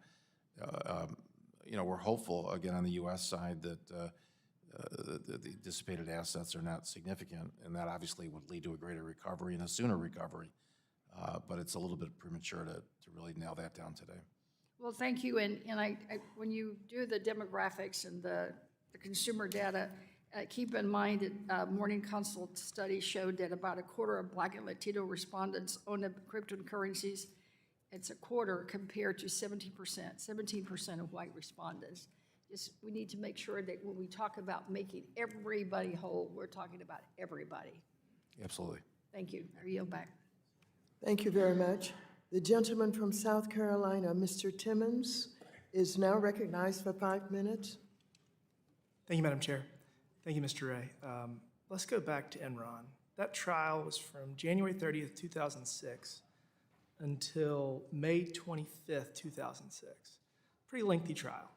we're hopeful, again, on the U.S. side that the dissipated assets are not significant, and that obviously would lead to a greater recovery and a sooner recovery. But it's a little bit premature to really nail that down today. Well, thank you. And when you do the demographics and the consumer data, keep in mind that Morning Consult study showed that about a quarter of Black and Latino respondents own cryptocurrencies. It's a quarter compared to 17% of white respondents. We need to make sure that when we talk about making everybody whole, we're talking about everybody. Absolutely. Thank you. I yield back. Thank you very much. The gentleman from South Carolina, Mr. Timmons, is now recognized for 5 minutes. Thank you, Madam Chair. Thank you, Mr. Ray. Let's go back to Enron. That trial was from January 30th, 2006 until May 25th, 2006. Pretty lengthy trial.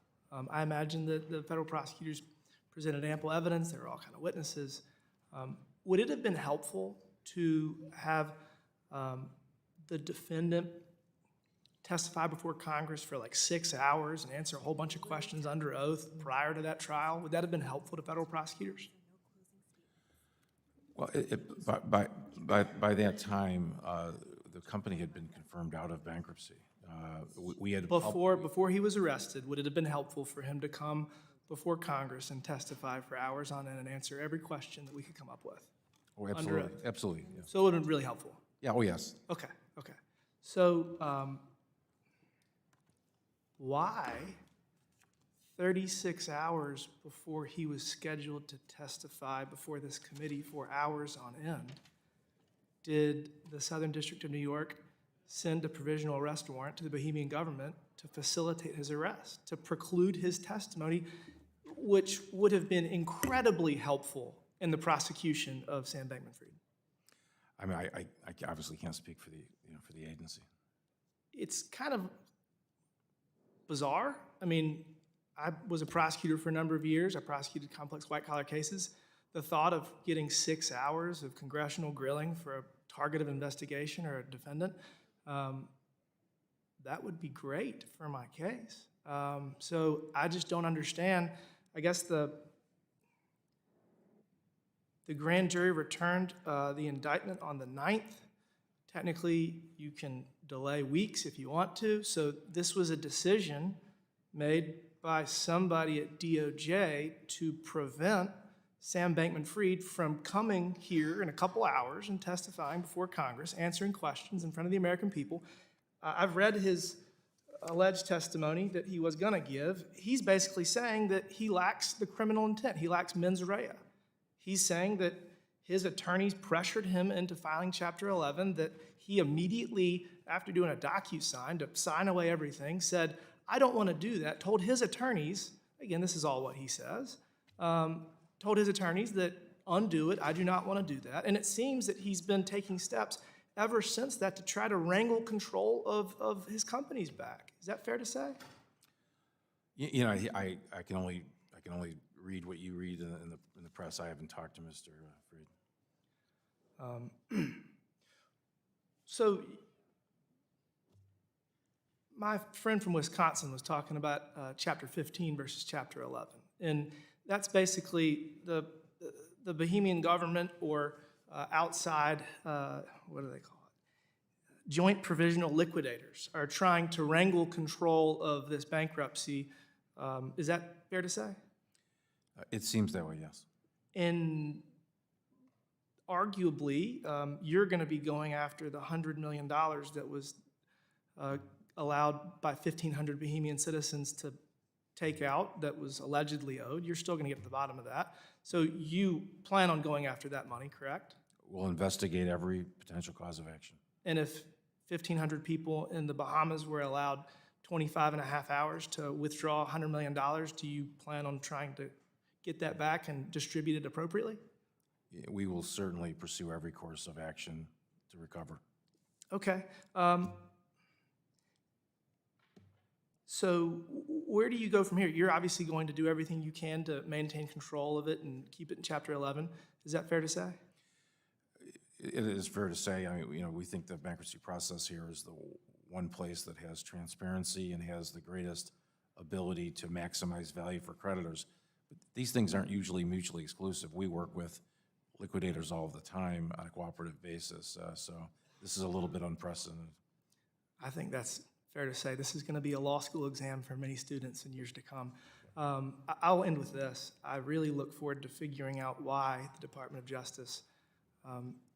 I imagine that the federal prosecutors presented ample evidence. There were all kinds of witnesses. Would it have been helpful to have the defendant testify before Congress for like 6 hours and answer a whole bunch of questions under oath prior to that trial? Would that have been helpful to federal prosecutors? Well, by that time, the company had been confirmed out of bankruptcy. We had before he was arrested, would it have been helpful for him to come before Congress and testify for hours on end and answer every question that we could come up with? Oh, absolutely, absolutely. Yes. So it would have been really helpful. Yeah. Oh, yes. Okay. Okay. So why 36 hours before he was scheduled to testify before this committee for hours on end did the Southern District of New York send a provisional arrest warrant to the Bohemian government to facilitate his arrest, to preclude his testimony, which would have been incredibly helpful in the prosecution of Sam Bankman-Fried? I mean, I obviously can't speak for the agency. It's kind of bizarre. I mean, I was a prosecutor for a number of years. I prosecuted complex white-collar cases. The thought of getting 6 hours of congressional grilling for a target of investigation or a defendant, that would be great for my case. So I just don't understand. I guess the grand jury returned the indictment on the 9th. Technically, you can delay weeks if you want to. So this was a decision made by somebody at DOJ to prevent Sam Bankman-Fried from coming here in a couple hours and testifying before Congress, answering questions in front of the American people. I've read his alleged testimony that he was going to give. He's basically saying that he lacks the criminal intent. He lacks mens rea. He's saying that his attorneys pressured him into filing Chapter 11, that he immediately, after doing a DocuSign to sign away everything, said, I don't want to do that, told his attorneys, again, this is all what he says, told his attorneys that undo it, I do not want to do that. And it seems that he's been taking steps ever since that to try to wrangle control of his companies back. Is that fair to say? You know, I can only read what you read in the press. I haven't talked to Mr. Fried. So my friend from Wisconsin was talking about Chapter 15 versus Chapter 11. And that's basically the Bohemian government or outside, what do they call it? Joint provisional liquidators are trying to wrangle control of this bankruptcy. Is that fair to say? It seems that way, yes. And arguably, you're going to be going after the $100 million that was allowed by 1,500 Bohemian citizens to take out that was allegedly owed. You're still going to get to the bottom of that. So you plan on going after that money, correct? We'll investigate every potential cause of action. And if 1,500 people in the Bahamas were allowed 25 and a half hours to withdraw $100 million. Do you plan on trying to get that back and distribute it appropriately? Yeah, we will certainly pursue every course of action to recover. Okay. So where do you go from here? You're obviously going to do everything you can to maintain control of it and keep it in Chapter 11. Is that fair to say? It is fair to say. I mean, we think the bankruptcy process here is the one place that has transparency and has the greatest ability to maximize value for creditors. But these things aren't usually mutually exclusive. We work with liquidators all the time on a cooperative basis, so this is a little bit unprecedented. I think that's fair to say. This is going to be a law school exam for many students in years to come. I'll end with this. I really look forward to figuring out why the Department of Justice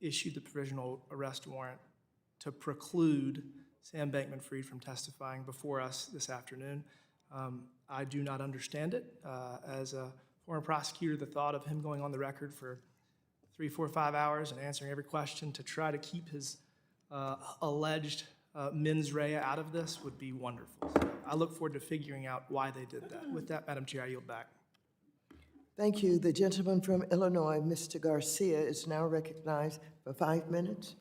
issued the provisional arrest warrant to preclude Sam Bankman-Fried from testifying before us this afternoon. I do not understand it. As a former prosecutor, the thought of him going on the record for 3, 4, 5 hours and answering every question to try to keep his alleged mens rea out of this would be wonderful. So I look forward to figuring out why they did that. With that, Madam Chair, I yield back. Thank you. The gentleman from Illinois, Mr. Garcia, is now recognized for 5 minutes.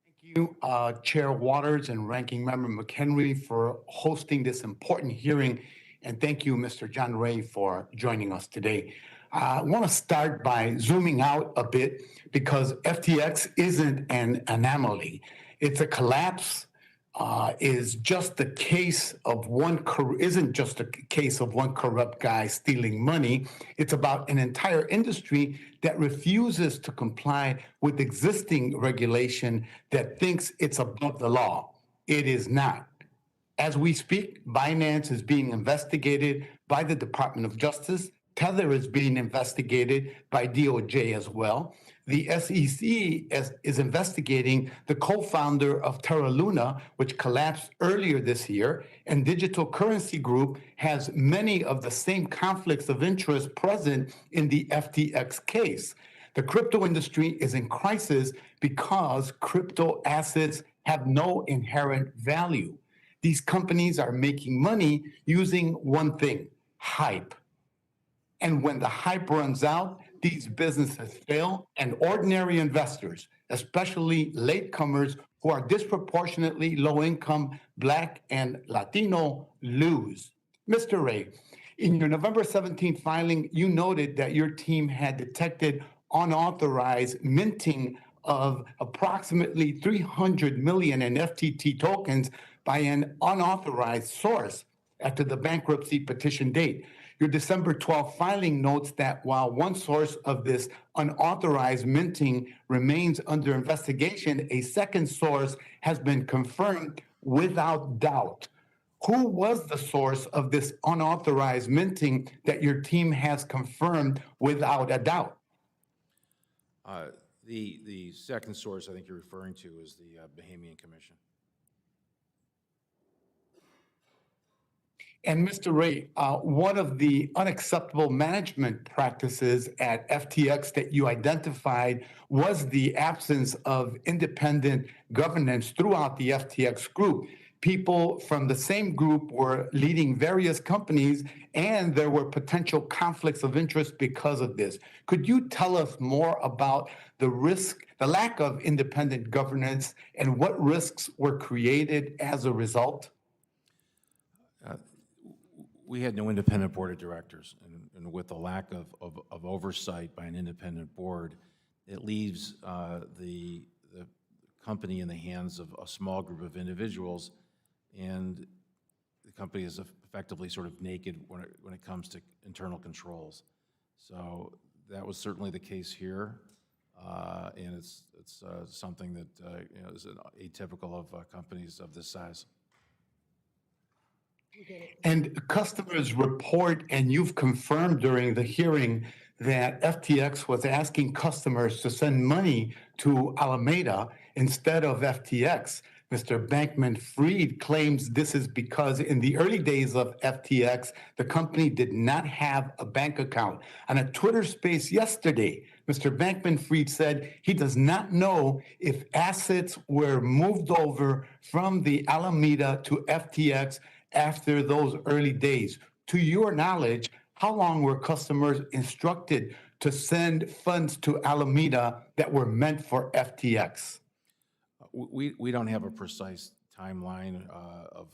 Thank you, Chair Waters and Ranking Member McHenry, for hosting this important hearing. And thank you, Mr. John Ray, for joining us today. I want to start by zooming out a bit because FTX isn't an anomaly. It's a collapse. Is just the case of isn't just a case of one corrupt guy stealing money. It's about an entire industry that refuses to comply with existing regulation that thinks it's above the law. It is not. As we speak, Binance is being investigated by the Department of Justice. Tether is being investigated by DOJ as well. The SEC is investigating the co-founder of Terra Luna, which collapsed earlier this year, and Digital Currency Group has many of the same conflicts of interest present in the FTX case. The crypto industry is in crisis because crypto assets have no inherent value. These companies are making money using one thing: hype. And when the hype runs out, these businesses fail, and ordinary investors, especially latecomers who are disproportionately low-income, Black and Latino, lose. Mr. Ray, in your November 17th filing, you noted that your team had detected unauthorized minting of approximately 300 million in FTT tokens by an unauthorized source after the bankruptcy petition date. Your December 12th filing notes that while one source of this unauthorized minting remains under investigation, a second source has been confirmed without doubt. Who was the source of this unauthorized minting that your team has confirmed without a doubt? The second source I think you're referring to is the Bahamian Commission. And Mr. Ray, one of the unacceptable management practices at FTX that you identified was the absence of independent governance throughout the FTX group. People from the same group were leading various companies, and there were potential conflicts of interest because of this. Could you tell us more about the lack of independent governance, and what risks were created as a result? We had no independent board of directors, and with the lack of oversight by an independent board, it leaves the company in the hands of a small group of individuals, and the company is effectively sort of naked when it comes to internal controls. So that was certainly the case here, and it's something that is atypical of companies of this size. And customers report, and you've confirmed during the hearing, that FTX was asking customers to send money to Alameda instead of FTX. Mr. Bankman-Fried claims this is because in the early days of FTX, the company did not have a bank account. On a Twitter space yesterday, Mr. Bankman-Fried said he does not know if assets were moved over from the Alameda to FTX after those early days. To your knowledge, how long were customers instructed to send funds to Alameda that were meant for FTX? We don't have a precise timeline of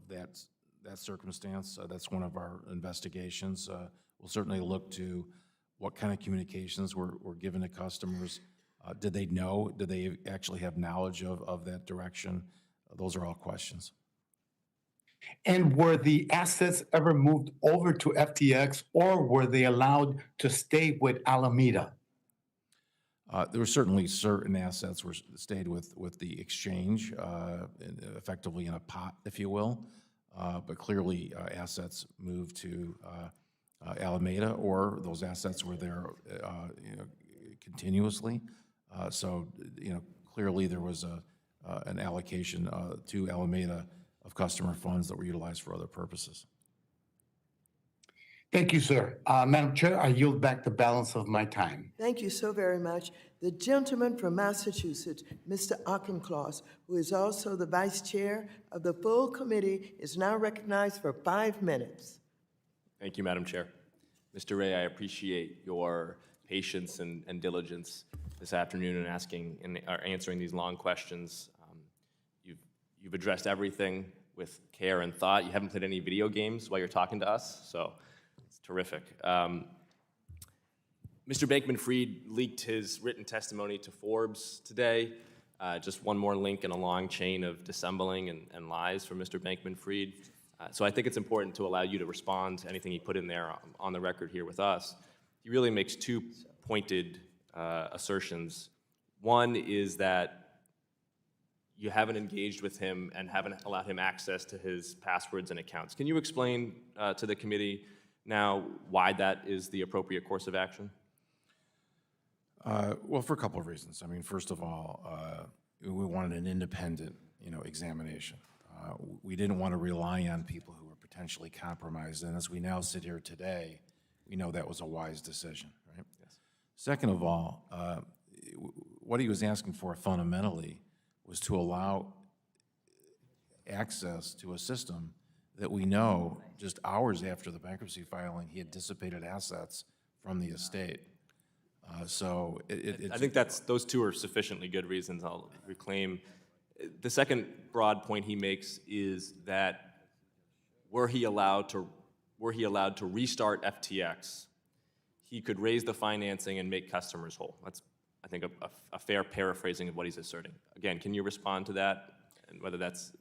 that circumstance. That's one of our investigations. We'll certainly look to what kind of communications were given to customers. Did they know? Did they actually have knowledge of that direction? Those are all questions. And were the assets ever moved over to FTX, or were they allowed to stay with Alameda? There were certainly certain assets were stayed with the exchange, effectively in a pot, if you will. But clearly, assets moved to Alameda, or those assets were there, continuously. So, clearly there was an allocation to Alameda of customer funds that were utilized for other purposes. Thank you, sir. Madam Chair, I yield back the balance of my time. Thank you so very much. The gentleman from Massachusetts, Mr. Auchincloss, who is also the vice chair of the full committee, is now recognized for 5 minutes. Thank you, Madam Chair. Mr. Ray, I appreciate your patience and diligence this afternoon in answering these long questions. You've addressed everything with care and thought. You haven't played any video games while you're talking to us, so it's terrific. Mr. Bankman-Fried leaked his written testimony to Forbes today. Just one more link in a long chain of dissembling and lies from Mr. Bankman-Fried. So I think it's important to allow you to respond to anything he put in there on the record here with us. He really makes two pointed assertions. One is that you haven't engaged with him and haven't allowed him access to his passwords and accounts. Can you explain to the committee now why that is the appropriate course of action? Well, for a couple of reasons. I mean, first of all, we wanted an independent, examination. We didn't want to rely on people who were potentially compromised, and as we now sit here today, we know that was a wise decision, right? Yes. Second of all, what he was asking for fundamentally was to allow access to a system that we know just hours after the bankruptcy filing, he had dissipated assets from the estate. So I think those two are sufficiently good reasons. I'll reclaim. The second broad point he makes is that were he allowed to restart FTX, he could raise the financing and make customers whole. That's, I think, a fair paraphrasing of what he's asserting. Again, can you respond to that and whether that's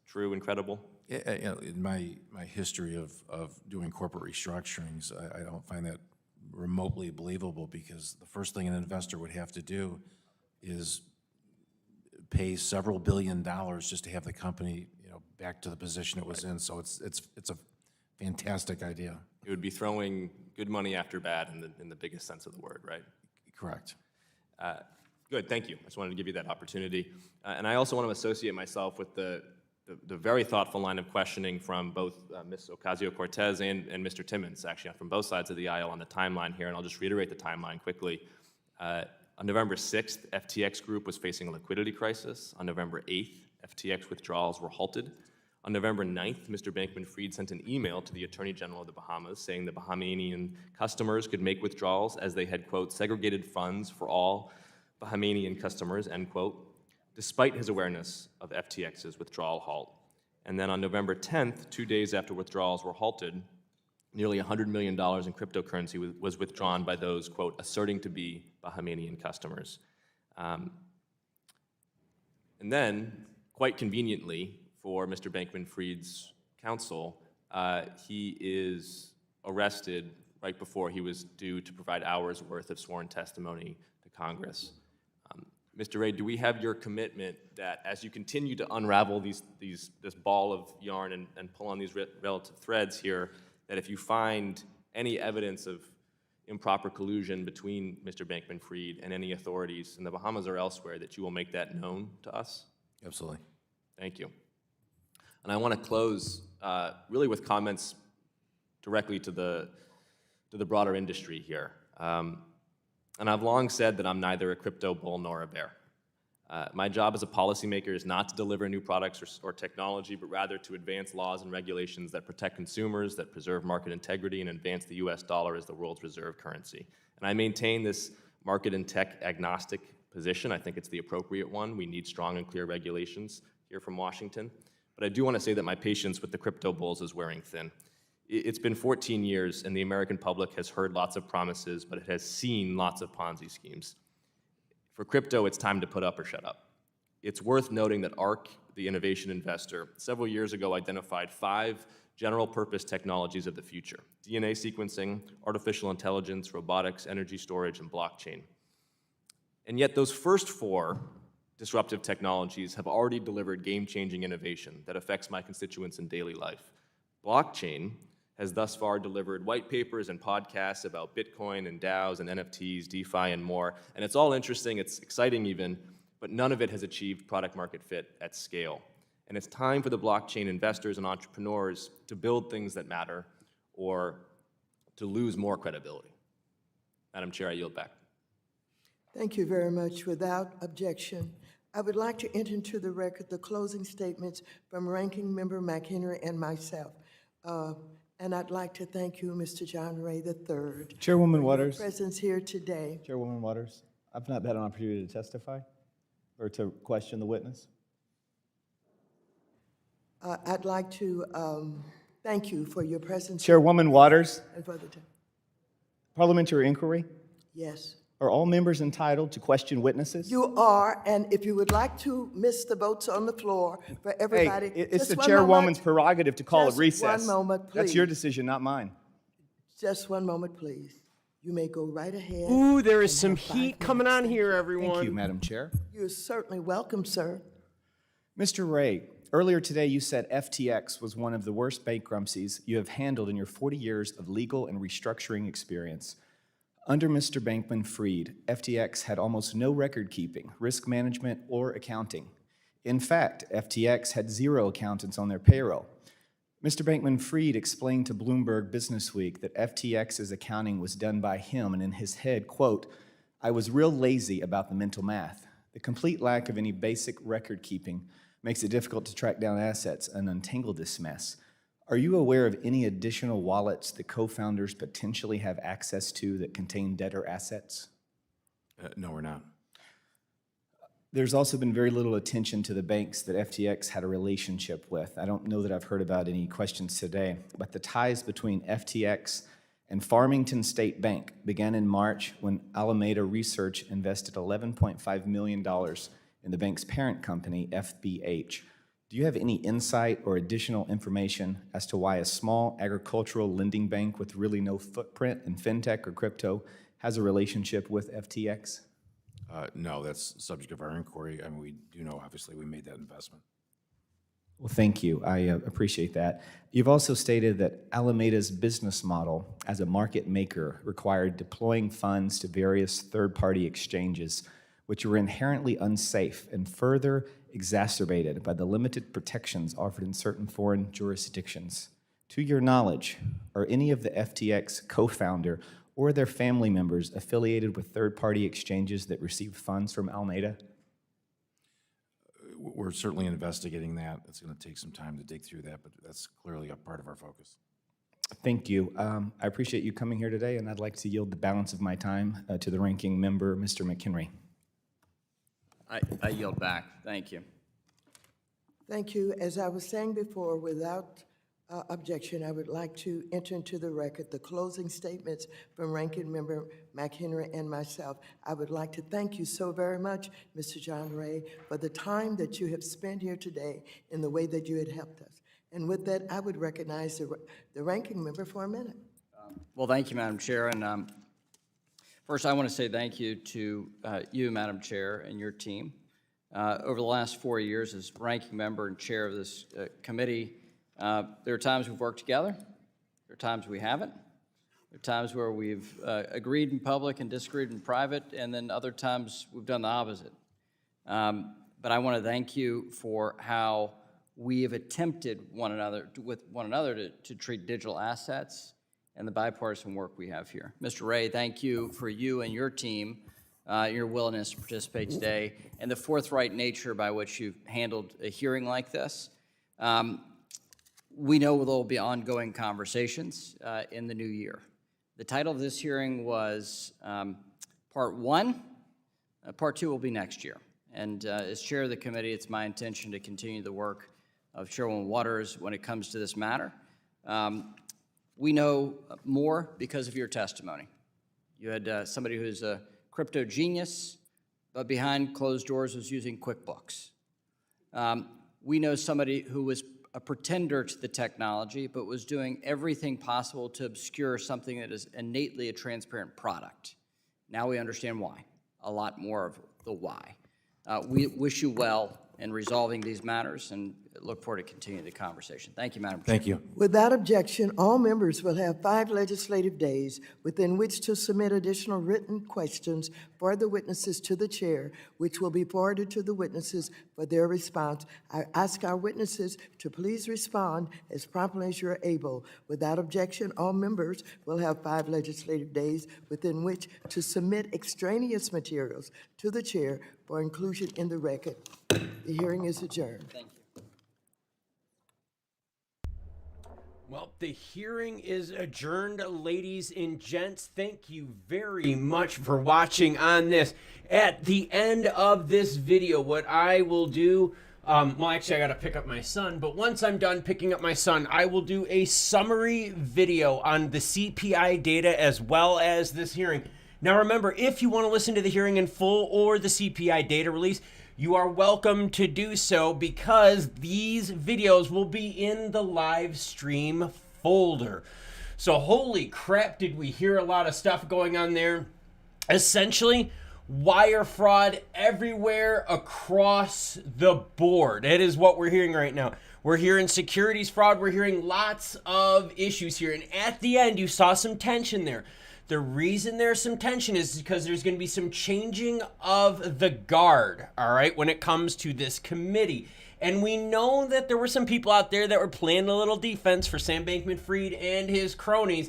true and credible? In my history of doing corporate restructurings, I don't find that remotely believable, because the first thing an investor would have to do is pay several $1 billion just to have the company, back to the position it was in. So it's a fantastic idea. It would be throwing good money after bad in the biggest sense of the word, right? Correct. Good, thank you. I just wanted to give you that opportunity. And I also want to associate myself with the very thoughtful line of questioning from both Ms. Ocasio-Cortez and Mr. Timmons, actually, from both sides of the aisle on the timeline here, and I'll just reiterate the timeline quickly. On November 6th, FTX Group was facing a liquidity crisis. On November 8th, FTX withdrawals were halted. On November 9th, Mr. Bankman-Fried sent an email to the Attorney General of the Bahamas saying the Bahamian customers could make withdrawals as they had, quote, segregated funds for all Bahamian customers, end quote, despite his awareness of FTX's withdrawal halt. And then on November 10th, 2 days after withdrawals were halted, nearly $100 million in cryptocurrency was withdrawn by those, quote, asserting to be Bahamian customers. And then, quite conveniently for Mr. Bankman-Fried's counsel, he is arrested right before he was due to provide hours worth of sworn testimony to Congress. Mr. Ray, do we have your commitment that as you continue to unravel this ball of yarn and pull on these relative threads here, that if you find any evidence of improper collusion between Mr. Bankman-Fried and any authorities in the Bahamas or elsewhere, that you will make that known to us? Absolutely. Thank you. And I want to close really with comments directly to the broader industry here. And I've long said that I'm neither a crypto bull nor a bear. My job as a policymaker is not to deliver new products or technology, but rather to advance laws and regulations that protect consumers, that preserve market integrity, and advance the US dollar as the world's reserve currency. And I maintain this market and tech agnostic position. I think it's the appropriate one. We need strong and clear regulations here from Washington. But I do want to say that my patience with the crypto bulls is wearing thin. It's been 14 years, and the American public has heard lots of promises, but it has seen lots of Ponzi schemes. For crypto, it's time to put up or shut up. It's worth noting that ARK, the innovation investor, several years ago identified 5 general-purpose technologies of the future: DNA sequencing, artificial intelligence, robotics, energy storage, and blockchain. And yet those first 4 disruptive technologies have already delivered game-changing innovation that affects my constituents in daily life. Blockchain has thus far delivered white papers and podcasts about Bitcoin and DAOs and NFTs, DeFi, and more. And it's all interesting, it's exciting even, but none of it has achieved product market fit at scale. And it's time for the blockchain investors and entrepreneurs to build things that matter, or to lose more credibility. Madam Chair, I yield back. Thank you very much. Without objection, I would like to enter into the record the closing statements from Ranking Member McHenry and myself. And I'd like to thank you, Mr. John Ray III. Chairwoman Waters. For your presence here today. Chairwoman Waters, I've not had an opportunity to testify or to question the witness. I'd like to thank you for your presence. Chairwoman Waters. And for the time. Parliamentary inquiry. Yes. Are all members entitled to question witnesses? You are, and if you would like to miss the votes on the floor for everybody. Hey, it's just the one chairwoman's moment. prerogative to call a Just recess. one moment, That's your please. decision, not mine. Just one moment, please. You may go right ahead. Ooh, there is and some have 5 heat coming on here, everyone. Thank you, Madam Chair. You're certainly welcome, sir. Mr. Ray, earlier today you said FTX was one of the worst bankruptcies you have handled in your 40 years of legal and restructuring experience. Under Mr. Bankman-Fried, FTX had almost no record-keeping, risk management, or accounting. In fact, FTX had 0 accountants on their payroll. Mr. Bankman-Fried explained to Bloomberg Businessweek that FTX's accounting was done by him, and in his head, quote, "I was real lazy about the mental math. The complete lack of any basic record-keeping makes it difficult to track down assets and untangle this mess." Are you aware of any additional wallets the co-founders potentially have access to that contain debtor assets? No, we're not. There's also been very little attention to the banks that FTX had a relationship with. I don't know that I've heard about any questions today, but the ties between FTX and Farmington State Bank began in March when Alameda Research invested $11.5 million in the bank's parent company, FBH. Do you have any insight or additional information as to why a small agricultural lending bank with really no footprint in fintech or crypto has a relationship with FTX? No, that's the subject of our inquiry. I mean, we do know, obviously, we made that investment. Well, thank you. I appreciate that. You've also stated that Alameda's business model as a market maker required deploying funds to various third-party exchanges, which were inherently unsafe and further exacerbated by the limited protections offered in certain foreign jurisdictions. To your knowledge, are any of the FTX co-founder or their family members affiliated with third-party exchanges that received funds from Alameda? We're certainly investigating that. It's going to take some time to dig through that, but that's clearly a part of our focus. Thank you. I appreciate you coming here today, and I'd like to yield the balance of my time to the ranking member, Mr. McHenry. I yield back. Thank you. Thank you. As I was saying before, without objection, I would like to enter into the record the closing statements from Ranking Member McHenry and myself. I would like to thank you so very much, Mr. John Ray, for the time that you have spent here today in the way that you had helped us. And with that, I would recognize the Ranking Member for a minute. Well, thank you, Madam Chair. And first, I want to say thank you to you, Madam Chair, and your team. Over the last 4 years as ranking member and chair of this committee, there are times we've worked together, there are times we haven't, There are times where we've agreed in public and disagreed in private, and then other times we've done the opposite. But I want to thank you for how we have attempted with one another to treat digital assets and the bipartisan work we have here. Mr. Ray, thank you for you and your team, your willingness to participate today, and the forthright nature by which you've handled a hearing like this. We know there will be ongoing conversations in the new year. The title of this hearing was Part 1. Part 2 will be next year. And as chair of the committee, it's my intention to continue the work of Chairwoman Waters when it comes to this matter. We know more because of your testimony. You had somebody who's a crypto genius, but behind closed doors was using QuickBooks. We know somebody who was a pretender to the technology, but was doing everything possible to obscure something that is innately a transparent product. Now we understand why, a lot more of the why. We wish you well in resolving these matters and look forward to continuing the conversation. Thank you, Madam Chair. Thank you. Without objection, all members will have 5 legislative days within which to submit additional written questions for the witnesses to the chair, which will be forwarded to the witnesses for their response. I ask our witnesses to please respond as promptly as you're able. Without objection, all members will have 5 legislative days within which to submit extraneous materials to the chair for inclusion in the record. The hearing is adjourned. Thank you. Well, the hearing is adjourned, ladies and gents. Thank you very much for watching on this. At the end of this video, what I will do, well, actually, I got to pick up my son, but once I'm done picking up my son, I will do a summary video on the CPI data as well as this hearing. Now, remember, if you want to listen to the hearing in full or the CPI data release, you are welcome to do so because these videos will be in the live stream folder. So holy crap, did we hear a lot of stuff going on there. Essentially, wire fraud everywhere across the board. It is what we're hearing right now. We're hearing securities fraud. We're hearing lots of issues here. And at the end, you saw some tension there. The reason there's some tension is because there's going to be some changing of the guard, all right, when it comes to this committee. And we know that there were some people out there that were playing a little defense for Sam Bankman-Fried and his cronies.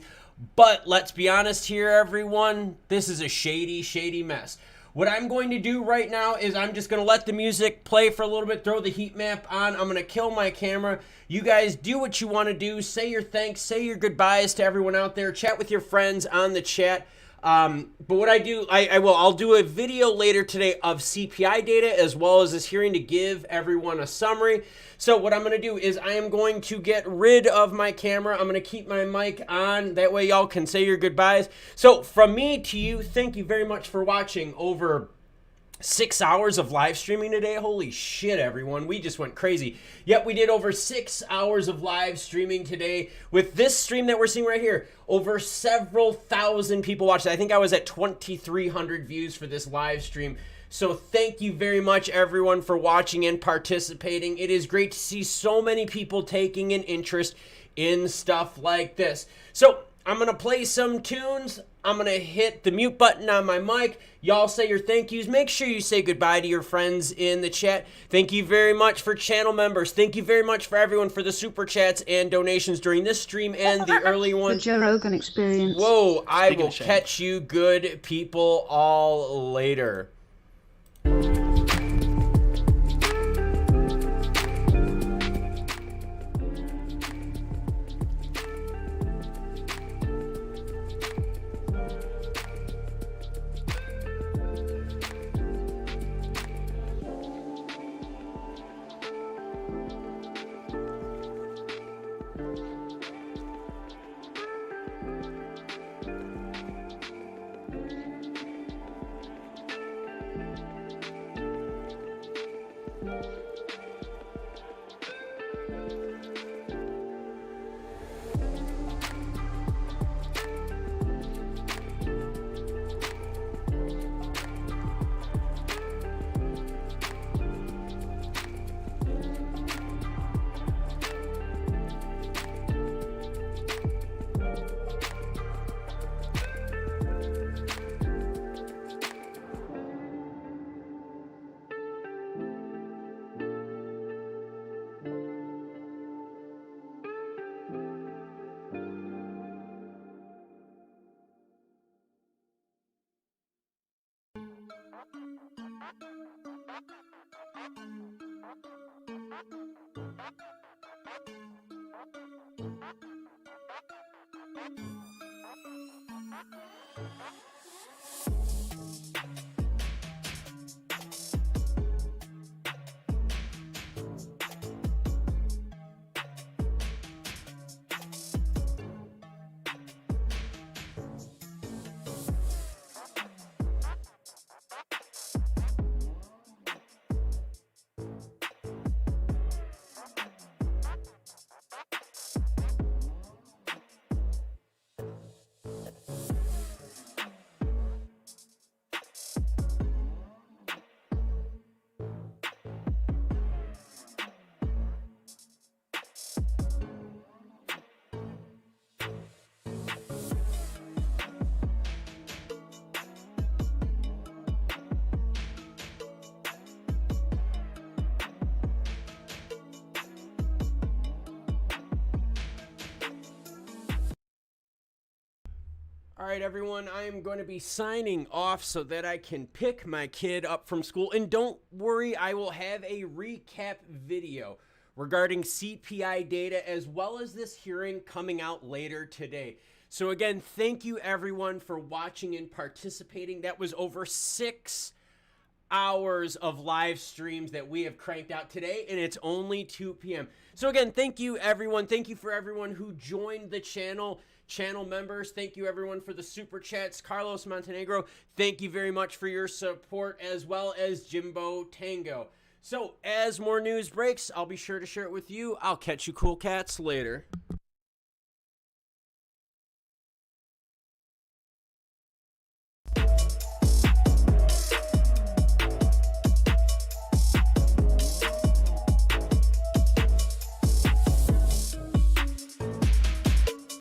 But let's be honest here, everyone, this is a shady, shady mess. What I'm going to do right now is I'm just going to let the music play for a little bit, throw the heat map on. I'm going to kill my camera. You guys do what you want to do. Say your thanks, say your goodbyes to everyone out there. Chat with your friends on the chat. But what I do, I'll do a video later today of CPI data as well as this hearing to give everyone a summary. So what I'm going to do is I am going to get rid of my camera. I'm going to keep my mic on. That way y'all can say your goodbyes. So from me to you, thank you very much for watching over 6 hours of live streaming today. Holy shit, everyone. We just went crazy. Yep, we did over 6 hours of live streaming today. With this stream that we're seeing right here, over several thousand people watched it. I think I was at 2,300 views for this live stream. So thank you very much, everyone, for watching and participating. It is great to see so many people taking an interest in stuff like this. So I'm going to play some tunes. I'm going to hit the mute button on my mic. Y'all say your thank yous. Make sure you say goodbye to your friends in the chat. Thank you very much for channel members. Thank you very much for everyone for the super chats and donations during this stream and the early one. The Joe Rogan Experience. Whoa, I will catch you good people all later. All right, everyone, I am going to be signing off so that I can pick my kid up from school. And don't worry, I will have a recap video regarding CPI data as well as this hearing coming out later today. So again, thank you everyone for watching and participating. That was over 6 hours of live streams that we have cranked out today, and it's only 2 p.m. So again, thank you everyone. Thank you for everyone who joined the channel members. Thank you everyone for the super chats. Carlos Montenegro, thank you very much for your support, as well as Jimbo Tango. So as more news breaks, I'll be sure to share it with you. I'll catch you cool cats later.